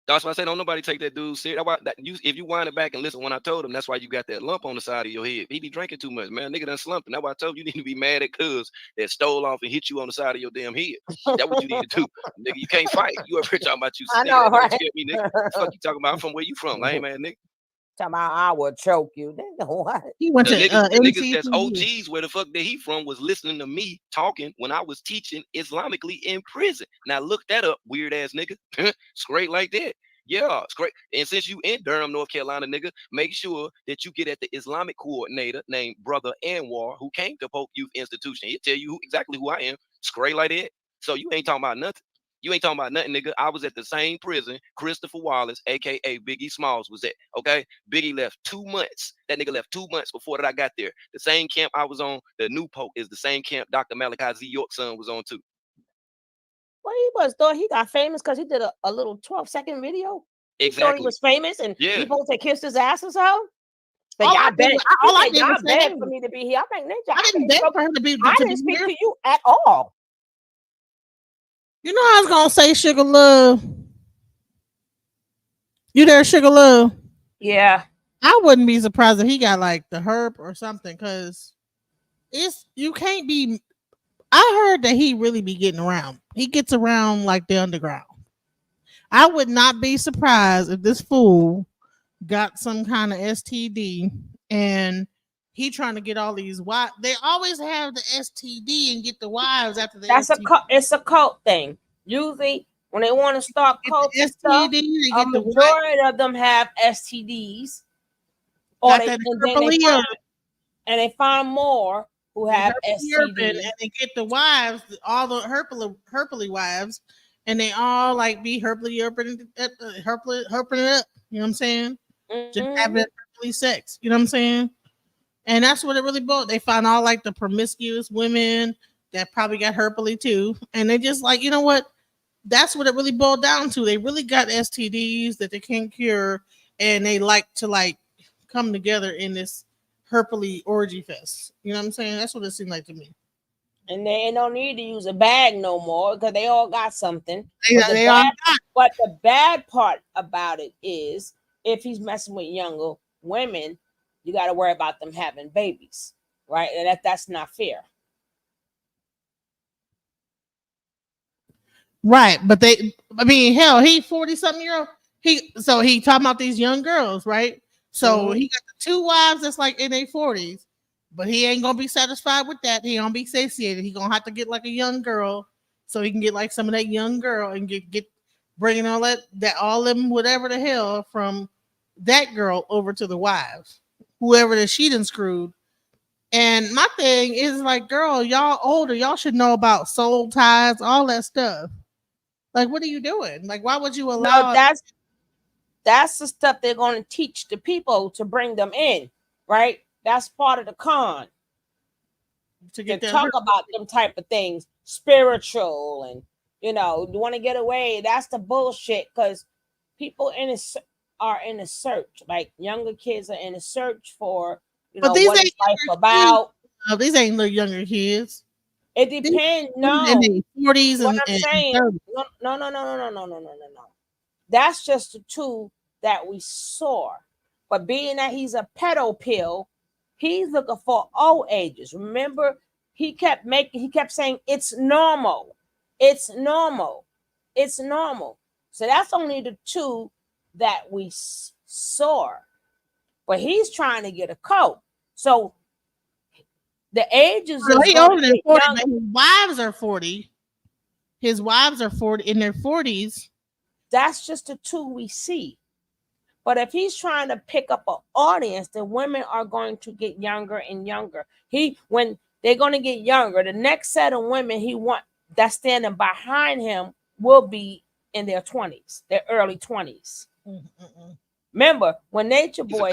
That's why I say don't nobody take that dude serious. If you wind it back and listen when I told him, that's why you got that lump on the side of your head. He be drinking too much, man. Nigga done slumped. And that's why I told you need to be mad at cuz that stole off and hit you on the side of your damn head. That's what you need to do. Nigga, you can't fight. You up here talking about you. I know, right? Me, nigga. Fuck you talking about? I'm from where you from? Lame man, nigga. Talking about I would choke you. What? He went to niggas that's OGs where the fuck that he from was listening to me talking when I was teaching Islamically in prison. Now look that up, weird ass nigga. Straight like that. Yeah, it's great. And since you in Durham, North Carolina, nigga, make sure that you get at the Islamic coordinator named Brother Anwar, who came to Polk Youth Institution. He'll tell you exactly who I am. Straight like that. So you ain't talking about nothing. You ain't talking about nothing, nigga. I was at the same prison Christopher Wallace, aka Biggie Smalls, was at. Okay, Biggie left 2 months. That nigga left 2 months before that I got there. The same camp I was on, the new Polk, is the same camp Dr. Malachi Z. York's son was on too. Well, he thought he got famous because he did a little 12-second video. Exactly. He thought he was famous and he supposed to kiss his ass or so. So All y'all I did begged. was, all I did Y'all was say, begged hey, for me to be here. I'm like, Ninja, I didn't beg for him to be I didn't speak here. to you at all. You know, I was gonna say Sugar Love. You there, Sugar Love? Yeah. I wouldn't be surprised if he got like the herp or something, because it's you can't be. I heard that he really be getting around. He gets around like the underground. I would not be surprised if this fool got some kind of STD and he trying to get all these wives. They always have the STD and get the wives after the That's STD. it's a cult thing. Usually, when they want to start cults and stuff, STD, a majority of them have STDs, or got they that and then they find more who have and STDs. they get the wives, all the herpily wives, and they all like be herpily herping it up. You know what I'm saying? Just having herpily sex. You know what I'm saying? And that's what it really boiled. They found all like the promiscuous women that probably got herpily too, and they just like, you know what? That's what it really boiled down to. They really got STDs that they can't cure, and they like to like come together in this herpily orgy fest. You know what I'm saying? That's what it seemed like to me. And they don't need to use a bag no more because they all got something. But the bad part about it is if he's messing with younger women, you got to worry about them having babies, right? And that's not fair. Right, but I mean, hell, he 40 something year old. He talking about these young girls, right? So he got the two wives that's like in their 40s, but he ain't gonna be satisfied with that. He gonna be satiated. He gonna have to get like a young girl, so he can get like some of that young girl and get bringing all all them whatever the hell from that girl over to the wives, whoever that she done screwed. And my thing is like, girl, y'all older, y'all should know about soul ties, all that stuff. Like, what are you doing? Like, why would you allow? No, that's the stuff they're going to teach the people to bring them in, right? That's part of the con. To talk about them type of things, spiritual, and you want to get away. That's the bullshit because people are in a search. Like younger kids are in a search for what is life about. No, these ain't little younger kids. It depends. No, in the 40s what and I'm saying. 30s. No. That's just the two that we saw. But being that he's a pedo pill, he's looking for all ages. Remember, he kept saying it's normal. It's normal. It's normal. So that's only the two that we saw. But he's trying to get a coat. So the ages Well, he older than 40, but his wives are 40. His wives are 40 in their 40s. That's just the two we see. But if he's trying to pick up an audience, the women are going to get younger and younger. When they're going to get younger, the next set of women that's standing behind him will be in their 20s, their early 20s. Remember, when Nature Boy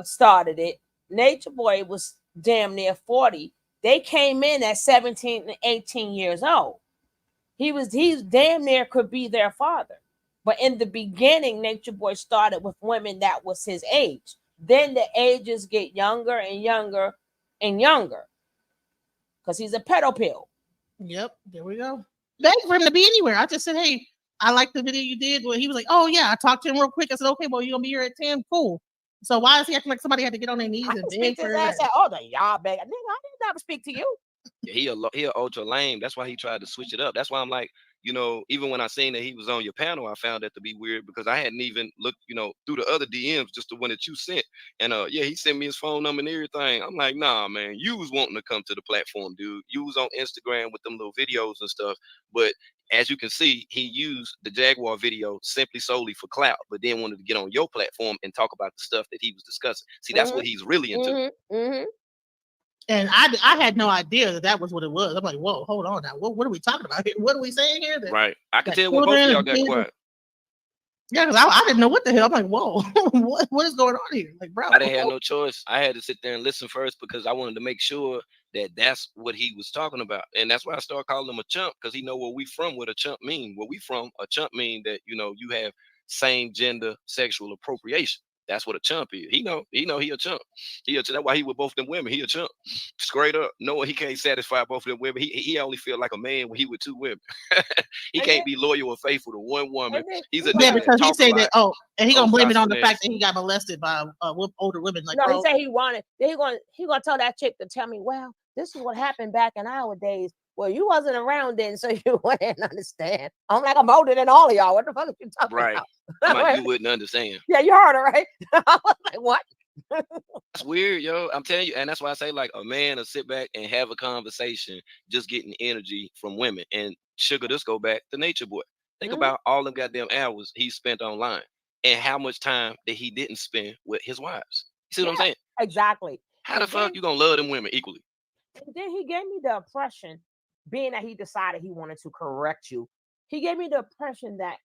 started it, Nature Boy was damn near 40. They came in at 17 and 18 years old. He's damn near could be their father. But in the beginning, Nature Boy started with women that was his age. Then the ages get younger and younger and younger. Because he's a pedo pill. Yep, there we go. Beg for him to be anywhere. I just said, hey, I like the video you did. Well, he was like, oh yeah, I talked to him real quick. I said, okay, well, you're gonna be here at 10. Cool. So why is he acting like somebody had to get on their knees and beg for his ass? Oh, y'all beg. Nigga, I didn't never speak to you. Yeah, he a ultra lame. That's why he tried to switch it up. That's why I'm like, even when I seen that he was on your panel, I found that to be weird because I hadn't even looked, through the other DMs, just the one that you sent. And yeah, he sent me his phone number and everything. I'm like, nah, man, you was wanting to come to the platform, dude. You was on Instagram with them little videos and stuff. But as you can see, he used the Jaguar video simply solely for clout, but then wanted to get on your platform and talk about the stuff that he was discussing. See, that's what he's really into. And I had no idea that was what it was. I'm like, whoa, hold on now. What are we talking about here? What are we saying here? Right. I can tell when both of y'all got quiet. Yeah, because I didn't know what the hell. I'm like, whoa, what is going on here? Like, bro. I didn't have no choice. I had to sit there and listen first because I wanted to make sure that that's what he was talking about. And that's why I started calling him a chump, because he know where we from, what a chump mean. Where we from, a chump mean that, you have same gender sexual appropriation. That's what a chump is. He know he a chump. That's why he with both them women. He a chump. Straight up, knowing he can't satisfy both of them women. He only feel like a man when he with two women. He can't be loyal or faithful to one woman. He's a nigga because that he talk a said lot. that. And he gonna blame it on the finesse. fact that he got molested by older women. Like, no, bro, he said he wanted. Then he gonna tell that chick to tell me, well, this is what happened back in our days. Well, you wasn't around then, so you wouldn't understand. I'm like, I'm older than all of y'all. What the fuck are you talking Right. about? Like, you wouldn't understand. Yeah, you heard it, right? I was like, what? That's weird, yo. I'm telling you, and that's why I say, like, a man will sit back and have a conversation, just getting energy from women. And Sugar, this go back to Nature Boy. Think about all the goddamn hours he spent online, and how much time that he didn't spend with his wives. You see what I'm saying? Exactly. How the fuck you gonna love them women equally? And then he gave me the impression, being that he decided he wanted to correct you, he gave me the impression that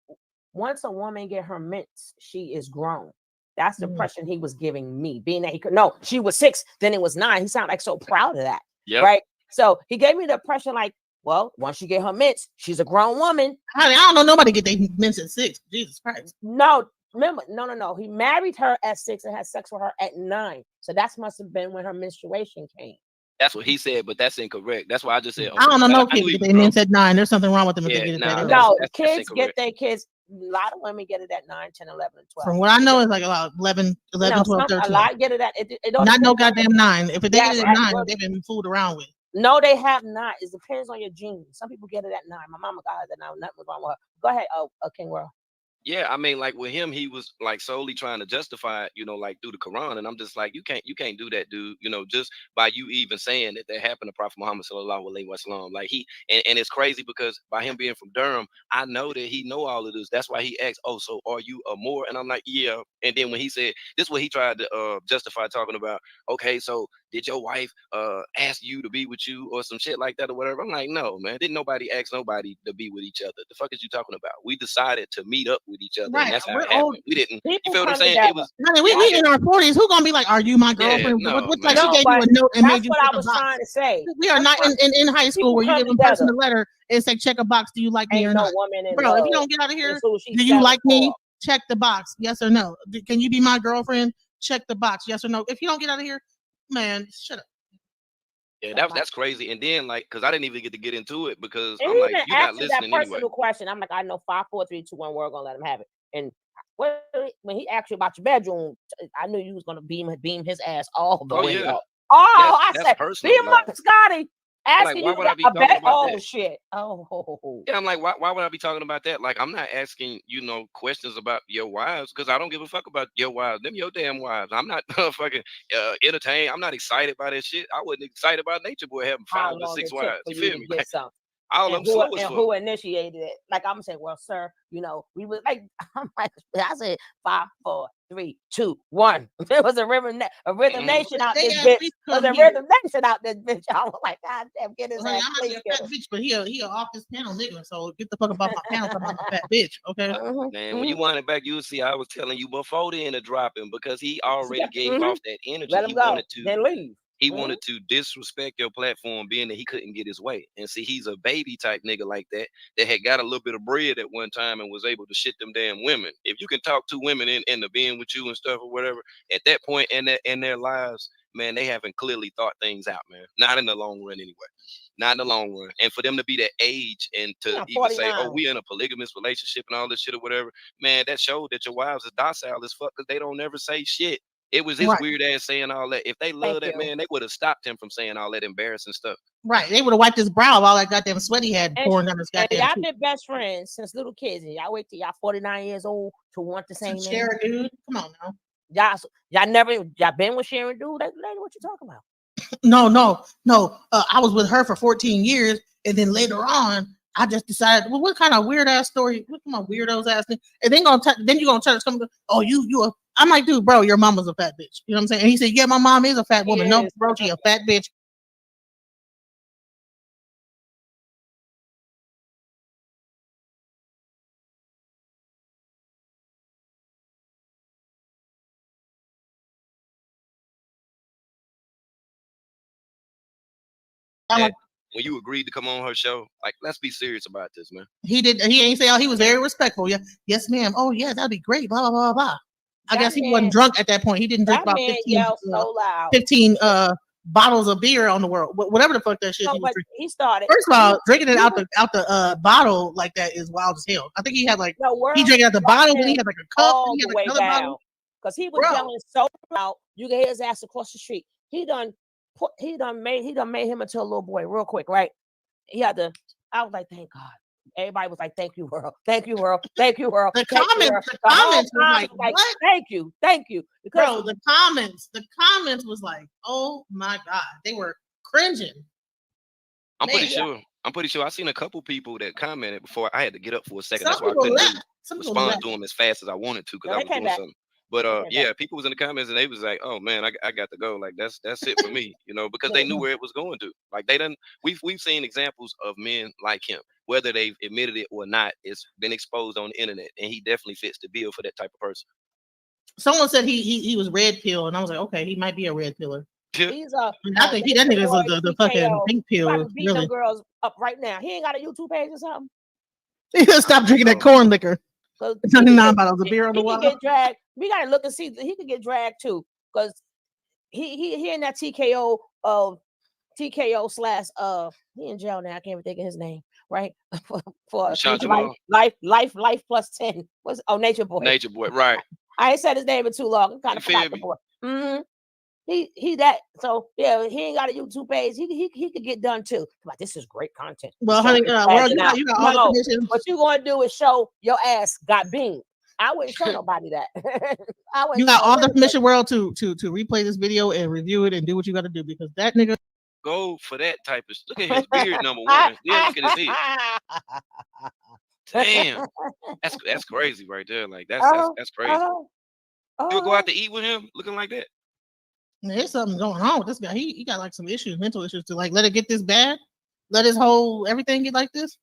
once a woman get her mints, she is grown. That's the impression he was giving me, being that he could. No, she was 6, then it was 9. He sounded like so proud of that, right? So he gave me the impression like, well, once she get her mints, she's a grown woman. I don't know nobody get their mints at 6. Jesus Christ. No, remember, no. He married her at 6 and had sex with her at 9. So that must have been when her menstruation came. That's what he said, but that's incorrect. That's why I just said. I don't know no kids get their mints at 9. There's something wrong with them if they get it that No, kids get their kids. A lot of women get it at 9, 10, 11, and 12. From what I know, it's like about 11, 12, 13. A lot get it at it don't Not no goddamn 9. If they get it at 9, well, they've been fooled around with. No, they have not. It depends on your genes. Some people get it at 9. My mama got it at 9. Nothing was wrong with her. Go ahead, King World. Yeah, I mean, like with him, he was like solely trying to justify it, like through the Quran, and I'm just like, you can't do that, dude. Just by you even saying that happened to Prophet Muhammad sallallahu alaihi wasallam. Like and it's crazy because by him being from Durham, I know that he know all of this. That's why he asked, "Oh, so are you a Moor?" And I'm like, "Yeah." And then when he said this, what he tried to justify talking about. Okay, so did your wife ask you to be with you or some shit like that or whatever? I'm like, no, man. Didn't nobody ask nobody to be with each other? The fuck is you talking about? We decided to meet up with each other. Right. And that's how We're it happened. old. We didn't. People You feel what I'm come saying? together. It was. We in our 40s. Who gonna be like, "Are you my girlfriend?" no, What's man. like she gave you a note and That's made you what check I was a box. trying to say. We are not in high school where you give a person a letter and say, "Check a box. Do you like me or no not?" woman in Bro, if you love. don't get out of here, So do you like me? Check the box. Yes or no. Can you be my girlfriend? Check the box. Yes or no. If you don't get out of here, man, shut up. Yeah, that's crazy. And then because I didn't even get to get into it because And I'm he like, even you're not asked me that listening personal anyway. question. I'm like, I know 5, 4, 3, 2, 1. We're gonna let him have it. And when he asked you about your bedroom, I knew you was gonna beam his ass all the way up. Oh, I said, beam him up, Scotty. Asking why you would I be a talking bet. about Oh that? shit. Oh. Yeah, I'm like, why would I be talking about that? Like, I'm not asking, questions about your wives because I don't give a fuck about your wives. Them your damn wives. I'm not fucking entertained. I'm not excited by that shit. I wasn't excited about Nature Boy having 5 or 6 wives. You feel me? Get some. All of them slow as And fuck. who initiated it? Like I'm saying, well, sir, we was like, I said 5, 4, 3, 2, 1. There was a rhythm nation out this bitch. There's a rhythm nation out this bitch. I was like, God damn, get his ass. I'm not a fat bitch, but he a off this panel nigga. So get the fuck up off my panel. I'm a fat bitch, okay? Man, when you want it back, you'll see. I was telling you before the end of dropping because he already gave off that energy. Let him go. Then leave. He wanted to disrespect your platform, being that he couldn't get his way. And see, he's a baby type nigga like that had got a little bit of bread at one time and was able to shit them damn women. If you can talk to women into being with you and stuff or whatever, at that point in their lives, man, they haven't clearly thought things out, man. Not in the long run, anyway. Not in the long run. And for them to be that age and to even say, "Oh, we in a polygamous relationship" and all this shit or whatever, man, that showed that your wives is docile as fuck because they don't never say shit. It was his weird ass saying all that. If they love that man, they would have stopped him from saying all that embarrassing stuff. Right. They would have wiped his brow of all that goddamn sweat he had pouring down his goddamn y'all cheek. been best friends since little kids, and y'all wait till y'all 49 years old to want the same Share man. a dude. Come on now. Y'all been with Sharon dude? Lady, what you talking about? No. I was with her for 14 years, and then later on, I just decided, well, what kind of weird ass story? What kind of weirdos ass thing? And then you're gonna try to come. Oh, you. I'm like, dude, bro, your mama's a fat bitch. You know what I'm saying? And he said, yeah, my mom is a fat woman. No, bro, she a fat bitch. When you agreed to come on her show, like, let's be serious about this, man. He did. He ain't say. Oh, he was very respectful. Yeah, yes, ma'am. Oh, yeah, that'd be great. Blah blah blah blah. I guess he wasn't drunk at that point. He didn't drink about 15 bottles of beer on the world. Whatever the fuck that shit he was drinking. He started. First of all, drinking it out the bottle like that is wild as hell. I think he had like he drank it out the bottle, then he had like a cup, all then he had the like way another down. bottle. Because he was yelling so loud, you can hear his ass across the street. He done made him into a little boy real quick, right? He had to. I was like, thank God. Everybody was like, thank you, world. Thank you, world. Thank you, world. The comments were like, what? Thank you. Because bro, the comments was like, oh my God. They were cringing. I'm pretty sure I seen a couple people that commented before I had to get up for a second. Some That's why I couldn't people really respond to them as fast as I wanted to because I was doing something. But yeah, people was in the comments and they was like, "Oh man, I got to go. Like that's it for me," because they knew where it was going to. Like they done. We've seen examples of men like him, whether they've admitted it or not. It's been exposed on the internet, and he definitely fits the bill for that type of person. Someone said he was red pill, and I was like, okay, he might be a red pillar. He's I think that nigga's the fucking pink pill. Beat them girls up right now. He ain't got a YouTube page or something. He gotta stop drinking that corn liquor. 99 bottles of beer on the wall. He can get dragged. We gotta look and see. He could get dragged too, because he in that TKO slash he in jail now. I can't even think of his name. Right for life plus 10. What's Nature Boy? Nature Boy, right? I ain't said his name in too long. I'm kind of forgot the boy. Mm-hmm. He that so yeah. He ain't got a YouTube page. He could get done too. Like, this is great content. Well, honey, world, you got all the permission. What you gonna do is show your ass got beamed. I wouldn't show nobody that. You got all the permission world to replay this video and review it and do what you got to do, because that nigga go for that type of. Look at his beard, number one. Yeah, look at his head. Damn, that's crazy right there. Like that's crazy. You would go out to eat with him looking like that? There's something going on with this guy. He got like some issues, mental issues, to like let it get this bad, let his whole everything get like this.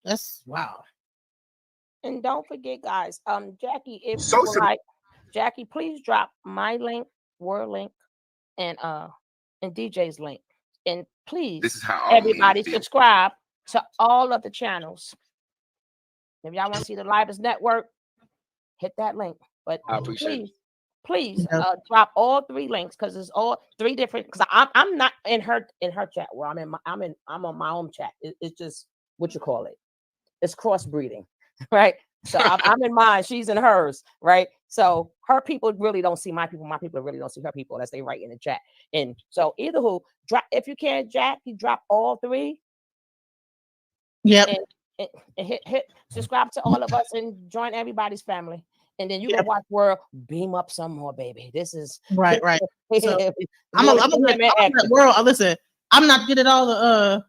That's wow. And don't forget, guys, Jackie, if you would like, Jackie, please drop my link, Word link, and DJ's link. And please, this is how everybody subscribe to all of the channels. If y'all want to see the Livest Network, hit that link. But I appreciate please drop all 3 links, because it's all 3 different. Because I'm not in her chat. Well, I'm on my own chat. It's just what you call it. It's crossbreeding, right? So I'm in mine. She's in hers, right? So her people really don't see my people. My people really don't see her people, unless they write in the chat. And so either who, drop if you can, Jackie, drop all 3. Yep. And hit subscribe to all of us and join everybody's family. And then you can watch World beam up some more, baby. This is right. So I'm gonna let World. Listen, I'm not good at all the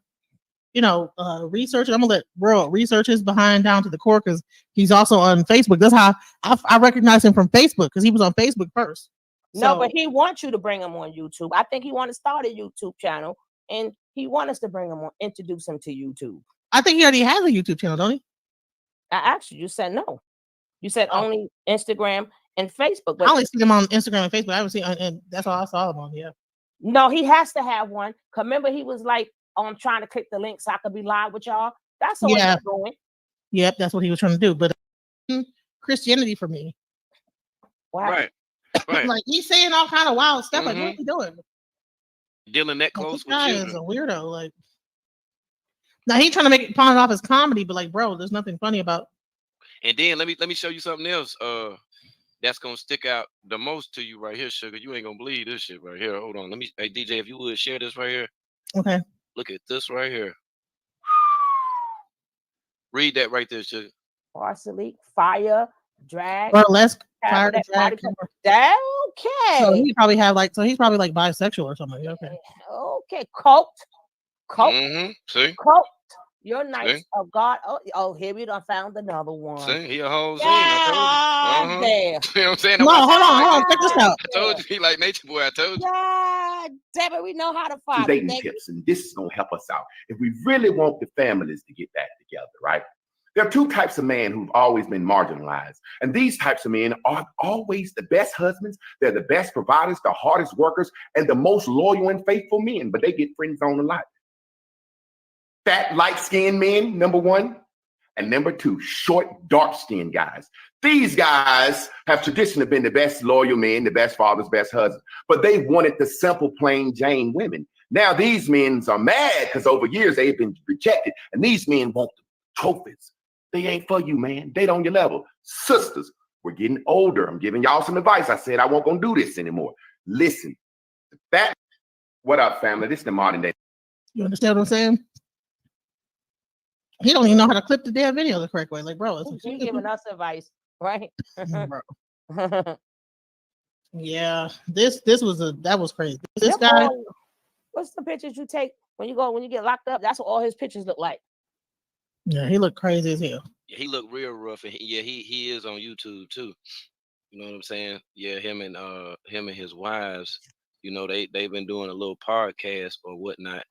research. I'm gonna let World research his behind down to the core, because he's also on Facebook. That's how I recognize him from Facebook, because he was on Facebook first. No, but he wants you to bring him on YouTube. I think he want to start a YouTube channel, and he wants us to bring him on, introduce him to YouTube. I think he already has a YouTube channel, don't he? I asked you. You said no. You said only Instagram and Facebook. But I only see him on Instagram and Facebook. I haven't seen, and that's all I saw him on. Yeah. No, he has to have one. Remember, he was like, "Oh, I'm trying to click the link so I could be live with y'all." That's all he's doing. Yep, that's what he was trying to do. But Christianity for me. Wow. Right. Like, he's saying all kind of wild stuff. Like, what are you doing? Dealing that close This guy with is a weirdo. Like, now he's trying to make it pawn it off as comedy, but like, bro, there's nothing funny about. And then let me show you something else. That's gonna stick out the most to you right here, sugar. You ain't gonna believe this shit right here. Hold on. Hey DJ, if you would share this right here. Okay. Look at this right here. Read that right there, sugar. Parsley, fire, drag. Burlesque, fire, drag. Okay. So he probably have like, he's probably like bisexual or something. Okay. Okay. Cult. See? Cult. You're nice. See? Oh God. Oh, here we done found another one. See, he a whole damn. You know what I'm saying? No, hold on. Check this out. I told you he like Nature Boy. I told you. God damn it, we know how to find dating tips, and this is gonna help us out if we really want the families to get back together, right? There are 2 types of men who've always been marginalized, and these types of men are always the best husbands. They're the best providers, the hardest workers, and the most loyal and faithful men. But they get friend zoned a lot. Fat, light-skinned men, number 1. And number two, short, dark-skinned guys. These guys have traditionally been the best loyal men, the best fathers, best husbands, but they wanted the simple, plain Jane women. Now these men are mad because over years they've been rejected, and these men want the trophies. They ain't for you, man. They don't on your level. Sisters, we're getting older. I'm giving y'all some advice. I said I won't gonna do this anymore. Listen, what up, family? This is the modern day. You understand what I'm saying? He don't even know how to clip the damn video the correct way. Like, bro, He's giving us advice, right? Yeah, that was crazy. This guy. What's the pictures you take when you get locked up? That's what all his pictures look like. Yeah, he looked crazy as hell. Yeah, he looked real rough, and he is on YouTube too. You know what I'm saying? Yeah, him and his wives. You know, they've been doing a little podcast or whatnot.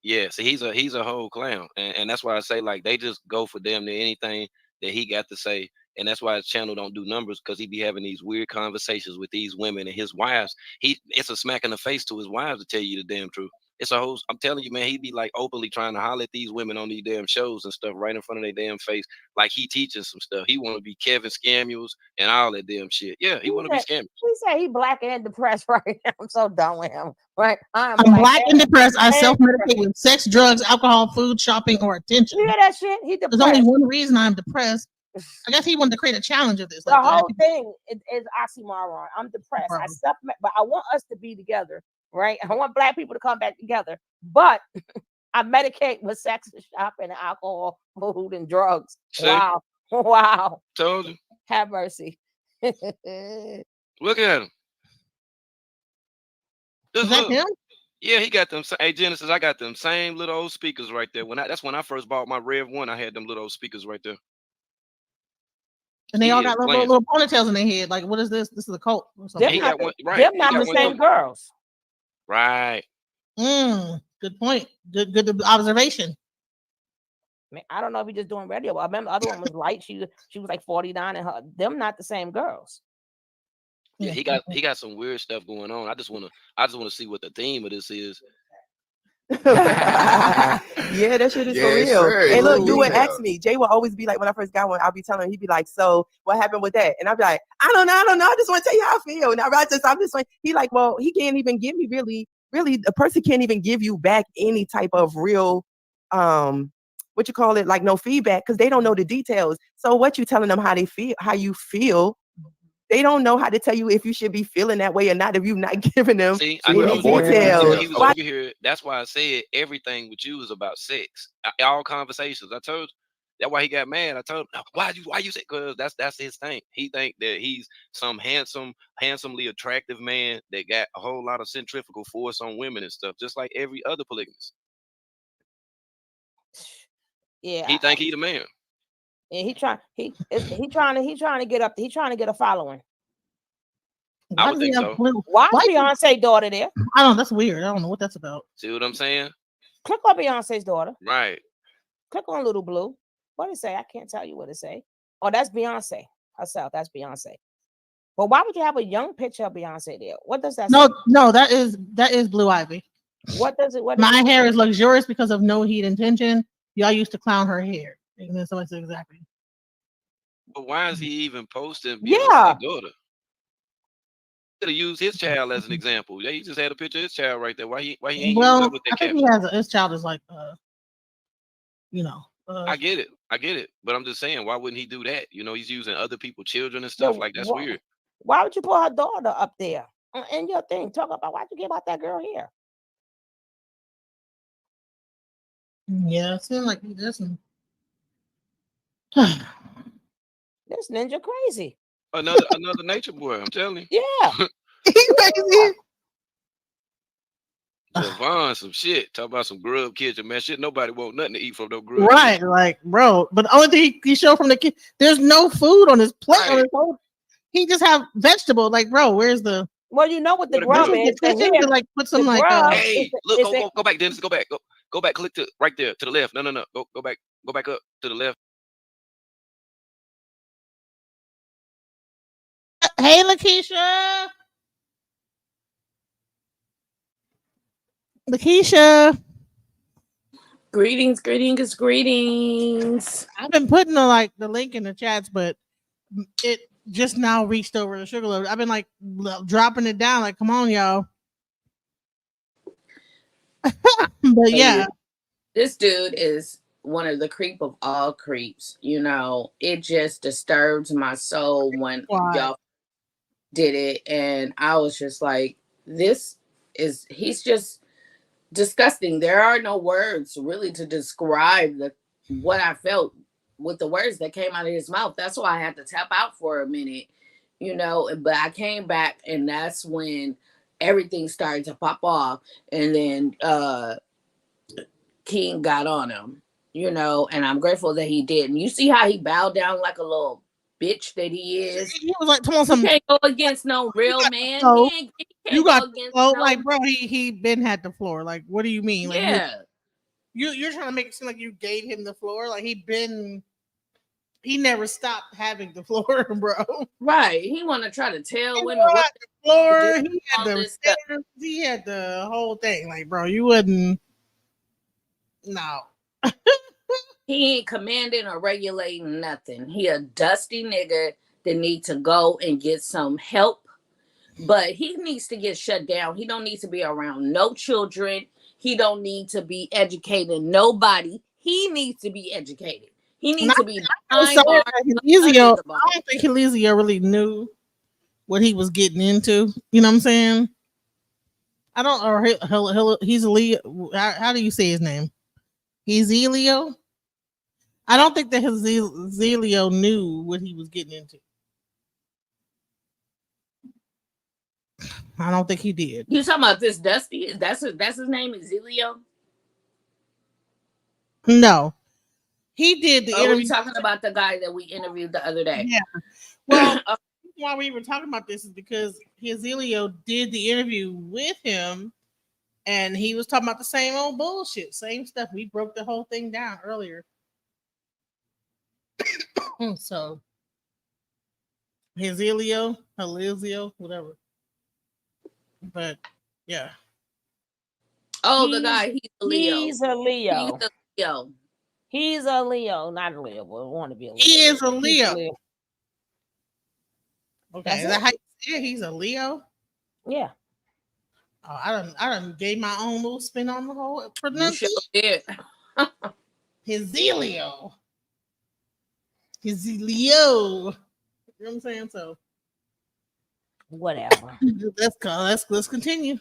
Yeah, so he's a whole clown, and that's why I say like they just go for damn near anything that he got to say, and that's why his channel don't do numbers because he be having these weird conversations with these women and his wives. It's a smack in the face to his wives to tell you the damn truth. It's a whole. I'm telling you, man, he be like openly trying to holler at these women on these damn shows and stuff right in front of their damn face, like he teaching some stuff. He want to be Kevin Scamuels and all that damn shit. Yeah, he want to be Scamuels. He said he black and depressed right now. I'm so done with him. Right? I'm black and depressed. I self-medicate with sex, drugs, alcohol, food, shopping, or attention. You hear that shit? He depressed. There's only one reason I'm depressed. I guess he wanted to create a challenge of this. The whole thing is oxymoron. I'm depressed. But I want us to be together, right? I want black people to come back together. But I medicate with sex and shopping and alcohol, food, and drugs. See? Wow. Wow. Told you. Have mercy. Look at him. Is that him? Yeah, he got them. Hey, Genesis, I got them same little old speakers right there. That's when I first bought my Rev 1. I had them little old speakers right there. And they all got little ponytails in their head. Like, what is this? This is a cult. They're not the same girls. Right. Good point. Good observation. Man, I don't know if he's just doing radio. I remember the other one was light. She was like 49, and them not the same girls. Yeah, he got some weird stuff going on. I just wanna see what the theme of this is. Yeah, that shit is for real. Sure. And look, you would ask me. Jay will always be like, when I first got one, I'll be telling him, he'd be like, so what happened with that? And I'll be like, I don't know. I just want to tell you how I feel. And I'm just like, he like, well, he can't even give me really, a person can't even give you back any type of real, what you call it, like no feedback, because they don't know the details. So what you telling them how they feel, how you feel, they don't know how to tell you if you should be feeling that way or not if you're not giving them any details. He was over here. That's why I said everything with you is about sex. All conversations. I told you. That's why he got mad. I told him, why you say? Because that's his thing. He think that he's some handsomely attractive man that got a whole lot of centrifugal force on women and stuff, just like every other polygamist. Yeah, he think he the man. And he trying to get up. He's trying to get a following. I would think so. Why Beyonce's daughter there? I don't know. That's weird. I don't know what that's about. See what I'm saying? Click on Beyonce's daughter. Right. Click on Little Blue. What it say? I can't tell you what it say. Oh, that's Beyonce herself. That's Beyonce. But why would you have a young picture of Beyonce there? What does that say? No, that is Blue Ivy. What does it? My hair is luxurious because of no heat intention. Y'all used to clown her hair. And then somebody said exactly. But why is he even posting Beyonce's daughter? Could have used his child as an example. Yeah, he just had a picture of his child right there. Why he ain't use that with that caption? He has his child is like I get it. But I'm just saying, why wouldn't he do that? You know, he's using other people's children and stuff like that's weird. Why would you put her daughter up there in your thing? Talk about why'd you give out that girl here? Yeah, it seems like he doesn't. This ninja crazy. Another nature boy, I'm telling you. Yeah. Crazy. Javanne, some shit. Talk about some grub kitchen, man. Shit, nobody want nothing to eat from no grub. Right, kitchen. like, bro. But the only thing he showed from the kid, there's no food on his plate. Right. He just have vegetables. Like, bro, where's the? Well, you know what the grub is. To like put some like. Hey, look, go back, Dennis. Go back. Go back. Click to right there to the left. No. Go back. Go back up to the left. Hey, Lakeisha. Greetings, greetings, greetings. I've been putting the link in the chats, but it just now reached over the sugar load. I've been dropping it down, come on, y'all. But yeah, this dude is one of the creep of all creeps. It just disturbs my soul when y'all did it, and I was just like, he's just disgusting. There are no words really to describe what I felt with the words that came out of his mouth. That's why I had to tap out for a minute, but I came back, and that's when everything started to pop off, and then King got on him, and I'm grateful that he did. And you see how he bowed down like a little bitch that he is. He was like, "Come on, you can't go against no real man. You got bro. He been had the floor. Like, what do you mean? Like, yeah, you're trying to make it seem like you gave him the floor. Like he never stopped having the floor, bro. Right. He want to try to tell women what the floor. He had the whole thing. Like, bro, you wouldn't. No. He ain't commanding or regulating nothing. He a dusty nigga that need to go and get some help. But he needs to get shut down. He don't need to be around no children. He don't need to be educating nobody. He needs to be educated. He needs to be behind bars. I don't think Hezeleo really knew what he was getting into. You know what I'm saying? I don't. Or Hezeleo. How do you say his name? Hezeleo. I don't think that Hezeleo knew what he was getting into. I don't think he did. You talking about this Dusty? That's his name, Hezeleo? No. He did the interview. We talking about the guy that we interviewed the other day. Yeah. Well, why we were talking about this is because Hezeleo did the interview with him, and he was talking about the same old bullshit, same stuff. We broke the whole thing down earlier. So, Hezeleo, whatever. But yeah. Oh, the guy, he's a Leo. He's a Leo. He's a Leo. He's a Leo, not a Leo. But want to be a Leo. He is a Leo. Okay, That's is that how you say it? He's a Leo? Yeah. Oh, I done gave my own little spin on the whole pronunciation. You sure did. Hezeleo. Hezeleo. You know what I'm saying? So whatever. Let's continue.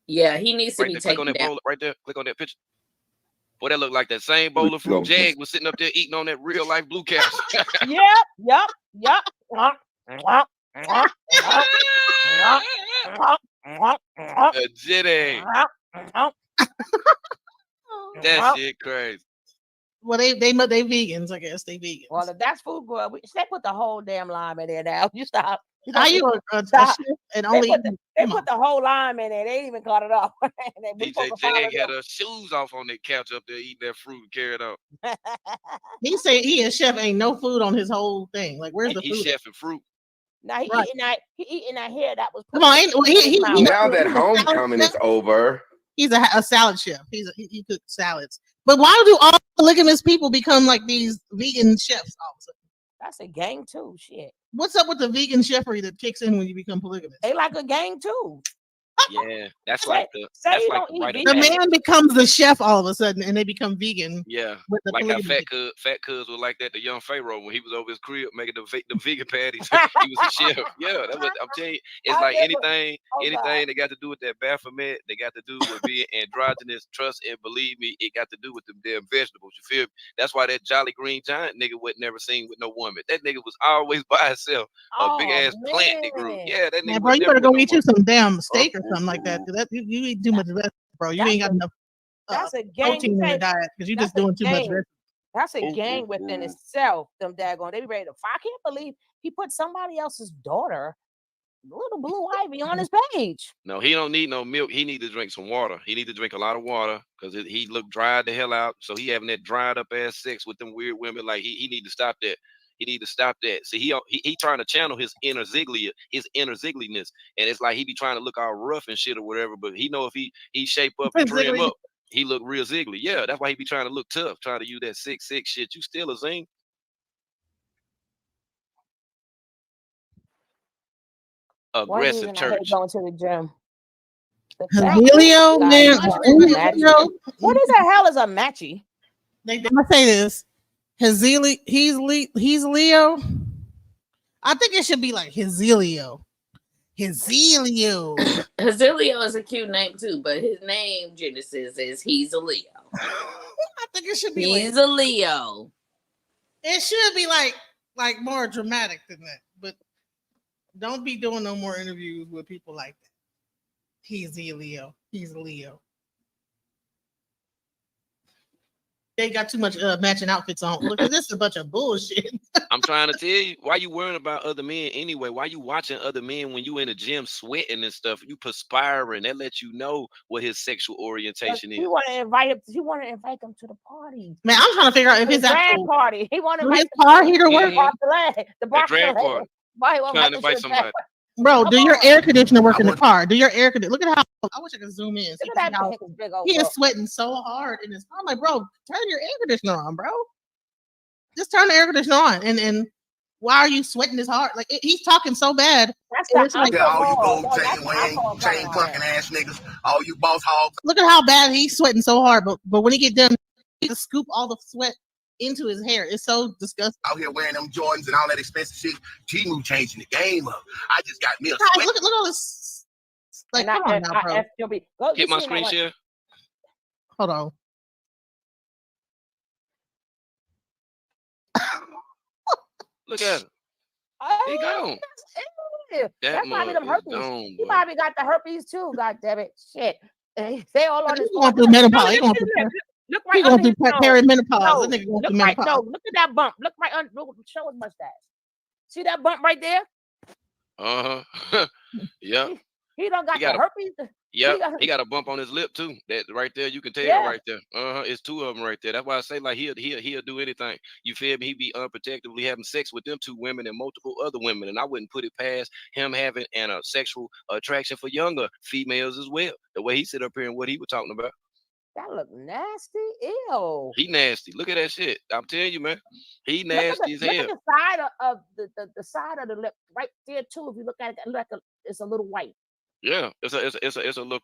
Yeah, he needs to be click taken on that down. bowl right there. Click on that picture. Boy, that looked like that same bowl of fruit Jag was sitting up there eating on that real life blue caps. Yep. Jitty. That shit crazy. Well, they vegans, I guess. They vegans. Well, if that's food grub, they put the whole damn lime in there now. You stop. How you a chef and only they put the whole lime in there. They didn't even cut it off. DJ Jag had her shoes off on that couch up there eating that fruit and carried out. He said he and chef ain't no food on his whole thing. Like, where's the food? He's chefing fruit. Now he eating that hair that was. Come on, now that homecoming is over. He's a salad chef. He cooks salads. But why do all polygamous people become like these vegan chefs all of a sudden? That's a gang too. Shit. What's up with the vegan cheffery that kicks in when you become polygamous? They like a gang too. Yeah, that's Say- like the say that's you like don't the eat right of vegan. The passage. man becomes the chef all of a sudden, and they become vegan. Yeah, with the like how polygamy. Fat Cuz was like that. The young Pharaoh when he was over his crib making the vegan patties, he was a chef. Yeah, that was. I'm telling you, it's like anything that got to do with that Baphomet, they got to do with being androgynous. Trust and believe me, it got to do with them damn vegetables. You feel me? That's why that Jolly Green Giant nigga was never seen with no woman. That nigga was always by himself, a big ass plant that grew. Yeah, that nigga. Man, bro, you better go eat you some damn steak or something like that. You eat too much vegetables, bro. You ain't got enough That's a gang. protein in your diet because you're just That's a doing too much gang. vegetables. That's a gang within itself. Them daggone, they be ready to fight. I can't believe he put somebody else's daughter, little Blue Ivy, on his page. No, he don't need no milk. He need to drink some water. He need to drink a lot of water because he looked dried the hell out. So he having that dried up ass sex with them weird women. Like he need to stop that. He need to stop that. See, he trying to channel his inner ziggliness, and it's like he be trying to look all rough and shit or whatever. But he know if he shape up and trim up, He looked real ziggly. Yeah, that's why he be trying to look tough, trying to use that 6'6" shit. You still a zing. Aggressive church. Going to the gym. Hezeleo, man. What is the hell is a matchy? I'm gonna say this. Hezeleo, he's Leo. I think it should be like Hezeleo. Hezeleo. Hezeleo is a cute name too, but his name Genesis is he's a Leo. I think it should be he's a Leo. It should be like more dramatic than that, but don't be doing no more interviews with people like that. He's a Leo. He's a Leo. They got too much matching outfits on. Look, this is a bunch of bullshit. I'm trying to tell you, why you worrying about other men anyway? Why you watching other men when you in the gym sweating and stuff? You perspiring. That lets you know what his sexual orientation is. He want to invite him. He want to invite him to the party. Man, I'm trying to figure out if his actual party. He want to invite his car heater work. The drag party. Why he want Trying to invite somebody. Bro, do your air conditioner work in the car? Do your air conditioner? Look at how I wish I could zoom in. Look at that big old. He is sweating so hard in his car. I'm like, bro, turn your air conditioner on, bro. Just turn the air conditioner on. And why are you sweating this hard? Like he's talking so bad. That's like, all you gold chain clunking ass niggas, all you boss hogs. Look at how bad he's sweating so hard, but when he get done, he just scoop all the sweat into his hair. It's so disgusting. Out here wearing them Jordans and all that expensive shit. T-Move changing the game up. I just got me a guys, look at all this. Like, come on now, bro. Get my screen share. Hold on. Look at him. He gone. That's probably them herpes. He probably got the herpes too. God damn it. Shit. They all on his going through menopause. He going through Look right going through perimenopause. No, That nigga going through look right, menopause. no, look at that bump. Look right under. Show his mustache. See that bump right there? Yeah. He don't got the herpes. Yeah, he got a bump on his lip too. That right there, you can tell right there. It's two of them right there. That's why I say like he'll do anything. You feel me? He be unprotectedly having sex with them two women and multiple other women, and I wouldn't put it past him having a sexual attraction for younger females as well. The way he sit up here and what he was talking about. That look nasty. Ew. He nasty. Look at that shit. I'm telling you, man. He nasty as hell. Look at the side of the side of the lip right there too. If you look at it, like it's a little white. Yeah, it's a little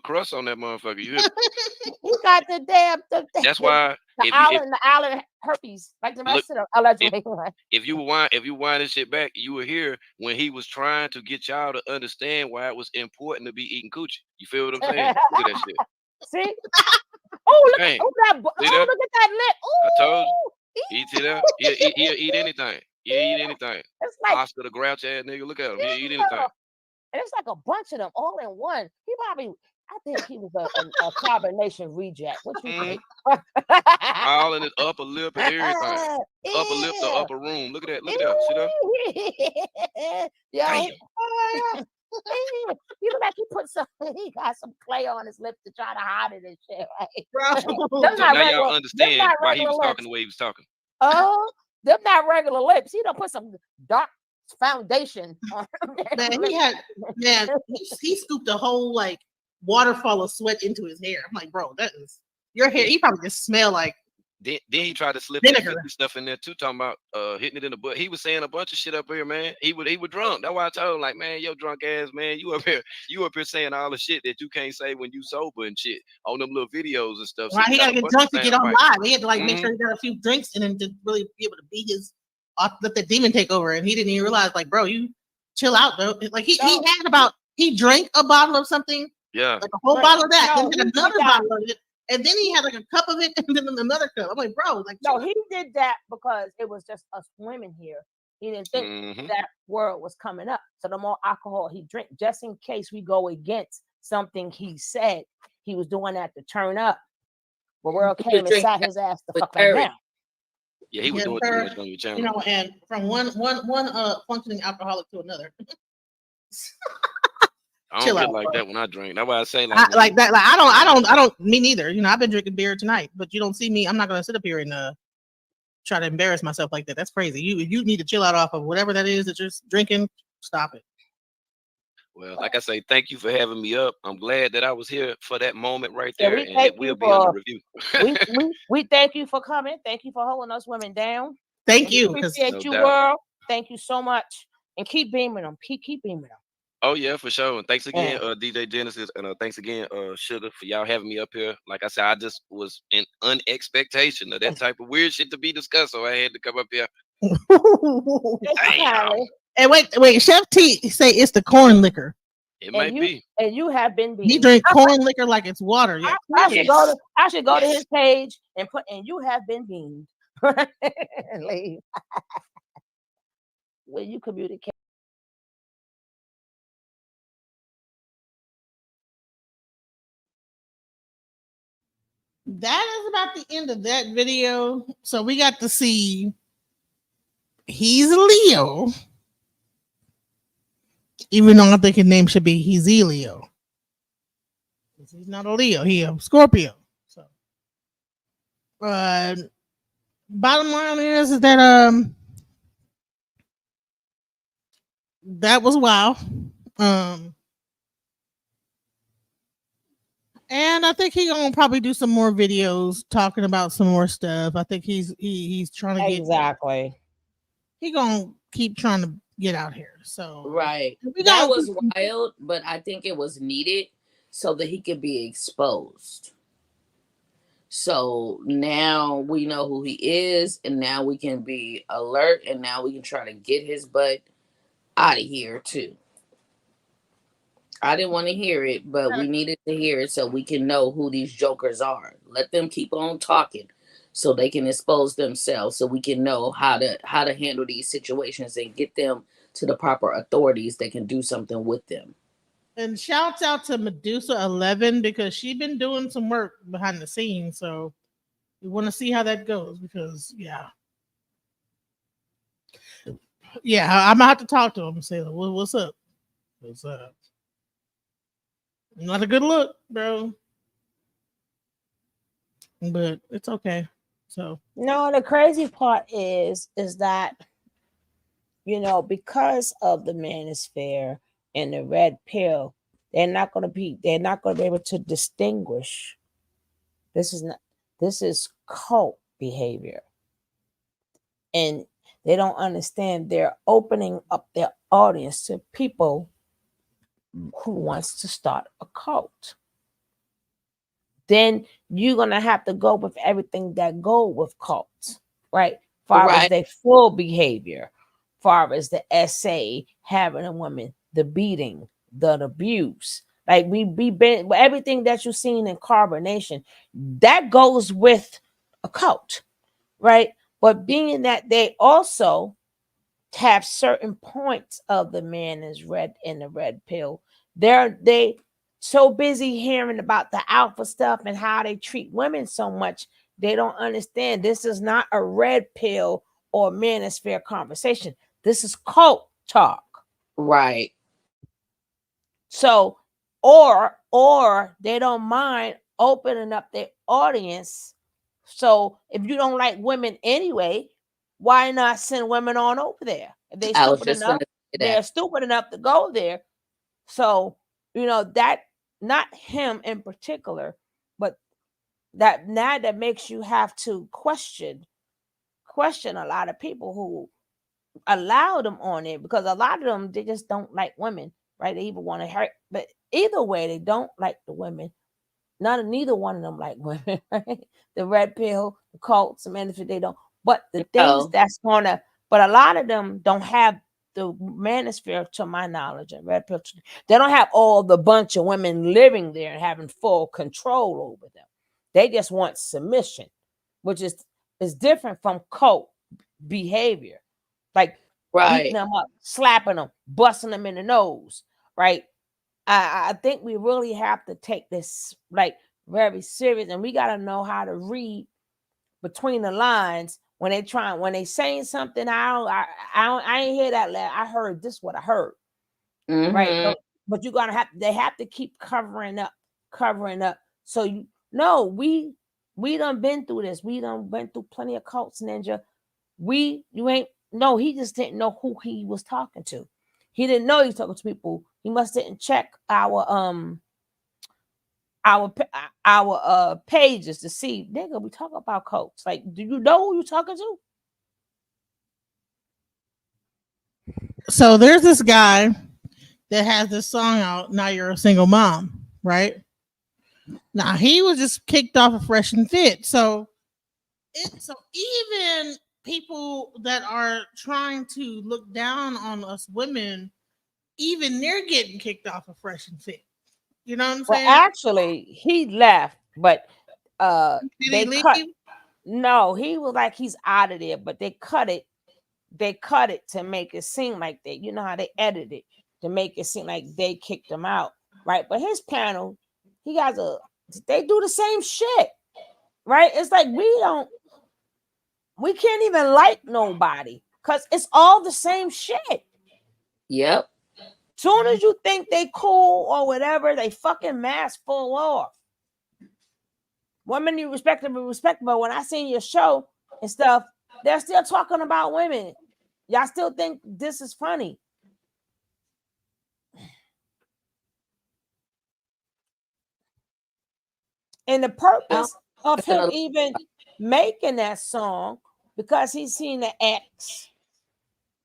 crust on that motherfucker. You hear me? He got the damn. That's why the island herpes, like the rest of them allegedly. If you wind this shit back, you were here when he was trying to get y'all to understand why it was important to be eating coochie. You feel what I'm saying? Look at that shit. See? Oh, look at that lip. Ooh. I told you. He see that? He'll eat anything. He'll eat anything. It's like Oscar the grouch ass nigga. Look at him. He'll eat anything. And it's like a bunch of them all in one. He probably, I think he was a combination reject. What you think? All in his upper lip and everything. Upper lip to upper room. Look at that. Look at that. See that? Yeah. You look like he put some. He got some clay on his lips to try to hide it and shit. Right? Bro. So now y'all understand why he was talking the way he was talking. Oh, them not regular lips. He done put some dark foundation on he scooped a whole like waterfall of sweat into his hair. I'm like, bro, that is your hair. He probably just smell like. Then he tried to slip that stuff in there too, talking about hitting it in the butt. He was saying a bunch of shit up here, man. He was drunk. That's why I told him, like, man, yo drunk ass, man, you up here saying all the shit that you can't say when you sober and shit on them little videos and stuff. Right, he gotta get drunk to get on live. He had to like make sure he got a few drinks and then to really be able to be his let the demon take over. And he didn't even realize, like, bro, you chill out, bro. Like he drank a bottle of something, like a whole bottle of that, then had another bottle of it. And then he had like a cup of it and then another cup. I'm like, bro, like no, he did that because it was just us women here. He didn't think that world was coming up. So the more alcohol he drank, just in case we go against something he said, he was doing that to turn up. The world came and sat his ass the fuck down. Yeah, he was doing too much on your channel. You know, and from one functioning alcoholic to another. I don't get like that when I drink. That's why I say like that. Like I don't. Me neither. You know, I've been drinking beer tonight, but you don't see me. I'm not gonna sit up here and try to embarrass myself like that. That's crazy. You need to chill out off of whatever that is that you're drinking. Stop it. Well, like I say, thank you for having me up. I'm glad that I was here for that moment right Yeah, there, we and thank it will you be under for review. we thank you for coming. Thank you for holding us women down. Thank We you, because appreciate No you, doubt. world. Thank you so much, and keep beaming them. Keep beaming them. Oh yeah, for sure. And thanks again, Yeah. DJ Genesis, and thanks again, Sugar, for y'all having me up here. Like I said, I just was in unexpectation of that type of weird shit to be discussed, so I had to come up here. Damn, And wait, Chef T say it's the corn liquor. it might be. And you have been He beamed. drink corn liquor like it's water. Yeah, I clearly. should go to his page and put and you have been beamed. Leave. Will you communicate? That is about the end of that video. So we got to see he's a Leo, even though I think his name should be Hezeleo. He's not a Leo, he's a Scorpio. So, bottom line is that that was wow. And I think he's gonna probably do some more videos talking about some more stuff. I think he's trying to get exactly. He gonna keep trying to get out here. So Right. we That gonna was wild, but I think it was needed so that he could be exposed. So now we know who he is, and now we can be alert, and now we can try to get his butt out of here too. I didn't want to hear it, but we needed to hear it so we can know who these jokers are. Let them keep on talking so they can expose themselves, so we can know how to handle these situations and get them to the proper authorities that can do something with them. And shouts out to Medusa 11 because she's been doing some work behind the scenes. So we want to see how that goes because yeah, I'm gonna have to talk to him and say what's up, what's up. Not a good look, bro, but it's okay. So No, the crazy part is that because of the manosphere and the red pill, they're not going to be able to distinguish. This is cult behavior, and they don't understand. They're opening up their audience to people who wants to start a cult. Then you're gonna have to go with everything that go with cults, right? Far as their full behavior, far as the essay, having a woman, the beating, the abuse, like we been everything that you've seen in Carbonation, that goes with a cult, right? But being that they also have certain points of the man is red in the red pill, they so busy hearing about the alpha stuff and how they treat women so much, they don't understand this is not a red pill or manosphere conversation. This is cult talk. Right. So, or they don't mind opening up their audience. So if you don't like women anyway, why not send women on over there? If they they're stupid enough to go there. So, that not him in particular, but that makes you have to question a lot of people who allow them on it, because a lot of them, they just don't like women, right? They even want to hurt, but either way, they don't like the women. Neither one of them like women, right? The red pill, the cults, the manosphere, they don't. But the things but a lot of them don't have the manosphere, to my knowledge, and red pill. They don't have all the bunch of women living there and having full control over them. They just want submission, which is different from cult behavior, like beating them up, slapping them, busting them in the nose, right? I think we really have to take this like very serious, and we got to know how to read between the lines when they saying something. I ain't hear that. I heard this. What I heard, right? But you're gonna they have to keep covering up. So we done been through this. We done went through plenty of cults, Ninja. He just didn't know who he was talking to. He didn't know he was talking to people. He must didn't check our pages to see, nigga, we talk about coach. Like, do you know who you talking to? So there's this guy that has this song out, Now You're a Single Mom, right? Now he was just kicked off of Fresh and Fit. So even people that are trying to look down on us women, even they're getting kicked off of Fresh and Fit. You know what I'm Well, saying? actually, he left, but Did they he cut. leave? No, he was like he's out of there, but they cut it. They cut it to make it seem like that. You know how they edit it to make it seem like they kicked him out, right? But his panel, they do the same shit, right? It's like we can't even like nobody because it's all the same shit. Yep. Soon as you think they cool or whatever, they fucking mask full off. Women you respect them, but when I seen your show and stuff, they're still talking about women. Y'all still think this is funny. And the purpose of him even making that song, because he's seen the ex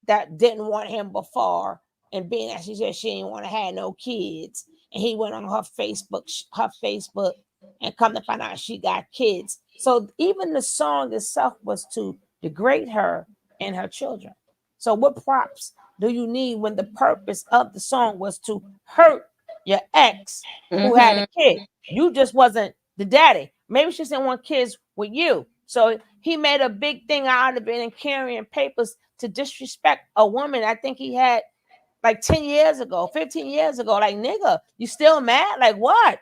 that didn't want him before, and being that she said she didn't want to have no kids, and he went on her Facebook, and come to find out she got kids. So even the song itself was to degrade her and her children. So what props do you need when the purpose of the song was to hurt your ex who had a kid? You just wasn't the daddy. Maybe she didn't want kids with you. So he made a big thing out of it and carrying papers to disrespect a woman. I think he had like 10 years ago, 15 years ago. Like, nigga, you still mad? Like, what?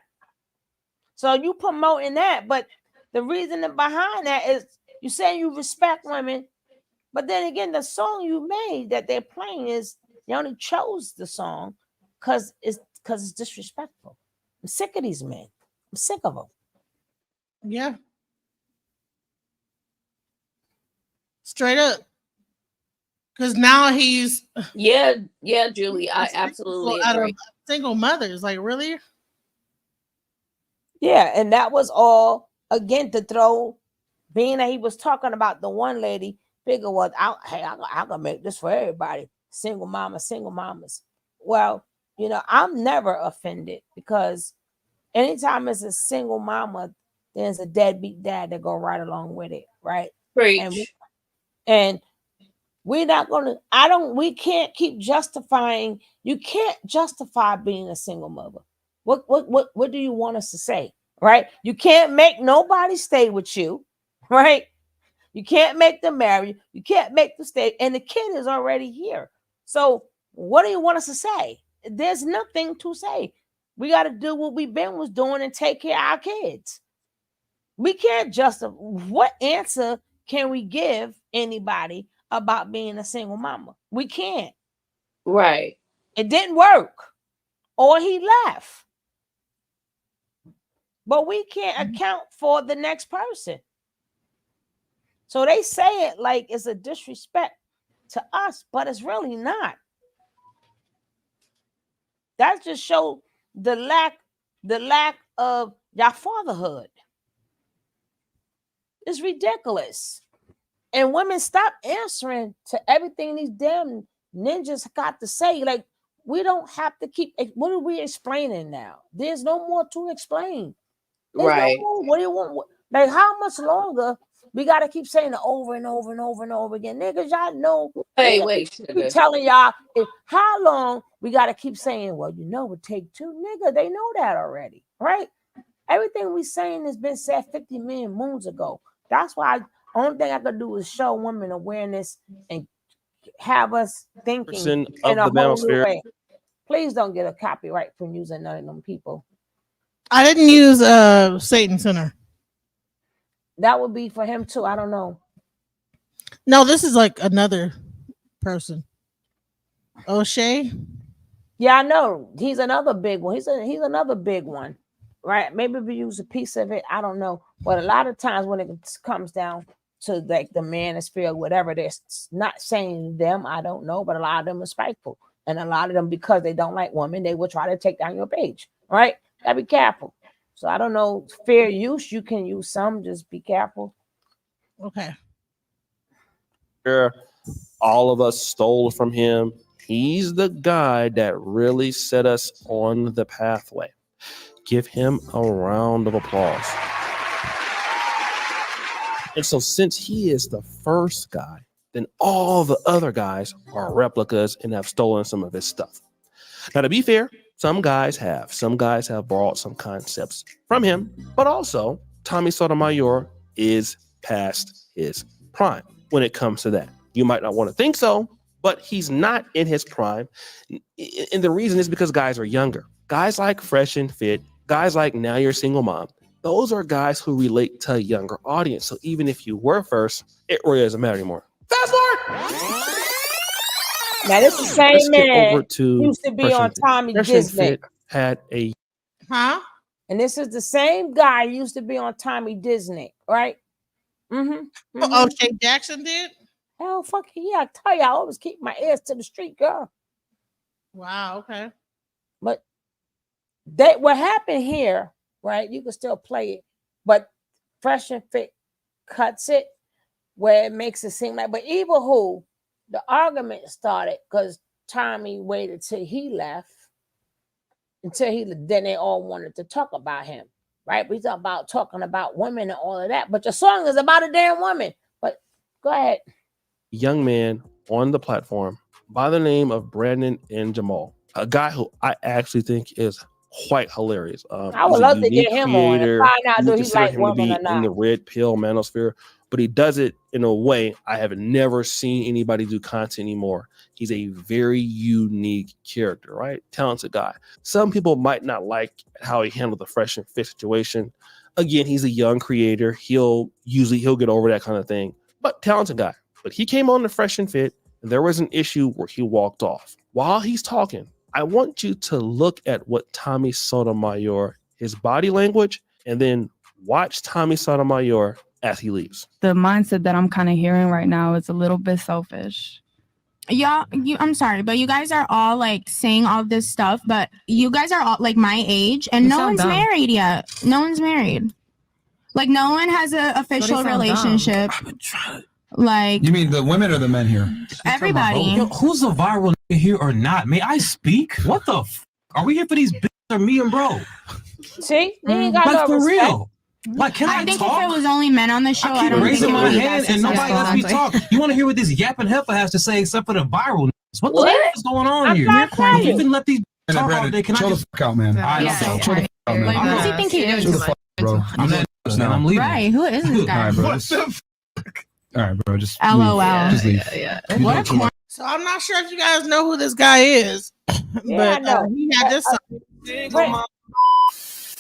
So you promoting that, but the reason behind that is you saying you respect women, but then again, the song you made that they're playing is you only chose the song because it's disrespectful. I'm sick of these men. I'm sick of them. Yeah. Straight up. Because now he's yeah, Julie, I absolutely out of agree. single mothers. Like, really? Yeah, and that was all again to throw, being that he was talking about the one lady, figure was I'm gonna make this for everybody. Single mamas. Well, I'm never offended because anytime it's a single mama, there's a deadbeat dad that go right along with it, right? Preach. And we're not gonna, we can't keep justifying, you can't justify being a single mother. What do you want us to say? Right? You can't make nobody stay with you, right? You can't make them marry, you can't make them stay, and the kid is already here. So what do you want us to say? There's nothing to say. We got to do what we've been was doing and take care of our kids. We can't justify. What answer can we give anybody about being a single mama? We can't. Right. It didn't work, or he left. But we can't account for the next person. So they say it like it's a disrespect to us, but it's really not. That just shows the lack of your fatherhood. It's ridiculous. And women, stop answering to everything these damn ninjas got to say. Like, we don't have to keep, what are we explaining now? There's no more to explain. There's no more. What do you want? Like, how much longer we got to keep saying it over and over and over and over again? Niggas, y'all know. Hey, wait, we telling y'all how long we got to keep saying, well, it take two. Nigga, they know that already, right? Everything we saying has been said 50 million moons ago. That's why only thing I could do is show women awareness and have us thinking in a whole new way. Please don't get a copyright from using none of them people. I didn't use Satan Center. That would be for him too. I don't know. No, this is like another person. O'Shea. Yeah, I know. He's another big one. He's another big one, right? Maybe we use a piece of it. I don't know. But a lot of times when it comes down to like the manosphere, whatever, they're not saying them. I don't know, but a lot of them are spiteful. And a lot of them, because they don't like women, they will try to take down your page. All right? Gotta be careful. So I don't know, fair use. You can use some, just be careful. Okay. All of us stole from him. He's the guy that really set us on the pathway. Give him a round of applause. And so since he is the first guy, then all the other guys are replicas and have stolen some of his stuff. Now, to be fair, some guys have borrowed some concepts from him, but also Tommy Sotomayor is past his prime when it comes to that. You might not want to think so, but he's not in his prime. And the reason is because guys are younger. Guys like Fresh and Fit, guys like Now You're a Single Mom, those are guys who relate to a younger audience. So even if you were first, it really doesn't matter anymore. Fast forward! Now, this is the same man over to used to be Fresh on and Fit. Tommy Fresh and Disney. Fit had a Huh? And this is the same guy used to be on Tommy Disney, right? Mm-hmm. Oh, O'Shea Jackson did? Hell, fucking yeah! I tell you, I always keep my ears to the street, girl. Wow. Okay. But that what happened here, right? You can still play it, but Fresh and Fit cuts it where it makes it seem like. But even who the argument started because Tommy waited till he left then they all wanted to talk about him, right? We talking about women and all of that, but the song is about a damn woman. But go ahead. young man on the platform by the name of Brandon and Jamal, a guy who I actually think is quite hilarious. I would love to get him on and find out do he like women or in not. the red pill manosphere, but he does it in a way I have never seen anybody do content anymore. He's a very unique character, right? Talented guy. Some people might not like how he handled the Fresh and Fit situation. Again, he's a young creator. He'll get over that kind of thing, but talented guy. But he came on the Fresh and Fit, and there was an issue where he walked off. While he's talking, I want you to look at what Tommy Sotomayor, his body language, and then watch Tommy Sotomayor as he leaves. The mindset that I'm kind of hearing right now is a little bit selfish. I'm sorry, but you guys are all like saying all this stuff, but you guys are all like my age and no one's married yet. No one's married. Like no one has an official relationship. Like, you mean the women or the men here? Everybody. Yo, who's a viral nigga here or not? May I speak? What the are we here for these bitches or me and bro? See? They ain't got like no for respect. real. Like, can I think talk? if it was only men on the show, I I keep don't think raising it my would be hand that and nobody lets me successful. talk. You want to hear what this yapping heifer has to say except for the viral niggas? What the fuck is going on I'm here? trying to tell If you you. can let these And talk all Brandon, day, can I chill just the fuck out, man? Yeah, Chill the fuck out, man. What does he think he is? Chill the fuck, bro. I'm not now. I'm leaving. Right, who is this guy? All right, bro. What Just, all right, bro. Just LOL. leave. Just leave. You What doing a too much. So I'm not sure if you guys know who this guy is, Yeah, I but know. he had this song.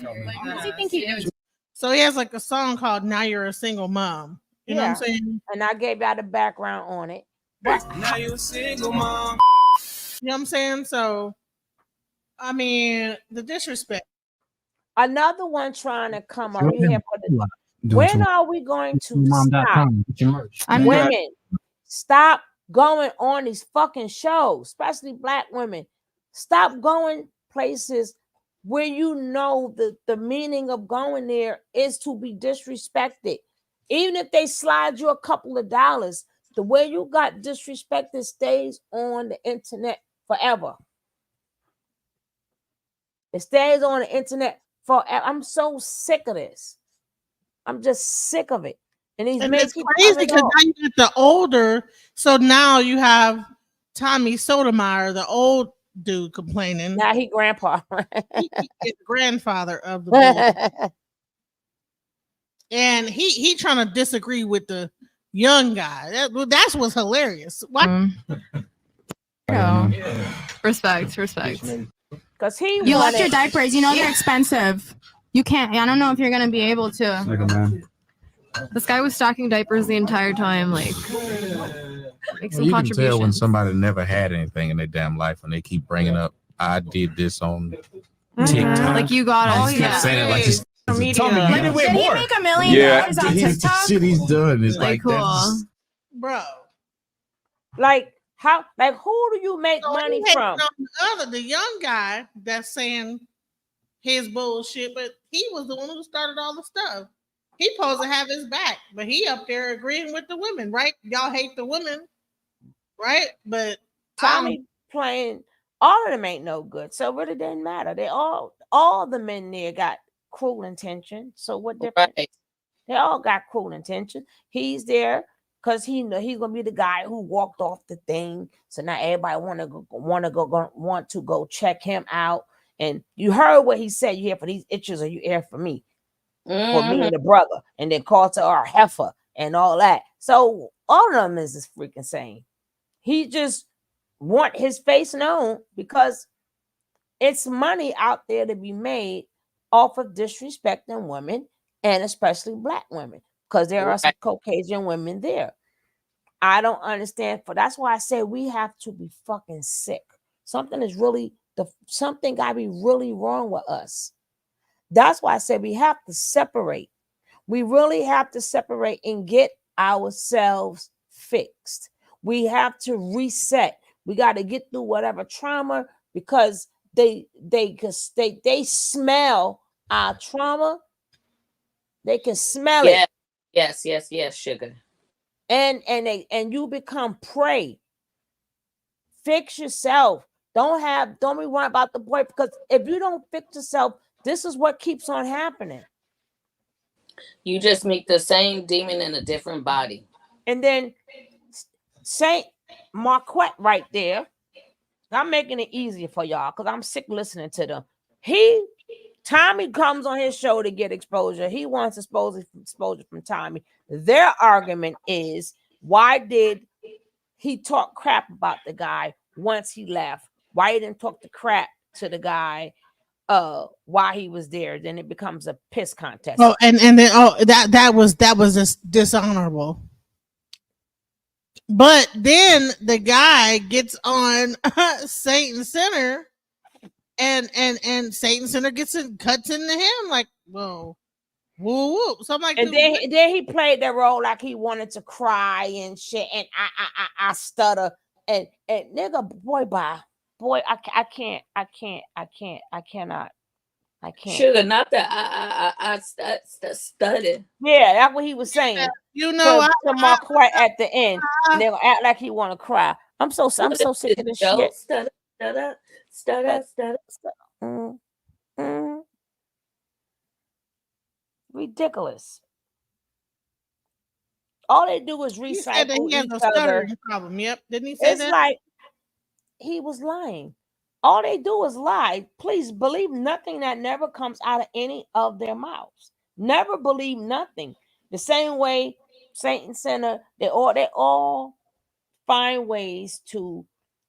What does he think he is? So he has like a song called "Now You're a Single Mom." You know what I'm saying? And I gave y'all the background on it. Now you're a single mom. You know what I'm saying? So, I mean, the disrespect. Another one trying to come on. Go You ahead. here for the Do it when to- are we going to stop? Mom.com. Get your merch. Women, stop going on these fucking shows, especially black women. Stop going places where you know the meaning of going there is to be disrespected. Even if they slide you a couple of dollars, the way you got disrespected stays on the internet forever. It stays on the internet forever. I'm so sick of this. I'm just sick of it. And these men It's keep crazy coming because on. now you get the older. So now you have Tommy Sotomayor, the old dude, complaining. Now he grandpa. He is the grandfather of the boy. And he trying to disagree with the young guy. That's what's hilarious. What? Respect. Because he You left wanted- your diapers. You know they're expensive. You can't. I don't know if you're gonna be able to. Like a man. This guy was stocking diapers the entire time. Like, make some You can tell when contributions. somebody never had anything in their damn life and they keep bringing up, I did this on TikTok. Like, you got And all he kept saying it like it's Did he make $1 million yeah, on the TikTok? shit he's done is Like, like cool. that's Bro. Like, How, like, who do you make So money he hating from? on the young guy that's saying his bullshit, but he was the one who started all the stuff. He supposed to have his back, but he up there agreeing with the women, right? Y'all hate the women, right? But Tommy playing, all of them ain't no good. So it really didn't matter. They all the men there got cruel intention. So what difference? Right. They all got cruel intention. He's there because he know he's gonna be the guy who walked off the thing. So now everybody want to go check him out. And you heard what he said. You here for these itches, or you here for me? For me and the brother, and then called to our heifer and all that. So all of them is just freaking same. He just want his face known because it's money out there to be made off of disrespecting women, and especially black women, because there are some Caucasian women there. I don't understand. That's why I say we have to be fucking sick. Something is really something gotta be really wrong with us. That's why I said we have to separate. We really have to separate and get ourselves fixed. We have to reset. We got to get through whatever trauma, because they smell our trauma. They can smell it. Yes, sugar. And you become prey. Fix yourself. Don't be worried about the boy, because if you don't fix yourself, this is what keeps on happening. You just meet the same demon in a different body. And then Saint Marquette right there. I'm making it easier for y'all because I'm sick listening to them. Tommy comes on his show to get exposure. He wants exposure from Tommy. Their argument is, why did he talk crap about the guy once he left? Why he didn't talk the crap to the guy while he was there? Then it becomes a piss contest. Oh, and then that was just dishonorable. But then the guy gets on Satan Center, and Satan Center cuts into him like, whoa, woo woo. So I'm like, and then he played that role like he wanted to cry and shit, and I stutter and nigga, boy, I cannot. Sugar, not that I studied. Yeah, that's what he was saying. You know, to Marquette at the end, and they're gonna act like he want to cry. I'm so sick of this shit. Stutter. Ridiculous. All they do is recycle he said that he has each a other. stuttering problem. Yep, didn't he say It's that? like he was lying. All they do is lie. Please believe nothing that never comes out of any of their mouths. Never believe nothing. The same way Satan Center, they all find ways to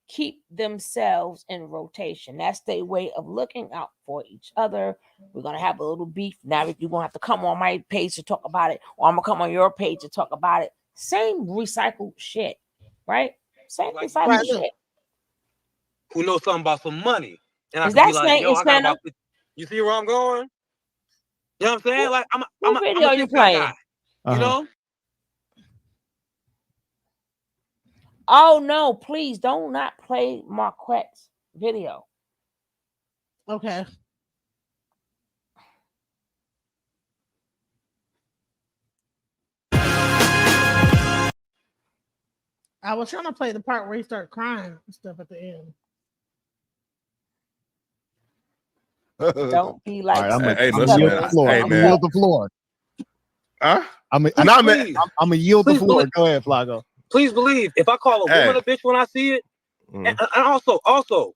keep themselves in rotation. That's their way of looking out for each other. We're gonna have a little beef. Now you're gonna have to come on my page to talk about it, or I'm gonna come on your page to talk about it. Same recycled shit, right? Same recycled shit. Who knows something about some money? And I Is can that be like, yo, I got Santa? about 50. You see where I'm going? You know what I'm saying? Like, I'm What video a you big guy. playing? You know? Oh no, please don't not play Marquette's video. Okay. I was trying to play the part where he started crying and stuff at the end. Don't be like. All right, I'm Hey, gonna listen, yield man. the floor. Hey, I'm gonna man. yield the floor. Huh? I'm Please gonna believe. yield the Please floor. believe. Go ahead, Flaco. Please believe. If I call a woman Hey. a bitch when I see it, and also,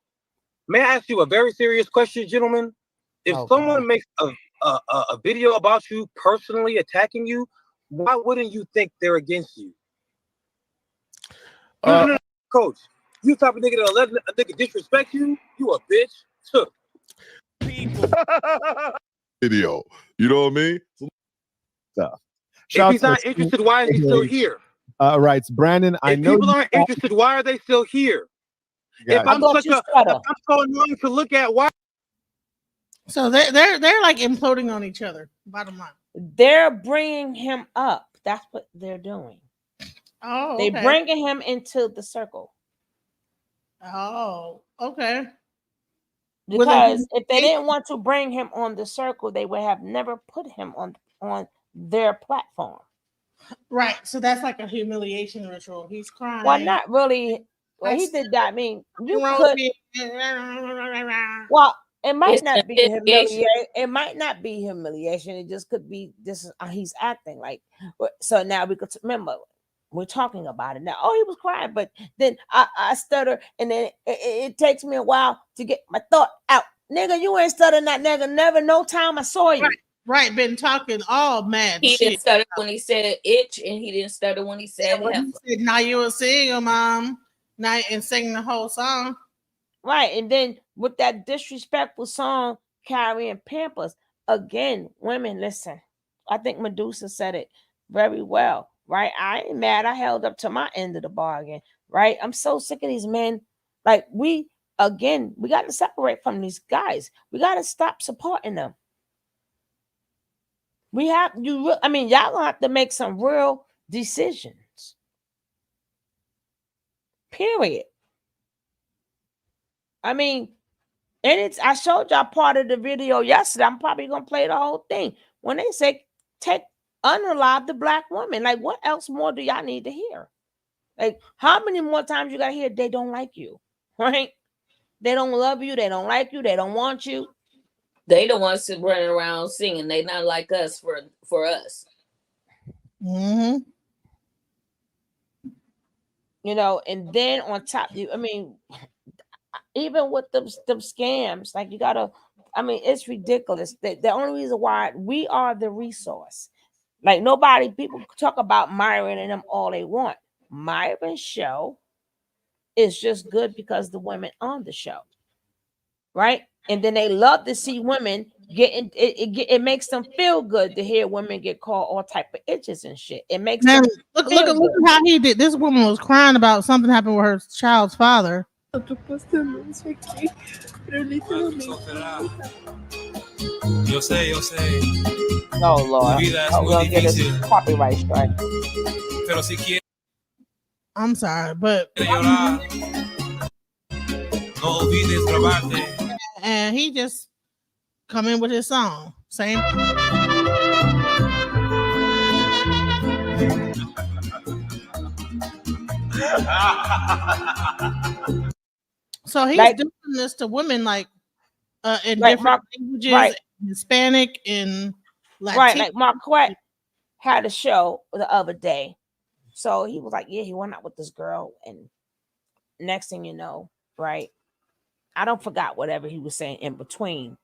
may I ask you a very serious question, gentlemen? If someone makes a video about you personally attacking you, why wouldn't you think they're against you? No, coach. You the type of nigga that'll let a nigga disrespect you? You a bitch. Sure. Video. You know what I mean? Stuff. If he's not interested, why is he still here? Writes Brandon. I If know people aren't interested, why are they still here? If I'm so annoying to look at, why? So they're like imploding on each other. Bottom line, they're bringing him up. That's what they're doing. Oh, They okay. bringing him into the circle. Oh, okay. Because if they didn't want to bring him on the circle, they would have never put him on their platform. Right. So that's like a humiliation ritual. He's crying. Well, not really. Well, he did that. I mean, you could. Well, it might not be humiliation. It might not be humiliation. It just could be this is he's acting like. So now we could remember we're talking about it now. Oh, he was crying, but then I stutter, and then it takes me a while to get my thought out. Nigga, you ain't stuttering that nigga. Never no time I saw you. Right, been talking all mad. He shit. didn't stutter when he said itch, and he didn't stutter when he said heifer. Now you were seeing your mom, night and singing the whole song. Right, and then with that disrespectful song, carrying Pampers again. Women, listen. I think Medusa said it very well. Right, I ain't mad. I held up to my end of the bargain. Right, I'm so sick of these men. Like we got to separate from these guys. We got to stop supporting them. We have y'all gonna have to make some real decisions. Period. I mean, and I showed y'all part of the video yesterday. I'm probably gonna play the whole thing. When they say unalive the black woman, like what else more do y'all need to hear? Like, how many more times you gotta hear they don't like you, right? They don't love you, they don't like you, they don't want you. They the ones running around singing. They not like us for us. Mm-hmm. You know, and then on top, even with them scams, like you gotta, it's ridiculous. The only reason why we are the resource. Like people talk about Myron and them all they want. Myron's show is just good because the women on the show, right? And then they love to see women getting it makes them feel good to hear women get called all type of itches and shit. It makes them look at how he did. This woman was crying about something happened with her child's father. Yo sé. Oh Lord. We're gonna get a copyright strike. I'm sorry, but and he just come in with his song. Same. So he's doing this to women in different languages, right. Hispanic and Latino. Right, like Marquette had a show the other day. So he was like, yeah, he went out with this girl, and next thing you know, right? I don't forgot whatever he was saying in between,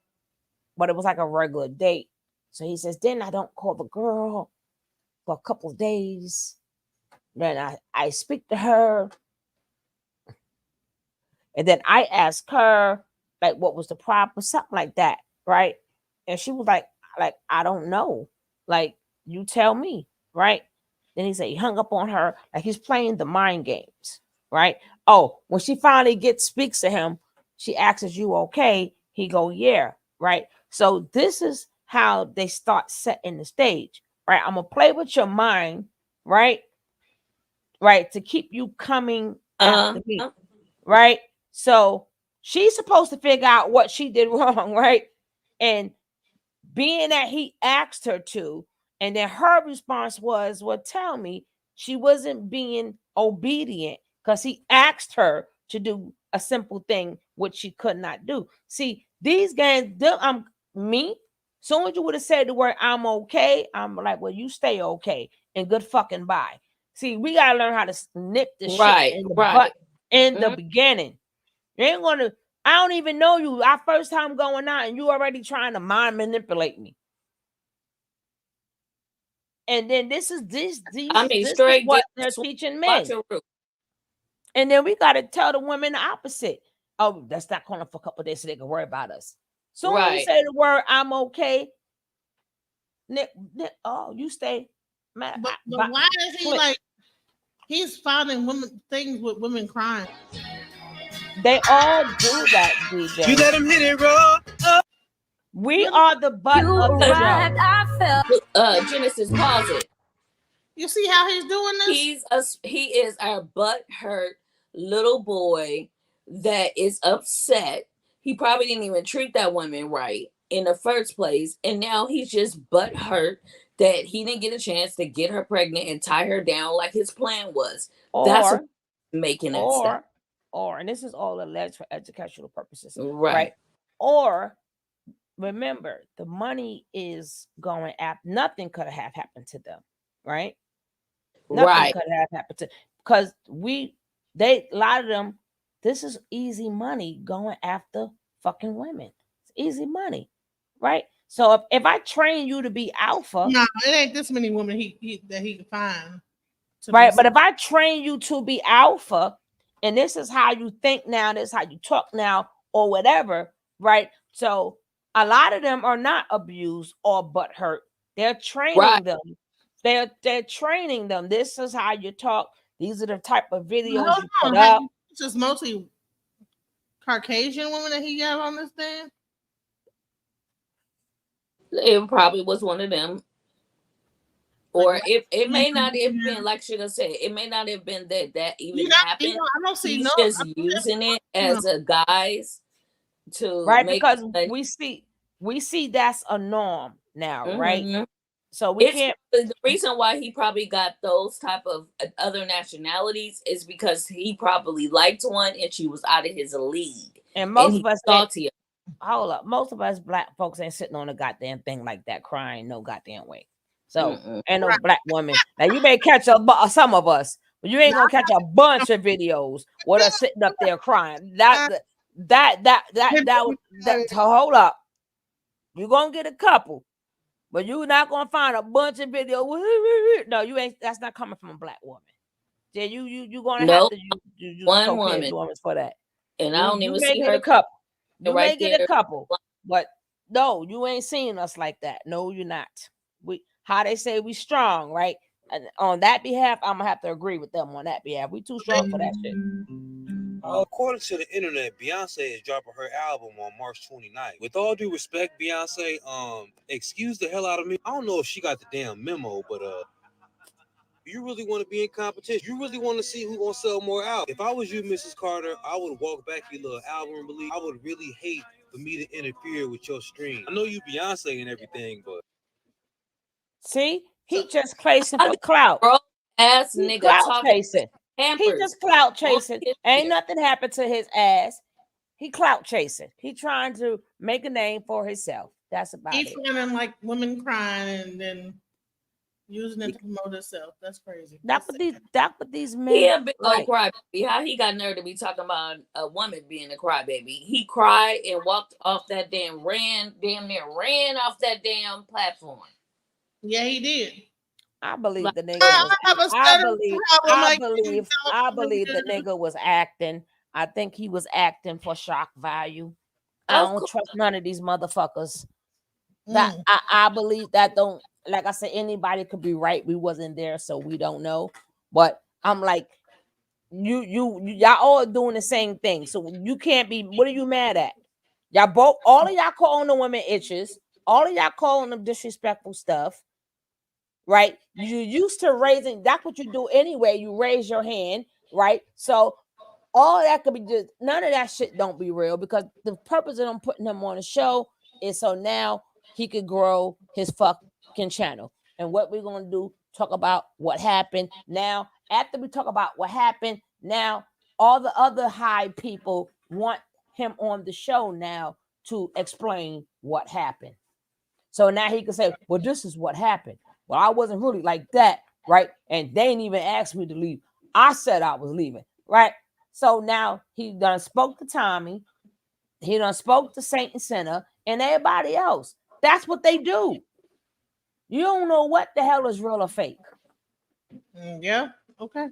but it was like a regular date. So he says, then I don't call the girl for a couple of days. Then I speak to her. And then I ask her, like, what was the problem? Something like that, right? And she was like, I don't know. Like, you tell me, right? Then he said he hung up on her, like he's playing the mind games, right? Oh, when she finally speaks to him, she asks, "Is you okay?" He go, "Yeah," right? So this is how they start setting the stage, right? I'm gonna play with your mind, right? Right, to keep you coming after me, right? So she's supposed to figure out what she did wrong, right? And being that he asked her to, and then her response was, well, tell me, she wasn't being obedient because he asked her to do a simple thing which she could not do. See, these guys, me, soon as you would have said the word I'm okay, I'm like, well, you stay okay and good fucking bye. See, we gotta learn how to nip the shit in the butt in the beginning. You ain't gonna. I don't even know you. Our first time going out, and you already trying to mind manipulate me. And then this is what they're teaching men. And then we got to tell the women the opposite. Oh, that's not calling for a couple of days so they can worry about us. So when you say the word "I'm okay," Nick, oh, you stay. But why is he like? He's finding things with women crying. They all do that, DJ. You let him hit it raw. We are the butt of the joke. Genesis, pause it. You see how he's doing this? He is our butt hurt little boy that is upset. He probably didn't even treat that woman right in the first place, and now he's just butthurt that he didn't get a chance to get her pregnant and tie her down like his plan was. That's Or, making that stuff. And this is all alleged for educational purposes, Right. Or remember, the money is going up. Nothing could have happened to them, right? Nothing could have happened to, because a lot of them, this is easy money going after fucking women. It's easy money, right? So if I train you to be alpha, no, it ain't this many women that he can find. Right. But if I train you to be alpha, and this is how you think now, this is how you talk now, or whatever, right? So a lot of them are not abused or butthurt. They're training them. They're training them. This is how you talk. These are the type of videos you put up. It's just mostly Caucasian women that he got on this thing. It probably was one of them. Or it may not have been, like Sugar said, it may not have been that even happened. I don't see He's just using it as a guise to make because we see that's a norm now, right? So we can't. The reason why he probably got those type of other nationalities is because he probably liked one and she was out of his league. And most of us hold up, most of us black folks ain't sitting on a goddamn thing like that crying no goddamn way. So ain't no black woman. Now you may catch some of us, but you ain't gonna catch a bunch of videos with us sitting up there crying. Hold up. You're gonna get a couple, but you're not gonna find a bunch of videos. No, you ain't. That's not coming from a black woman. Then you're gonna have to use one woman for that. And I don't even see her a couple. You right may get a couple, but no, you ain't seeing us like that. No, you're not. How they say we strong, right? And on that behalf, I'm gonna have to agree with them on that behalf. We too strong for that shit. According to the internet, Beyonce is dropping her album on March 29th. With all due respect, Beyonce, excuse the hell out of me. I don't know if she got the damn memo, but you really want to be in competition? You really want to see who gonna sell more albums? If I was you, Mrs. Carter, I would walk back your little album release. I would really hate for me to interfere with your stream. I know you Beyonce and everything, but see, he just chasing for clout. Ass nigga Clout chasing. He just clout chasing. Ain't nothing happened to his ass. He clout chasing. He trying to make a name for himself. That's about it. He's finding like women crying and then using it to promote himself. That's crazy. That's what these men. He a big old crybaby. How he got nerve to be talking about a woman being a crybaby? He cried and walked off that damn near ran off that damn platform. Yeah, he did. I believe the nigga was, I believe the nigga was acting. I think he was acting for shock value. I don't trust none of these motherfuckers. That I believe that don't, like I said, anybody could be right. We wasn't there, so we don't know. But I'm like, y'all all doing the same thing. So you can't be, what are you mad at? Y'all both, all of y'all calling the women itches, all of y'all calling them disrespectful stuff. Right? You used to raising, that's what you do anyway. You raise your hand, right? So all that could be just, none of that shit don't be real, because the purpose of them putting him on the show is so now he could grow his fucking channel. And what we're gonna do, talk about what happened. Now, after we talk about what happened, now all the other high people want him on the show now to explain what happened. So now he can say, well, this is what happened. Well, I wasn't really like that, right? And they didn't even ask me to leave. I said I was leaving, right? So now he done spoke to Tommy. He done spoke to Saint and Sinner and everybody else. That's what they do. You don't know what the hell is real or fake. Yeah, okay.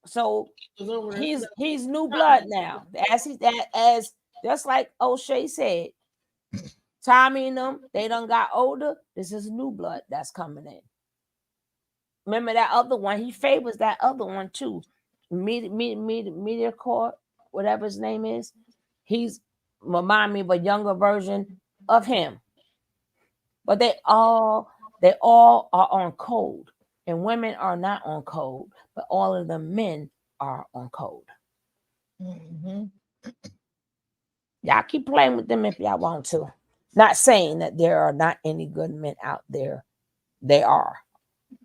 So he's new blood now. As just like O'Shea said, Tommy and them, they done got older. This is new blood that's coming in. Remember that other one? He favors that other one too. Media Court, whatever his name is. He's remind me of a younger version of him. But they all are on code. And women are not on code, but all of the men are on code. Mm-hmm. Y'all keep playing with them if y'all want to. Not saying that there are not any good men out there. They are,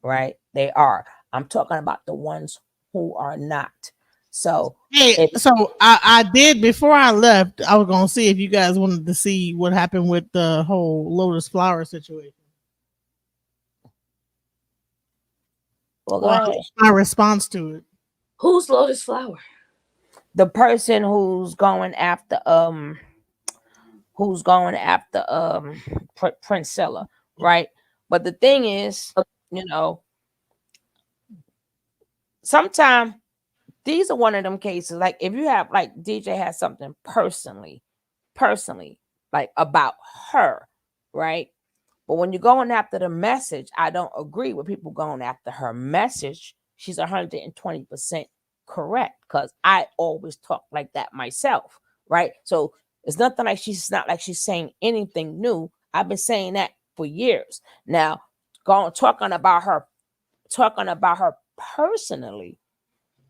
right? They are. I'm talking about the ones who are not. So, hey, so I did before I left. I was gonna see if you guys wanted to see what happened with the whole Lotus Flower situation. Well, go ahead. My response to it. Who's Lotus Flower? The person who's going after Princella, right? But the thing is, sometimes these are one of them cases. Like if you have like DJ has something personally, like about her, right? But when you're going after the message, I don't agree with people going after her message. She's 120% correct because I always talk like that myself, right? So it's nothing like she's not like she's saying anything new. I've been saying that for years. Now, talking about her personally,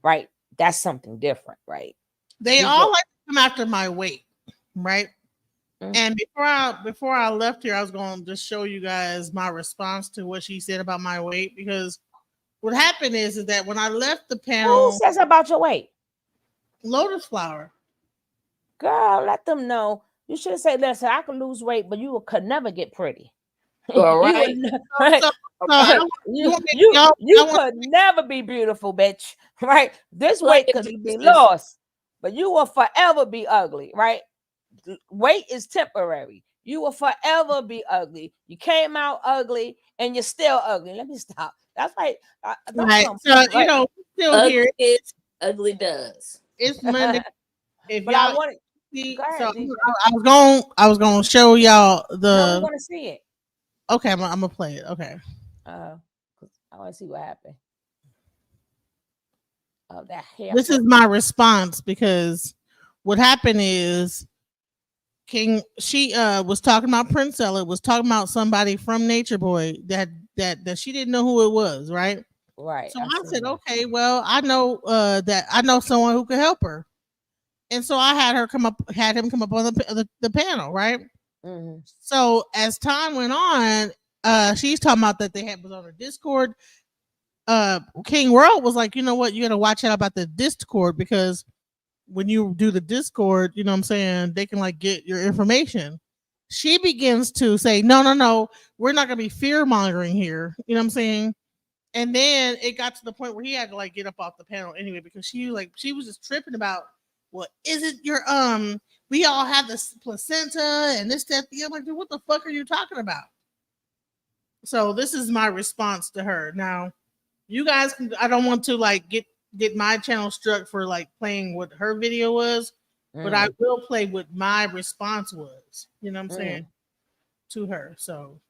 right? That's something different, right? They all like to come after my weight, right? And before I left here, I was going to just show you guys my response to what she said about my weight, because what happened is that when I left the panel, who says about your weight? Lotus Flower. Girl, let them know. You should have said, listen, I could lose weight, but you could never get pretty. All right. You could never be beautiful, bitch. Right? This weight could be lost, but you will forever be ugly, right? Weight is temporary. You will forever be ugly. You came out ugly and you're still ugly. Let me stop. That's like, right. So, you know, still ugly here. Is, ugly does. It's Monday. If but y'all I want see, so I was gonna show y'all the. No, we want to see it. Okay, I'm gonna play it. Okay. I want to see what happened. Oh, that hair. This is my response, because what happened is she was talking about Princella, was talking about somebody from Nature Boy that she didn't know who it was, right? Right. So I said, okay, well, I know that I know someone who could help her. And so I had him come up on the panel, right? Mm-hmm. So as time went on, she's talking about that they was on her Discord. King World was like, you know what, you gotta watch out about the Discord, because when you do the Discord, you know what I'm saying, they can like get your information. She begins to say, no, we're not gonna be fear mongering here. You know what I'm saying? And then it got to the point where he had to like get up off the panel anyway, because she was just tripping about, well, is it your we all have this placenta and this, that, the other. I'm like, dude, what the fuck are you talking about? So this is my response to her. Now, you guys can, I don't want to like get my channel struck for like playing what her video was, but I will play what my response was. You know what I'm saying? To her. So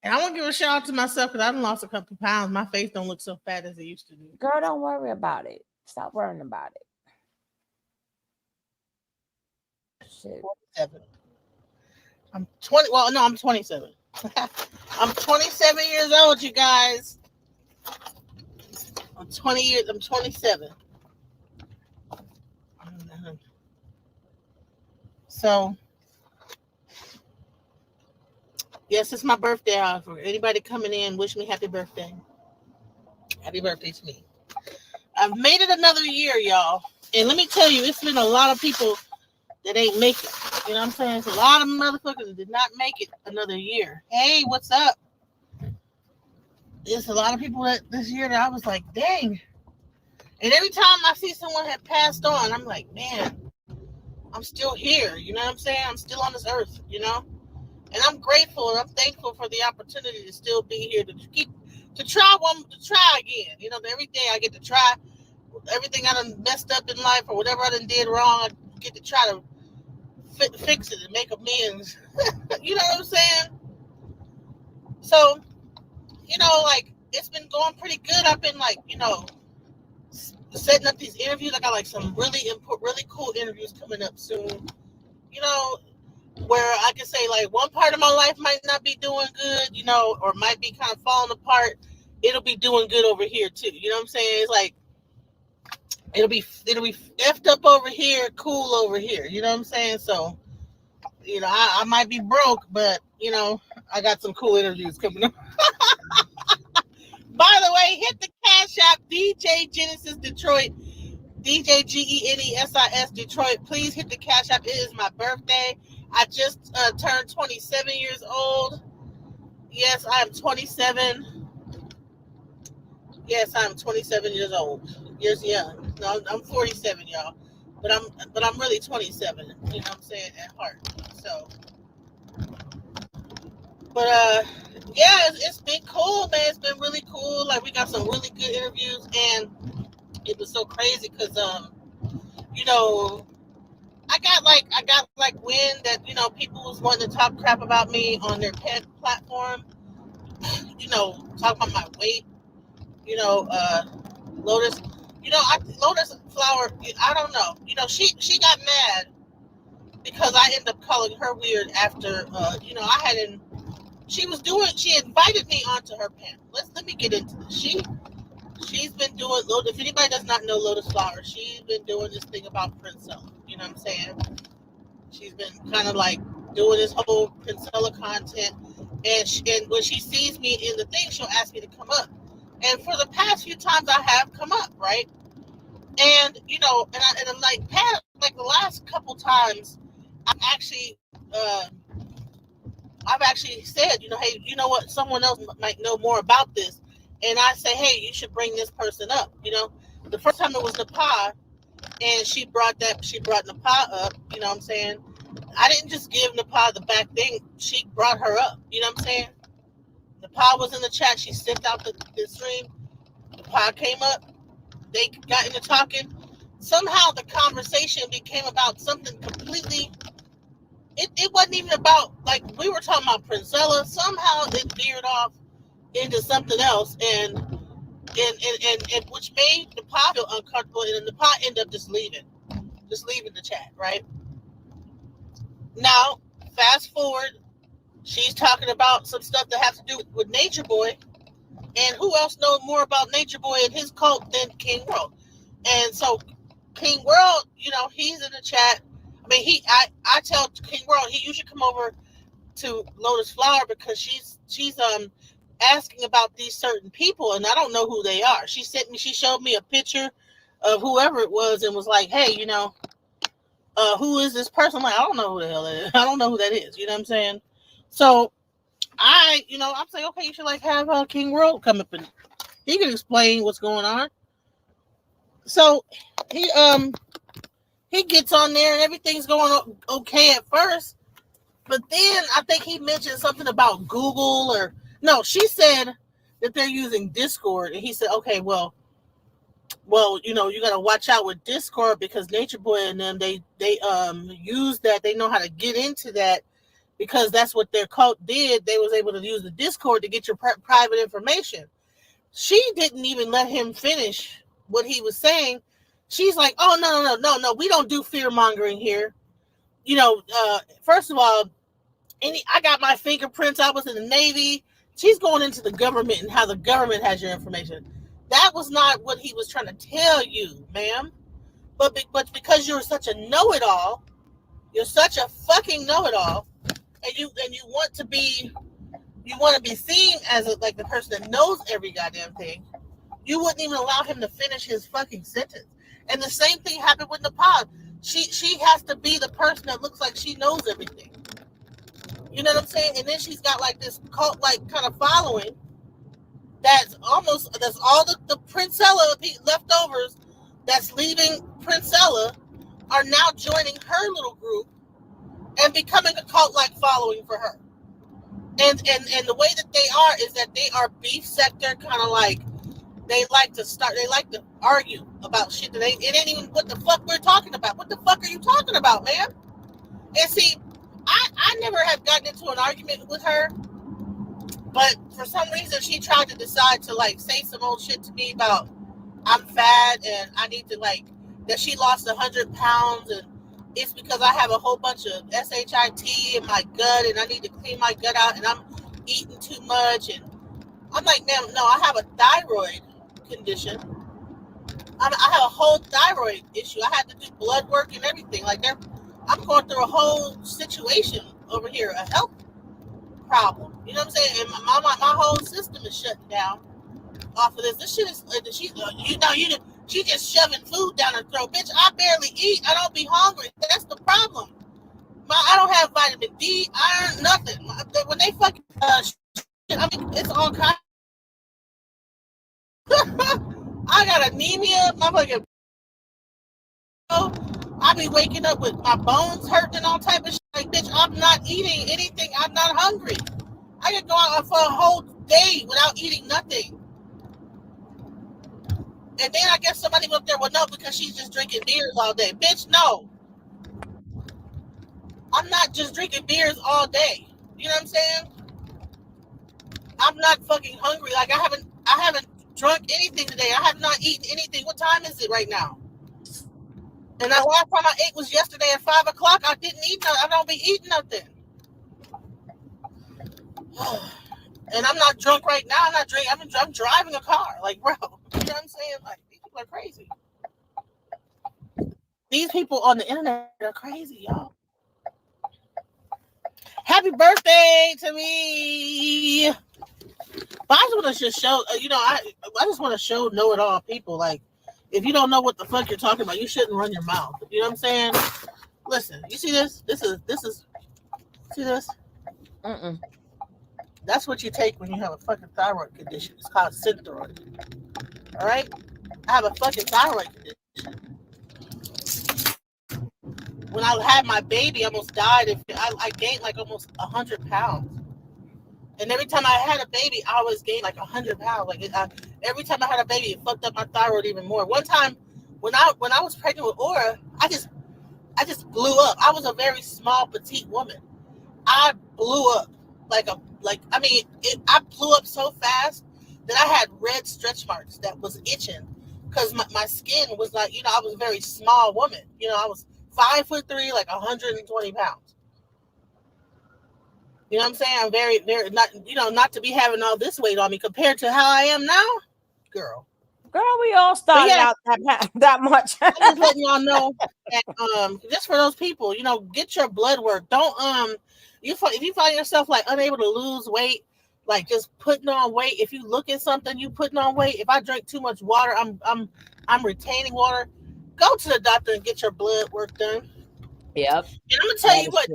and I want to give a shout out to myself, because I done lost a couple pounds. My face don't look so fat as it used to do. Girl, don't worry about it. Stop worrying about it. Shit. 47. I'm 20. Well, no, I'm 27. I'm 27 years old, you guys. I'm 27. So, yes, it's my birthday. For anybody coming in, wish me happy birthday. Happy birthday to me. I've made it another year, y'all. And let me tell you, it's been a lot of people that ain't make it. You know what I'm saying? It's a lot of motherfuckers that did not make it another year. Hey, what's up? There's a lot of people that this year that I was like, dang. And every time I see someone had passed on, I'm like, man, I'm still here. You know what I'm saying? I'm still on this earth, you know? And I'm grateful and I'm thankful for the opportunity to still be here, to try again. You know, every day I get to try everything I done messed up in life or whatever I done did wrong. I get to try to fix it and make amends. You know what I'm saying? So, you know, like, it's been going pretty good. I've been like, you know, setting up these interviews. I got like some really cool interviews coming up soon. you know, where I can say like one part of my life might not be doing good, you know, or might be kind of falling apart, it'll be doing good over here too. You know what I'm saying? It's like it'll be effed up over here, cool over here. You know what I'm saying? So, you know, I might be broke, but you know, I got some cool interviews coming up. By the way, hit the Cash App, DJ Genesis Detroit, DJ GENESIS Detroit. Please hit the Cash App. It is my birthday. I just turned 27 years old. Yes, I am 27. Yes, I'm 27 years old. Years young. No, I'm 47, y'all. But I'm really 27. You know what I'm saying, at heart. So, but yeah, it's been cool, man. It's been really cool. Like we got some really good interviews, and it was so crazy because you know, I got like wind that, you know, people was wanting to talk crap about me on their pet platform. You know, talk about my weight. You know, Lotus. You know, Lotus Flower. I don't know. You know, she got mad because I ended up calling her weird after. You know, I hadn't. She invited me onto her panel. Let me get into this. She's been doing. If anybody does not know Lotus Flower, she's been doing this thing about Princella. You know what I'm saying? She's been kind of like doing this whole Princella content, and when she sees me in the thing, she'll ask me to come up. And for the past few times, I have come up, right? And you know, and I'm like the last couple times, I've actually said, you know, hey, you know what? Someone else might know more about this, and I say, hey, you should bring this person up. You know, the first time it was Napa, and she brought Napa up. You know what I'm saying? I didn't just give Napa the back thing. She brought her up. You know what I'm saying? Napa was in the chat. She sent out the stream. Napa came up. They got into talking. Somehow the conversation became about something completely. It wasn't even about, like, we were talking about Princella. Somehow it veered off into something else, and which made Napa feel uncomfortable, and Napa ended up just leaving the chat, right? Now, fast forward, she's talking about some stuff that has to do with Nature Boy, and who else knows more about Nature Boy and his cult than King World? And so King World, you know, he's in the chat. I mean, I tell King World you should come over to Lotus Flower because she's asking about these certain people, and I don't know who they are. She showed me a picture of whoever it was and was like, hey, you know, who is this person? I'm like, I don't know who the hell that is. I don't know who that is. You know what I'm saying? So I'm saying, okay, you should like have King World come up and he can explain what's going on. So he gets on there and everything's going okay at first, but then I think he mentioned something about Google she said that they're using Discord, and he said, okay, well, you know, you got to watch out with Discord because Nature Boy and them, they use that. They know how to get into that because that's what their cult did. They was able to use the Discord to get your private information. She didn't even let him finish what he was saying. She's like, oh, no, we don't do fear mongering here. You know, first of all, I got my fingerprints. I was in the Navy. She's going into the government and how the government has your information. That was not what he was trying to tell you, ma'am. But because you're such a know-it-all, you're such a fucking know-it-all, and you want to be seen as like the person that knows every goddamn thing, you wouldn't even allow him to finish his fucking sentence. And the same thing happened with Nepal. She has to be the person that looks like she knows everything. You know what I'm saying? And then she's got like this cult like kind of following that's all the Princella leftovers that's leaving Princella are now joining her little group and becoming a cult like following for her. And the way that they are is that they are beef sector, kind of like they like to argue about shit that it ain't even what the fuck we're talking about. What the fuck are you talking about, man? And see, I never have gotten into an argument with her, but for some reason she tried to decide to like say some old shit to me about I'm fat and I need to like that she lost 100 pounds and it's because I have a whole bunch of SHIT in my gut and I need to clean my gut out and I'm eating too much. And I'm like, man, no, I have a thyroid condition. I have a whole thyroid issue. I had to do blood work and everything. Like, I'm going through a whole situation over here, a health problem. You know what I'm saying? And my whole system is shutting down off of this. This shit is, she just shoving food down her throat. Bitch, I barely eat. I don't be hungry. That's the problem. I don't have vitamin D, iron, nothing. When they fucking, I mean, it's all kind. I got anemia, motherfucking. I be waking up with my bones hurting and all type of shit. Like, bitch, I'm not eating anything. I'm not hungry. I could go out for a whole day without eating nothing. And then I guess somebody up there will know because she's just drinking beers all day. Bitch, no. I'm not just drinking beers all day. You know what I'm saying? I'm not fucking hungry. Like, I haven't drunk anything today. I have not eaten anything. What time is it right now? And the last time I ate was yesterday at 5 o'clock. I didn't eat nothing. I don't be eating nothing. And I'm not drunk right now. I'm not drinking. I'm driving a car. Like, bro, you know what I'm saying? Like, these people are crazy. These people on the internet are crazy, y'all. Happy birthday to me. But I just want to just show, I just want to know it all people. Like, if you don't know what the fuck you're talking about, you shouldn't run your mouth. You know what I'm saying? Listen, you see this? This is see this? That's what you take when you have a fucking thyroid condition. It's called Synthroid. All right? I have a fucking thyroid condition. When I had my baby, I almost died. I gained like almost 100 pounds. And every time I had a baby, I always gained like 100 pounds. Like, every time I had a baby, it fucked up my thyroid even more. One time, when I was pregnant with Aura, I just blew up. I was a very small, petite woman. I blew up I blew up so fast that I had red stretch marks that was itching because my skin was like, I was a very small woman. I was 5'3", like 120 pounds. You know what I'm saying? I'm very, very not to be having all this weight on me compared to how I am now, girl. Girl, we all started out that much. I'm just letting y'all know that just for those people, get your blood work. Don't if you find yourself like unable to lose weight, like just putting on weight. If you look at something, you putting on weight. If I drink too much water, I'm retaining water. Go to the doctor and get your blood work done. Yep. And I'm gonna tell you what,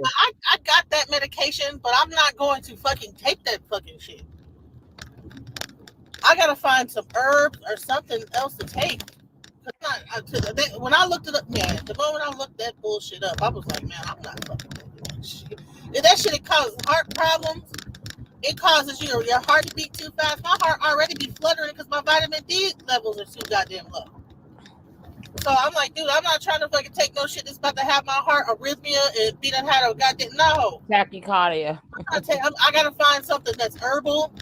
I got that medication, but I'm not going to fucking take that fucking shit. I gotta find some herbs or something else to take. When I looked it up, man, the moment I looked that bullshit up, I was like, man, I'm not fucking taking that shit. If that shit causes heart problems, it causes your heart to beat too fast. My heart already be fluttering because my vitamin D levels are too goddamn low. So I'm like, dude, I'm not trying to fucking take no shit that's about to have my heart arrhythmia and be done had a goddamn tachycardia. I gotta find something that's herbal.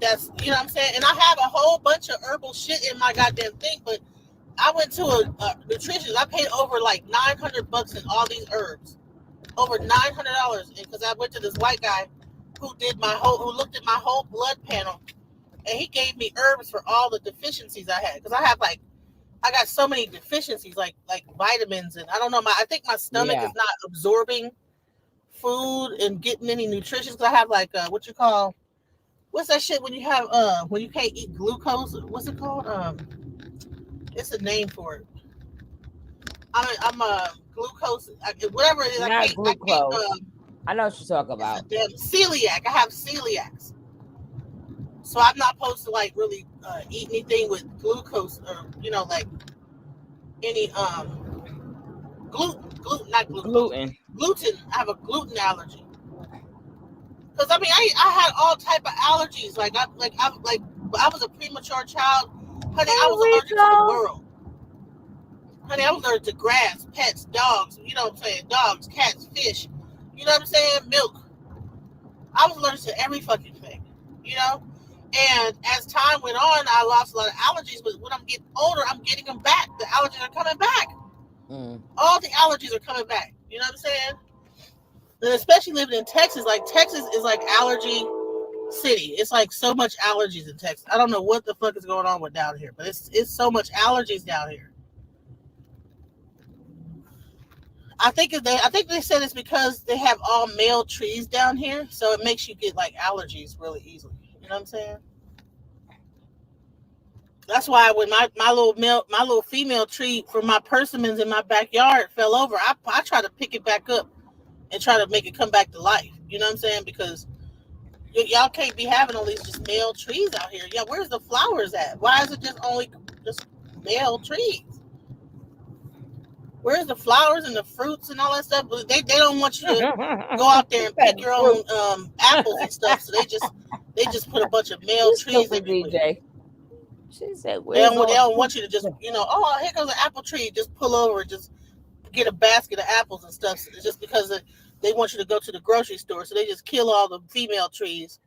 That's, you know what I'm saying? And I have a whole bunch of herbal shit in my goddamn thing, but I went to a nutritionist. I paid over like $900 in all these herbs. Over $900 because I went to this white guy who looked at my whole blood panel, and he gave me herbs for all the deficiencies I had. Because I got so many deficiencies, like vitamins, and I don't know. I think my stomach is not absorbing food and getting any nutrition. Because I have like what's that shit when you have when you can't eat glucose? What's it called? It's a name for it. I'm glucose, whatever it is. Not glucose. I know what you're talking about. Celiac. I have celiacs, so I'm not supposed to like really eat anything with glucose or like any gluten. I have a gluten allergy. Because I had all type of allergies. I was a premature child, honey. I was allergic to the world. Honey, I was allergic to grass, pets, dogs. You know what I'm saying? Dogs, cats, fish. You know what I'm saying? Milk. I was allergic to every fucking thing. And as time went on, I lost a lot of allergies. But when I'm getting older, I'm getting them back. The allergies are coming back. All the allergies are coming back. You know what I'm saying? And especially living in Texas, like Texas is like allergy city. It's like so much allergies in Texas. I don't know what the fuck is going on with down here, but it's so much allergies down here. I think they said it's because they have all male trees down here, so it makes you get like allergies really easily. You know what I'm saying? That's why when my little female tree for my persimmons in my backyard fell over, I try to pick it back up and try to make it come back to life. You know what I'm saying? Because y'all can't be having all these just male trees out here. Yeah, where's the flowers at? Why is it just male trees? Where's the flowers and the fruits and all that stuff? But they don't want you to go out there and pick your own apples and stuff. So they just put a bunch of male trees everywhere. DJ. She said, they don't want you to just, oh, here comes an apple tree. Just pull over, just get a basket of apples and stuff. So just because they want you to go to the grocery store. So they just kill all the female trees.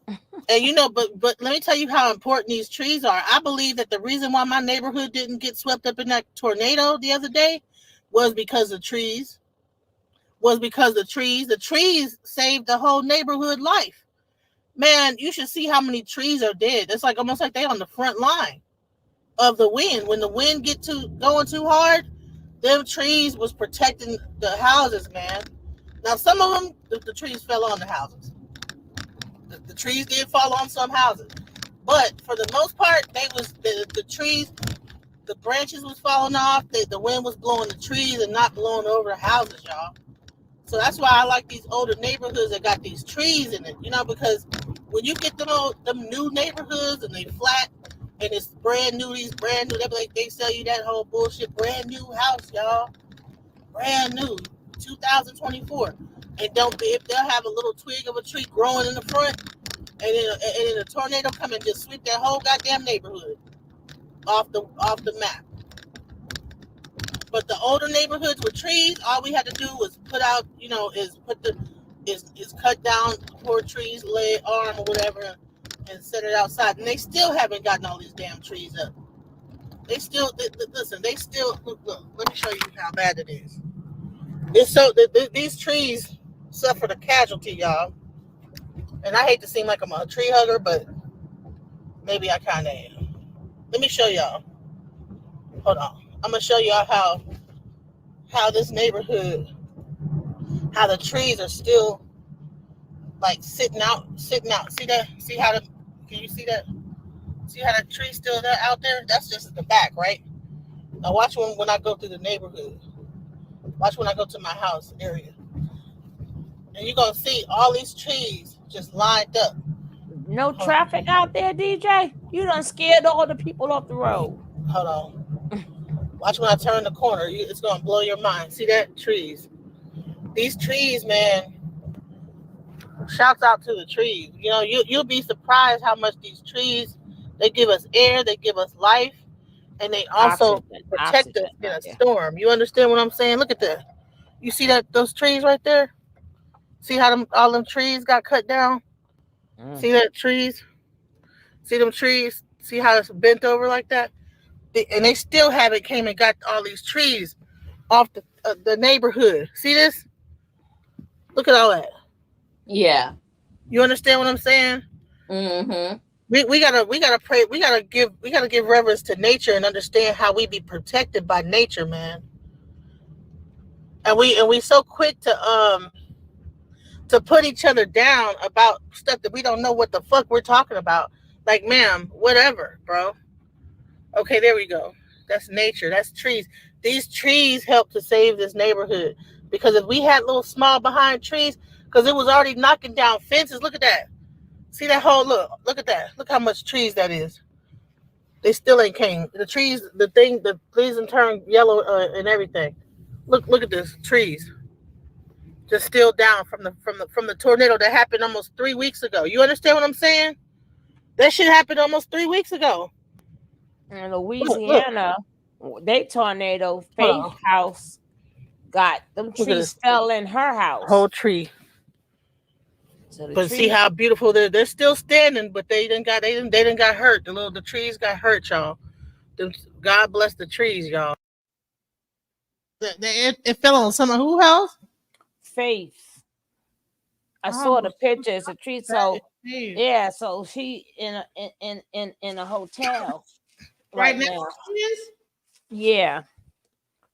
And but let me tell you how important these trees are. I believe that the reason why my neighborhood didn't get swept up in that tornado the other day was because of trees. The trees saved the whole neighborhood life. Man, you should see how many trees are dead. It's like almost like they on the front line of the wind. When the wind get going too hard, them trees was protecting the houses, man. Now some of them, the trees fell on the houses. The trees did fall on some houses, but for the most part, the trees, the branches was falling off. The wind was blowing the trees and not blowing over the houses, y'all. So that's why I like these older neighborhoods that got these trees in it, because when you get them new neighborhoods and they flat and it's brand new, they sell you that whole bullshit brand new house, y'all, brand new, 2024, and if they'll have a little twig of a tree growing in the front, and then a tornado come and just sweep that whole goddamn neighborhood off the map. But the older neighborhoods with trees, all we had to do was put out, is cut down poor trees, leg, arm, or whatever, and set it outside. And they still haven't gotten all these damn trees up. They still, look, let me show you how bad it is. It's so, these trees suffered a casualty, y'all. And I hate to seem like I'm a tree hugger, but maybe I kind of am. Let me show y'all. Hold on. I'm going to show y'all how this neighborhood, how the trees are still like sitting out. See that? Can you see that? See how the tree's still out there? That's just at the back, right? Now watch when I go through the neighborhood. Watch when I go to my house area. And you're going to see all these trees just lined up. No traffic out there, DJ? You done scared all the people off the road. Hold on. Watch when I turn the corner. It's going to blow your mind. See that? Trees. These trees, man. Shouts out to the trees. You'll be surprised how much these trees, they give us air, they give us life, and they also protect us in a storm. You understand what I'm saying? Look at that. You see those trees right there? See how all them trees got cut down? See that trees? See them trees? See how it's bent over like that? And they still haven't came and got all these trees off the neighborhood. See this? Look at all that. Yeah. You understand what I'm saying? Mm-hmm. We gotta pray. We gotta give reverence to nature and understand how we be protected by nature, man. And we so quick to put each other down about stuff that we don't know what the fuck we're talking about. Like, ma'am, whatever, bro. Okay, there we go. That's nature. That's trees. These trees help to save this neighborhood. Because if we had little small behind trees, because it was already knocking down fences. Look at that. See that whole look at that. Look how much trees that is. They still ain't came. The trees, the trees turned yellow and everything. Look at this. Trees. Just still down from the tornado that happened almost 3 weeks ago. You understand what I'm saying? That shit happened almost 3 weeks ago. In Louisiana, they tornado, Faith house got them trees fell in her house. Whole tree. So but see how beautiful they're still standing, but they didn't got hurt. The trees got hurt, y'all. God bless the trees, y'all. It fell on some of who house? Faith. I saw the pictures, a tree. So yeah, so she in a hotel right now. Yeah.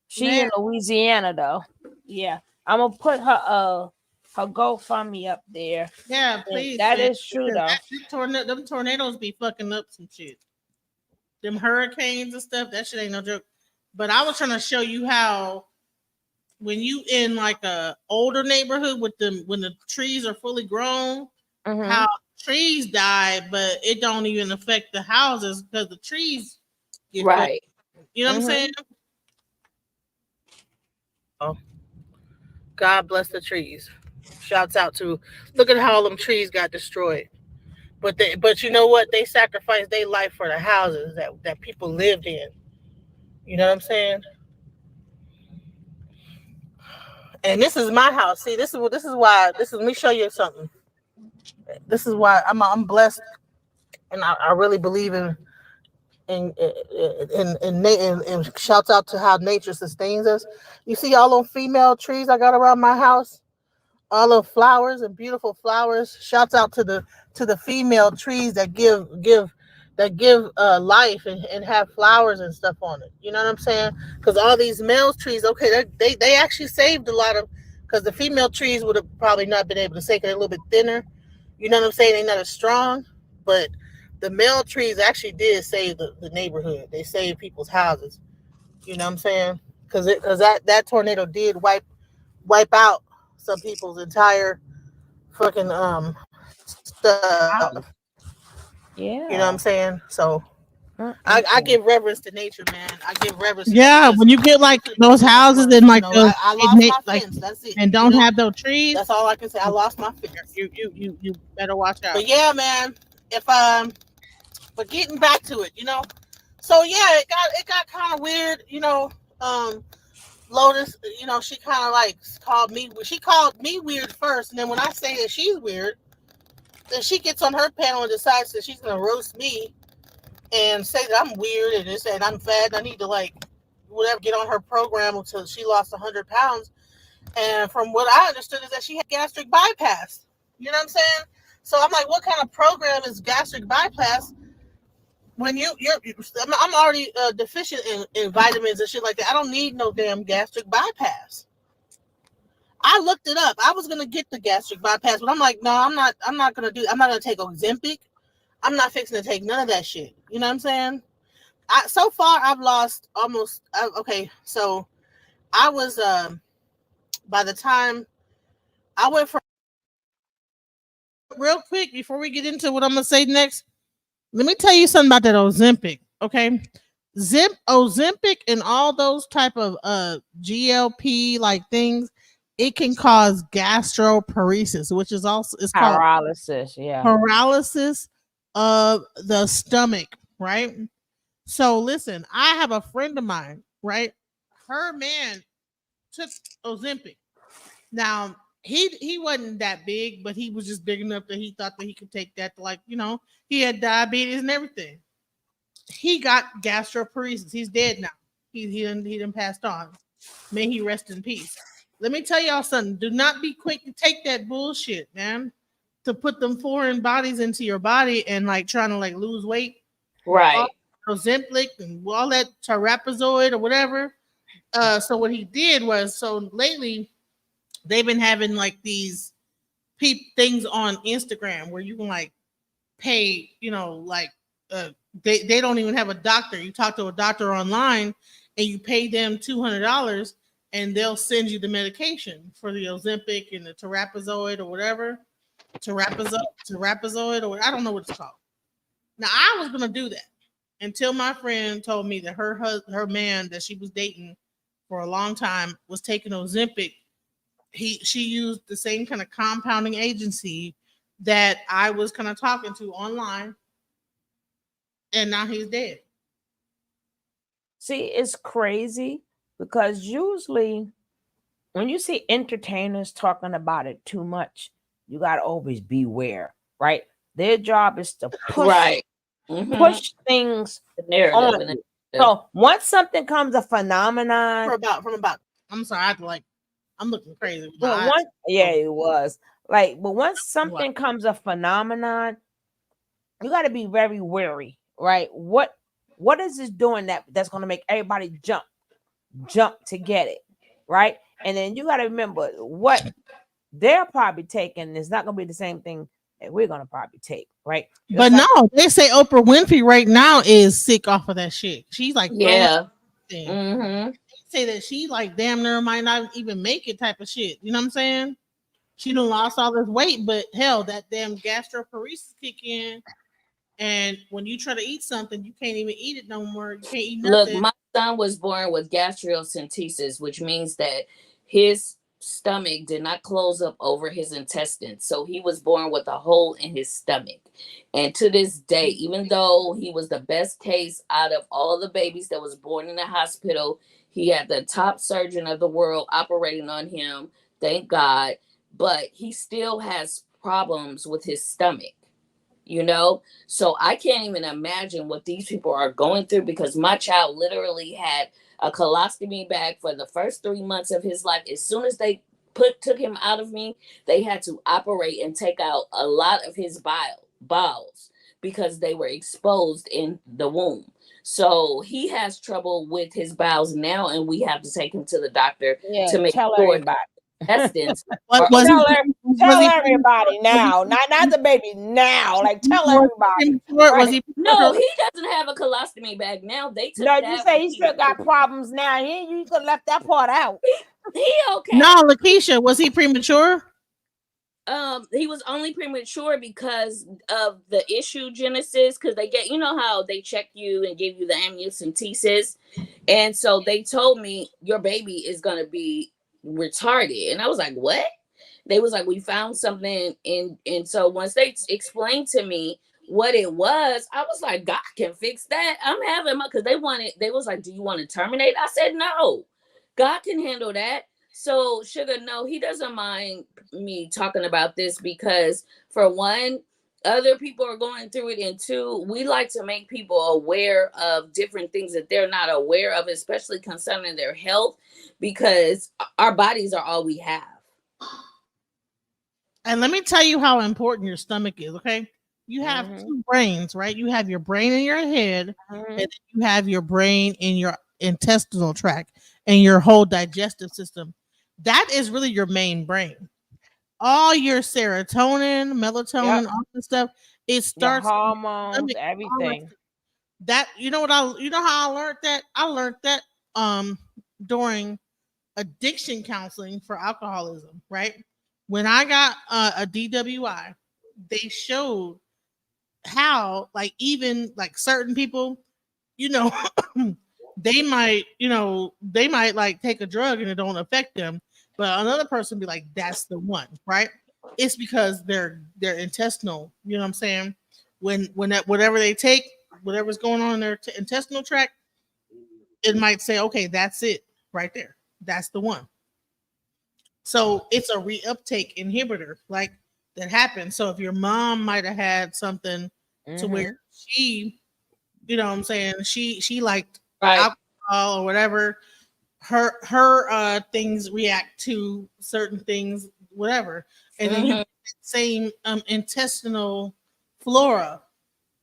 She in Louisiana though. Yeah. I'm gonna put her GoFundMe up there. Yeah, please. That man, is true though. Them tornadoes be fucking up some shit. Them hurricanes and stuff, that shit ain't no joke. But I was trying to show you how when you in like a older neighborhood with them when the trees are fully grown, how trees die, but it don't even affect the houses because the trees get right. You know what I'm saying? Oh, God bless the trees. Shouts out to look at how all them trees got destroyed. But you know what? They sacrificed their life for the houses that people lived in. You know what I'm saying? And this is my house. See, this is why. Let me show you something. This is why I'm blessed, and I really believe in shouts out to how nature sustains us. You see all those female trees I got around my house, all the flowers and beautiful flowers. Shouts out to the female trees that give life and have flowers and stuff on it. You know what I'm saying? Because all these male trees, okay, they actually saved a lot of, because the female trees would have probably not been able to say, because they're a little bit thinner. You know what I'm saying? They're not as strong, but the male trees actually did save the neighborhood. They saved people's houses. You know what I'm saying? Because that tornado did wipe out some people's entire fucking stuff. Yeah. You know what I'm saying? So I give reverence to nature, man. I give reverence. Yeah, when you get like those houses and like I lost my fence. That's it. And don't have those trees. That's all I can say. I lost my fence. You better watch out. But yeah, man. But getting back to it, So yeah, it got kind of weird, Lotus, she kind of like called me. She called me weird first, and then when I say that she's weird, then she gets on her panel and decides that she's gonna roast me and say that I'm weird and I'm fat. And I need to get on her program until she lost 100 pounds. And from what I understood is that she had gastric bypass. You know what I'm saying? So I'm like, what kind of program is gastric bypass? When I'm already deficient in vitamins and shit like that. I don't need no damn gastric bypass. I looked it up. I was gonna get the gastric bypass, but I'm like, no, I'm not gonna take Ozempic. I'm not fixing to take none of that shit. You know what I'm saying? So far I've lost almost. Okay, so I was by the time I went from real quick before we get into what I'm gonna say next. Let me tell you something about that Ozempic, okay? Ozempic and all those type of GLP like things, it can cause gastroparesis, which is also called paralysis. Yeah, paralysis of the stomach, right? So listen, I have a friend of mine, right? Her man took Ozempic. Now he wasn't that big, but he was just big enough that he thought that he could take that to he had diabetes and everything. He got gastroparesis. He's dead now. He done passed on. May he rest in peace. Let me tell y'all something. Do not be quick to take that bullshit, man. To put them foreign bodies into your body and trying to lose weight. Right. Ozempic and all that terapazoid or whatever. So what he did was, lately they've been having these things on Instagram where you can pay, they don't even have a doctor. You talk to a doctor online and you pay them $200 and they'll send you the medication for the Ozempic and the terapazoid or whatever. Terapazoid or I don't know what it's called. Now I was gonna do that until my friend told me that her man that she was dating for a long time was taking Ozempic. She used the same kind of compounding agency that I was kind of talking to online, and now he's dead. See, it's crazy because usually when you see entertainers talking about it too much, you gotta always beware, right? Their job is to push things The narrative on and you. So once something comes a phenomenon, from about. I'm sorry, I have to like. I'm looking crazy. With my well, eyes. once it was like, but once something comes a phenomenon, you got to be very wary, right? What is this doing that's going to make everybody jump to get it, right? And then you got to remember what they're probably taking is not going to be the same thing that we're going to probably take, right? But no, they say Oprah Winfrey right now is sick off of that shit. She's like, Yeah. They say that she like damn near might not even make it type of shit. You know what I'm saying? She done lost all this weight, but hell, that damn gastroparesis kick in. And when you try to eat something, you can't even eat it no more. You can't eat Look, nothing. my son was born with gastroenteritis, which means that his stomach did not close up over his intestines. So he was born with a hole in his stomach. And to this day, even though he was the best case out of all the babies that was born in the hospital, he had the top surgeon of the world operating on him, thank God, but he still has problems with his stomach. So I can't even imagine what these people are going through, because my child literally had a colostomy bag for the first 3 months of his life. As soon as they took him out of me, they had to operate and take out a lot of his bowels because they were exposed in the womb. So he has trouble with his bowels now, and we have to take him to the doctor to make tell sure everybody. intestines Tell everybody now, not the baby now. Like tell everybody. Right? No, he doesn't have a colostomy bag now. They took No, that. you say he still got problems now. You could have left that part out. He okay. No, Lakeisha, was he premature? He was only premature because of the issue genesis, because they get, how they check you and give you the amniocentesis, and so they told me your baby is gonna be retarded, and I was like, what? They was like, we found something and so once they explained to me what it was, I was like, God can fix that. I'm having my, because they was like, do you want to terminate? I said, no, God can handle that. So Sugar, no, he doesn't mind me talking about this, because for one, other people are going through it, and two, we like to make people aware of different things that they're not aware of, especially concerning their health, because our bodies are all we have. And let me tell you how important your stomach is, okay? You have two brains, right? You have your brain in your head, and then you have your brain in your intestinal tract and your whole digestive system. That is really your main brain. All your serotonin, melatonin, all this stuff, it starts your hormones, everything. That you know how I learned that? I learned that during addiction counseling for alcoholism, right? When I got a DWI, they showed how, like, even like certain people, they might like take a drug and it don't affect them, but another person be like, that's the one, right? It's because their intestinal, you know what I'm saying? When that whatever they take, whatever's going on in their intestinal tract, it might say, okay, that's it right there. That's the one. So it's a reuptake inhibitor, like that happens. So if your mom might have had something to where she, you know what I'm saying, she liked alcohol or whatever, her things react to certain things, whatever. And then you get the same intestinal flora.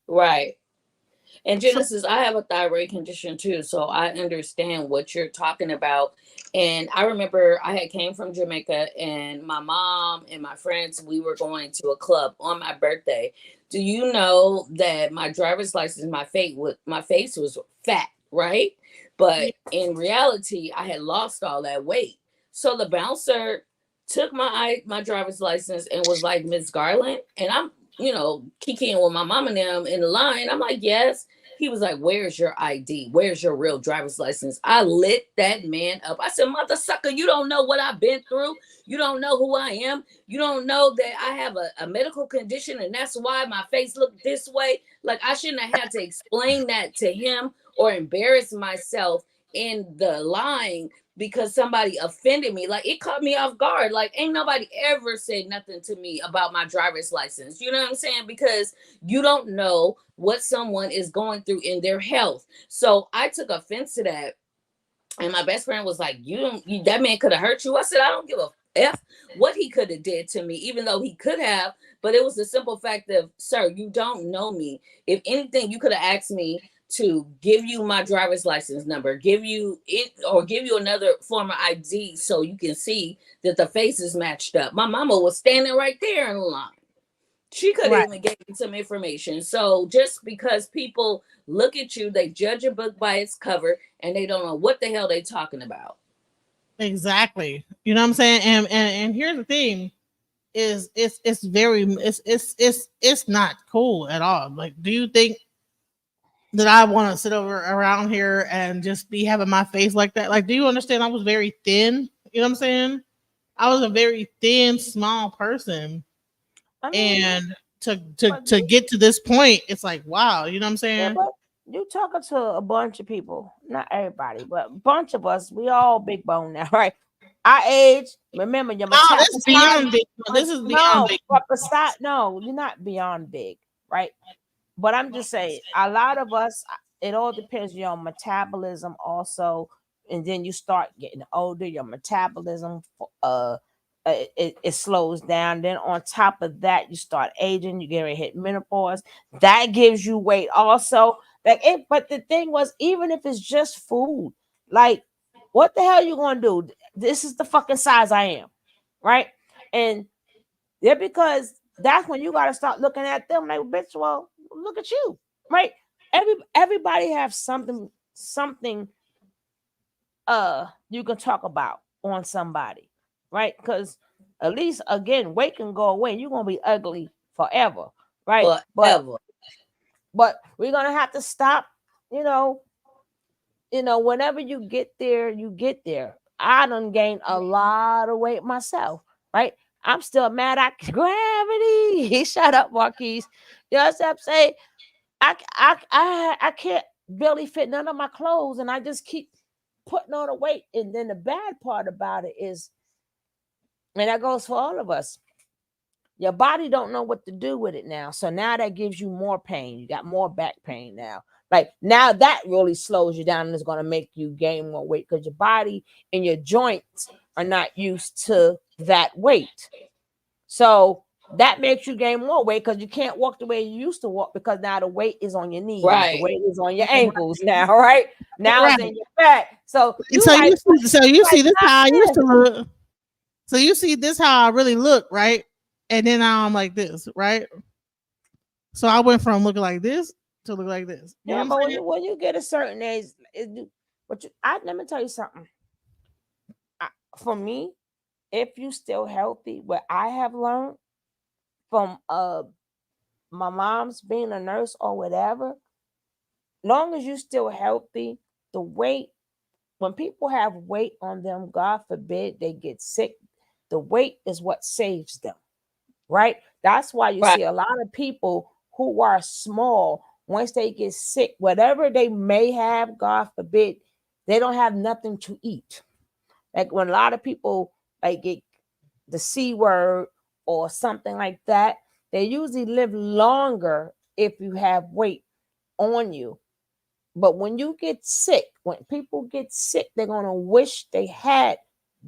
Right. And Genesis, I have a thyroid condition too, so I understand what you're talking about. And I remember I had came from Jamaica, and my mom and my friends, we were going to a club on my birthday. Do you know that my driver's license, my face was fat, right? But in reality, I had lost all that weight. So the bouncer took my driver's license and was like, Miss Garland, and I'm kicking with my mom and them in the line. I'm like, yes. He was like, where's your ID? Where's your real driver's license? I lit that man up. I said, mother sucker, you don't know what I've been through. You don't know who I am. You don't know that I have a medical condition, and that's why my face looked this way. Like, I shouldn't have had to explain that to him or embarrass myself in the line because somebody offended me. Like, it caught me off guard. Like, ain't nobody ever said nothing to me about my driver's license. You know what I'm saying? Because you don't know what someone is going through in their health. So I took offense to that. And my best friend was like, that man could have hurt you. I said, I don't give a F what he could have did to me, even though he could have. But it was the simple fact of, sir, you don't know me. If anything, you could have asked me to give you my driver's license number, give you it, or give you another form of ID so you can see that the faces matched up. My mama was standing right there in line. She could have even gave me some information. So just because people look at you, they judge a book by its cover, and they don't know what the hell they talking about. Exactly. You know what I'm saying? And here's the thing is it's not cool at all. Like, do you think that I want to sit over around here and just be having my face like that? Like, do you understand I was very thin? You know what I'm saying? I was a very thin, small person. And to get to this point, it's like, wow, you know what I'm Yeah, saying? but you talking to a bunch of people, not everybody, but a bunch of us. We all big bone now, right? Our age, remember your Oh, this is beyond big. This is beyond big. but beside, no, you're not beyond big, right? But I'm just saying, a lot of us, it all depends on your metabolism also, and then you start getting older, your metabolism it slows down. Then on top of that, you start aging, you get ready to hit menopause. That gives you weight also. But the thing was, even if it's just food, like, what the hell you gonna do? This is the fucking size I am, right? And yeah, because that's when you gotta start looking at them like, bitch, well, look at you, right? Everybody have something you can talk about on somebody, right? Because at least again, weight can go away. You're gonna be ugly forever, right? Forever. But we're gonna have to stop, you know, whenever you get there, you get there. I done gained a lot of weight myself, right? I'm still mad at gravity. Shut up, Marquise. You know what I'm saying? I can't barely fit none of my clothes, and I just keep putting on the weight. And then the bad part about it is, and that goes for all of us, your body don't know what to do with it now. So now that gives you more pain. You got more back pain now. Like, now that really slows you down and is going to make you gain more weight because your body and your joints are not used to that weight. So that makes you gain more weight because you can't walk the way you used to walk because now the weight is on your knees, the weight is on your ankles now, right? Now it's in your back. So you see this how I used to look. So you see this how I really look, right? And then now I'm like this, right? So I went from looking like this to look like this. You Yeah, know but what I'm saying? when you get a certain age, let me tell you something. For me, if you still healthy, what I have learned from my mom's being a nurse or whatever, long as you still healthy, the weight, when people have weight on them, God forbid they get sick, the weight is what saves them, right? That's why you see a lot of people who are small, once they get sick, whatever they may have, God forbid, they don't have nothing to eat. Like when a lot of people like get the C word or something like that, they usually live longer if you have weight on you. But when you get sick, when people get sick, they're going to wish they had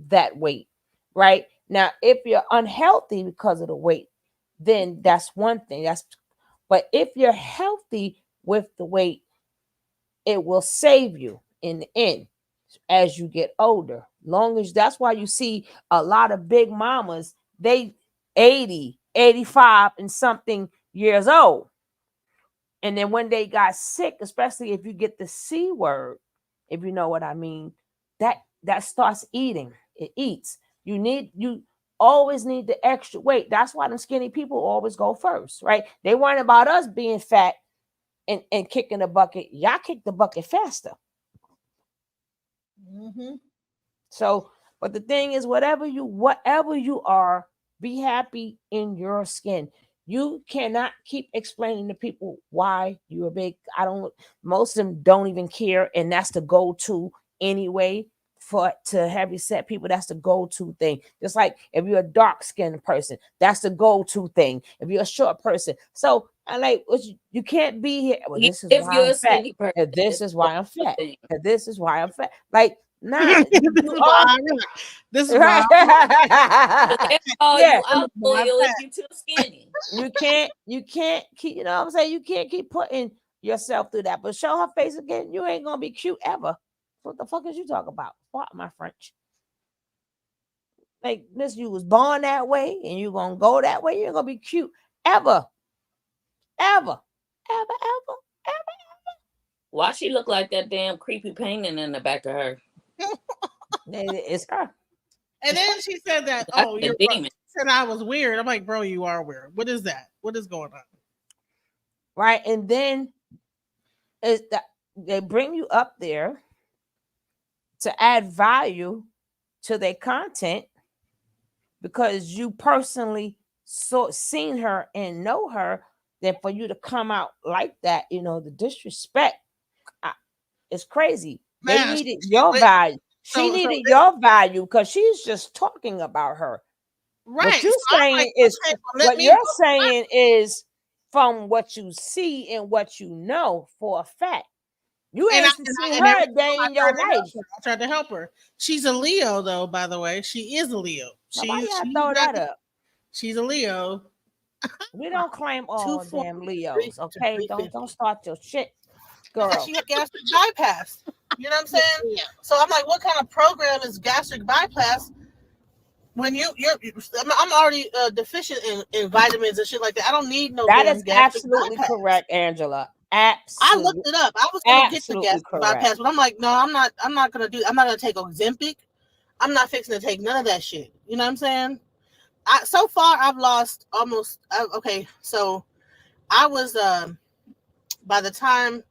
that weight, right? Now, if you're unhealthy because of the weight, then that's one thing. But if you're healthy with the weight, it will save you in the end as you get older. Long as that's why you see a lot of big mamas, they 80, 85 and something years old. And then when they got sick, especially if you get the C word, if you know what I mean, that starts eating. It eats. You always need the extra weight. That's why the skinny people always go first, right? They weren't about us being fat and kicking the bucket. Y'all kick the bucket faster. Mm-hmm. So, but the thing is, whatever you are, be happy in your skin. You cannot keep explaining to people why you're big. Most of them don't even care, and that's the go-to anyway. to heavy set people, that's the go-to thing. Just like if you're a dark-skinned person, that's the go-to thing. If you're a short person, so I like you can't be here. Well, this is If why you're I'm a fat. skinny person, And this it's is why I'm a fat. thing. And this is why I'm fat. Like, nah, This is why I'm rock. This is why I'm rock. Oh, yeah. you out for you if you're too skinny. You can't keep, you know what I'm saying? You can't keep putting yourself through that. But show her face again, you ain't gonna be cute ever. What the fuck is you talking about? What my French? Like this, you was born that way and you gonna go that way. You ain't gonna be cute ever. Ever. Why she look like that damn creepy painting in the back of her? It's her. And then she said that, That's oh, the you're demon. she said I was weird. I'm like, bro, you are weird. What is that? What is going on? Right. And then is that they bring you up there to add value to their content because you personally seen her and know her. Then for you to come out like that, you know, the disrespect is crazy. Man, they needed your value. She needed your value because she's just talking about her. Right. What you're So saying like, is okay, well, what you're saying is from what you see and what you know for a fact. You ain't seen her a day in your life. I tried to help her. She's a Leo, though. By the way, she is a Leo. Why y'all throw that up? She's a Leo. We don't claim all damn Leos, okay? Don't start your shit, girl. She had gastric bypass. You know what I'm saying? So I'm like, what kind of program is gastric bypass? When you're I'm already deficient in vitamins and shit like that. I don't need no. That is absolutely correct, Angela. Absolutely. I looked it up. I was gonna get the gastric bypass, but I'm like, no, I'm not gonna take Ozempic. I'm not fixing to take none of that shit. You know what I'm saying? So far I've lost almost okay. So I was by the time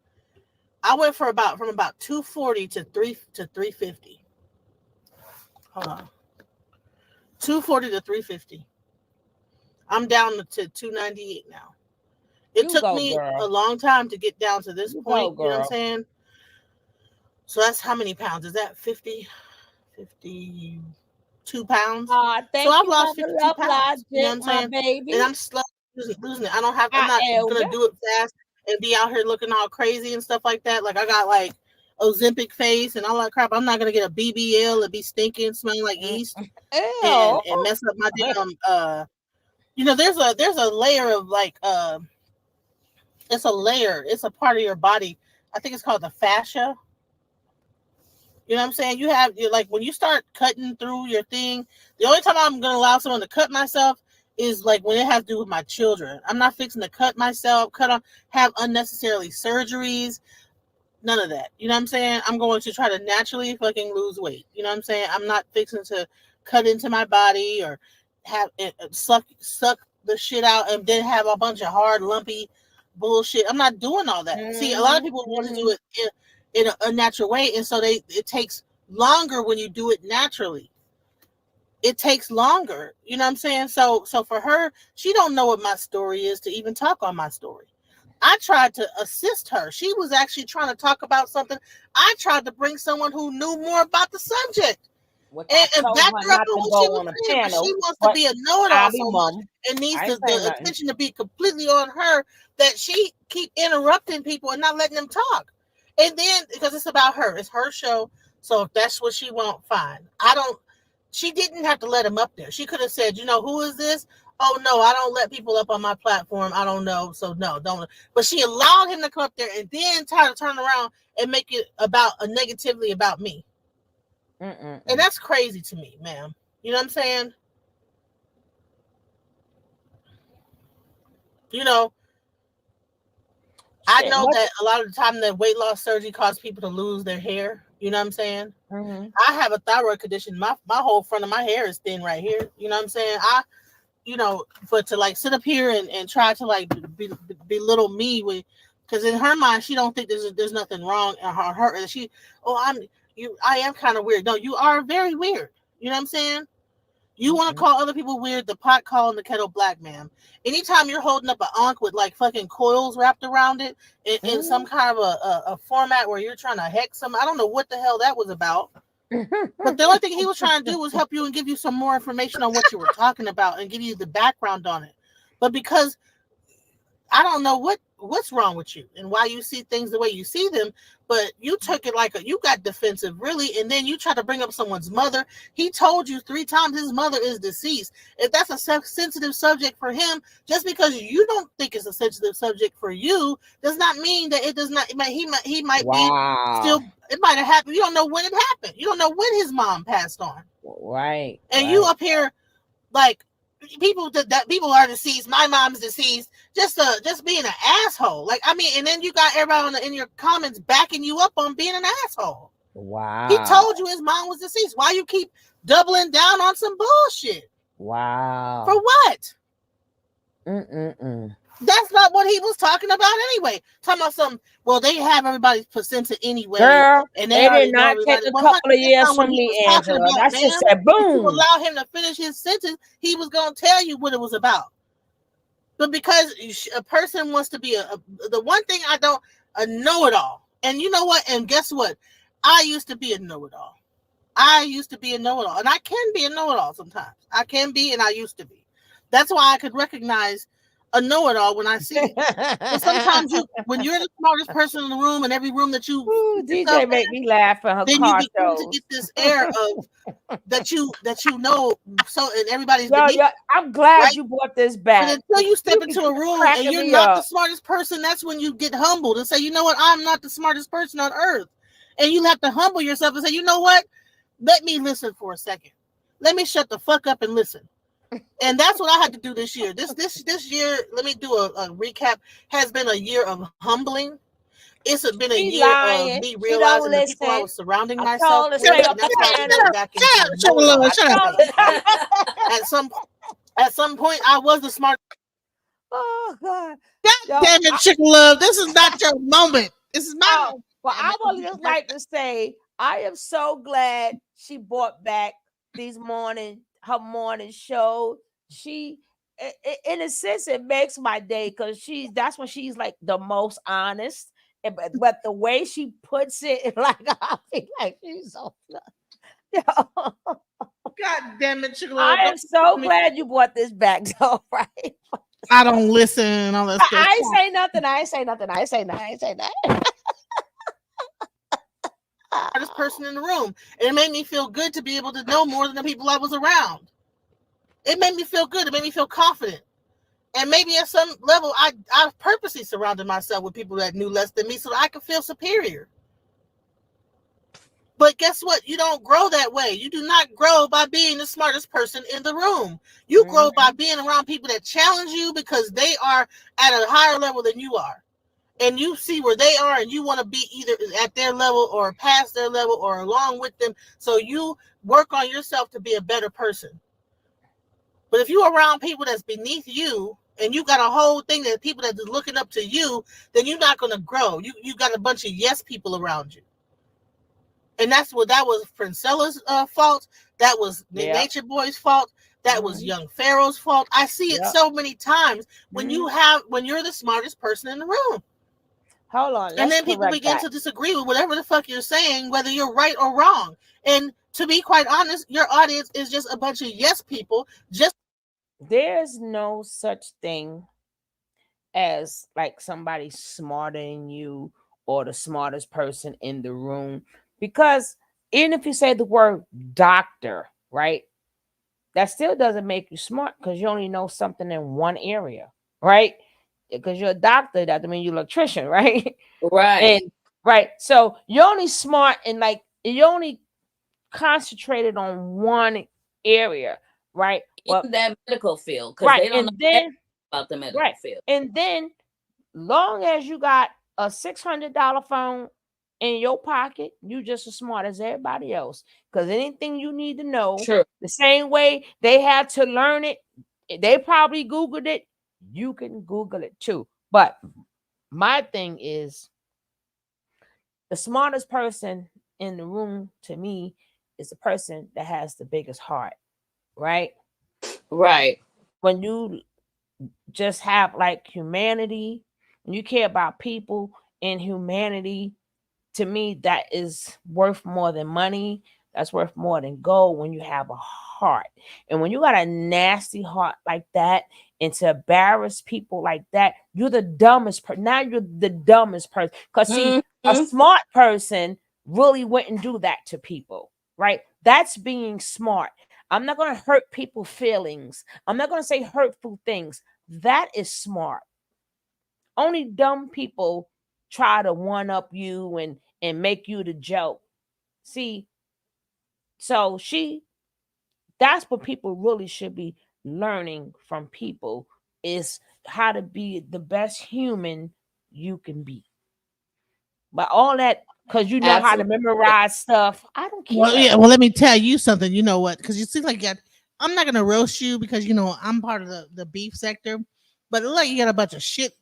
I went from about 240 to 350. Hold on. 240 to 350. I'm down to 298 now. It took me a long time to get down to this point. You know what I'm saying? So that's how many pounds? Is that 52 pounds? So I've lost 52 pounds. You know what I'm saying? Baby. And I'm slowly losing it. I'm not gonna do it fast and be out here looking all crazy and stuff like that. Like I got like Ozempic face and all that crap. I'm not gonna get a BBL and be stinking, smelling like yeast, and mess up my damn. You know, there's a layer of like it's a layer. It's a part of your body. I think it's called the fascia. You know what I'm saying? You're like when you start cutting through your thing. The only time I'm gonna allow someone to cut myself is like when it has to do with my children. I'm not fixing to cut myself, have unnecessarily surgeries. None of that. You know what I'm saying? I'm going to try to naturally fucking lose weight. You know what I'm saying? I'm not fixing to cut into my body or have it suck the shit out and then have a bunch of hard, lumpy bullshit. I'm not doing all that. See, a lot of people want to do it in a natural way, and so it takes longer when you do it naturally. It takes longer. You know what I'm saying? So for her, she don't know what my story is to even talk on my story. I tried to assist her. She was actually trying to talk about something. I tried to bring someone who knew more about the subject and back her up on what she was saying. But she wants to be a know-it-all so much and needs the attention to be completely on her that she keep interrupting people and not letting them talk. And then because it's about her, it's her show. So if that's what she won't, fine. She didn't have to let him up there. She could have said, who is this? Oh, no, I don't let people up on my platform. I don't know. So, no, don't. But she allowed him to come up there and then try to turn around and make it negatively about me. And that's crazy to me, ma'am. You know what I'm saying? I know that a lot of the time that weight loss surgery causes people to lose their hair. You know what I'm saying? Mm-hmm. I have a thyroid condition. My whole front of my hair is thin right here. You know what I'm saying? But to like sit up here and try to like belittle me because in her mind she don't think there's nothing wrong in her. And I am kind of weird. No, you are very weird. You know what I'm saying? You want to call other people weird, the pot calling the kettle black, ma'am. Anytime you're holding up an ankh with like fucking coils wrapped around it in some kind of a format where you're trying to hex some, I don't know what the hell that was about. But the only thing he was trying to do was help you and give you some more information on what you were talking about and give you the background on it. But because I don't know what's wrong with you and why you see things the way you see them, but you took it like you got defensive, really, and then you try to bring up someone's mother. He told you 3 times his mother is deceased. If that's a sensitive subject for him, just because you don't think it's a sensitive subject for you, does not mean that it does not. He might be still. It might have happened. You don't know when it happened. You don't know when his mom passed on. Right. And you up here like. People that people are deceased. My mom's deceased. Just being an asshole. Like, I mean, and then you got everybody in your comments backing you up on being an asshole. Wow. He told you his mom was deceased. Why you keep doubling down on some bullshit? Wow. For what? Mm-mm-mm. That's not what he was talking about anyway. Talking about some, well, they have everybody's placenta anyway. Girl, and they did not take a couple of years from me, Angela. That shit said boom. If you allow him to finish his sentence, he was going to tell you what it was about. But because a person wants to be the one thing I don't, a know-it-all. And you know what? And guess what? I used to be a know-it-all. And I can be a know-it-all sometimes. I can be, and I used to be. That's why I could recognize a know-it-all when I see it. But sometimes when you're the smartest person in the room, and every room that you DJ make me laugh for her then car you begin shows. to get this air of that you know, so and everybody's I'm glad right? you brought this back. But until you step into a room and you're not the smartest person, that's when you get humbled and say, you know what, I'm not the smartest person on earth. And you have to humble yourself and say, you know what, let me listen for a second. Let me shut the fuck up and listen. And that's what I had to do this year. This year, let me do a recap, has been a year of humbling. It's been a year of me realizing the people I was surrounding myself with. And that's how I went back into At some point, I was the smart. Oh God! God damn it, Chicken Love! This is not your moment. This is my moment. Well, I would just like to say I am so glad she brought back her morning show. She, in a sense, it makes my day because that's when she's like the most honest. But the way she puts it, like I feel like she's so. God damn it, Chicken Love! I am so glad you brought this back, though, right? I don't listen. All that stuff. I ain't say nothing. I ain't say nothing. Smartest person in the room. And it made me feel good to be able to know more than the people I was around. It made me feel good. It made me feel confident. And maybe at some level, I purposely surrounded myself with people that knew less than me so that I could feel superior. But guess what? You don't grow that way. You do not grow by being the smartest person in the room. You grow by being around people that challenge you because they are at a higher level than you are. And you see where they are and you want to be either at their level or past their level or along with them. So you work on yourself to be a better person. But if you're around people that's beneath you and you got a whole thing that people that are looking up to you, then you're not going to grow. You got a bunch of yes people around you. And that was Princella's fault. That was Nature Boy's fault. That was Young Pharaoh's fault. I see it so many times when you're the smartest person in the room. Hold on. And then people begin to disagree with whatever the fuck you're saying, whether you're right or wrong. And to be quite honest, your audience is just a bunch of yes people. There's no such thing as like somebody smarter than you or the smartest person in the room. Because even if you say the word doctor, right, that still doesn't make you smart because you only know something in one area, right? Because you're a doctor, that doesn't mean you're an electrician, right? Right. Right. So you're only smart and like you're only concentrated on one area, right? In that medical field, because they don't know about the medical field. And then long as you got a $600 phone in your pocket, you just as smart as everybody else. Because anything you need to know, the same way they had to learn it, they probably Googled it, you can Google it too. But my thing is, the smartest person in the room to me is the person that has the biggest heart, right? Right. When you just have like humanity, and you care about people and humanity, to me, that is worth more than money. that's worth more than gold when you have a heart. And when you got a nasty heart like that, and to embarrass people like that, you're the dumbest person. Now you're the dumbest person. Because see, a smart person really wouldn't do that to people, right? That's being smart. I'm not going to hurt people's feelings. I'm not going to say hurtful things. That is smart. Only dumb people try to one up you and make you the joke. See, so that's what people really should be learning from people, is how to be the best human you can be. But all that, because you know how to memorize stuff, I don't care. Well, yeah. Well, let me tell you something. You know what? Because you seem like I'm not gonna roast you because I'm part of the beef sector, but it look like you got a bunch of shit.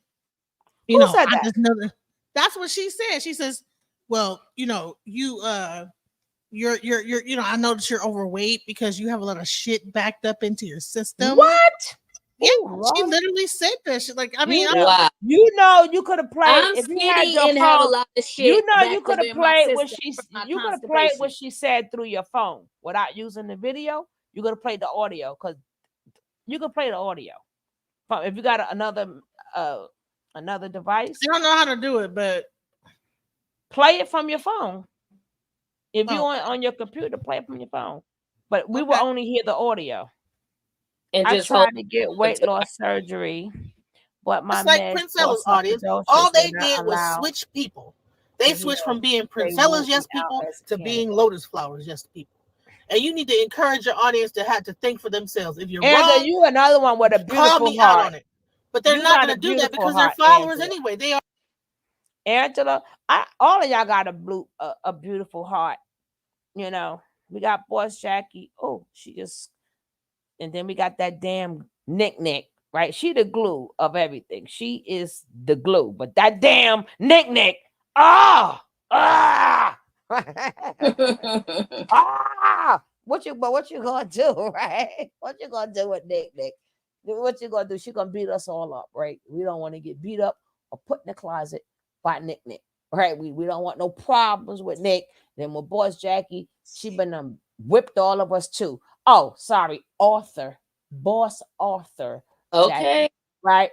Who said I that? just know that's what she said. She says, "Well, you're I noticed you're overweight because you have a lot of shit backed up into your system." What? Yeah, Ooh, she Lord. literally said that. She, like, I mean, you could have played I'm if you had skinny your and have a phone. lot of You shit know, you backed could up have in my played what system from my you could have played what constipation. she said through your phone without using the video. You could have played the audio, because you could play the audio if you got another device. I don't know how to do it, but play it from your phone. If you Oh. on your computer, play it from your phone. But we will Okay. only hear the audio. And I just hold tried to get weight loss surgery, but my It's like meds Princella's for audience. All acidosis they were not did was allowed switch people. They to switched heal. from being They Princella's ruled yes me out people as a to being candidate. Lotus Flowers yes people. And you need to encourage your audience to have to think for themselves. If you're Angela, wrong, you another one with a call beautiful me out heart. on it. But they're You not got going a to do that beautiful because they're heart, followers Angela. anyway. They are. Angela, all of y'all got a beautiful heart. We got Boss Jackie. Oh, she just, and then we got that damn Nick, right? She the glue of everything. She is the glue. But that damn Nick, ah. What you gonna do, right? What you gonna do with Nick? What you gonna do? She gonna beat us all up, right? We don't want to get beat up or put in the closet by Nick, right? We don't want no problems with Nick. Then with Boss Jackie, she been whipped all of us too. Oh, sorry, Boss Arthur. Okay. Jackie, right?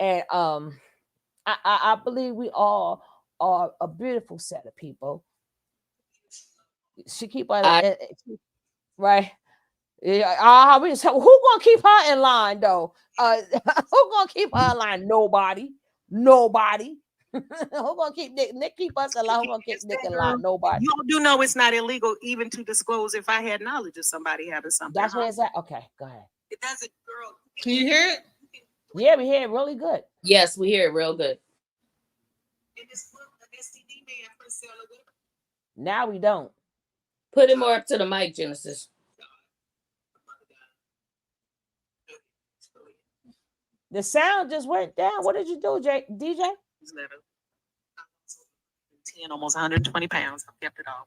And I believe we all are a beautiful set of people. She keep on right. Yeah, who gonna keep her in line though? Who gonna keep her in line? Nobody. Who gonna keep Nick keep us in line? Who gonna keep Nick in line? Nobody. You do know it's not illegal even to disclose if I had knowledge of somebody having something. That's where it's at. Okay, go ahead. It doesn't, girl. Can you hear it? Yeah, we hear it really good. Yes, we hear it real good. Now we don't. Put it more up to the mic, Genesis. The sound just went down. What did you do, DJ? 10, almost 120 pounds. I kept it off.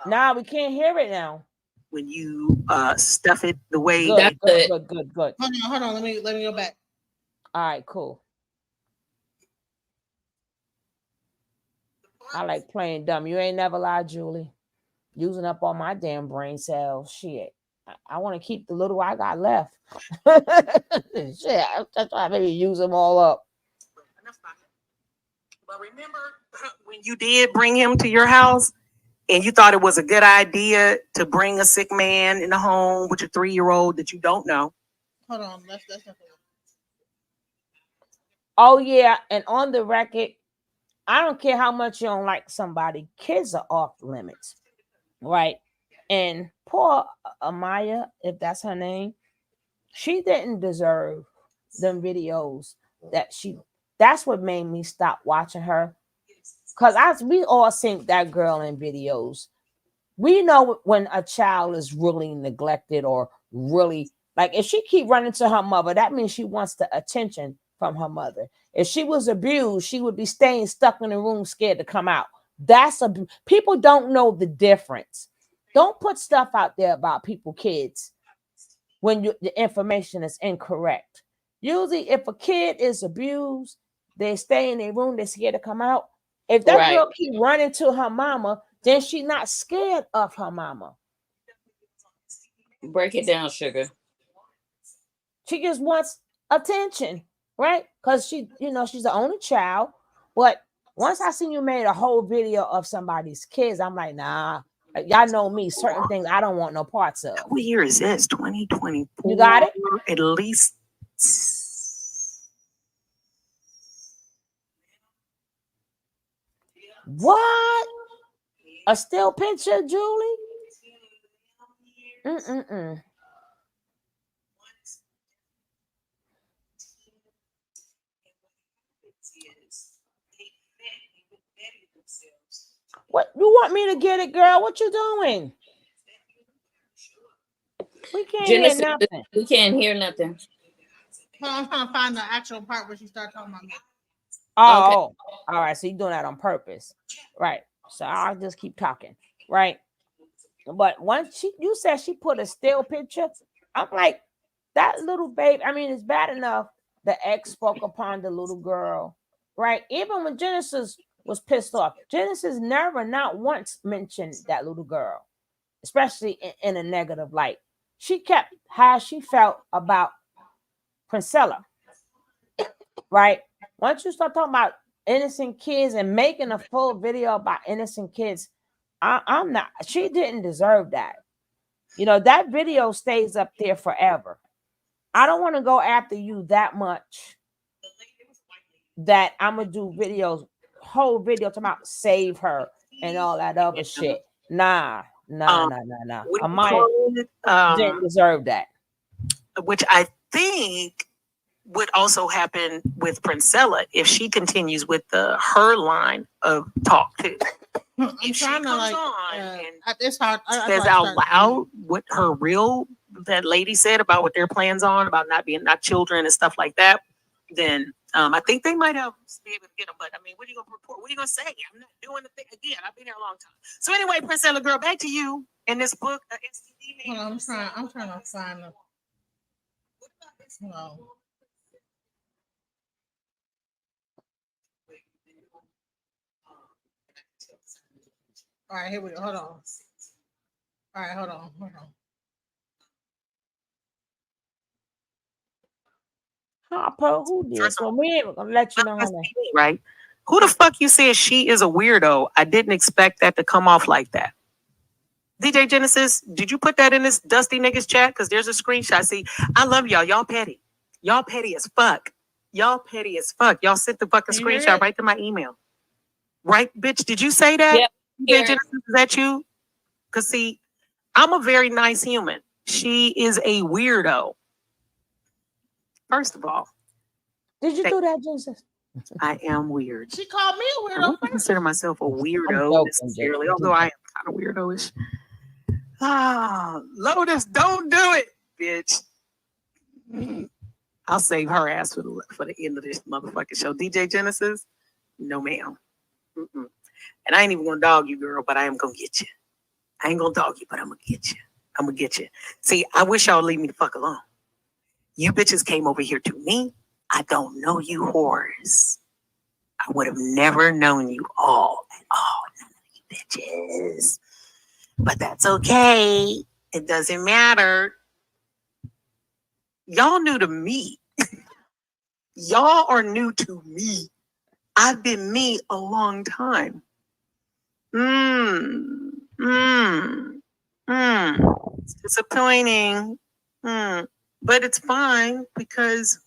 Nah, we can't hear it now. When you stuff it the way good. Hold on. Let me go back. All right, cool. I like playing dumb. You ain't never lied, Julie. Using up all my damn brain cells. Shit. I want to keep the little I got left. Shit, that's why I maybe use them all up. But remember when you did bring him to your house and you thought it was a good idea to bring a sick man in the home with your 3-year-old that you don't know? Hold on. That's not. Oh, yeah. And on the record, I don't care how much you don't like somebody. Kids are off limits. Right. And poor Amaya, if that's her name, she didn't deserve them videos that's what made me stop watching her. Because we all seen that girl in videos. We know when a child is really neglected or really, like, if she keep running to her mother, that means she wants the attention from her mother. If she was abused, she would be staying stuck in the room scared to come out. People don't know the difference. Don't put stuff out there about kids when the information is incorrect. Usually, if a kid is abused, they stay in their room, they're scared to come out. If that girl keep running to her mama then she not scared of her mama. Break it down, sugar. She just wants attention, right? Because she, you know, she's the only child. But once I seen you made a whole video of somebody's kids, I'm like, nah, y'all know me. Certain things I don't want no parts of. What year is this? 2024. You got it? At least. What? A still picture, Julie? What you want me to get it, girl? What you doing? We can't hear nothing. We can't hear nothing. I'm trying to find the actual part where she started talking about me. Oh, all right. So you're doing that on purpose, right? So I'll just keep talking, right? But once you said she put a still picture, I'm like, that little baby. I mean, it's bad enough the ex spoke upon the little girl, right? Even when Genesis was pissed off, Genesis never, not once mentioned that little girl, especially in a negative light. She kept how she felt about Princella, right? Once you start talking about innocent kids and making a full video about innocent kids, I'm not. She didn't deserve that. You know, that video stays up there forever. I don't want to go after you that much that I'm gonna do videos, whole video talking about save her and all that other shit. Nah. Amaya didn't deserve that. Which I think would also happen with Princella if she continues with her line of talk too. If she comes on and it's hard. Says out loud what her that lady said about what their plans on about not children and stuff like that, then I think they might have be able to get them. But I mean, what are you gonna report? What are you gonna say? I'm not doing the thing again. I've been here a long time. So anyway, Princella girl, back to you in this book. Hold on, I'm trying to find them. No. All right, here we go. Hold on. All right, hold on. Harper, who did? So we ain't gonna let you know her name. Right? Who the fuck you said she is a weirdo? I didn't expect that to come off like that. DJ Genesis, did you put that in this dusty niggas chat? Because there's a screenshot. See, I love y'all. Y'all petty. Y'all petty as fuck. Y'all petty as fuck. Y'all sent the fucking screenshot right to my email. Right, bitch? Did you say that? Yep. DJ Genesis, is that you? Because see, I'm a very nice human. She is a weirdo. First of all. Did you do that, Genesis? I am weird. She called me a weirdo. I wouldn't consider myself a weirdo necessarily, although I am kind of weirdo-ish. Lotus, don't do it, bitch. I'll save her ass for the end of this motherfucking show. DJ Genesis, no ma'am. And I ain't even gonna dog you, girl, but I am gonna get you. I ain't gonna dog you, but I'm gonna get you. I'm gonna get you. See, I wish y'all leave me the fuck alone. You bitches came over here to me. I don't know you whores. I would have never known you all at all. None of you bitches. But that's okay. It doesn't matter. Y'all new to me. Y'all are new to me. I've been me a long time. It's disappointing. But it's fine because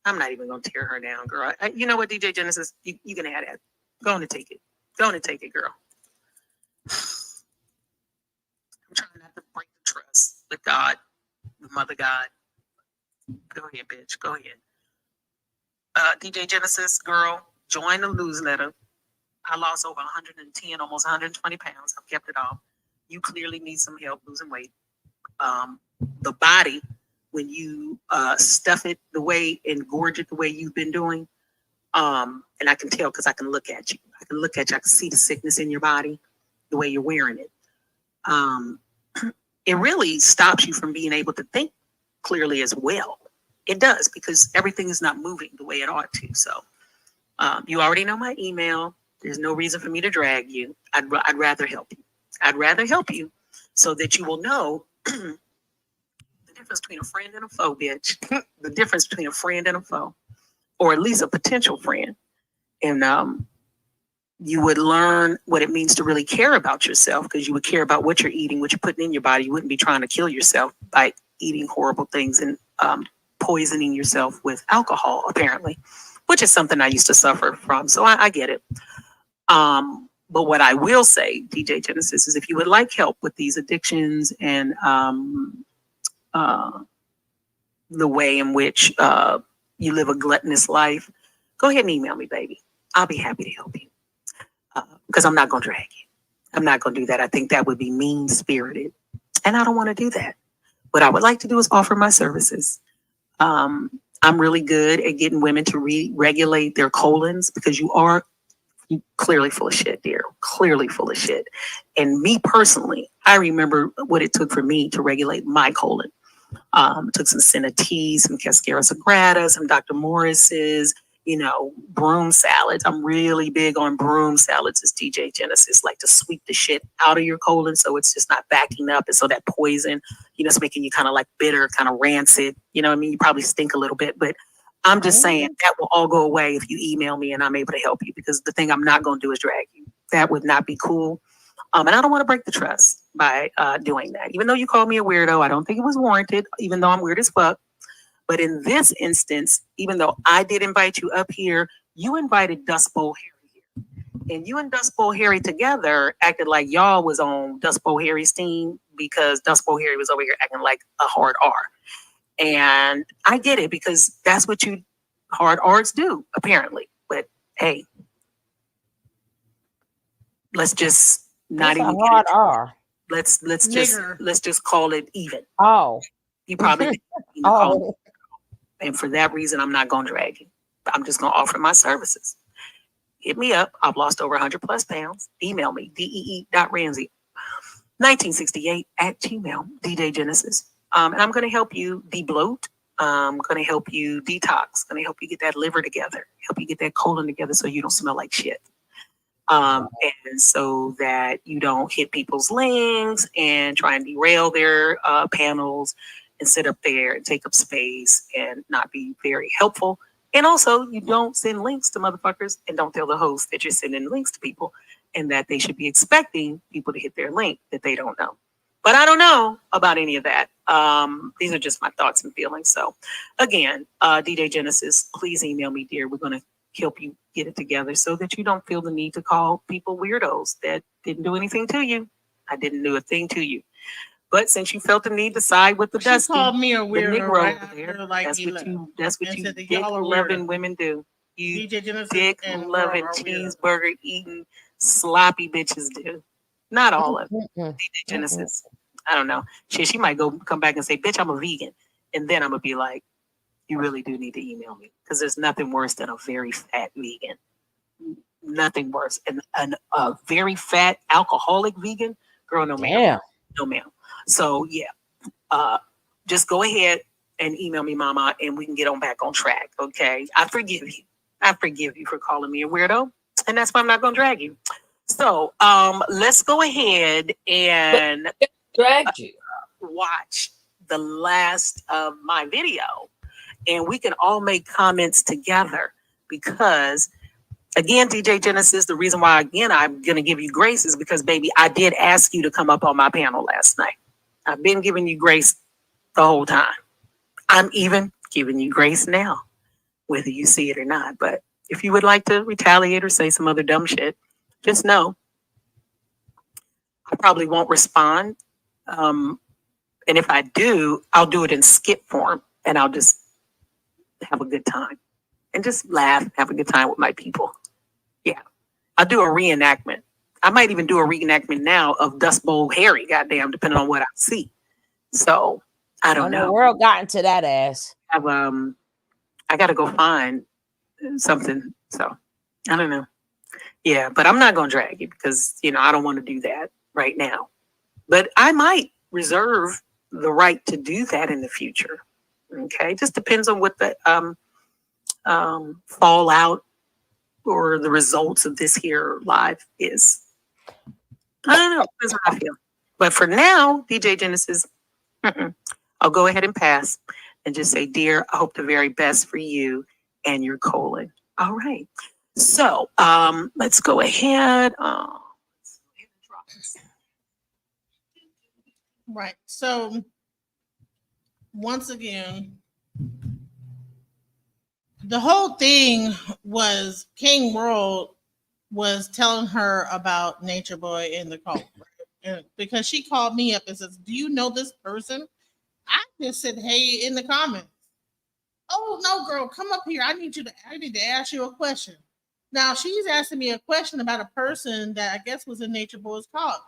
I'm not even going to tear her down, girl. You know what, DJ Genesis? You can have that. Go on and take it. Go on and take it, girl. I'm trying not to break the trust with God, the Mother God. Go ahead, bitch. Go ahead. DJ Genesis, girl, join the newsletter. I lost over 110, almost 120 pounds. I've kept it off. You clearly need some help losing weight. The body, when you stuff it the way and gorge it the way you've been doing, and I can tell because I can look at you. I can see the sickness in your body, the way you're wearing it. It really stops you from being able to think clearly as well. It does, because everything is not moving the way it ought to. So you already know my email. There's no reason for me to drag you. I'd rather help you. I'd rather help you so that you will know the difference between a friend and a foe, bitch. The difference between a friend and a foe, or at least a potential friend. And you would learn what it means to really care about yourself, because you would care about what you're eating, what you're putting in your body. You wouldn't be trying to kill yourself by eating horrible things and poisoning yourself with alcohol, apparently, which is something I used to suffer from. So I get it. But what I will say, DJ Genesis, is if you would like help with these addictions and the way in which you live a gluttonous life, go ahead and email me, baby. I'll be happy to help you. Because I'm not going to drag you. I'm not going to do that. I think that would be mean-spirited. And I don't want to do that. What I would like to do is offer my services. I'm really good at getting women to regulate their colons, because you clearly full of shit, dear. Clearly full of shit. And me personally, I remember what it took for me to regulate my colon. Took some Senna Tea, some Cascara Sagrada, some Dr. Morris's, broom salads. I'm really big on broom salads as DJ Genesis, like to sweep the shit out of your colon so it's just not backing up. And so that poison, it's making you kind of like bitter, kind of rancid. You know what I mean? You probably stink a little bit, but I'm just saying that will all go away if you email me and I'm able to help you, because the thing I'm not going to do is drag you. That would not be cool. And I don't want to break the trust by doing that. Even though you called me a weirdo, I don't think it was warranted, even though I'm weird as fuck. But in this instance, even though I did invite you up here, you invited Dust Bowl Harry here. And you and Dust Bowl Harry together acted like y'all was on Dust Bowl Harry's team, because Dust Bowl Harry was over here acting like a hard R. And I get it, because that's what you hard R's do, apparently. But hey, let's just not even hard R. Let's just call it even. Oh. You probably didn't even call it. And for that reason, I'm not going to drag you. I'm just going to offer my services. Hit me up. I've lost over 100 plus pounds. Email me, dee.ramsey1968@gmail, DJ Genesis. And I'm going to help you de-bloat. I'm going to help you detox. Going to help you get that liver together. Help you get that colon together so you don't smell like shit. And so that you don't hit people's links and try and derail their panels and sit up there and take up space and not be very helpful. And also, you don't send links to motherfuckers, and don't tell the host that you're sending links to people and that they should be expecting people to hit their link that they don't know. But I don't know about any of that. These are just my thoughts and feelings. So again, DJ Genesis, please email me, dear. We're going to help you get it together so that you don't feel the need to call people weirdos that didn't do anything to you. I didn't do a thing to you. But since you felt the need to side with the Dusty, called me a weirdo, Negro right over there, after, like, that's what you said that dick y'all are loving weirdos. women do. You DJ Genesis dick and loving, Laura are weirdos. cheeseburger eating, sloppy bitches do. Not all of them. DJ Genesis. I don't know. She might come back and say, bitch, I'm a vegan. And then I'm going to be like, you really do need to email me, because there's nothing worse than a very fat vegan. Nothing worse. And a very fat alcoholic vegan, girl, no ma'am. Damn. No ma'am. So yeah, just go ahead and email me, mama, and we can get on back on track. Okay. I forgive you. I forgive you for calling me a weirdo. And that's why I'm not going to drag you. So let's go ahead and drag you. Watch the last of my video, and we can all make comments together, because again, DJ Genesis, the reason why again I'm gonna give you grace is because, baby, I did ask you to come up on my panel last night. I've been giving you grace the whole time. I'm even giving you grace now, whether you see it or not. But if you would like to retaliate or say some other dumb shit, just know I probably won't respond. And if I do, I'll do it in skit form, and I'll just have a good time and just laugh, have a good time with my people. Yeah. I'll do a reenactment. I might even do a reenactment now of Dust Bowl Harry, goddamn, depending on what I see. So I don't know. The world got into that ass. I got to go find something. So I don't know. Yeah, but I'm not going to drag you, because, I don't want to do that right now. But I might reserve the right to do that in the future. Okay. Just depends on what the fallout or the results of this here live is. I don't know. That's how I feel. But for now, DJ Genesis, I'll go ahead and pass and just say, dear, I hope the very best for you and your colon. All right. So let's go ahead. Right. So once again, the whole thing was King World was telling her about Nature Boy in the cult, right? And because she called me up and says, "Do you know this person?" I just said, "Hey," in the comments. Oh no, girl, come up here. I need to ask you a question. Now she's asking me a question about a person that I guess was in Nature Boy's cult.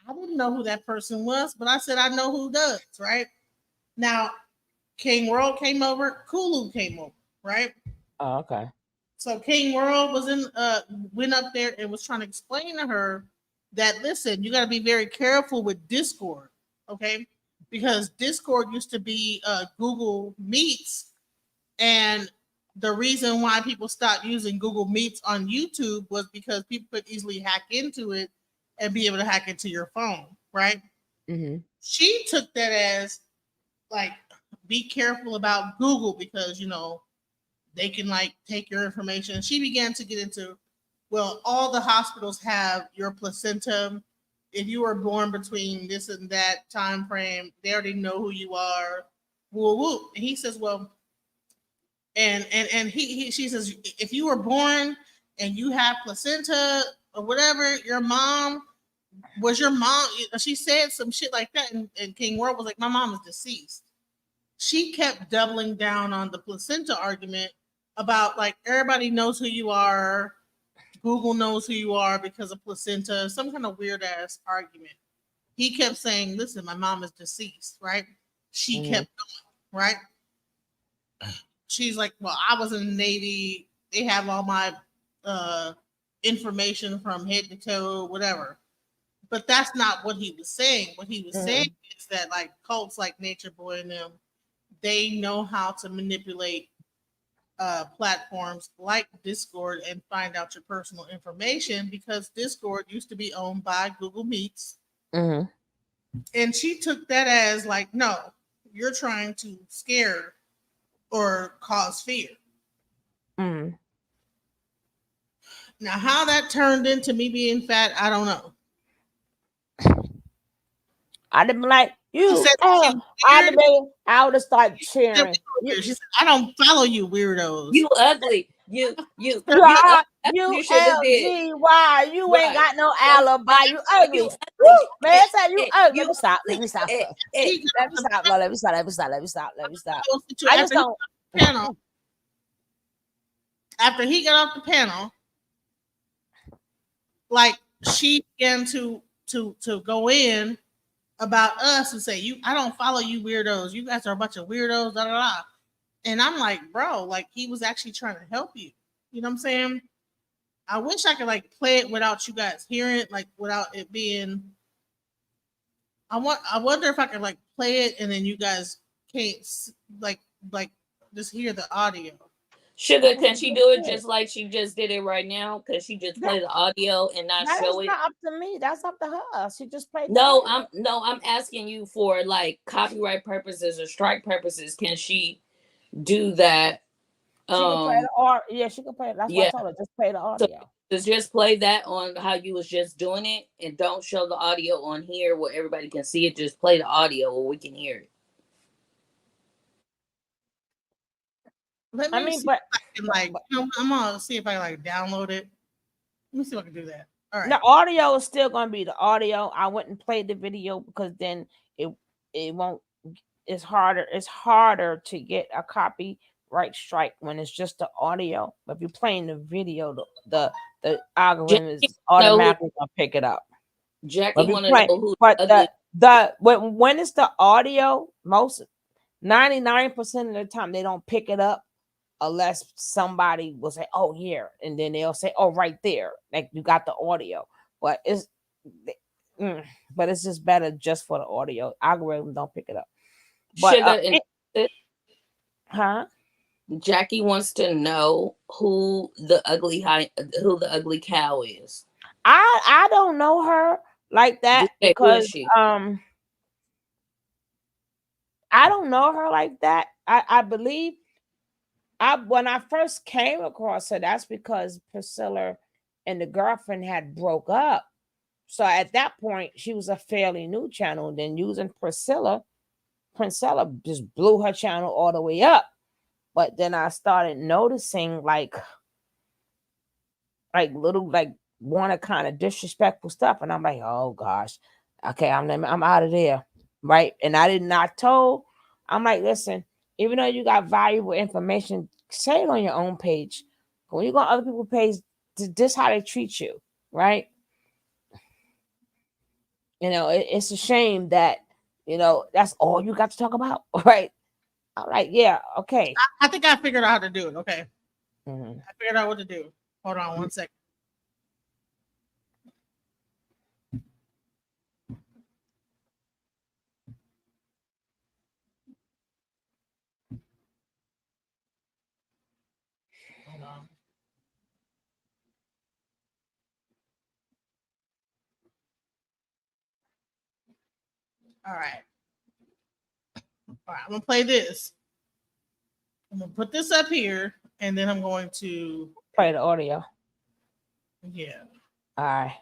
I didn't know who that person was, but I said I know who does, right? Now King World came over, Kulu came over, right? Oh, okay. So King World was went up there and was trying to explain to her that listen, you got to be very careful with Discord, okay? Because Discord used to be Google Meets, and the reason why people stopped using Google Meets on YouTube was because people could easily hack into it and be able to hack into your phone, right? Mm-hmm. She took that as like, be careful about Google because they can like take your information. She began to get into, well, all the hospitals have your placenta. If you were born between this and that time frame, they already know who you are. Woo woo. And he says, well, and she says, if you were born and you have placenta or whatever, your mom. She said some shit like that, and King World was like, my mom is deceased. She kept doubling down on the placenta argument about like everybody knows who you are, Google knows who you are because of placenta, some kind of weird ass argument. He kept saying, listen, my mom is deceased, right? She kept going, right? She's like, well, I was in the Navy. They have all my information from head to toe, whatever. But that's not what he was saying. What he was saying is that like cults like Nature Boy and them, they know how to manipulate platforms like Discord and find out your personal information because Discord used to be owned by Google Meets. Mm-hmm. And she took that as like, no, you're trying to scare or cause fear. Mm-hmm. Now, how that turned into me being fat, I don't know. I'd have been like, you, I would have started cheering. She said, I don't follow you, weirdos. You ugly. You you should have did. LGY. You ain't got no alibi. You ugly. Woo, man, say you ugly. Let me stop. Let me stop. Let me stop. I just don't. Panel. After he got off the panel, like she began to go in about us and say, I don't follow you weirdos. You guys are a bunch of weirdos, da da da. And I'm like, bro, like he was actually trying to help you. You know what I'm saying? I wish I could like play it without you guys hearing it, like without it being. I wonder if I could like play it and then you guys can't like just hear the audio. Sugar, can she do it just like she just did it right now? Can she just play the audio and not show it? That's not up to me. That's up to her. She just played. I'm asking you for like copyright purposes or strike purposes. Can she do that? She can play the she can play it. That's why I told her just play the audio. So just play that on how you was just doing it, and don't show the audio on here where everybody can see it. Just play the audio where we can hear it. Let me see if I can like. I'm gonna see if I like download it. Let me see if I can do that. All right. The audio is still gonna be the audio. I wouldn't play the video because then it won't. It's harder to get a copyright strike when it's just the audio. But if you're playing the video, the algorithm is automatically gonna pick it up. Jackie want to know who. But when it's the audio, 99% of the time they don't pick it up unless somebody will say, "Oh, here," and then they'll say, "Oh, right there," like you got the audio. But it's just better just for the audio. Algorithm don't pick it up. But Sugar Jackie wants to know who the ugly cow is. I don't know her like that Okay, who is because she? I don't know her like that. I believe when I first came across her, that's because Priscilla and the girlfriend had broke up. So at that point, she was a fairly new channel. And then using Priscilla just blew her channel all the way up. But then I started noticing like little one of kind of disrespectful stuff, and I'm like, oh gosh, okay, I'm out of there, right? And I did not told. I'm like, listen, even though you got valuable information, say it on your own page. When you go on other people's page, this how they treat you, right? You know, it's a shame that that's all you got to talk about, right? I'm like, yeah, okay. I think I figured out how to do it. Okay, Mm-hmm. I figured out what to do. Hold on one second. Hold on. All right. All right, I'm gonna play this. I'm gonna put this up here, and then I'm going to play the audio. Yeah. All right.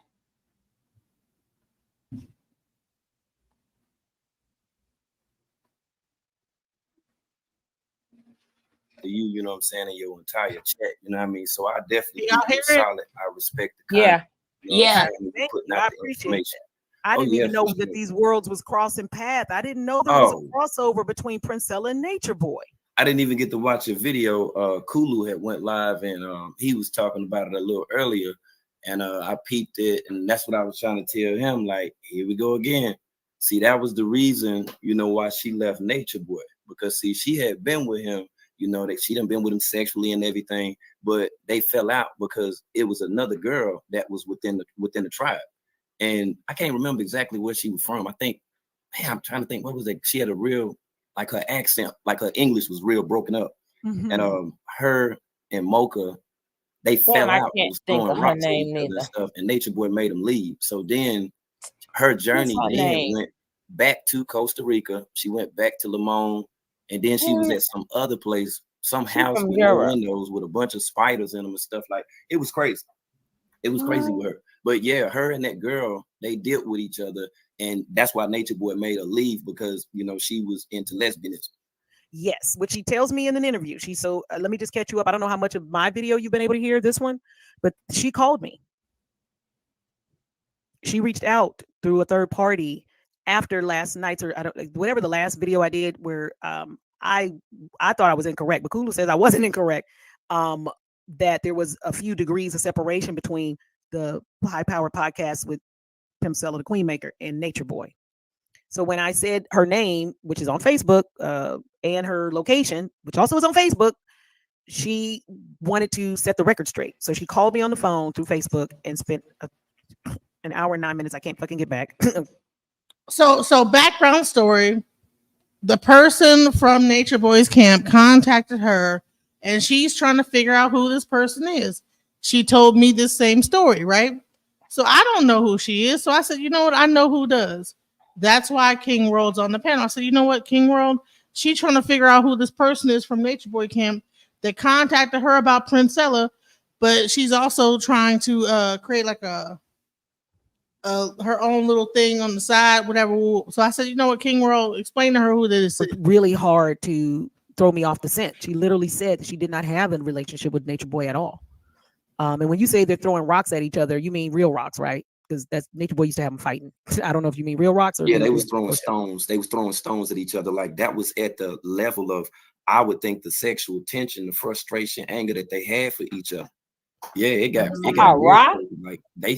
You know what I'm saying, in your entire chat, you know what I mean? So I definitely Y'all keep hear it it? solid. I respect the content. You know what I'm saying? You putting I out the appreciate information. that. I didn't even know for that sure. these worlds was crossing paths. I didn't know there was a crossover between Princella and Nature Boy. I didn't even get to watch a video. Kulu had went live and he was talking about it a little earlier, and I peeped it, and that's what I was trying to tell him. Like, here we go again. See, that was the reason, why she left Nature Boy, because see, she had been with him, that she done been with him sexually and everything, but they fell out because it was another girl that was within the tribe, and I can't remember exactly where she was from. I think, man, I'm trying to think, what was it? She had a real, like her accent, like her English was real broken up. Mhm. And her and Mocha, they fell I out and can't was think throwing of her rocks at name each other and neither. stuff, and Nature Boy made them leave. So then her journey her then name? went back to Costa Rica. She went back to Limon, and then she was at some other place, some She house from with no Europe. windows with a bunch of spiders in them and stuff. Like, it was crazy. It was crazy with her. But yeah, her and that girl, they dealt with each other, and that's why Nature Boy made her leave, because she was into lesbianism. Yes, which she tells me in an interview. Let me just catch you up. I don't know how much of my video you've been able to hear this one, but she called me. She reached out through a third party after last night's, or whatever the last video I did, where I thought I was incorrect, but Kulu says I wasn't incorrect. That there was a few degrees of separation between the High Power podcast with Pimcella the Queenmaker and Nature Boy. So when I said her name, which is on Facebook, and her location, which also is on Facebook, she wanted to set the record straight. So she called me on the phone through Facebook and spent an hour and 9 minutes. I can't fucking get back. So background story. The person from Nature Boy's camp contacted her, and she's trying to figure out who this person is. She told me this same story, right? So I don't know who she is. So I said, you know what? I know who does. That's why King World's on the panel. I said, you know what, King World? She's trying to figure out who this person is from Nature Boy camp that contacted her about Princella, but she's also trying to create like her own little thing on the side, whatever. So I said, you know what, King World, explain to her who this is. Really hard to throw me off the scent. She literally said that she did not have a relationship with Nature Boy at all. And when you say they're throwing rocks at each other, you mean real rocks, right? Because that's Nature Boy used to have them fighting. I don't know if you mean real rocks or yeah, they was throwing stones. They was throwing stones at each other. Like, that was at the level of, I would think, the sexual tension, the frustration, anger that they had for each other. Yeah, it got real crazy. Like, they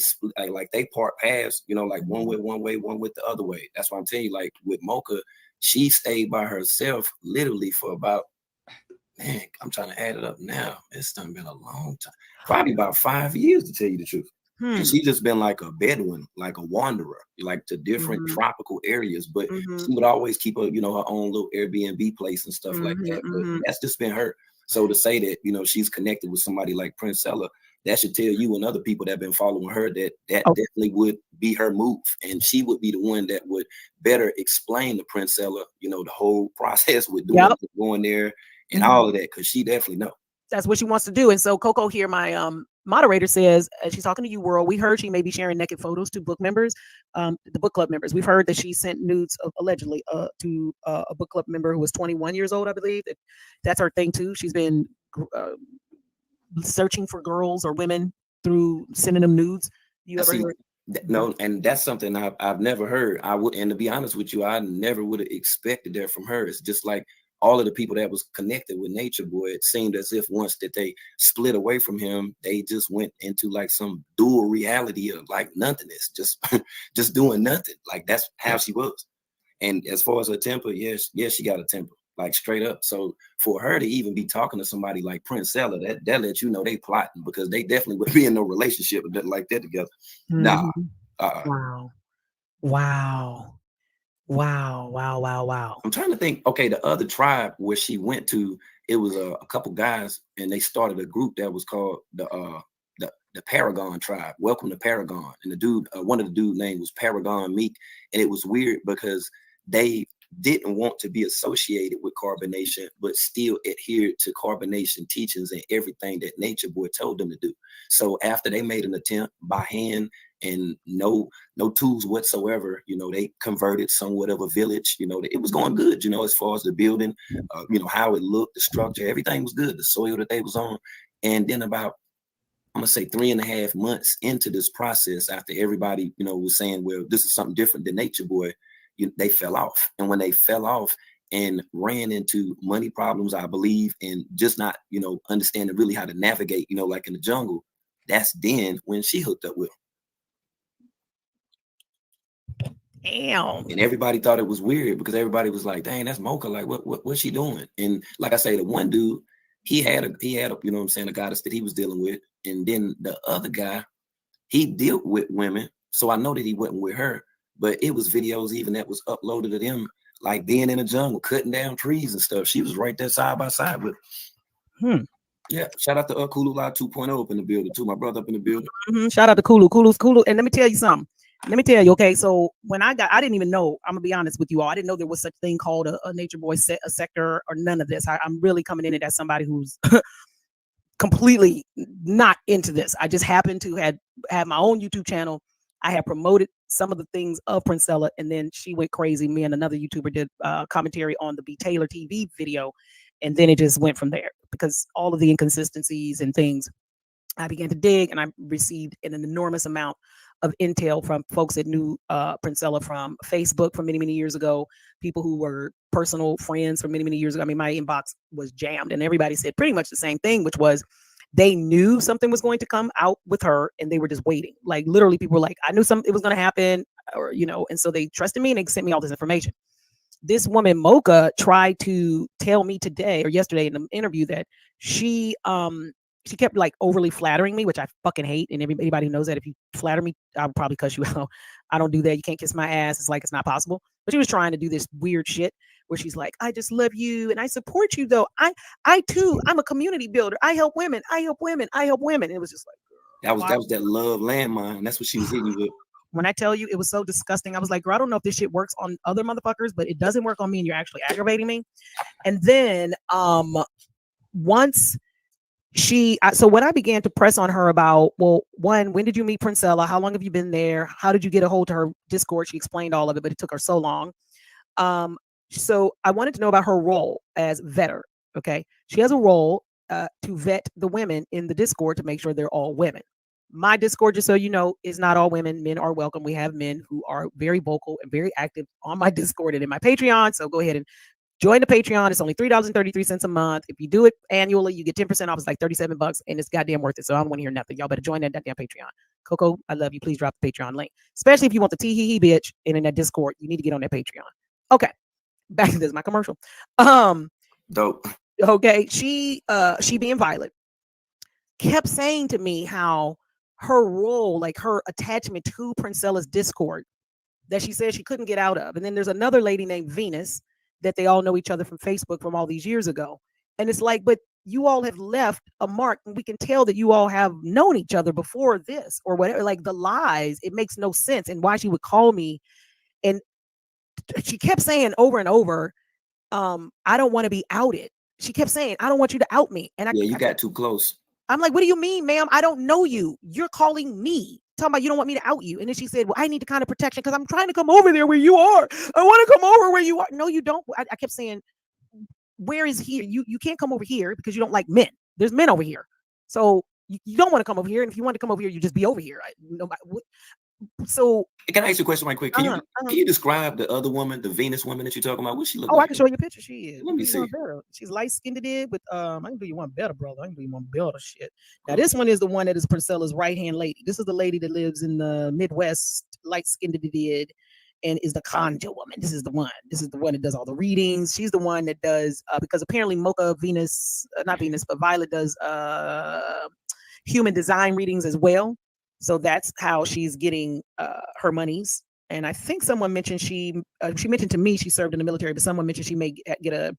like they part paths, like one way, one with the other way. That's why I'm telling you, like, with Mocha, she stayed by herself literally for about, man, I'm trying to add it up now. It's done been a long time, probably about 5 years, to tell you the truth. And she just been like a Bedouin, like a wanderer, like to different tropical areas. But she would always keep her own little Airbnb place and stuff like that. But that's just been her. So to say that, you know, she's connected with somebody like Princella, that should tell you and other people that have been following her that definitely would be her move. And she would be the one that would better explain to Princella, you know, the whole process with doing going there and all of that, because she definitely knows. That's what she wants to do. And so Coco here, my moderator says, she's talking to you, World. We heard she may be sharing naked photos to book members, the book club members. We've heard that she sent nudes allegedly to a book club member who was 21 years old, I believe. That's her thing too. She's been searching for girls or women through sending them nudes. You ever heard? No, and that's something I've never heard. And to be honest with you, I never would have expected that from her. It's just like all of the people that was connected with Nature Boy, it seemed as if once that they split away from him, they just went into like some dual reality of like nothingness, just doing nothing. Like that's how she was. And as far as her temper, yes, she got a temper, like straight up. So for her to even be talking to somebody like Princella, that lets you know they plotting, because they definitely would be in no relationship like that together. Nah. Wow. I'm trying to think. Okay, the other tribe where she went to, it was a couple guys, and they started a group that was called the Paragon tribe. Welcome to Paragon. And the dude, one of the dude name was Paragon Meek, and it was weird because they didn't want to be associated with carbonation, but still adhered to carbonation teachings and everything that Nature Boy told them to do. So after they made an attempt by hand and no tools whatsoever, you know, they converted somewhat of a village. You know, it was going good, you know, as far as the building, you know, how it looked, the structure, everything was good, the soil that they was on. And then about, I'm gonna say 3.5 months into this process, after everybody, you know, was saying, well, this is something different than Nature Boy, they fell off. And when they fell off and ran into money problems, I believe, and just not, you know, understanding really how to navigate, you know, like in the jungle, that's then when she hooked up with him. Damn. And everybody thought it was weird because everybody was like, dang, that's Mocha. Like, what's she doing? And like I say, the one dude, he had a, you know what I'm saying, a goddess that he was dealing with. And then the other guy, he dealt with women. So I know that he wasn't with her, but it was videos even that was uploaded to them, like being in the jungle, cutting down trees and stuff. She was right there side by side with him. Yeah, shout out to Kulula 2.0 up in the building too. My brother up in the building. Shout out to Kulu. And let me tell you something. Okay, so when I didn't even know, I'm gonna be honest with you all, I didn't know there was such thing called a Nature Boy a sector or none of this. I'm really coming in it as somebody who's completely not into this. I just happened to have my own YouTube channel. I had promoted some of the things of Princella, and then she went crazy. Me and another YouTuber did commentary on the B Taylor TV video, and then it just went from there because all of the inconsistencies and things, I began to dig, and I received an enormous amount of intel from folks that knew Princella from Facebook from many, many years ago, people who were personal friends from many, many years ago. I mean, my inbox was jammed, and everybody said pretty much the same thing, which was they knew something was going to come out with her, and they were just waiting. Like literally, people were like, I knew it was going to happen, or you know, and so they trusted me and they sent me all this information. This woman Mocha tried to tell me today or yesterday in an interview that she kept like overly flattering me, which I fucking hate. And everybody knows that if you flatter me, I'll probably cuss you out. I don't do that. You can't kiss my ass. It's like, it's not possible. But she was trying to do this weird shit where she's like, I just love you. And I support you though. I too, I'm a community builder. I help women. And it was just like, that was that love landmine. That's what she was hitting you with. When I tell you it was so disgusting, I was like, girl, I don't know if this shit works on other motherfuckers, but it doesn't work on me and you're actually aggravating me. And then once so when I began to press on her about, well, one, when did you meet Princella? How long have you been there? How did you get a hold of her Discord? She explained all of it, but it took her so long. So I wanted to know about her role as vetter. Okay. She has a role to vet the women in the Discord to make sure they're all women. My Discord, just so you know, is not all women. Men are welcome. We have men who are very vocal and very active on my Discord and in my Patreon. So go ahead and join the Patreon. It's only $3.33 a month. If you do it annually, you get 10% off. It's like $37, and it's goddamn worth it. So I don't want to hear nothing. Y'all better join that damn Patreon. Coco, I love you. Please drop the Patreon link, especially if you want the tee-hee-hee bitch and in that Discord. You need to get on that Patreon. Okay, back to this, my commercial. Dope. Okay, she being Violet kept saying to me how her role, like her attachment to Princella's Discord, that she said she couldn't get out of. And then there's another lady named Venus that they all know each other from Facebook from all these years ago. And it's like, but you all have left a mark, and we can tell that you all have known each other before this or whatever. Like the lies, it makes no sense. And why she would call me, and she kept saying over and over, I don't want to be outed. She kept saying, I don't want you to out me. And Yeah, you got too close. I'm like, what do you mean, ma'am? I don't know you. You're calling me, talking about you don't want me to out you. And then she said, well, I need the kind of protection because I'm trying to come over there where you are. I want to come over where you are. No, you don't. I kept saying, where is here? You can't come over here because you don't like men. There's men over here. So you don't want to come over here. And if you want to come over here, you just be over here. So can I ask you a question right quick? Can you describe the other woman, the Venus woman that you're talking about? What she look like? I can show you a picture. She is. Let me see. She's light skinned with I can do you one better, brother. I can do you one better shit. Now this one is the one that is Priscilla's right hand lady. This is the lady that lives in the Midwest, light skinned and is the conjure woman. This is the one. This is the one that does all the readings. She's the one that does because apparently Mocha Venus, not Venus, but Violet does human design readings as well. So that's how she's getting her monies. And I think someone mentioned she mentioned to me she served in the military, but someone mentioned she may get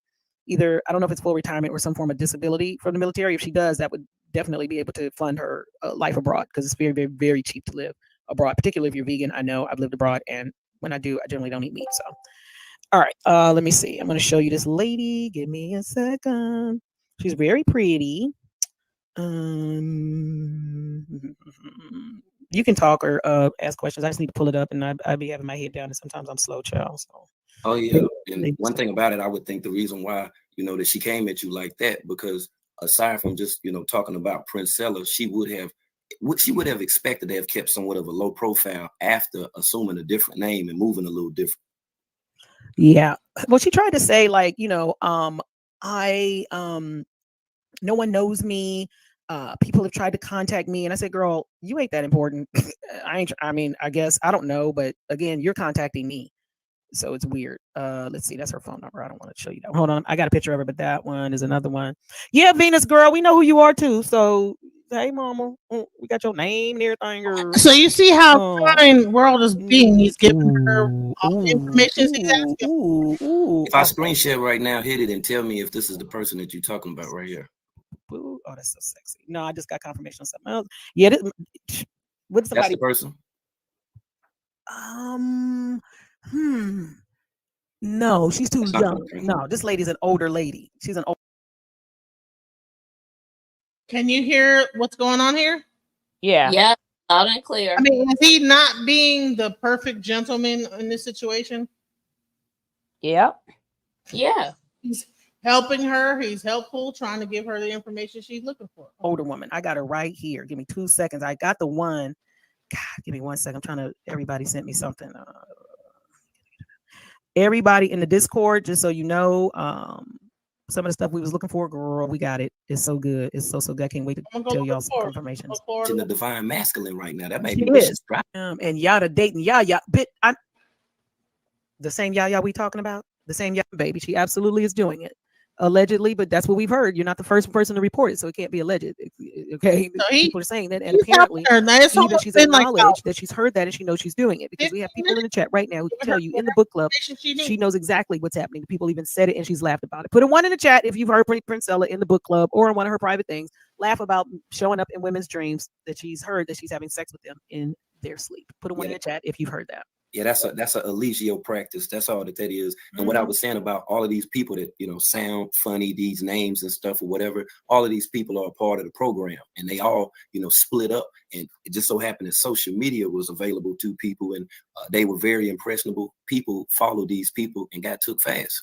either I don't know if it's full retirement or some form of disability from the military. If she does, that would definitely be able to fund her life abroad because it's very, very, very cheap to live abroad, particularly if you're vegan. I know I've lived abroad, and when I do, I generally don't eat meat. So, all right, let me see. I'm going to show you this lady. Give me a second. She's very pretty. You can talk or ask questions. I just need to pull it up, and I'd be having my head down, and sometimes I'm slow, child. So. Oh yeah, and one thing about it, I would think the reason why that she came at you like that because aside from just talking about Princella, she would have expected to have kept somewhat of a low profile after assuming a different name and moving a little different. Yeah, well, she tried to say like no one knows me. People have tried to contact me, and I said, girl, you ain't that important. I guess I don't know, but again, you're contacting me, so it's weird. Let's see, that's her phone number. I don't want to show you that. Hold on, I got a picture of her, but that one is another one. Yeah, Venus girl, we know who you are too. So hey, mama, we got your name and everything. Girl. So you see how fine world is being. He's giving her all the information she's asking. If I screen share right now, hit it and tell me if this is the person that you're talking about right here. Oh, that's so sexy. No, I just got confirmation on something else. Yeah, what somebody? That's the person. No, she's too young. No, this lady's an older lady. She's an old. Can you hear what's going on here? Yeah. Yeah, loud and clear. I mean, is he not being the perfect gentleman in this situation? Yep. Yeah. He's helping her. He's helpful, trying to give her the information she's looking for. Older woman. I got her right here. Give me 2 seconds. I got the one. God, give me 1 second. I'm trying to. Everybody sent me something. Everybody in the Discord, just so you know, some of the stuff we was looking for, girl, we got it. It's so good. It's so good. I can't wait to tell y'all some confirmations. She's in the divine masculine right now. That made me vicious. And Yada dating Yaya. The same Yaya we talking about? The same Yaya baby. She absolutely is doing it. Allegedly, but that's what we've heard. You're not the first person to report it, so it can't be alleged. Okay, so people are saying that, and apparently either she's acknowledged that she's heard that and she knows she's doing it because we have people in the chat right now who can tell you in the book club she knows exactly what's happening. People even said it and she's laughed about it. Put a 1 in the chat if you've heard Princella in the book club or in one of her private things. Laugh about showing up in women's dreams that she's heard that she's having sex with them in their sleep. Put a 1 in the chat if you've heard that. Yeah, that's a Hezeleo practice. That's all that is. And what I was saying about all of these people that sound funny, these names and stuff or whatever, all of these people are a part of the program, and they all split up. And it just so happened that social media was available to people, and they were very impressionable. People followed these people and got took fast.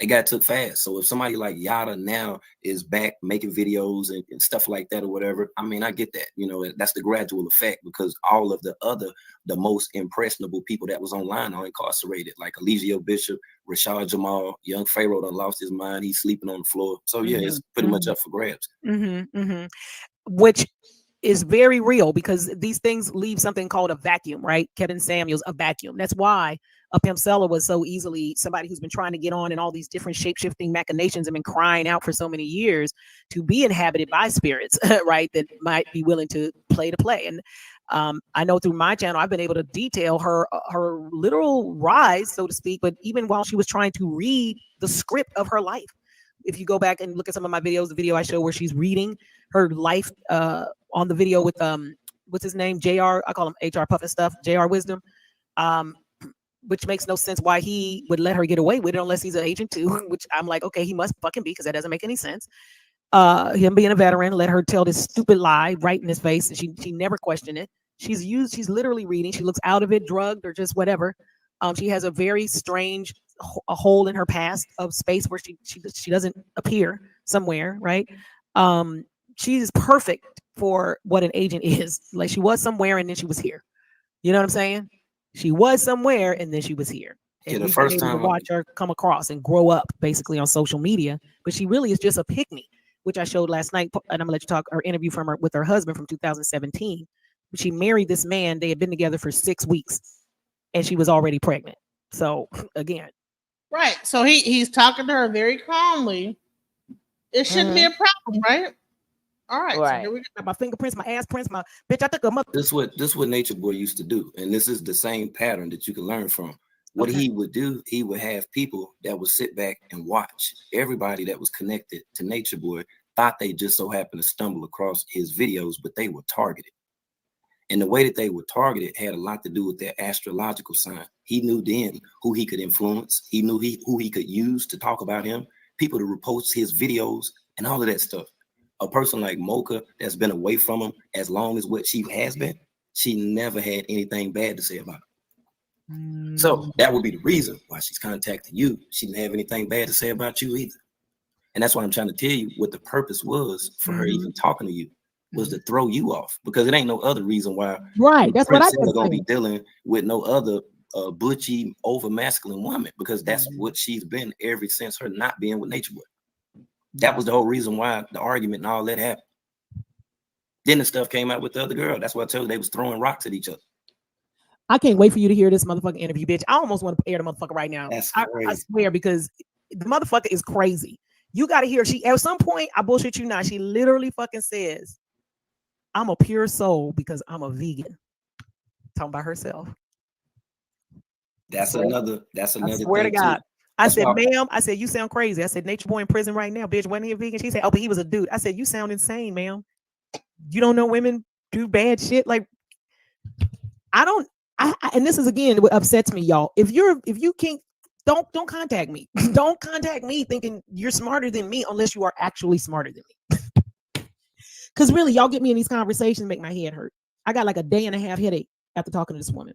They got took fast. So if somebody like Yada now is back making videos and stuff like that or whatever, I mean, I get that. That's the gradual effect because all of the most impressionable people that was online are incarcerated, like Hezeleo Bishop, Rashad Jamal, young Pharaoh done lost his mind. He's sleeping on the floor. So yeah, it's pretty much up for grabs. Which is very real because these things leave something called a vacuum, right? Kevin Samuels, a vacuum. That's why a Pimpsella was so easily somebody who's been trying to get on in all these different shape-shifting machinations and been crying out for so many years to be inhabited by spirits, right? That might be willing to play. And I know through my channel, I've been able to detail her literal rise, so to speak, but even while she was trying to read the script of her life, if you go back and look at some of my videos, the video I show where she's reading her life on the video with what's his name, JR, I call him HR Puff and stuff, JR Wisdom, which makes no sense why he would let her get away with it unless he's an agent too, which I'm like, okay, he must fucking be, because that doesn't make any sense. Him being a veteran, let her tell this stupid lie right in his face, and she never questioned it. She's literally reading. She looks out of it, drugged or just whatever. She has a very strange a hole in her past of space where she doesn't appear somewhere, right? She is perfect for what an agent is. Like, she was somewhere and then she was here. You know what I'm saying? She was somewhere and then she was here. And the we've first been able time to watch her come across and grow up basically on social media, but she really is just a pick-me, which I showed last night. And I'm gonna let you talk her interview from her with her husband from 2017. She married this man. They had been together for 6 weeks and she was already pregnant. So again. Right. So he's talking to her very calmly. It shouldn't be a problem, right? All right. So here we go. My fingerprints, my ass prints, my bitch. I took a mother. This what Nature Boy used to do, and this is the same pattern that you can learn from. What he would do, he would have people that would sit back and watch. Everybody that was connected to Nature Boy thought they just so happened to stumble across his videos, but they were targeted. And the way that they were targeted had a lot to do with their astrological sign. He knew then who he could influence. He knew who he could use to talk about him, people to repost his videos and all of that stuff. A person like Mocha that's been away from him as long as what she has been, she never had anything bad to say about him. So that would be the reason why she's contacting you. She didn't have anything bad to say about you either. And that's why I'm trying to tell you what the purpose was for her even talking to you, was to throw you off, because it ain't no other reason why. Right. That's what I was gonna be dealing with no other butchy, over masculine woman, because that's what she's been ever since her not being with Nature Boy. That was the whole reason why the argument and all that happened. Then the stuff came out with the other girl. That's why I told you they was throwing rocks at each other. I can't wait for you to hear this motherfucking interview, bitch. I almost want to air the motherfucker right now. That's I swear, because the motherfucker is crazy. You got to hear. She at some point, I bullshit you not. She literally fucking says, "I'm a pure soul because I'm a vegan." Talking about herself. That's another. I swear to thing God. too. I That's said, why- ma'am, I said, you sound crazy. I said, Nature Boy in prison right now, bitch. Wasn't he a vegan? She said, oh, but he was a dude. I said, you sound insane, ma'am. You don't know women do bad shit. Like, and this is again what upsets me, y'all. If you can't, don't contact me. Don't contact me thinking you're smarter than me unless you are actually smarter than me. Because really, y'all get me in these conversations, make my head hurt. I got like a day and a half headache after talking to this woman.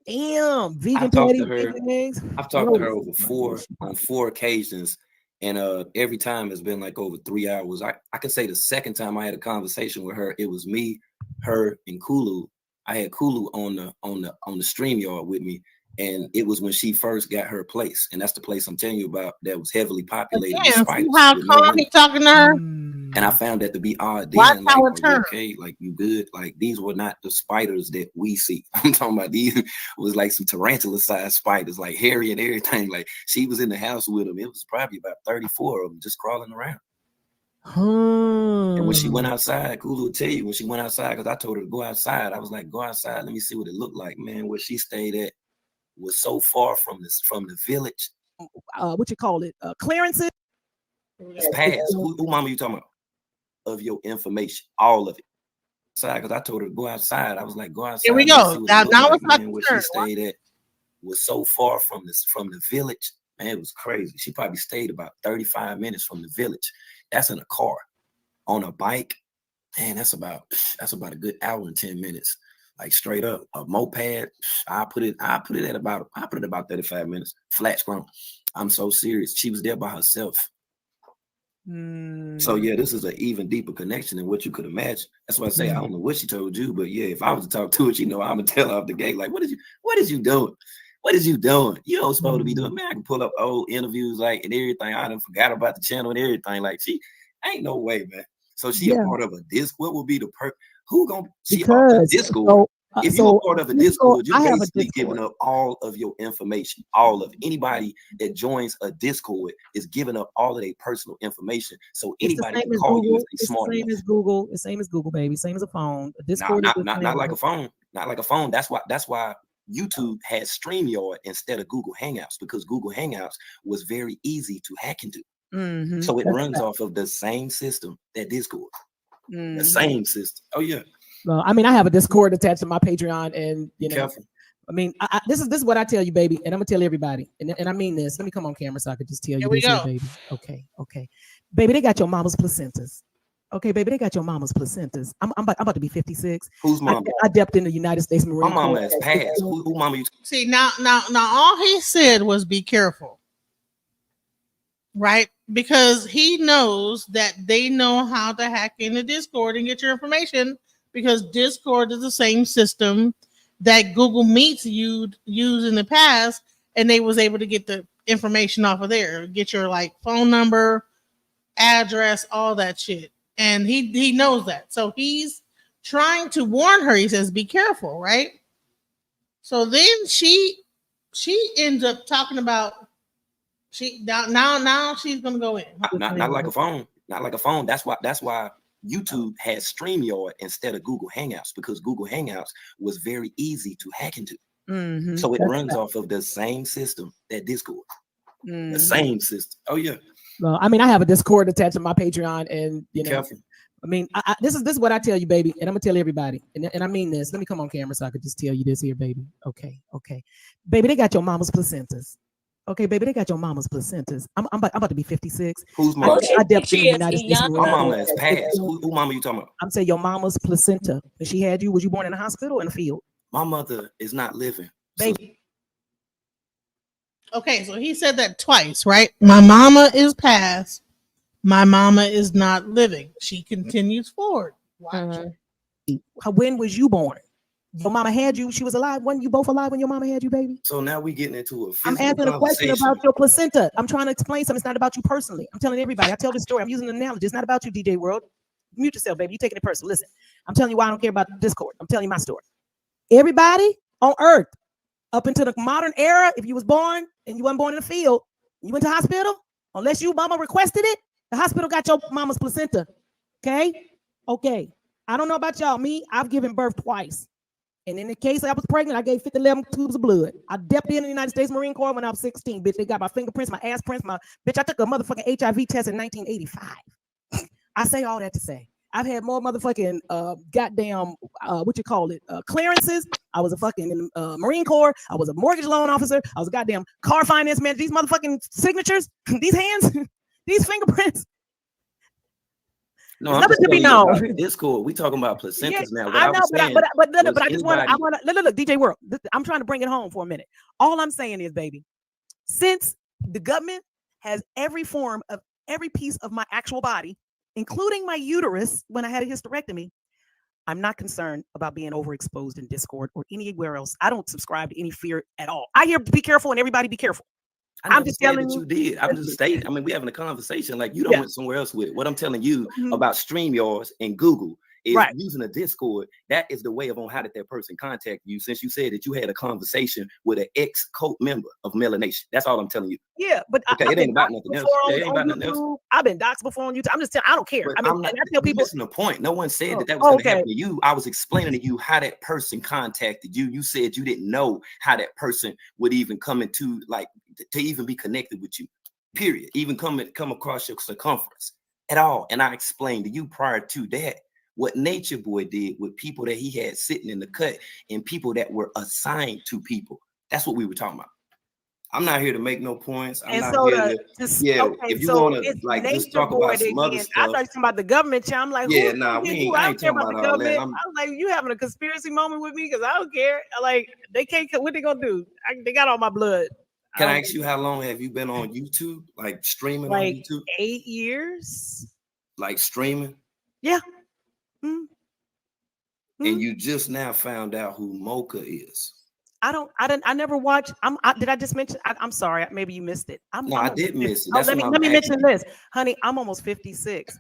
Damn, vegan patties, vegan eggs. I've talked to her over on four occasions, and every time it's been like over 3 hours. I can say the second time I had a conversation with her, it was me, her, and Kulu. I had Kulu on the StreamYard with me, and it was when she first got her place, and that's the place I'm telling you about that was heavily populated with spiders. How calm he talking to her? And I found that to be odd. Watch Then, how like, it are you turns. okay? Like, you good? Like, these were not the spiders that we see. I'm talking about these was like some tarantula-sized spiders, like hairy and everything. Like, she was in the house with them. It was probably about 34 of them just crawling around. And when she went outside, Kulu would tell you when she went outside, because I told her to go outside. I was like, go outside, let me see what it looked like. Man, where she stayed at was so far from the village. What you call it? Clearances. It's past. Who mama you talking about? Of your information, all of it. Because I told her to go outside. I was like, go outside. Here we go. Now it's my where turn. she stayed at was so far from the village. Man, it was crazy. She probably stayed about 35 minutes from the village. That's in a car. On a bike, man, that's about a good hour and 10 minutes. Like, straight up. A moped, I put it at about 35 minutes. Flat screen. I'm so serious. She was there by herself. So yeah, this is an even deeper connection than what you could imagine. That's why I say I don't know what she told you, but yeah, if I was to talk to her, I'm gonna tell her off the gate, like, what is you doing? What is you doing? You don't supposed to be doing. Man, I can pull up old interviews, like, and everything. I done forgot about the channel and everything. Like, she ain't no way, man. So she a part of a disc. What would be the who gonna she a part of a Discord? If you're a part of a Discord, you're basically giving up all of your information. All of it. Anybody that joins a Discord is giving up all of their personal information. So anybody can call you if they're smart enough. Same as Google. The same as Google, baby. Same as a phone. A Discord Not like a phone. Not like a phone. That's why YouTube has StreamYard instead of Google Hangouts, because Google Hangouts was very easy to hack into. So it runs off of the same system that Discord. The same system. Oh yeah. Well, I mean, I have a Discord attached to my Patreon, and you know, Careful. I mean, this is what I tell you, baby, and I'm gonna tell everybody, and I mean this. Let me come on camera so I could just tell you Here we this, here, go. baby. Okay, baby, they got your mama's placentas. Okay, baby, they got your mama's placentas. I'm about to be 56. Who's mama? I dipped in the United States My Marine Corps. mama has passed. Who mama you? See, now, all he said was be careful, right? Because he knows that they know how to hack into Discord and get your information, because Discord is the same system that Google Meets used in the past, and they was able to get the information off of there, get your like phone number, address, all that shit. And he knows that. So he's trying to warn her. He says, be careful, right? So then she ends up talking about now she's gonna go in. Not like a phone. Not like a phone. That's why YouTube has StreamYard instead of Google Hangouts, because Google Hangouts was very easy to hack into. So it runs off of the same system that Discord. The same system. Oh yeah. Well, I mean, I have a Discord attached to my Patreon, and you know, Careful. I mean, this is what I tell you, baby, and I'm gonna tell everybody, and I mean this. Let me come on camera so I could just tell you this here, baby. Okay, baby, they got your mama's placentas. Okay, baby, they got your mama's placentas. I'm about to be 56. Who's mama? I dipped in the United States Marine Corps. My mama has passed. Who mama you talking about? I'm saying your mama's placenta. When she had you, was you born in a hospital or in a field? My mother is not living. Baby. Okay, so he said that twice, right? My mama is passed. My mama is not living. She continues forward. Watch. When was you born? Your mama had you. She was alive. Weren't you both alive when your mama had you, baby? So now we getting into a I'm physical asking a question conversation. about your placenta. I'm trying to explain something. It's not about you personally. I'm telling everybody. I tell this story. I'm using an analogy. It's not about you, DJ World. Mute yourself, baby. You're taking it personal. Listen, I'm telling you why I don't care about Discord. I'm telling you my story. Everybody on earth, up into the modern era, if you was born and you weren't born in the field, you went to hospital, unless you mama requested it, the hospital got your mama's placenta. Okay. I don't know about y'all. Me, I've given birth twice. And in the case I was pregnant, I gave 11 tubes of blood. I dipped in the United States Marine Corps when I was 16, bitch. They got my fingerprints, my ass prints, I took a motherfucking HIV test in 1985. I say all that to say, I've had more motherfucking clearances. I was a fucking Marine Corps. I was a mortgage loan officer. I was a goddamn car finance man. These motherfucking signatures, these hands, these fingerprints. No, I'm just telling you about Discord. We talking about placentas now. I know, but I just want to look, DJ World. I'm trying to bring it home for a minute. All I'm saying is, baby, since the government has every form of every piece of my actual body, including my uterus when I had a hysterectomy, I'm not concerned about being overexposed in Discord or anywhere else. I don't subscribe to any fear at all. I hear be careful and everybody be careful. I'm just telling you did. I'm just stating. I mean, we having a conversation. Like you don't went somewhere else with it. What I'm telling you about StreamYards and Google is using a Discord. That is the way of on how did that person contact you, since you said that you had a conversation with an ex-cult member of Melanation. That's all I'm telling you. Yeah, but okay, it ain't about nothing else. It ain't about nothing else. I've been doxxed before on YouTube. I'm just telling. I don't care. But I mean, I tell people. Listen to the point. No one said that was going to happen to you. I was explaining to you how that person contacted you. You said you didn't know how that person would even come into to even be connected with you. Period. Even come across your circumference at all. And I explained to you prior to that what Nature Boy did with people that he had sitting in the cut and people that were assigned to people. That's what we were talking about. I'm not here to make no points. I'm not here to, if you want to just talk about some other stuff. I thought you talking about the government. I'm like, I ain't talking about all that. I was like, you having a conspiracy moment with me? Because I don't care. Like, they can't, what they gonna do? They got all my blood. Can I ask you, how long have you been on YouTube? Like streaming on YouTube? 8 years. Like streaming? Yeah. And you just now found out who Mocha is. I never watched. Did I just mention? I'm sorry. Maybe you missed it. I did miss it. Let me mention this, honey. I'm almost 56.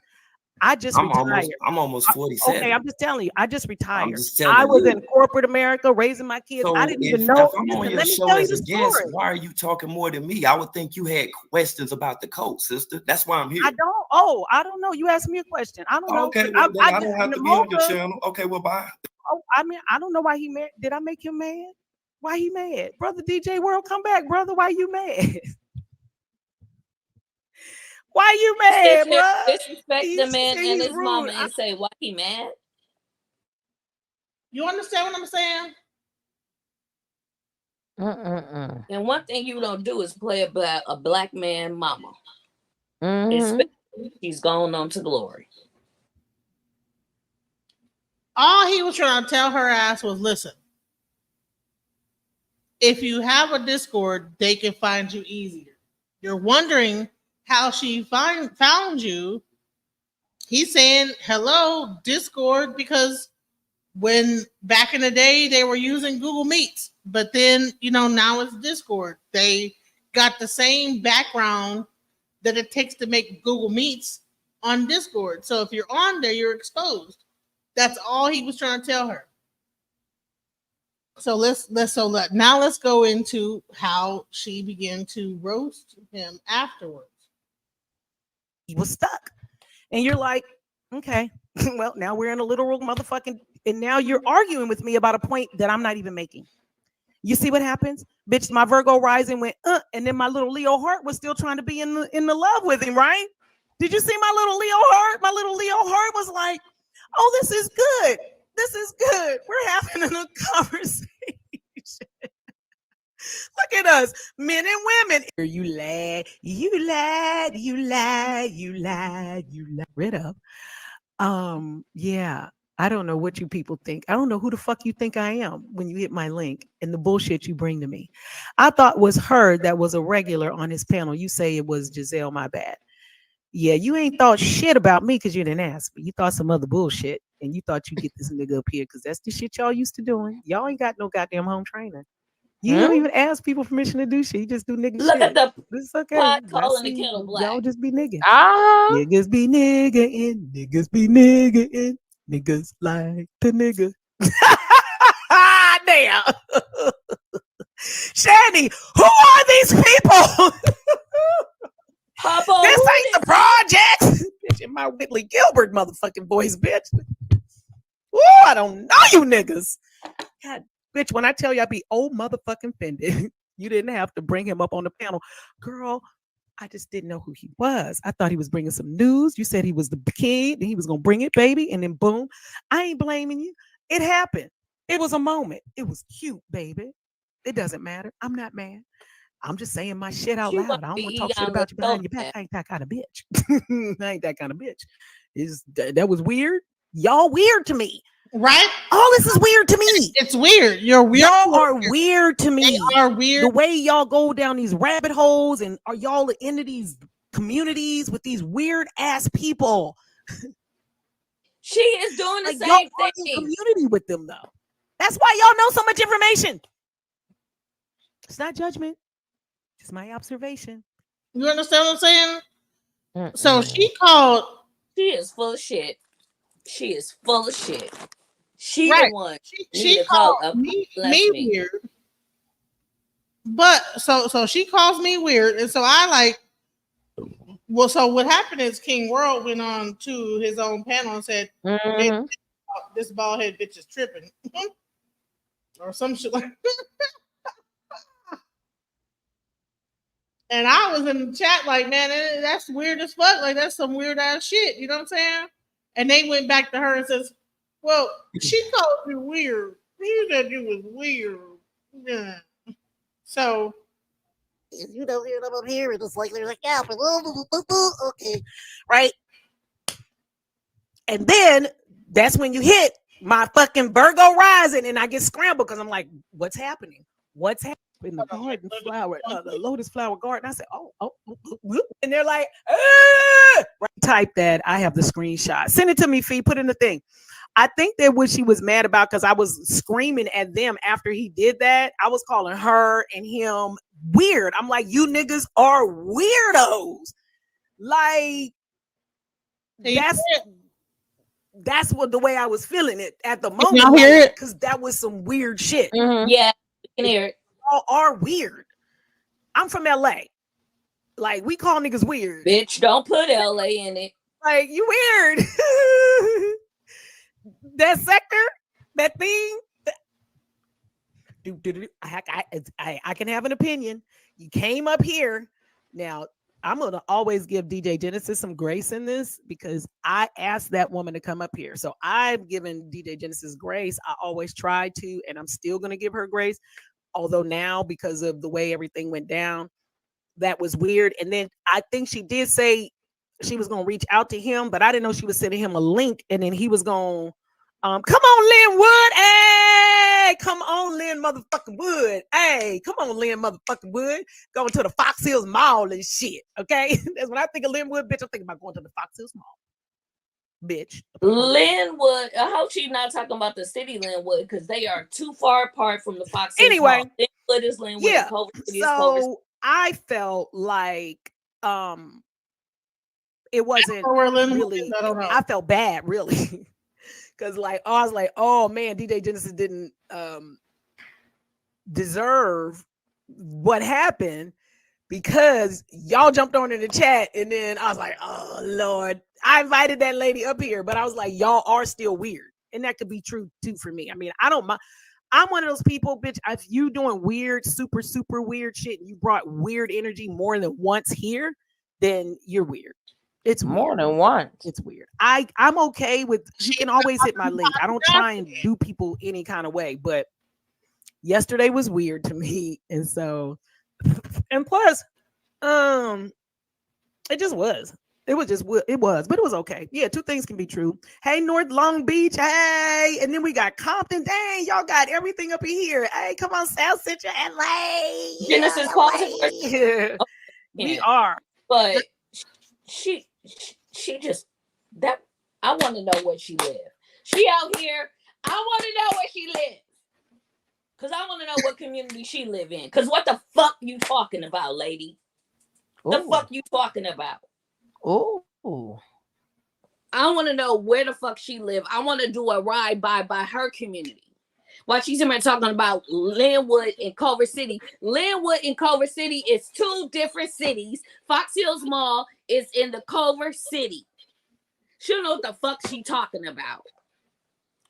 I just retired. I'm almost 47. Okay, I'm just telling you. I just retired. I'm just telling I was you. in corporate America raising my kids. So I didn't even know. If I'm on your show as a guest, why are you talking more than me? I would think you had questions about the code, sister. That's why I'm here. I don't. Oh, I don't know. You asked me a question. I don't know. Okay, well, I don't have to be on your channel. Okay, well, bye. Oh, I mean, I don't know why he mad. Did I make him mad? Why he mad? Brother DJ World, come back, brother. Why you mad? Why you mad, bro? Disrespect the man and his mama and say why he mad. You understand what I'm saying? And one thing you don't do is play a black man mama. Especially if she's gone on to glory. All he was trying to tell her ass was, listen, if you have a Discord, they can find you easier. You're wondering how she found you. He's saying, hello, Discord, because when back in the day they were using Google Meets, but then, now it's Discord. They got the same background that it takes to make Google Meets on Discord. So if you're on there, you're exposed. That's all he was trying to tell her. So let's go into how she began to roast him afterwards. He was stuck. And you're like, okay, well, now we're in a literal motherfucking, and now you're arguing with me about a point that I'm not even making. You see what happens? Bitch, my Virgo rising went, and then my little Leo heart was still trying to be in the love with him, right? Did you see my little Leo heart? My little Leo heart was like, oh, this is good. This is good. We're having a conversation. Look at us, men and women. You lied. Rid of. Yeah. I don't know what you people think. I don't know who the fuck you think I am when you hit my link and the bullshit you bring to me. I thought it was her that was a regular on his panel. You say it was Giselle, my bad. Yeah, you ain't thought shit about me because you didn't ask me. You thought some other bullshit and you thought you'd get this nigga up here because that's the shit y'all used to doing. Y'all ain't got no goddamn home trainer. You don't even ask people permission to do shit. You just do nigga Look shit. at the It's okay. pot calling the kettle black. Y'all just be nigga. Niggas be nigga in. Niggas be nigga in. Niggas like the nigga. Damn. Shandy, who are these people? Papa, this ain't the project. Bitch, in my Whitley Gilbert motherfucking voice, bitch. Woo, I don't know you niggas. God, bitch, when I tell you I be old motherfucking offended, you didn't have to bring him up on the panel. Girl, I just didn't know who he was. I thought he was bringing some news. You said he was the kid and he was going to bring it, baby. And then boom, I ain't blaming you. It happened. It was a moment. It was cute, baby. It doesn't matter. I'm not mad. I'm just saying my shit out loud. I don't want to talk shit about you behind your back. I ain't that kind of bitch. I ain't that kind of bitch. That was weird. Y'all weird to me. Right? All this is weird to me. It's weird. You're weird. Y'all are weird to me. They are weird. The way y'all go down these rabbit holes and are y'all into these communities with these weird ass people. She is doing the like, same y'all thing. In community with them though. That's why y'all know so much information. It's not judgment. It's my observation. You understand what I'm saying? So she called. She is full of shit. She is full of shit. She right. the one. She called me weird. But so she calls me weird, and so I like. Well, so what happened is King World went on to his own panel and said, "This bald head bitch is tripping," or some shit like. And I was in the chat like, man, that's weird as fuck. Like, that's some weird ass shit. You know what I'm saying? And they went back to her and says, well, she called you weird. You said you was weird. Yeah. So. You don't hear them up here. It's like, they're like, yeah, okay. Right? And then that's when you hit my fucking Virgo rising and I get scrambled because I'm like, what's happening? What's happening? In the garden flower, the lotus flower garden. I said, oh, and they're like, right, type that. I have the screenshot. Send it to me, Fee. Put in the thing. I think that what she was mad about, because I was screaming at them after he did that, I was calling her and him weird. I'm like, you niggas are weirdos. Like, that's what the way I was feeling it at the moment. Y'all hear it? Because that was some weird shit. Yeah, we can hear it. All are weird. I'm from LA. Like, we call niggas weird. Bitch, don't put LA in it. Like, you weird. That sector, that thing. I can have an opinion. You came up here. Now, I'm gonna always give DJ Genesis some grace in this because I asked that woman to come up here. So I've given DJ Genesis grace. I always try to, and I'm still gonna give her grace. Although now, because of the way everything went down, that was weird. And then I think she did say she was gonna reach out to him, but I didn't know she was sending him a link, and then he was gonna come on, Lynn Wood. Hey, come on, Lynn motherfucking Wood. Hey, come on, Lynn motherfucking Wood. Going to the Fox Hills Mall and shit. Okay. That's when I think of Lynn Wood, bitch. I'm thinking about going to the Fox Hills Mall. Bitch. Linwood, I hope she's not talking about the city Linwood because they are too far apart from the Fox Hills Anyway, Mall. Linwood is Linwood. Yeah. Culver City is Culver City. So I felt like it wasn't really, I felt bad really. Cause like I was like, oh man, DJ Genesis didn't deserve what happened because y'all jumped on in the chat, and then I was like, oh Lord, I invited that lady up here, but I was like, y'all are still weird, and that could be true too for me. I mean, I don't mind. I'm one of those people, bitch. If you doing weird, super weird shit, and you brought weird energy more than once here, then you're weird. It's more weird. than once. It's weird. I'm okay with, you can always hit my link. I don't try and do people any kind of way, but yesterday was weird to me. And so, and plus, it just was. It was just what it was, but it was okay. Yeah, two things can be true. Hey, North Long Beach. Hey, and then we got Compton. Dang, y'all got everything up in here. Hey, come on, South Central LA. Genesis LA. We are. But she just that I want to know where she lives. She out here. I want to know where she lives. Cause I want to know what community she live in. Cause what the fuck you talking about, lady? The fuck you talking about? Oh, I want to know where the fuck she live. I want to do a ride by her community. While she's in there talking about Linwood and Culver City. Linwood and Culver City is two different cities. Fox Hills Mall is in the Culver City. She don't know what the fuck she talking about.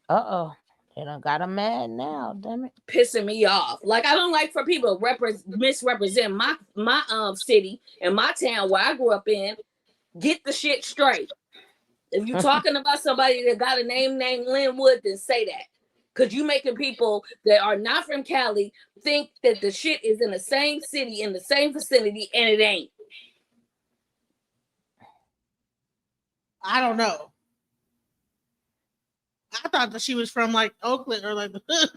Uh-oh. They done got him mad now, damn it. Pissing me off. Like, I don't like for people to misrepresent my city and my town where I grew up in. Get the shit straight. If you're talking about somebody that got a name named Linwood, then say that. Because you making people that are not from Cali think that the shit is in the same city, in the same vicinity, and it ain't. I don't know. I thought that she was from like Oakland or like the hood.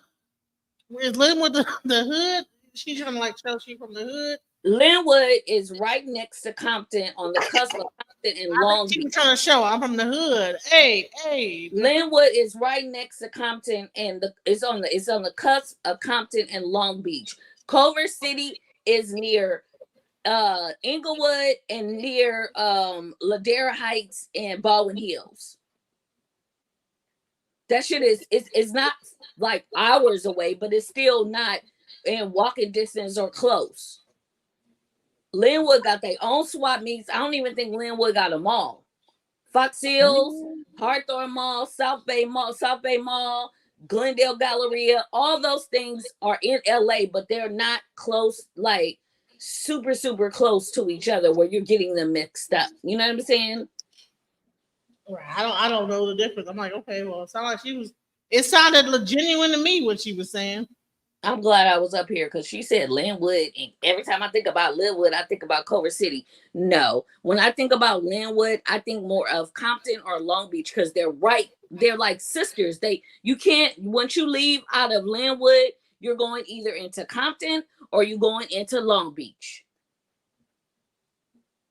Where's Linwood the hood? She's trying to like show she from the hood. Linwood is right next to Compton on the cusp of Compton and Long Beach. She was trying to show I'm from the hood. Hey. Linwood is right next to Compton and it's on the cusp of Compton and Long Beach. Culver City is near Inglewood and near Ladera Heights and Baldwin Hills. That shit is not like hours away, but it's still not in walking distance or close. Linwood got their own swap meets. I don't even think Linwood got a mall. Fox Hills, Hawthorne Mall, South Bay Mall, Glendale Galleria, all those things are in LA, but they're not close, like super close to each other where you're getting them mixed up. You know what I'm saying? Right. I don't know the difference. I'm like, okay, well, it sounded genuine to me what she was saying. I'm glad I was up here because she said Linwood, and every time I think about Linwood, I think about Culver City. No, when I think about Linwood, I think more of Compton or Long Beach because they're like sisters. You can't, once you leave out of Linwood, you're going either into Compton or you're going into Long Beach.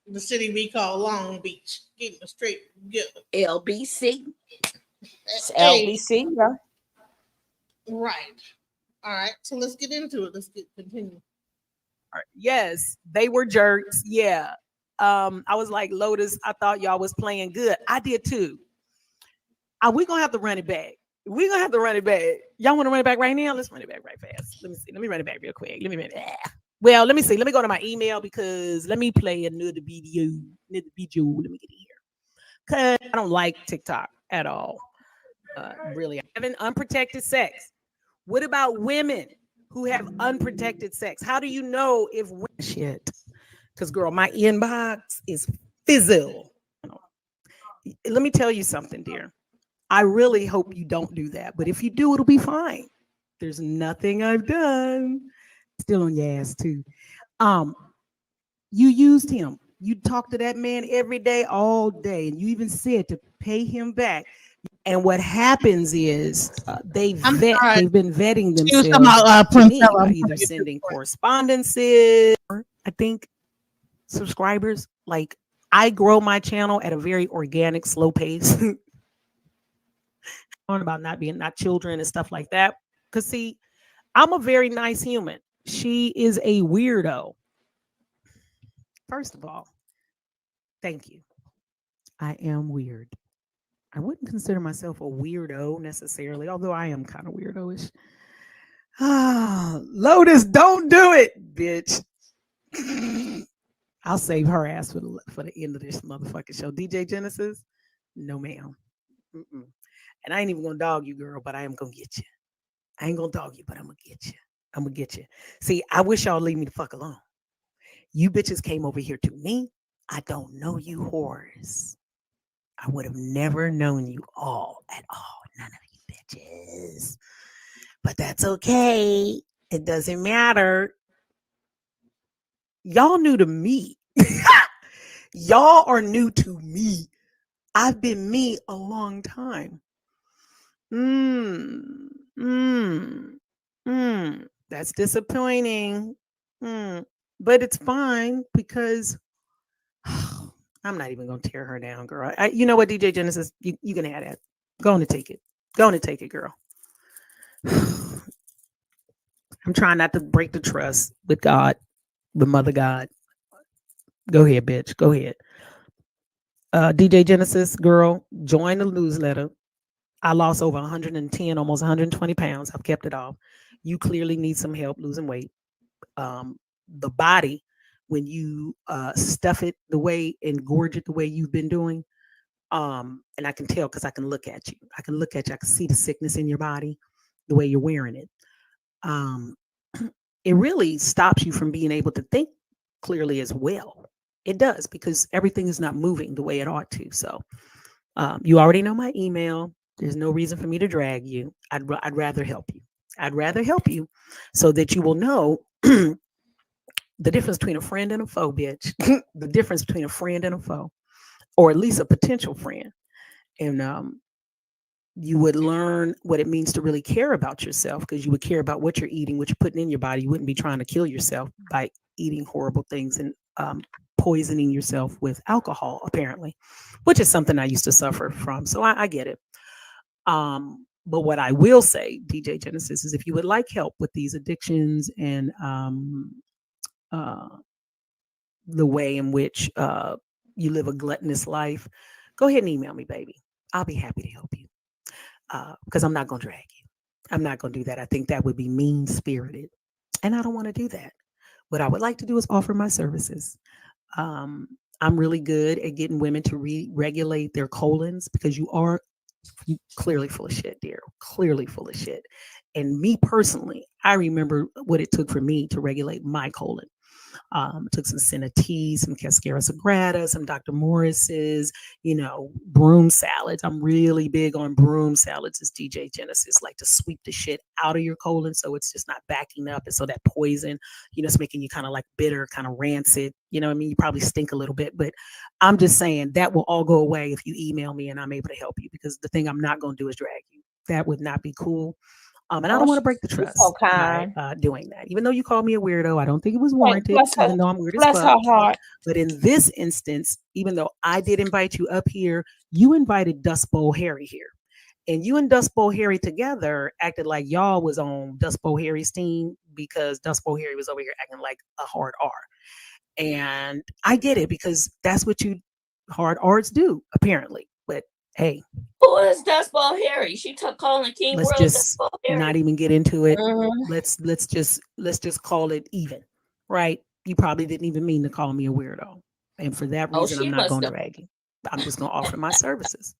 The city we call Long Beach. Getting it straight. LBC. It's LBC, yeah. Right. All right, so let's get into it. Continue. All right. Yes, they were jerks. Yeah. I was like, Lotus, I thought y'all was playing good. I did too. We're gonna have to run it back. We're gonna have to run it back. Y'all want to run it back right now? Let's run it back right fast. Let me see. Let me run it back real quick. Let me see. Let me go to my email because let me play another video. Let me get in here. Cause I don't like TikTok at all. Really, having unprotected sex. What about women who have unprotected sex? How do you know if shit? Because girl, my inbox is fizzle. Let me tell you something, dear. I really hope you don't do that. But if you do, it'll be fine. There's nothing I've done. Still on your ass too. You used him. You talked to that man every day, all day, and you even said to pay him back. And what happens is they've been vetting themselves to me by either sending correspondences, I think, subscribers. Like I grow my channel at a very organic, slow pace. About not children and stuff like that. Because see, I'm a very nice human. She is a weirdo. First of all, thank you. I am weird. I wouldn't consider myself a weirdo necessarily, although I am kind of weirdo-ish. Lotus, don't do it, bitch. I'll save her ass for the end of this motherfucking show. DJ Genesis, no ma'am. And I ain't even gonna dog you, girl, but I am gonna get you. I ain't gonna dog you, but I'm gonna get you. I'm gonna get you. See, I wish y'all leave me the fuck alone. You bitches came over here to me. I don't know you whores. I would have never known you all at all. None of you bitches. But that's okay. It doesn't matter. Y'all new to me. Y'all are new to me. I've been me a long time. That's disappointing. But it's fine because I'm not even gonna tear her down, girl. You know what, DJ Genesis, you can have that. Go on and take it. Go on and take it, girl. I'm trying not to break the trust with God, the Mother God. Go ahead, bitch. Go ahead. DJ Genesis, girl, join the newsletter. I lost over 110, almost 120 pounds. I've kept it off. You clearly need some help losing weight. The body, when you stuff it the way and gorge it the way you've been doing, and I can tell because I can look at you. I can look at you. I can see the sickness in your body, the way you're wearing it. It really stops you from being able to think clearly as well. It does because everything is not moving the way it ought to. So you already know my email. There's no reason for me to drag you. I'd rather help you. I'd rather help you so that you will know the difference between a friend and a foe, bitch. The difference between a friend and a foe, or at least a potential friend. And you would learn what it means to really care about yourself because you would care about what you're eating, what you're putting in your body. You wouldn't be trying to kill yourself by eating horrible things and poisoning yourself with alcohol, apparently, which is something I used to suffer from. So I get it. But what I will say, DJ Genesis, is if you would like help with these addictions and the way in which you live a gluttonous life, go ahead and email me, baby. I'll be happy to help you because I'm not going to drag you. I'm not going to do that. I think that would be mean-spirited, and I don't want to do that. What I would like to do is offer my services. I'm really good at getting women to regulate their colons because you clearly full of shit, dear. Clearly full of shit. And me personally, I remember what it took for me to regulate my colon. Took some Senate, some Cascara Sagrada, some Dr. Morris's, broom salads. I'm really big on broom salads as DJ Genesis, like to sweep the shit out of your colon so it's just not backing up. And so that poison, it's making you kind of like bitter, kind of rancid. You know what I mean? You probably stink a little bit, but I'm just saying that will all go away if you email me and I'm able to help you because the thing I'm not going to do is drag you. That would not be cool. And I don't want to break the trust by doing that. Even though you called me a weirdo, I don't think it was warranted, even though I'm weird as fuck. But in this instance, even though I did invite you up here, you invited Dust Bowl Harry here. And you and Dust Bowl Harry together acted like y'all was on Dust Bowl Harry's team because Dust Bowl Harry was over here acting like a hard R. And I get it because that's what you hard R's do, apparently. But hey. Who is Dust Bowl Harry? She took calling King Let's World just not even get into it. Mm-hmm. Let's just call it even, right? You probably didn't even mean to call me a weirdo, and for that reason, I'm not going to drag you. I'm just going to offer my services.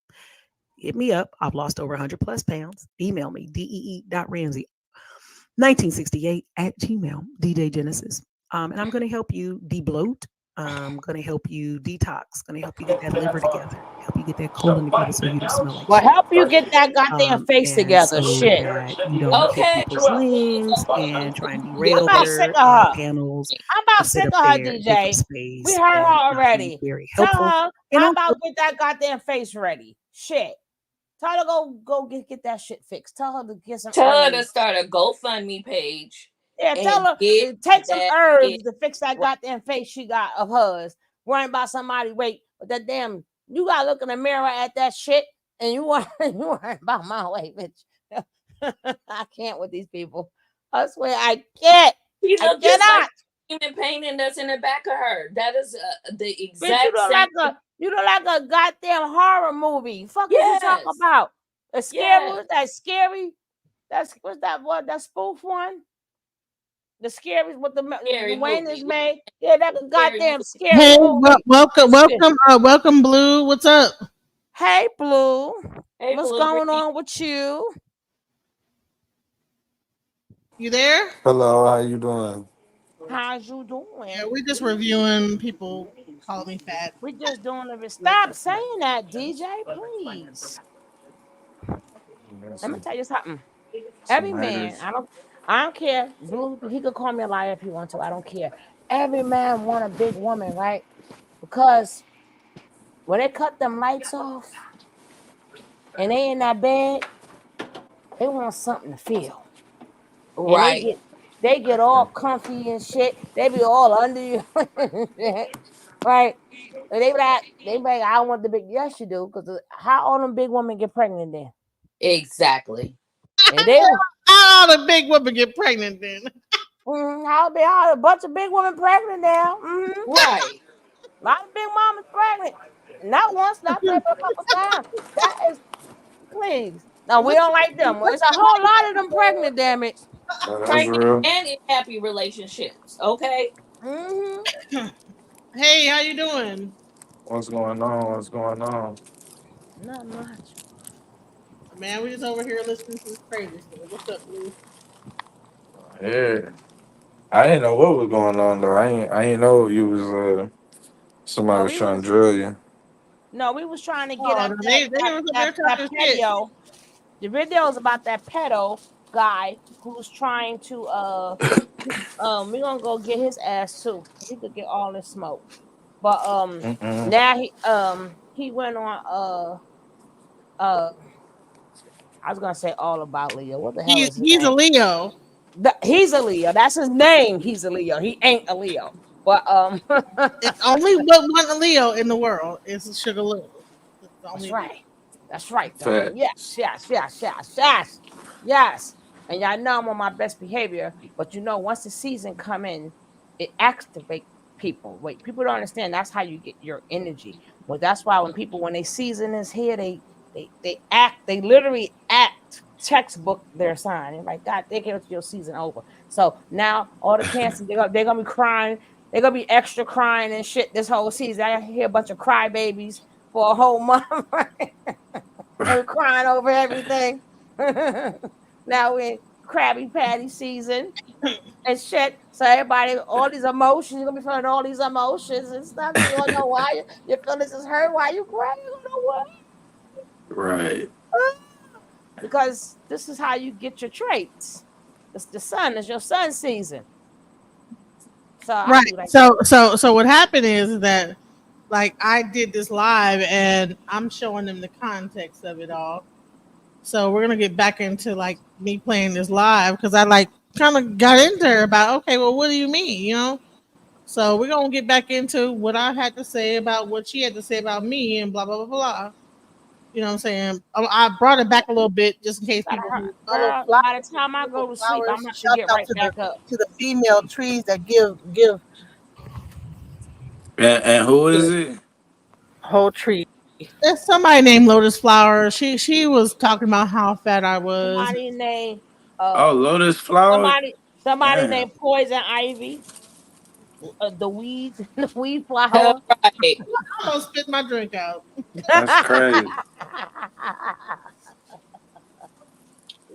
Hit me up. I've lost over 100 plus pounds. Email me dee.ramsey1968 @gmail. DJ Genesis, and I'm going to help you debloat Gonna help you detox, gonna help you get that liver together, help you get that colon together so you don't smell like Well, shit. help you get that goddamn face And together. so Shit. that you don't hit Okay. people's links and try and I'm derail about sick their of her. panels I'm or about sit sick up of her, there and take up DJ. We space heard her and not be already. very Tell helpful. her And how also, about get that goddamn face ready. Shit. Tell her to go get that shit fixed. Tell her to get some Tell her to herbs. start a GoFundMe page. Yeah, tell And her get to take some that herbs shit to fix that goddamn face she got of hers. Worrying about somebody, wait, but that damn, you gotta look in the mirror at that shit and you worrying about my weight, bitch. I can't with these people. I swear I can't. She I looked just like cannot. human painting that's in the back of her. That is the Bitch, exact same. you look like a goddamn horror movie. Fuck is you talking Yes. about? The scary Yes. was that scary? What's that one? That spoof one? The scary what the Scary Wayne movie. is made. Yeah, that's a goddamn scary Hey, movie. welcome, Blue. What's up? Hey, Blue. Hey, What's Blue. going on with you? You there? Hello, how you doing? How's you doing? Yeah, we just reviewing people calling me fat. We just doing it. Stop saying that, DJ, please. Let me tell you something. Every man, I don't care. Blue, he could call me a liar if he wants to. I don't care. Every man want a big woman, right? Because when they cut them lights off and they in that bed, they want something to feel. And Right. they get all comfy and shit. They be all under you. Right? And they be like, I don't want the big. Yes, you do. Because how all them big women get pregnant then? Exactly. And they how the big women get pregnant then? How a bunch of big women pregnant now? Right. A lot of big mamas pregnant. Not once, not twice, but a couple times. That is, please. No, we don't like them. It's a whole lot of them pregnant, damn it. That's Pregnant real. and in happy relationships. Okay. Hey, how you doing? What's going on? What's going on? Not much. Man, we just over here listening to this crazy stuff. What's up, Blue? Yeah, I didn't know what was going on though. I ain't know you was somebody No, was we trying was to drill you. trying to get Oh, up they was up there that talking shit. pedo. The video is about that pedo guy who's trying to we're gonna go get his ass too. He could get all this smoke. But Mm-mm. now he went on I was gonna say all about Leo. What the hell is his He's a name? Leo. He's a Leo. That's his name. He's a Leo. He ain't a Leo. But Only one Leo in the world is Sugar Lou. that's right. That's right, darling. Facts. Yes. And y'all know I'm on my best behavior, but once the season come in, it activates people. Wait, people don't understand. That's how you get your energy. Well, that's why when they season is here, they literally act textbook their sign. And like, God, they can't your season over. So now all the cancers, they're gonna be crying. They're gonna be extra crying and shit this whole season. I hear a bunch of crybabies for a whole month. They're crying over everything. Now we're in Krabby Patty season and shit. So everybody, all these emotions, you're gonna be feeling all these emotions and stuff. You don't know why your feelings is hurt. Why you crying? You don't know why. Right. Because this is how you get your traits. It's the sun. It's your sun season. So I Right. do like So what happened is that like I did this live and I'm showing them the context of it all. So we're gonna get back into like me playing this live because I like kind of got into her about okay, well, what do you mean, So we're gonna get back into what I had to say about what she had to say about me and blah blah blah blah. You know what I'm saying? I brought it back a little bit just in case people who follow girl, by the time I go to sleep, I'm flowers. gonna have to Shout get out right back up. to the female trees that give And who is it? whole tree. there's somebody named Lotus Flower. She was talking about how fat I was. Somebody named Oh, Lotus Flower. somebody Damn. named Poison Ivy, the weed, the weed All flower. right. I almost spit my drink out. That's crazy.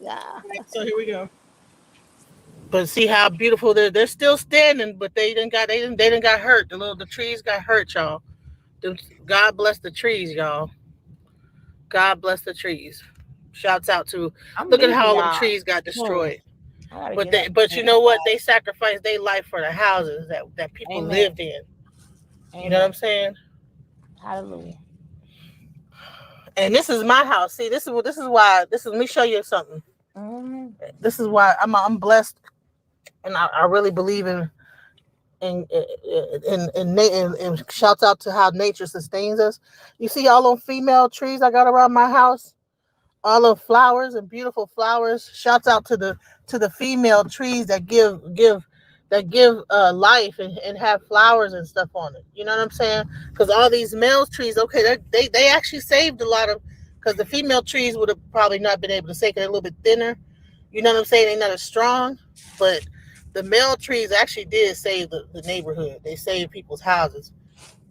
Yeah. Right, so here we go. But see how beautiful they're still standing, but they didn't got hurt. The trees got hurt, y'all. God bless the trees, y'all. God bless the trees. Shouts out to I'm look at leaving how all them y'all. trees got destroyed. I gotta But get up. you know what? They sacrificed their life for the houses that people Amen. lived in. You know what I'm saying? Hallelujah. And this is my house. See, this is why. Let me show you something. Mm-hmm. This is why I'm blessed, and I really believe in shouts out to how nature sustains us. You see all those female trees I got around my house, all the flowers and beautiful flowers. Shouts out to the female trees that give life and have flowers and stuff on it. You know what I'm saying? Because all these male trees, okay, they actually saved a lot of, because the female trees would have probably not been able to say, 'cause they're a little bit thinner. You know what I'm saying? They're not as strong, but the male trees actually did save the neighborhood. They saved people's houses.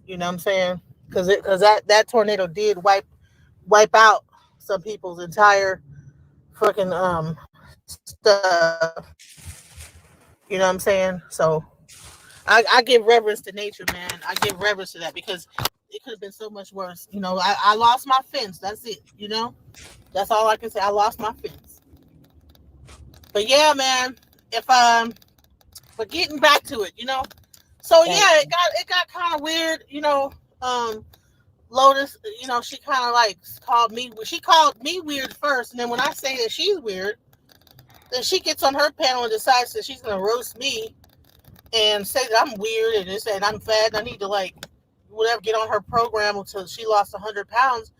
You know what I'm saying? Because that tornado did wipe out some people's entire fucking stuff. You know what I'm saying? So I give reverence to nature, man. I give reverence to that because it could have been so much worse. You know, I lost my fence. That's it. You know, that's all I can say. I lost my fence. But yeah, man. But getting back to it, you know. So yeah, it got kind of weird, you know. Lotus, you know, she kind of like called me weird first, and then when I say that she's weird, then she gets on her panel and decides that she's gonna roast me and say that I'm weird and I'm fat and I need to like whatever get on her program until she lost 100 pounds.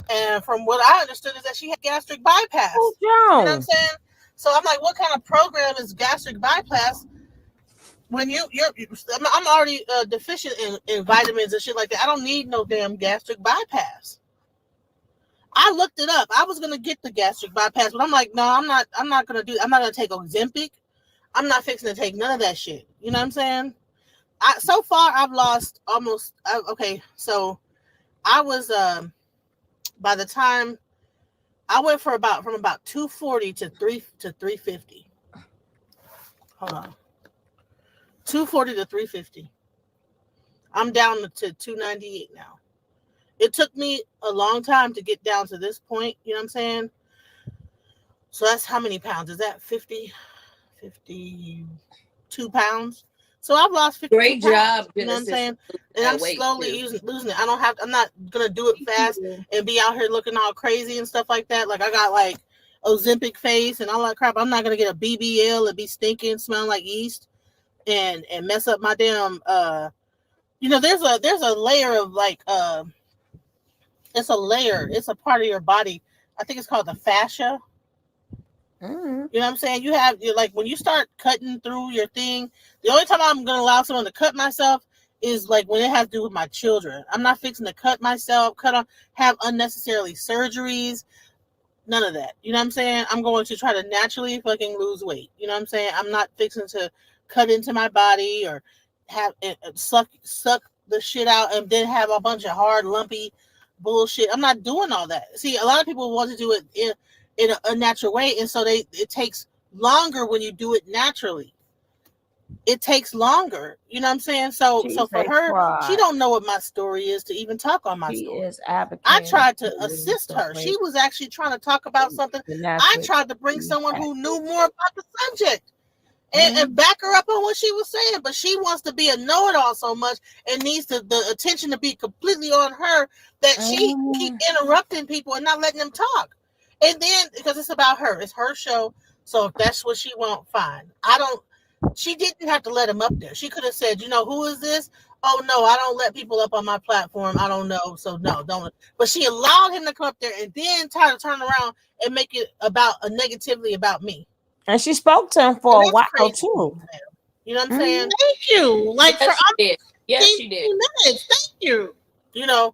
And from what I understood is that she had gastric bypass. Oh, you know what I'm saying? So I'm like, what kind of program is gastric bypass? When I'm already deficient in vitamins and shit like that. I don't need no damn gastric bypass. I looked it up. I was gonna get the gastric bypass, but I'm like, no, I'm not gonna take Ozempic. I'm not fixing to take none of that shit. You know what I'm saying? So far I've lost almost okay. So I was by the time I went from about 240 to 350. Hold on. 240 to 350. I'm down to 298 now. It took me a long time to get down to this point. You know what I'm saying? So that's how many pounds? Is that 52 pounds? So I've lost 52 Great pounds. job, You know what I'm Genesis. saying? And I'm slowly losing it. I'm not going to do it fast and be out here looking all crazy and stuff like that. Like I got like Ozempic face and all that crap. I'm not going to get a BBL and be stinking, smelling like yeast and mess up my damn, you know, there's a layer of like, it's a layer. It's a part of your body. I think it's called the fascia. Mm-hmm. You know what I'm saying? You're like when you start cutting through your thing. The only time I'm gonna allow someone to cut myself is like when it has to do with my children. I'm not fixing to cut myself, have unnecessarily surgeries. None of that. You know what I'm saying? I'm going to try to naturally fucking lose weight. You know what I'm saying? I'm not fixing to cut into my body or have suck the shit out and then have a bunch of hard lumpy bullshit. I'm not doing all that. See, a lot of people want to do it in a natural way, and so it takes longer when you do it naturally. It takes longer. You know what I'm saying? So for her, she don't know what my story is to even talk on my story. I tried to assist her. She was actually trying to talk about something. I tried to bring someone who knew more about the subject and back her up on what she was saying. But she wants to be a know-it-all so much and needs the attention to be completely on her that she keep interrupting people and not letting them talk. And then because it's about her, it's her show. So if that's what she wants, fine. She didn't have to let him up there. She could have said, you know, who is this? Oh, no, I don't let people up on my platform. I don't know. So, no, don't. But she allowed him to come up there and then try to turn around and make it negatively about me. And she spoke to him for a while, too. You know what I'm saying? Thank you. Like, Yes, she did. Minutes. Thank you. You know,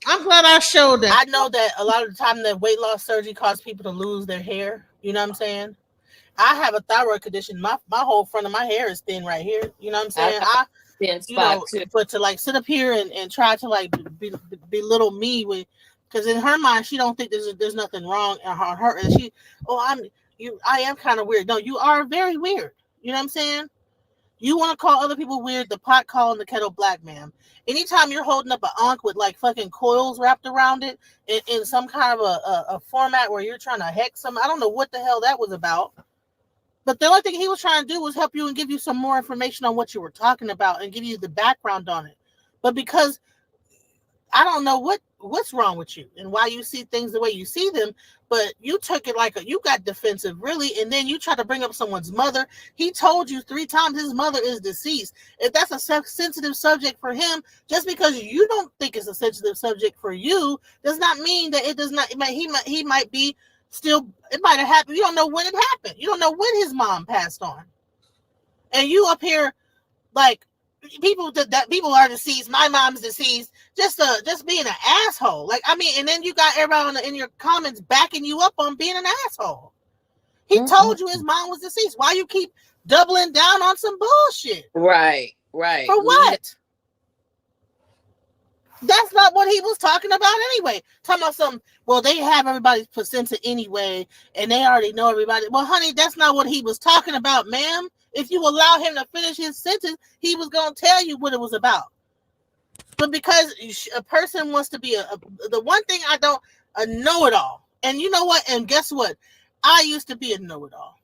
I'm glad I showed that. I know that a lot of the time that weight loss surgery causes people to lose their hair. You know what I'm saying? I have a thyroid condition. My whole front of my hair is thin right here. You know what I'm saying? But to like sit up here and try to like belittle me because in her mind she don't think there's nothing wrong in her. And I am kind of weird. No, you are very weird. You know what I'm saying? You want to call other people weird, the pot calling the kettle black, ma'am. Anytime you're holding up an ankh with like fucking coils wrapped around it in some kind of a format where you're trying to hex some, I don't know what the hell that was about. But the only thing he was trying to do was help you and give you some more information on what you were talking about and give you the background on it. But because I don't know what's wrong with you and why you see things the way you see them, but you took it like you got defensive, really, and then you try to bring up someone's mother. He told you 3 times his mother is deceased. If that's a sensitive subject for him, just because you don't think it's a sensitive subject for you, does not mean that it does not. He might be still. It might have happened. You don't know when it happened. You don't know when his mom passed on, and you up here like. People that people are deceased. My mom's deceased. Just being an asshole. Like, I mean, and then you got everybody in your comments backing you up on being an asshole. He told you his mom was deceased. Why you keep doubling down on some bullshit? Right. For what? That's not what he was talking about anyway. Talking about some, well, they have everybody's placenta anyway, and they already know everybody. Well, honey, that's not what he was talking about, ma'am. If you allow him to finish his sentence, he was going to tell you what it was about. But because a person wants to be the one thing I don't, a know-it-all. And you know what? And guess what? I used to be a know-it-all.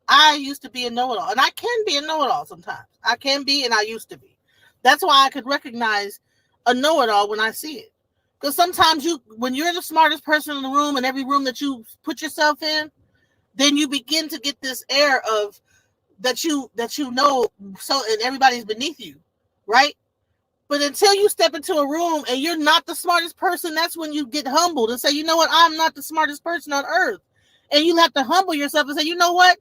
And I can be a know-it-all sometimes. I can be, and I used to be. That's why I could recognize a know-it-all when I see it. Because sometimes when you're the smartest person in the room, in every room that you put yourself in, then you begin to get this air of that you know, so, and everybody's beneath you, right? But until you step into a room and you're not the smartest person, that's when you get humbled and say, you know what, I'm not the smartest person on earth. And you have to humble yourself and say, you know what,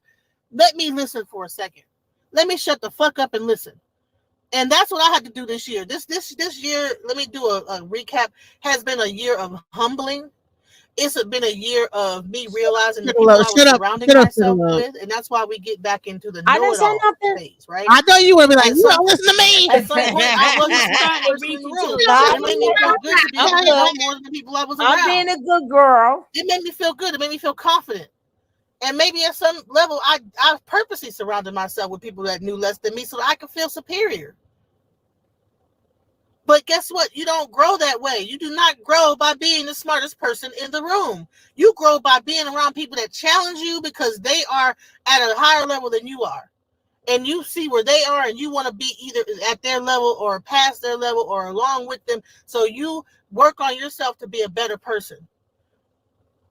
let me listen for a second. Let me shut the fuck up and listen. And that's what I had to do this year. This year, let me do a recap, has been a year of humbling. It's been a year of me realizing the people I was surrounding myself with, and that's why we get back into the know-it-all phase, right? I know you would be like, you don't listen to me. At some point, I wasn't trying to person in reach the you to room. the God. It made me feel good to be able to know more than the people I was around. I'm being a good girl. It made me feel good. It made me feel confident. And maybe at some level, I purposely surrounded myself with people that knew less than me so that I could feel superior. But guess what? You don't grow that way. You do not grow by being the smartest person in the room. You grow by being around people that challenge you because they are at a higher level than you are. And you see where they are and you want to be either at their level or past their level or along with them. So you work on yourself to be a better person.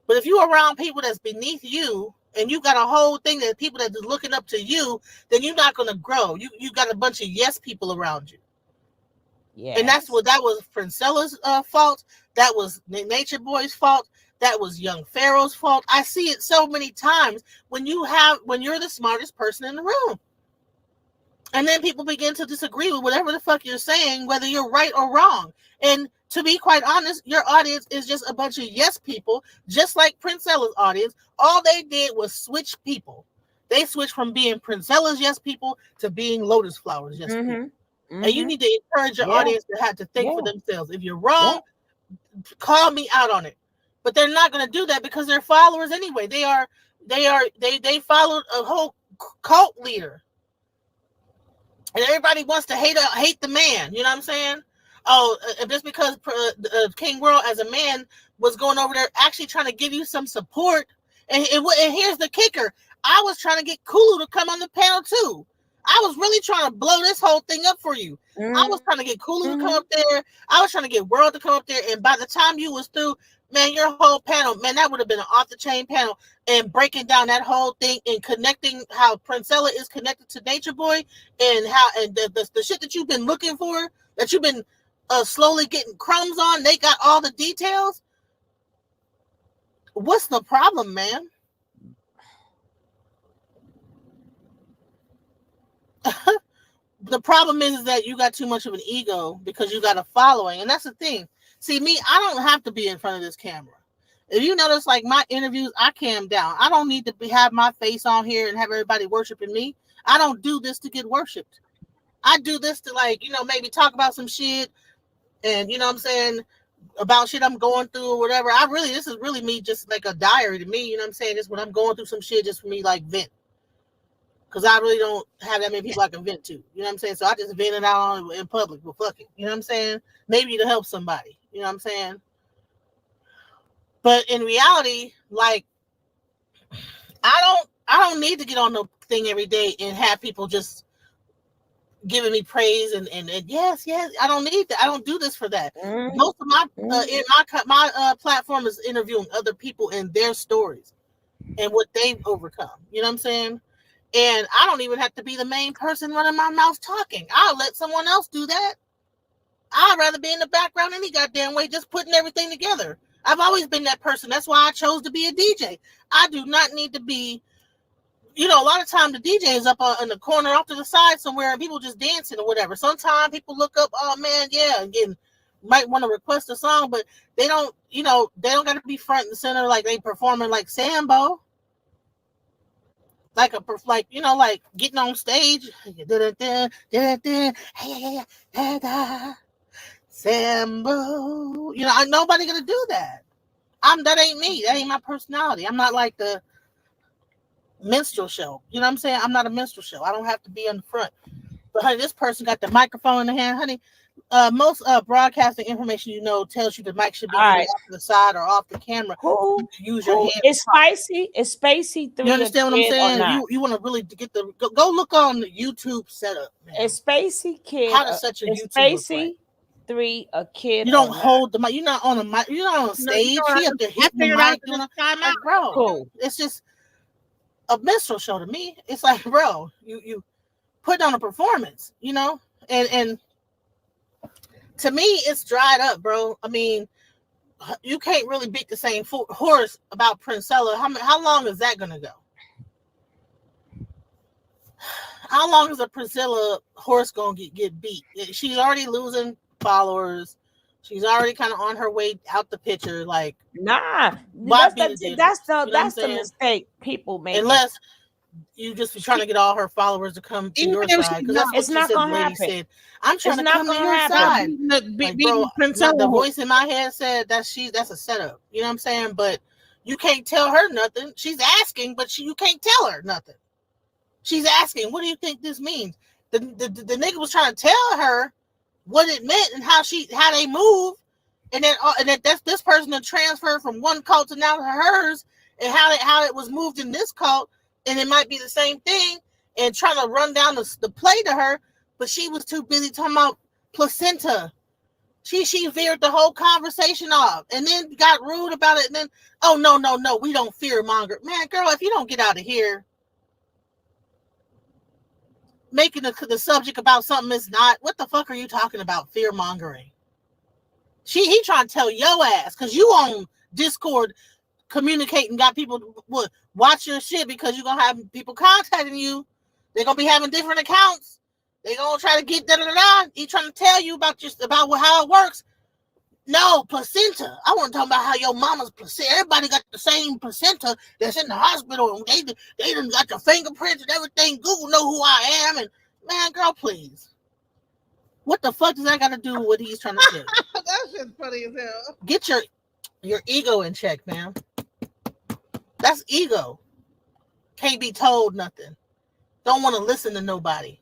But if you're around people that's beneath you and you got a whole thing that people that are looking up to you, then you're not going to grow. You got a bunch of yes people around you. Yes. And that was Princella's fault. That was Nature Boy's fault. That was Young Pharaoh's fault. I see it so many times when you're the smartest person in the room. And then people begin to disagree with whatever the fuck you're saying, whether you're right or wrong. And to be quite honest, your audience is just a bunch of yes people, just like Princella's audience. All they did was switch people. They switched from being Princella's yes people to being Lotus Flowers yes people. And you need to encourage your audience to have to think for themselves. If you're wrong, call me out on it. But they're not going to do that because they're followers anyway. They followed a whole cult leader. And everybody wants to hate the man. You know what I'm saying? Oh, just because King World as a man was going over there actually trying to give you some support. And here's the kicker. I was trying to get Kulu to come on the panel too. I was really trying to blow this whole thing up for you. I was trying to get Kulu to come up there. I was trying to get World to come up there. And by the time you was through, man, your whole panel, man, that would have been an off-the-chain panel. And breaking down that whole thing and connecting how Princella is connected to Nature Boy and how and the shit that you've been looking for, that you've been slowly getting crumbs on. They got all the details. What's the problem, man? The problem is that you got too much of an ego because you got a following. And that's the thing. See, me, I don't have to be in front of this camera. If you notice, like my interviews, I cam down. I don't need to have my face on here and have everybody worshiping me. I don't do this to get worshipped. I do this to, like, maybe talk about some shit and, you know what I'm saying, about shit I'm going through or whatever. This is really me, just like a diary to me. You know what I'm saying? Just when I'm going through some shit, just for me, like vent. Because I really don't have that many people I can vent to. You know what I'm saying? So I just vent it out in public. But fuck it. You know what I'm saying? Maybe to help somebody. You know what I'm saying? But in reality, like, I don't need to get on the thing every day and have people just giving me praise and yes, I don't need that. I don't do this for that. Most of my my platform is interviewing other people and their stories and what they've overcome. You know what I'm saying? And I don't even have to be the main person running my mouth talking. I'll let someone else do that. I'd rather be in the background any goddamn way, just putting everything together. I've always been that person. That's why I chose to be a DJ. I do not need to be, you know, a lot of times the DJ is up in the corner off to the side somewhere and people just dancing or whatever. Sometimes people look up, oh man, yeah, again, might want to request a song, but they don't, you know, they don't got to be front and center like they performing like Sambo. Like you know, like getting on stage. Sambo. You know, nobody gonna do that. That ain't me. That ain't my personality. I'm not like the minstrel show. You know what I'm saying? I'm not a minstrel show. I don't have to be on the front. But honey, this person got the microphone in the hand, honey. Most broadcasting information, you know, tells you the mic should be off to the side or off the camera. Use your hand. It's spicy. It's spacey. You understand what I'm saying? You want to really get the go look on the YouTube setup. Man. It's spacey kid. How does such a YouTube spacey like? 3 a kid? You don't hold the mic. You're not on a mic. You're not on stage. She up there hitting the mic. Like, bro, cool. It's just a minstrel show to me. It's like, bro, you put on a performance, you know, and to me, it's dried up, bro. I mean, you can't really beat the same horse about Princella. How long is that gonna go? How long is a Priscilla horse gonna get beat? She's already losing followers. She's already kind of on her way out the picture. Like, that's the mistake people make. Unless you just be trying to get all her followers to come to your side, because that's what it's not gonna happen. Said. I'm trying to come to your side. Like, bro, the voice in my head said that's a setup. You know what I'm saying? But you can't tell her nothing. She's asking, but you can't tell her nothing. She's asking, what do you think this means? The nigga was trying to tell her what it meant and how they move, and then that's this person that transferred from one cult to now to hers, and how it was moved in this cult, and it might be the same thing, and trying to run down the play to her, but she was too busy talking about placenta. She veered the whole conversation off, and then got rude about it, and then, oh no, we don't fear monger. Man, girl, if you don't get out of here making the subject about something it's not, what the fuck are you talking about? Fear mongering. He trying to tell your ass, because you on Discord communicating, got people watch your shit, because you're gonna have people contacting you. They're gonna be having different accounts. They're gonna try to get He trying to tell you about how it works. No, placenta. I want to talk about how your mama's placenta. Everybody got the same placenta that's in the hospital, and they done got the fingerprints and everything. Google know who I am. And man, girl, please. What the fuck does that got to do with what he's trying to do? That shit's funny as hell. Get your ego in check, man. That's ego. Can't be told nothing. Don't want to listen to nobody.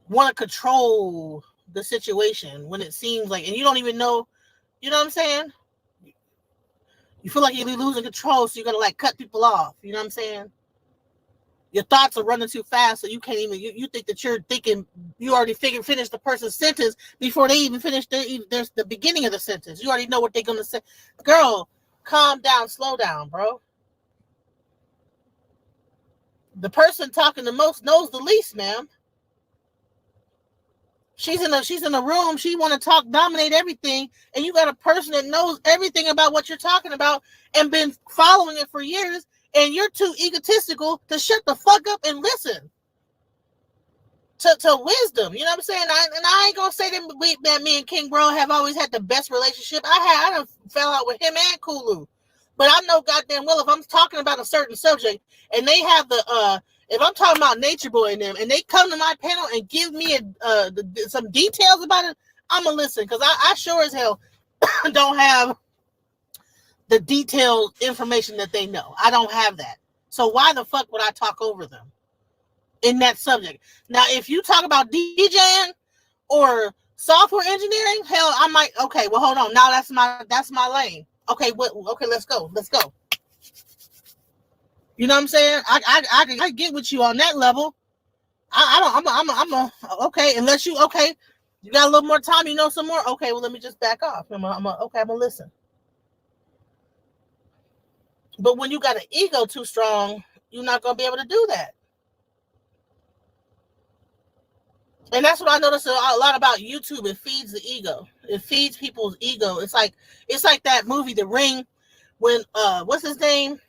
Want to control the situation when it seems like, and you don't even know, you know what I'm saying? You feel like you're losing control, so you're gonna like cut people off. You know what I'm saying? Your thoughts are running too fast, so you can't even. You think that you're thinking you already finished the person's sentence before they even finish the beginning of the sentence. You already know what they're gonna say. Girl, calm down, slow down, bro. The person talking the most knows the least, ma'am. She's in a room. She want to talk, dominate everything, and you got a person that knows everything about what you're talking about and been following it for years, and you're too egotistical to shut the fuck up and listen to wisdom. You know what I'm saying? I ain't gonna say that me and King Bro have always had the best relationship. I done fell out with him and Kulu, but I know goddamn well if I'm talking about a certain subject and they have if I'm talking about Nature Boy and them, and they come to my panel and give me some details about it, I'm gonna listen because I sure as hell don't have the detailed information that they know. I don't have that. So why the fuck would I talk over them in that subject? Now, if you talk about DJing or software engineering, hell, I might. Okay, well, hold on. Now that's my lane. Okay, okay, let's go. You know what I'm saying? I get with you on that level. I'm okay. Unless you okay, you got a little more time. You know some more. Okay, well, let me just back off. I'm gonna listen. But when you got an ego too strong, you're not gonna be able to do that. And that's what I noticed a lot about YouTube. It feeds the ego. It feeds people's ego. It's like that movie, The Ring, when what's his name?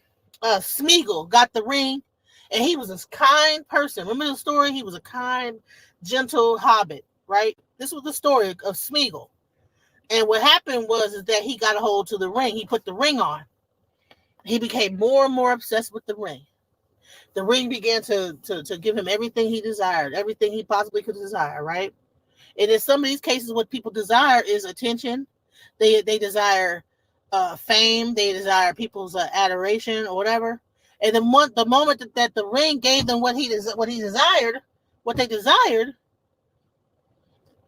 Smeagol got the ring, and he was a kind person. Remember the story? He was a kind, gentle hobbit, right? This was the story of Smeagol. And what happened was that he got a hold to the ring. He put the ring on. He became more and more obsessed with the ring. The ring began to give him everything he desired, everything he possibly could desire, right? And in some of these cases, what people desire is attention. They desire fame. They desire people's adoration or whatever. And the moment that the ring gave them what they desired,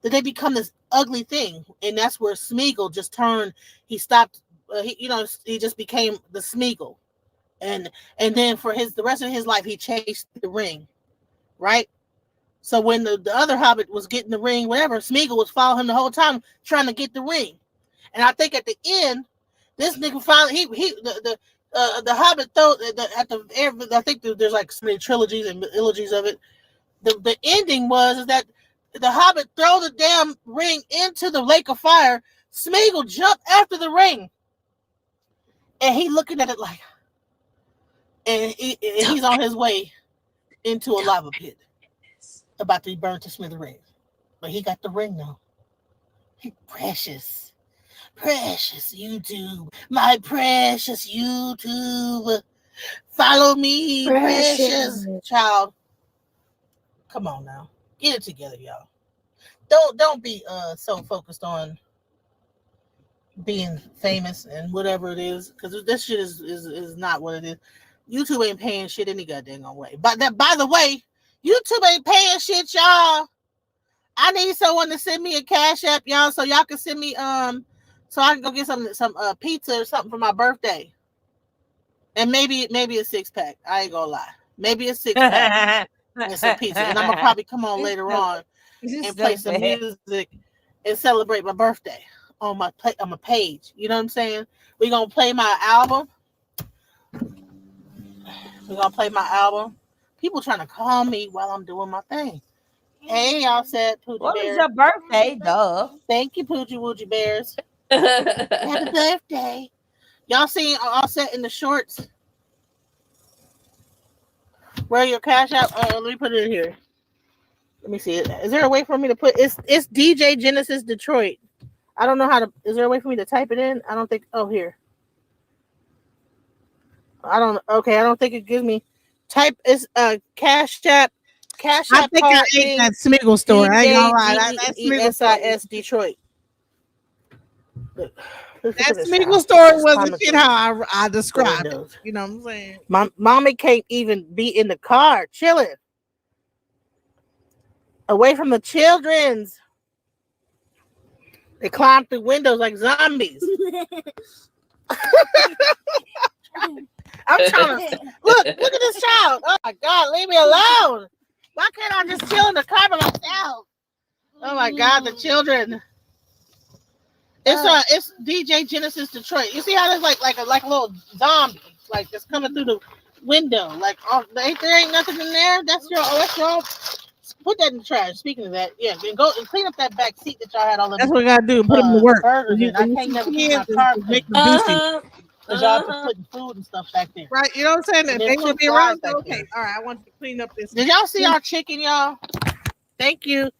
that they become this ugly thing. And that's where Smeagol just turned. He stopped. He just became the Smeagol. And then for the rest of his life, he chased the ring, right? So when the other hobbit was getting the ring, whatever, Smeagol was following him the whole time trying to get the ring. And I think at the end, this nigga finally the hobbit I think there's like so many trilogies and eulogies of it. The ending was that the hobbit throw the damn ring into the lake of fire. Smeagol jumped after the ring, and he looking at it like. And he's on his way into a lava pit, about to be burned to smithereens. But he got the ring now. Precious YouTube, my precious YouTube. Follow me, precious child. Come on now, get it together, y'all. Don't be so focused on being famous and whatever it is, because this shit is not what it is. YouTube ain't paying shit any goddamn way. But by the way, YouTube ain't paying shit, y'all. I need someone to send me a Cash App, y'all, so y'all can send me so I can go get some pizza or something for my birthday. And maybe a 6-pack. I ain't gonna lie. Maybe a 6-pack and some pizza. And I'm gonna probably come on later on and play some music and celebrate my birthday on my page. You know what I'm saying? We're gonna play my album. People trying to call me while I'm doing my thing. Hey, y'all said Poochie What Bears. was your birthday, duh? Thank you, Poochie Woochie Bears. Happy birthday. Y'all seen all set in the shorts? Where your Cash App? Let me put it in here. Let me see it. Is there a way for me to put it's DJ Genesis Detroit? I don't know how to. Is there a way for me to type it in? I don't think. Oh, here. I don't think it gives me. Type is Cash App. I think I ate that Smeagol store. I ain't gonna lie. That Smeagol Detroit. That Smeagol store wasn't shit how I described it. You know what I'm saying? My mommy can't even be in the car chilling. Away from the children's. They climb through windows like zombies. I'm trying to look at this child. Oh my God, leave me alone. Why can't I just chill in the car by myself? Oh my God, the children. It's DJ Genesis Detroit. You see how there's like a little zombie like just coming through the window. Like there ain't nothing in there. That's your put that in the trash. Speaking of that, yeah, and go and clean up that back seat that y'all had all. That's what I gotta do. Put them to work. I can't never keep my car make them do shit. Because y'all been putting food and stuff back there. Right, you know what I'm saying? They gonna be around. Okay, all right, I want to clean up this. Did y'all see our chicken, y'all? Thank you.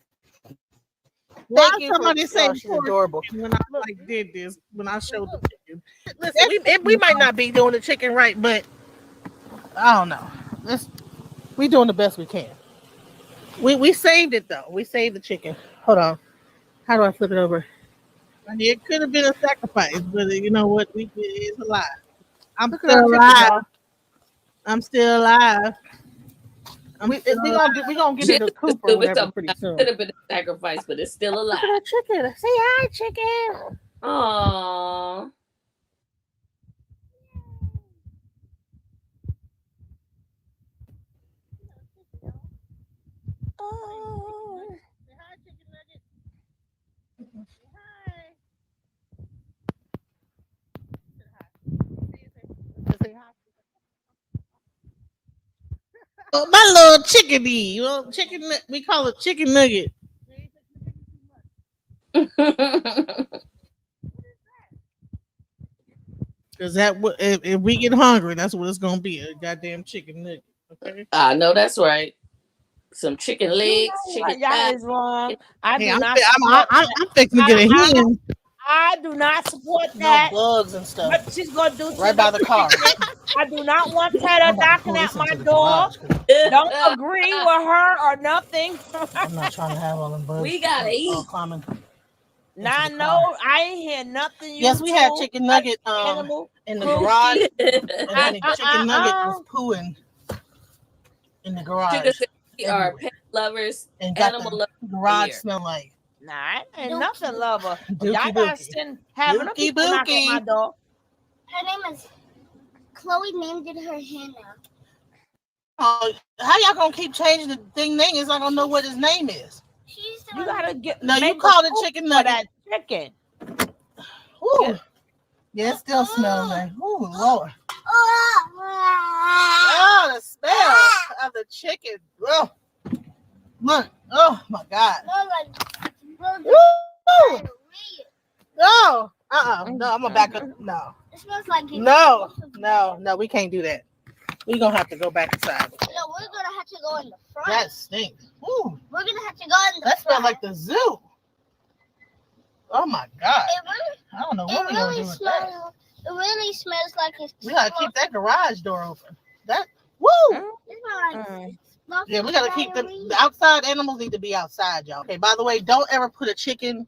Thank you. Somebody say she's adorable. When I did this, when I showed the chicken. Listen, we might not be doing the chicken right, but I don't know. We doing the best we can. We saved it though. We saved the chicken. Hold on. How do I flip it over? I mean, it could have been a sacrifice, but you know what? It's alive. I'm Look at still our chicken, alive. y'all. I'm still alive. We gonna get it a coop or whatever pretty soon. Could have been a sacrifice, but it's still alive. Look at that chicken. Say hi, chicken. Aww. Oh. Oh, my little chickadee. Well, chicken. We call it chicken nugget. Because if we get hungry, that's what it's gonna be. A goddamn chicken nugget. Okay. I know that's right. Some chicken legs, chicken Y'all thighs. is wrong. I Hey, do I'm not support I'm fixing to get a hen. I do not support No that. bugs and stuff. What she's gonna do? Right by the car. I do not want Taylor knocking at my door. Don't agree with her or nothing. I'm not trying to have all them bugs. We gotta eat. Climbing. Nah, no, I ain't hear nothing. Yes, we had chicken nugget in the garage, and then the chicken nugget was pooing in the garage. Chicken we are pet lovers, and got animal the lovers. garage here. smell like. Nah, I ain't nothing lover. Dookie Y'all gotta bookie. send having them people knock at my door. Her name is Chloe. Named it her Hannah. Oh, how y'all gonna keep changing the thing name? It's not gonna know what his name is. You gotta get. No, you make called a it soup chicken for nugget. that chicken. Ooh. Yeah, it still smells like. Ooh, Lord. Oh, the smell of the chicken. Oh, look. Oh my God. Woo! No. No, I'm gonna back up. No. It smells like No, we can't do that. We're gonna have to go back inside. No, we're gonna have to go in the front. That stinks. Ooh. We're gonna have to go in the That front. smells like the zoo. Oh my God. It really, I don't know what we're gonna do with that. It really smells like it's. We gotta keep that garage door open. That woo. It smells like Yeah, we gotta keep the outside animals need to be outside, y'all. Okay. By the way, don't ever put a chicken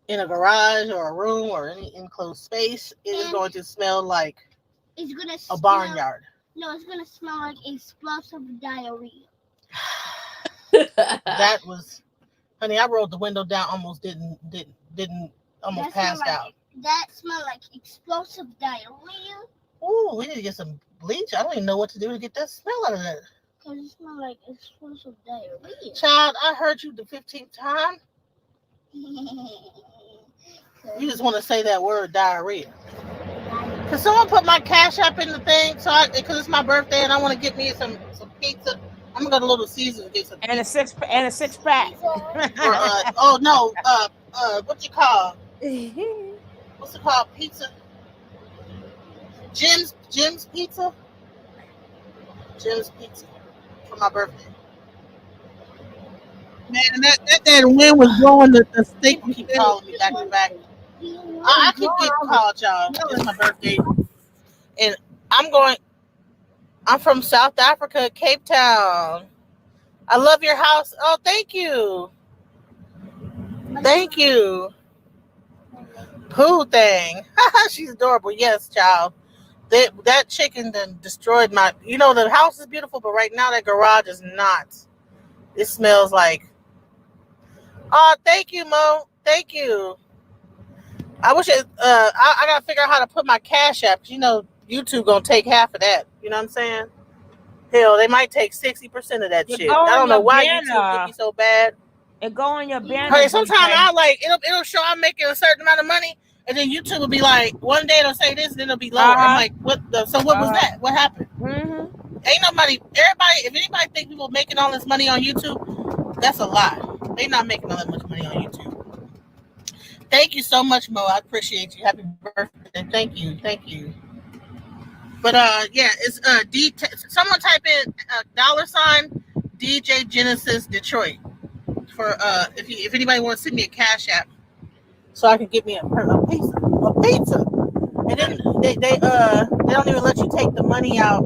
in a garage or a room or any enclosed space. It is going to smell like it's gonna a barnyard. No, it's gonna smell like explosive diarrhea. That was, honey. I rolled the window down. Almost didn't. Almost passed out. That smelled like explosive diarrhea. Ooh, we need to get some bleach. I don't even know what to do to get that smell out of that. Cause it smells like explosive diarrhea. Child, I heard you the 15th time. You just want to say that word, diarrhea. Can someone put my Cash App in the thing? Because it's my birthday and I want to get me some pizza. I'm gonna go to Little Caesars and get some and pizza. a six pack. Oh no, what you call? What's it called? Pizza? Jim's Pizza. Jim's Pizza for my birthday. Man, that wind was blowing the steak. You keep calling me back to back. I keep getting called, y'all. It's my birthday. And I'm from South Africa, Cape Town. I love your house. Oh, thank you. Thank you. Pooh thing. She's adorable. Yes, child. That chicken then destroyed my, the house is beautiful, but right now that garage is not. It smells like. Oh, thank you, Mo. Thank you. I wish I gotta figure out how to put my Cash App. YouTube gonna take half of that. You know what I'm saying? Hell, they might take 60% of that shit. I don't know why YouTube get me so bad. It go on your banner. Hey, sometimes it'll show I'm making a certain amount of money, and then YouTube will be like, one day it'll say this, and then it'll be lower. I'm like, what was that? What happened? Ain't nobody. If anybody think people making all this money on YouTube, that's a lie. They not making all that much money on YouTube. Thank you so much, Mo. I appreciate you. Happy birthday. Thank you. But yeah, it's someone type in $ DJ Genesis Detroit for if anybody wants to send me a Cash App so I can get me a pizza. And then they don't even let you take the money out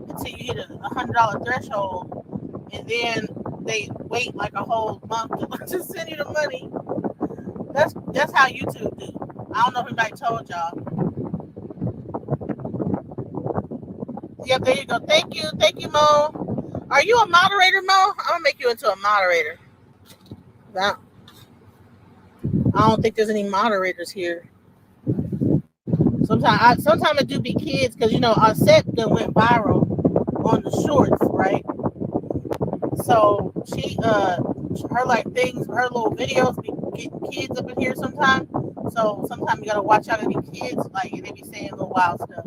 until you hit a $100 threshold, and then they wait like a whole month to send you the money. That's how YouTube do. I don't know if anybody told y'all. Yep, there you go. Thank you, Mo. Are you a moderator, Mo? I'm gonna make you into a moderator. I don't think there's any moderators here. Sometimes it do be kids because our set that went viral on the shorts, right? So she her little videos be getting kids up in here sometimes. So sometimes you gotta watch out of these kids, like they be saying little wild stuff.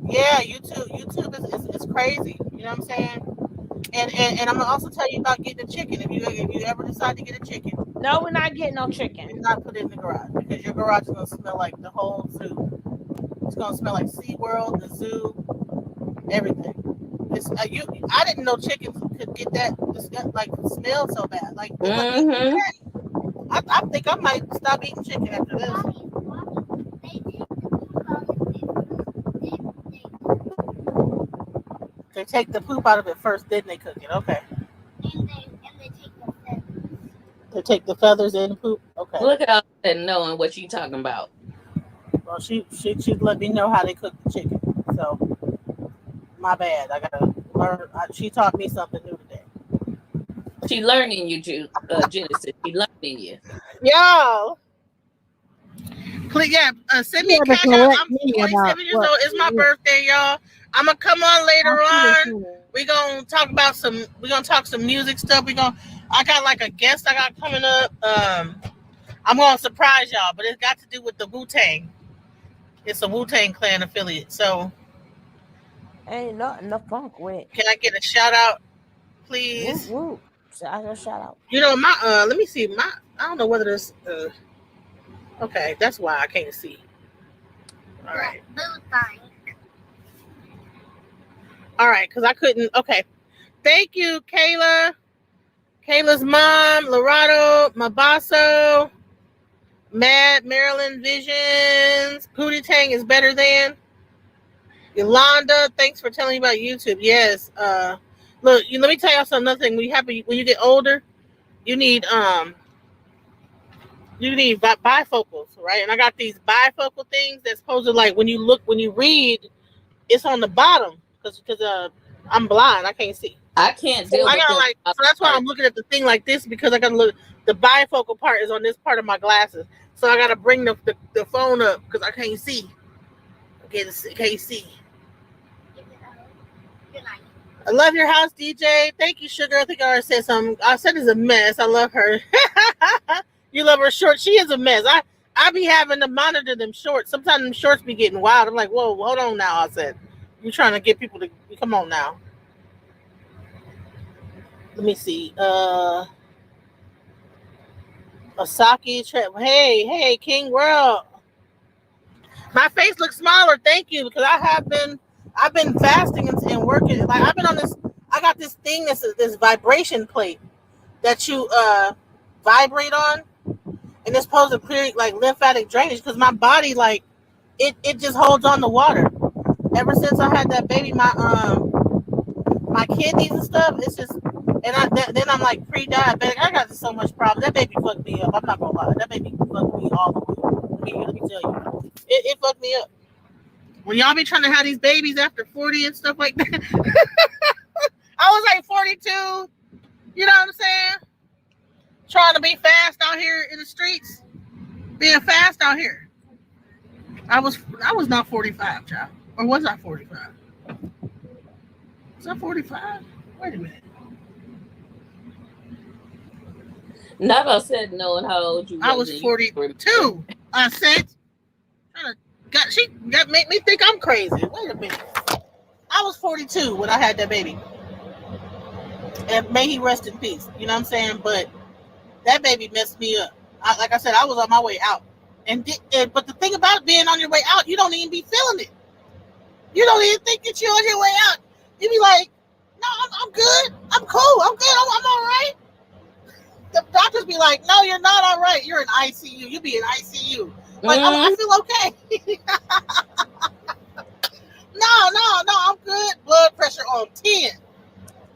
Yeah, YouTube is crazy. You know what I'm saying? And I'm gonna also tell you about getting a chicken if you ever decide to get a chicken. No, we're not getting no chicken. Do not put it in the garage because your garage is gonna smell like the whole zoo. It's gonna smell like SeaWorld, the zoo, everything. I didn't know chickens could get that like smell so bad. Like, Mm-hmm. I think I might stop eating chicken after this. They take the poop out of it first, then they cook it. Okay. And they take the feathers. They take the feathers and the poop. Okay. Look at all that knowing what you talking about. Well, she let me know how they cook the chicken. So my bad. I gotta learn. She taught me something new today. She learning you, Genesis. She learning you. Yo. Please, send me a cash out. I'm 27 years old. It's my birthday, y'all. I'm gonna come on later on. We're gonna talk some music stuff. I got like a guest I got coming up. I'm gonna surprise y'all, but it's got to do with the Wu-Tang. It's a Wu-Tang Clan affiliate. So ain't nothing to funk with. Can I get a shout out, please? Woo. Shout out. Let me see. I don't know whether this okay, that's why I can't see. All right. All right, because I couldn't. Okay. Thank you, Kayla. Kayla's mom, Lorado, Mabasso, Mad, Maryland Visions, Pootie Tang is better than. Yolanda, thanks for telling me about YouTube. Yes. Look, let me tell y'all another thing. When you get older, you need bifocals, right? And I got these bifocal things that's supposed to, like, when you read, it's on the bottom because I'm blind. I can't see. I can't deal with so that's why I'm looking at the thing like this, because I gotta look. The bifocal part is on this part of my glasses, so I gotta bring the phone up because I can't see. Can't see. I love your house, DJ. Thank you, Sugar. I think I already said something. I said it's a mess. I love her. You love her short. She is a mess. I be having to monitor them shorts. Sometimes them shorts be getting wild. I'm like, whoa, hold on now. I said, you're trying to get people to come on now. Let me see. Osaki trip. Hey, King World. My face looks smaller. Thank you, because I've been fasting and working. Like, I've been on this. I got this thing that's this vibration plate that you vibrate on, and it's supposed to clear like lymphatic drainage, because my body, like, it just holds on to water. Ever since I had that baby, my kidneys and stuff, it's just, and then I'm like pre-diabetic. I got so much problem. That baby fucked me up. I'm not gonna lie. That baby fucked me all the way. Let me tell you, it fucked me up. When y'all be trying to have these babies after 40 and stuff like that, I was like 42. You know what I'm saying? Trying to be fast out here in the streets, being fast out here. I was not 45, child, or was I 45? Was I 45? Wait a minute. Never said knowing how old you was. I was 42. I said, she made me think I'm crazy. Wait a minute. I was 42 when I had that baby. And may he rest in peace. You know what I'm saying? But that baby messed me up. Like I said, I was on my way out. But the thing about being on your way out, you don't even be feeling it. You don't even think that you're on your way out. You be like, no, I'm good. I'm cool. I'm good. I'm all right. The doctors be like, no, you're not all right. You're in ICU. You be in ICU. Like, I feel okay. No, I'm good. Blood pressure on 10.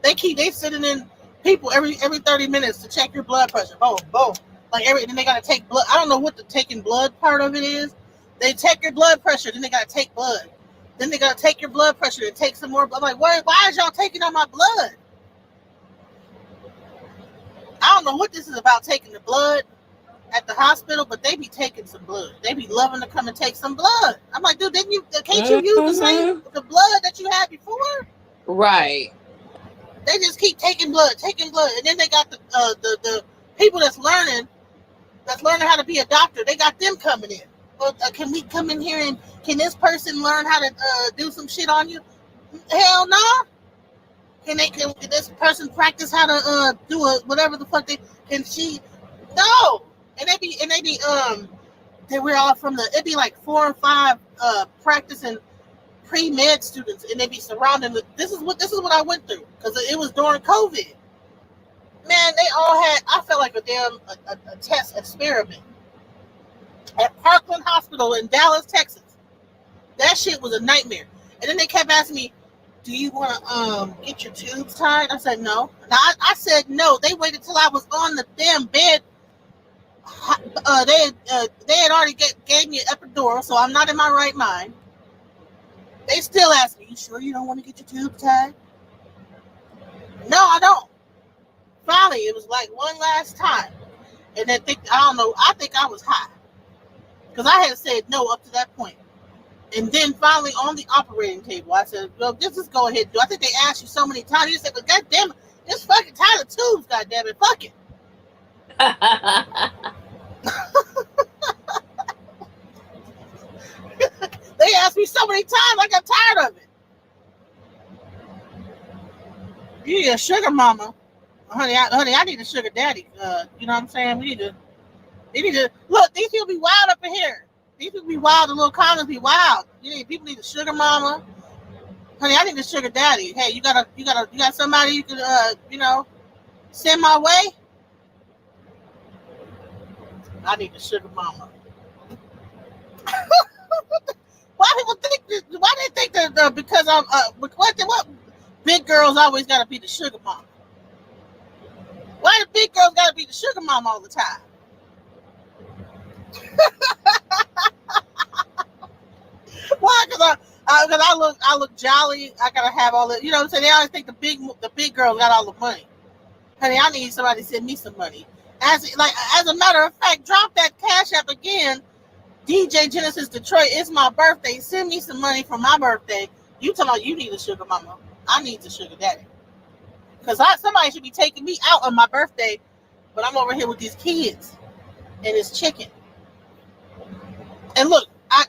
They sitting in people every 30 minutes to check your blood pressure. Boom, boom. Like then they gotta take blood. I don't know what the taking blood part of it is. They check your blood pressure, then they gotta take blood. Then they gotta take your blood pressure and take some more blood. I'm like, why is y'all taking all my blood? I don't know what this is about taking the blood at the hospital, but they be taking some blood. They be loving to come and take some blood. I'm like, dude, can't you use the blood that you had before? Right. They just keep taking blood, and then they got the people that's learning how to be a doctor. They got them coming in. Well, can we come in here and can this person learn how to do some shit on you? Hell no. Can this person practice how to do whatever the fuck can she? No. And we're all from it'd be like 4 or 5 practicing pre-med students, and they be surrounding this is what I went through because it was during COVID. Man, they all had, I felt like a damn a test experiment at Parkland Hospital in Dallas, Texas. That shit was a nightmare. And then they kept asking me, do you want to get your tubes tied? I said no. Now I said no. They waited till I was on the damn bed. They had already gave me an epidural, so I'm not in my right mind. They still ask me, you sure you don't want to get your tubes tied? No, I don't. Finally, it was like one last time. And I think I was high. Because I had said no up to that point. And then finally on the operating table, I said, well, just go ahead and do it. I think they asked you so many times. You said, but God damn it, just fucking tie the tubes, God damn it, fuck it. They asked me so many times, I got tired of it. You need a sugar mama. Honey, I need a sugar daddy. You know what I'm saying? They need to look, these people be wild up in here. These people be wild, the little comments be wild. People need a sugar mama. Honey, I need a sugar daddy. Hey, you got somebody you can send my way? I need a sugar mama. Why people think this? Why they think that because I'm what big girls always gotta be the sugar mama? Why the big girls gotta be the sugar mama all the time? Why? Because I look jolly. I gotta have all the, you know what I'm saying? They always think the big girls got all the money. Honey, I need somebody to send me some money. As a matter of fact, drop that cash app again. DJ Genesis Detroit, it's my birthday. Send me some money for my birthday. You talking about you need a sugar mama. I need a sugar daddy. Because somebody should be taking me out on my birthday, but I'm over here with these kids and this chicken. And look, I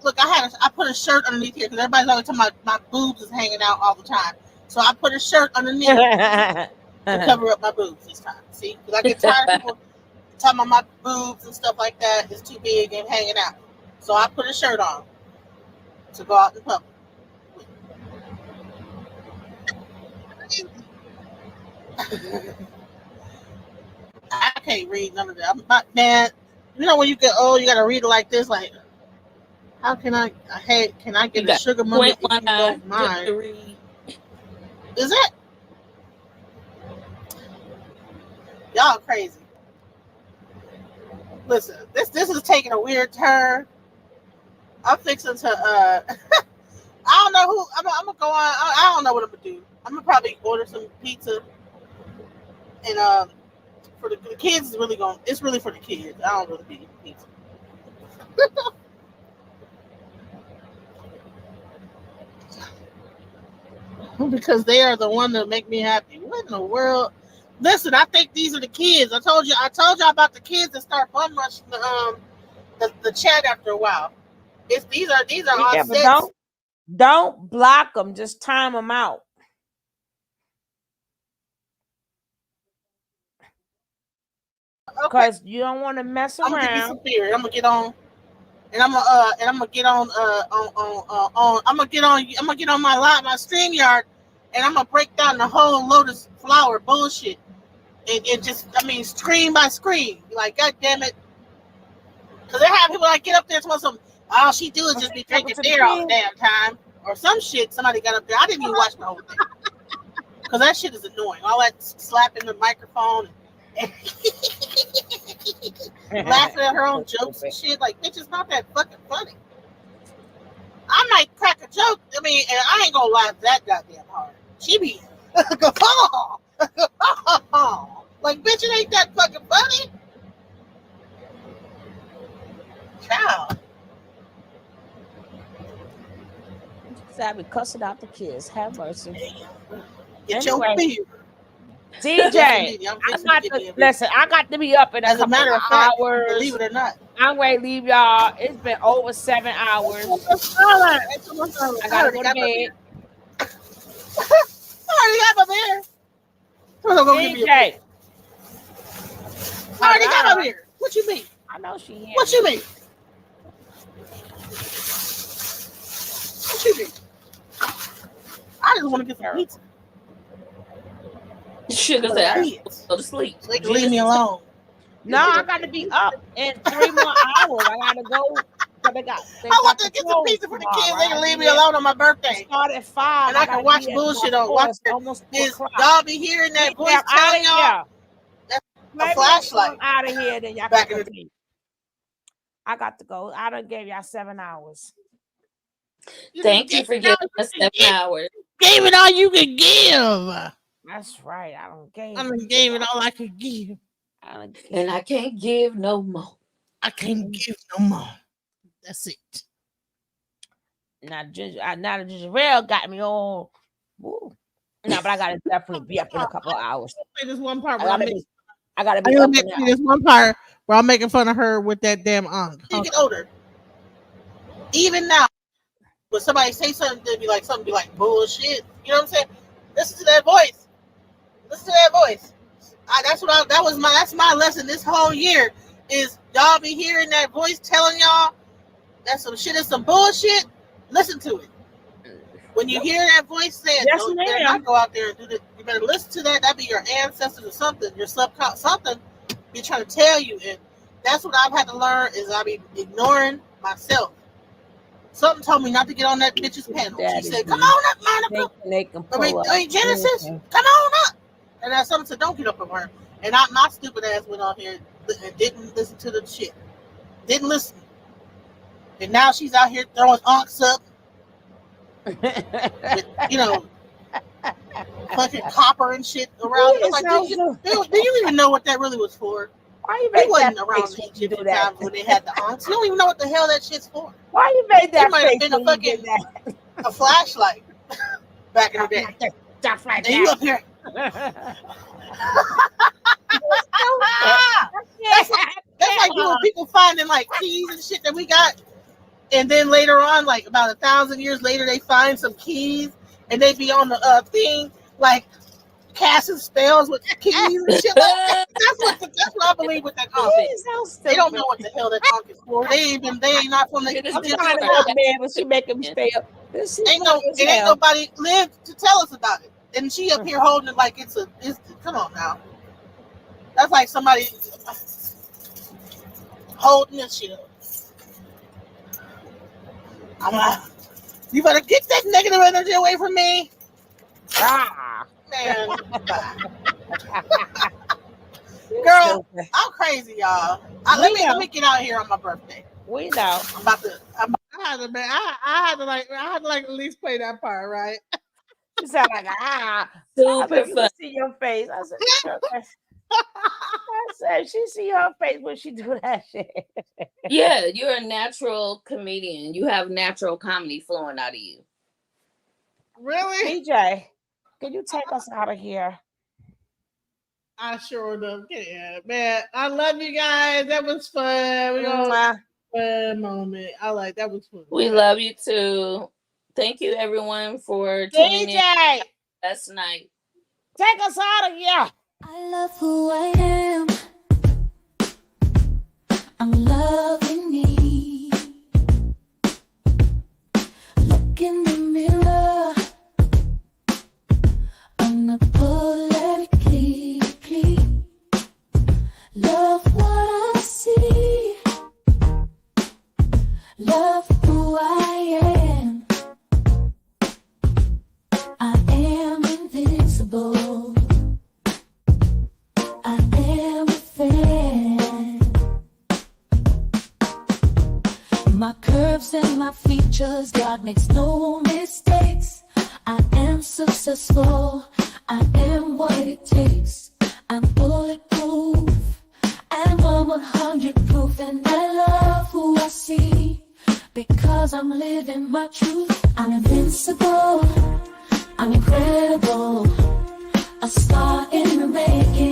put a shirt underneath here because everybody's always talking about my boobs is hanging out all the time. So I put a shirt underneath to cover up my boobs this time. See, because I get tired of people talking about my boobs and stuff like that. It's too big and hanging out. So I put a shirt on to go out in public. I can't read none of that. Man, you know when you get old, you gotta read it like this. Like, how can I? Can I get a sugar mama if you don't mind? Is it? Y'all crazy. Listen, this is taking a weird turn. I'm fixing to I don't know who I'm gonna go on. I don't know what I'm gonna do. I'm gonna probably order some pizza, and for the kids, it's really for the kids. I don't really eat pizza. Because they are the one that make me happy. What in the world? Listen, I think these are the kids. I told you about the kids that start bum rushing the chat after a while. These are yeah, but don't block them. Just time them out. Because you don't want to mess around. I'm gonna give you some period. I'm gonna get on, and I'm gonna get on my StreamYard, and I'm gonna break down the whole Lotus Flower bullshit, and just screen by screen. Like, God damn it, because they have people that get up there and tell something. All she do is just be drinking beer all the damn time, or some shit. Somebody got up there. I didn't even watch the whole thing. Because that shit is annoying. All that slapping the microphone and laughing at her own jokes and shit. Like, bitch, it's not that fucking funny. I might crack a joke. I mean, and I ain't gonna laugh that goddamn hard. She be like, bitch, it ain't that fucking funny. Child. I be cussing out the kids. Have mercy. Get your beer. DJ, I got to be up in a couple matter of hours. fact, believe it or not. I'm ready to leave y'all. It's been over 7 hours. I gotta go to bed. I already got my beer. DJ. I already got my beer. What you mean? I know she is. What you mean? What you mean? I just want to get some pizza. Sugar said, I go to sleep. Leave me alone. No, I got to be up in 3 more hours. I got to go. I want to get some pizza for the kids. They can leave me alone on my birthday. Start at 5. And I can watch bullshit on. Watch this. Y'all be hearing that voice telling y'all. That's a flashlight. Out of here, then y'all back in the day. I got to go. I done gave y'all 7 hours. Thank you for giving us 7 hours. Gave it all you could give. That's right. I gave it all I could give. And I can't give no more. I can't give no more. That's it. Now the ginger ale got me on. Woo. No, but I gotta definitely be up in a couple of hours. This one part. I gotta be up in this one part where I'm making fun of her with that damn unk. You get older. Even now, when somebody say something, they'd be like bullshit. You know what I'm saying? Listen to that voice. That's my lesson this whole year is y'all be hearing that voice telling y'all that some shit is some bullshit. Listen to it. When you hear that voice saying, you better not go out there and do this. You better listen to that. That be your ancestors or something, your subconscious, something be trying to tell you. And that's what I've had to learn is I be ignoring myself. Something told me not to get on that bitch's panel. She said, come on up, Monica. Genesis, come on up. And then someone said, don't get up on her. And my stupid ass went on here and didn't listen to the shit. Didn't listen. And now she's out here throwing unks up. With, fucking copper and shit around. Like, do you even know what that really was for? Why you made wasn't that around the Egyptian times when they had the unks. You don't even know what the hell that shit's for. Why you made that? It might have been a fucking a flashlight back in the day. Stuff like and that. You up here. That's like people finding like keys and shit that we got, and then later on, like about 1,000 years later, they find some keys and they be on the thing like casting spells with keys and shit like that. That's what I believe with that ankh. They don't know what the hell that ankh is for. They ain't not from the. I'm trying to help man, but she making me stay up. Ain't nobody lived to tell us about it, and she up here holding it like it's come on now. That's like somebody holding this shit up. You better get that negative energy away from me. Man. Girl, I'm crazy, y'all. Let me get out here on my birthday. We know. I had to at least play that part, right? She sound like super fun. See your face. I said, she see her face when she do that shit. Yeah, you're a natural comedian. You have natural comedy flowing out of you. Really? DJ, can you take us out of here? I sure do. Yeah, man. I love you guys. That was fun. We gonna fun moment. That was fun. We love you too. Thank you everyone for tuning in last night. Take us out of here. I love who I am. I'm loving me. Look in the mirror. Unapologetically love what I see. Love who I am. I am invincible. curves in my features. God makes no mistakes. I am successful. I am what it takes. I'm bulletproof. And 100 proof. And I love who I see. Because I'm living my truth. I'm invincible. I'm incredible. A star in the making.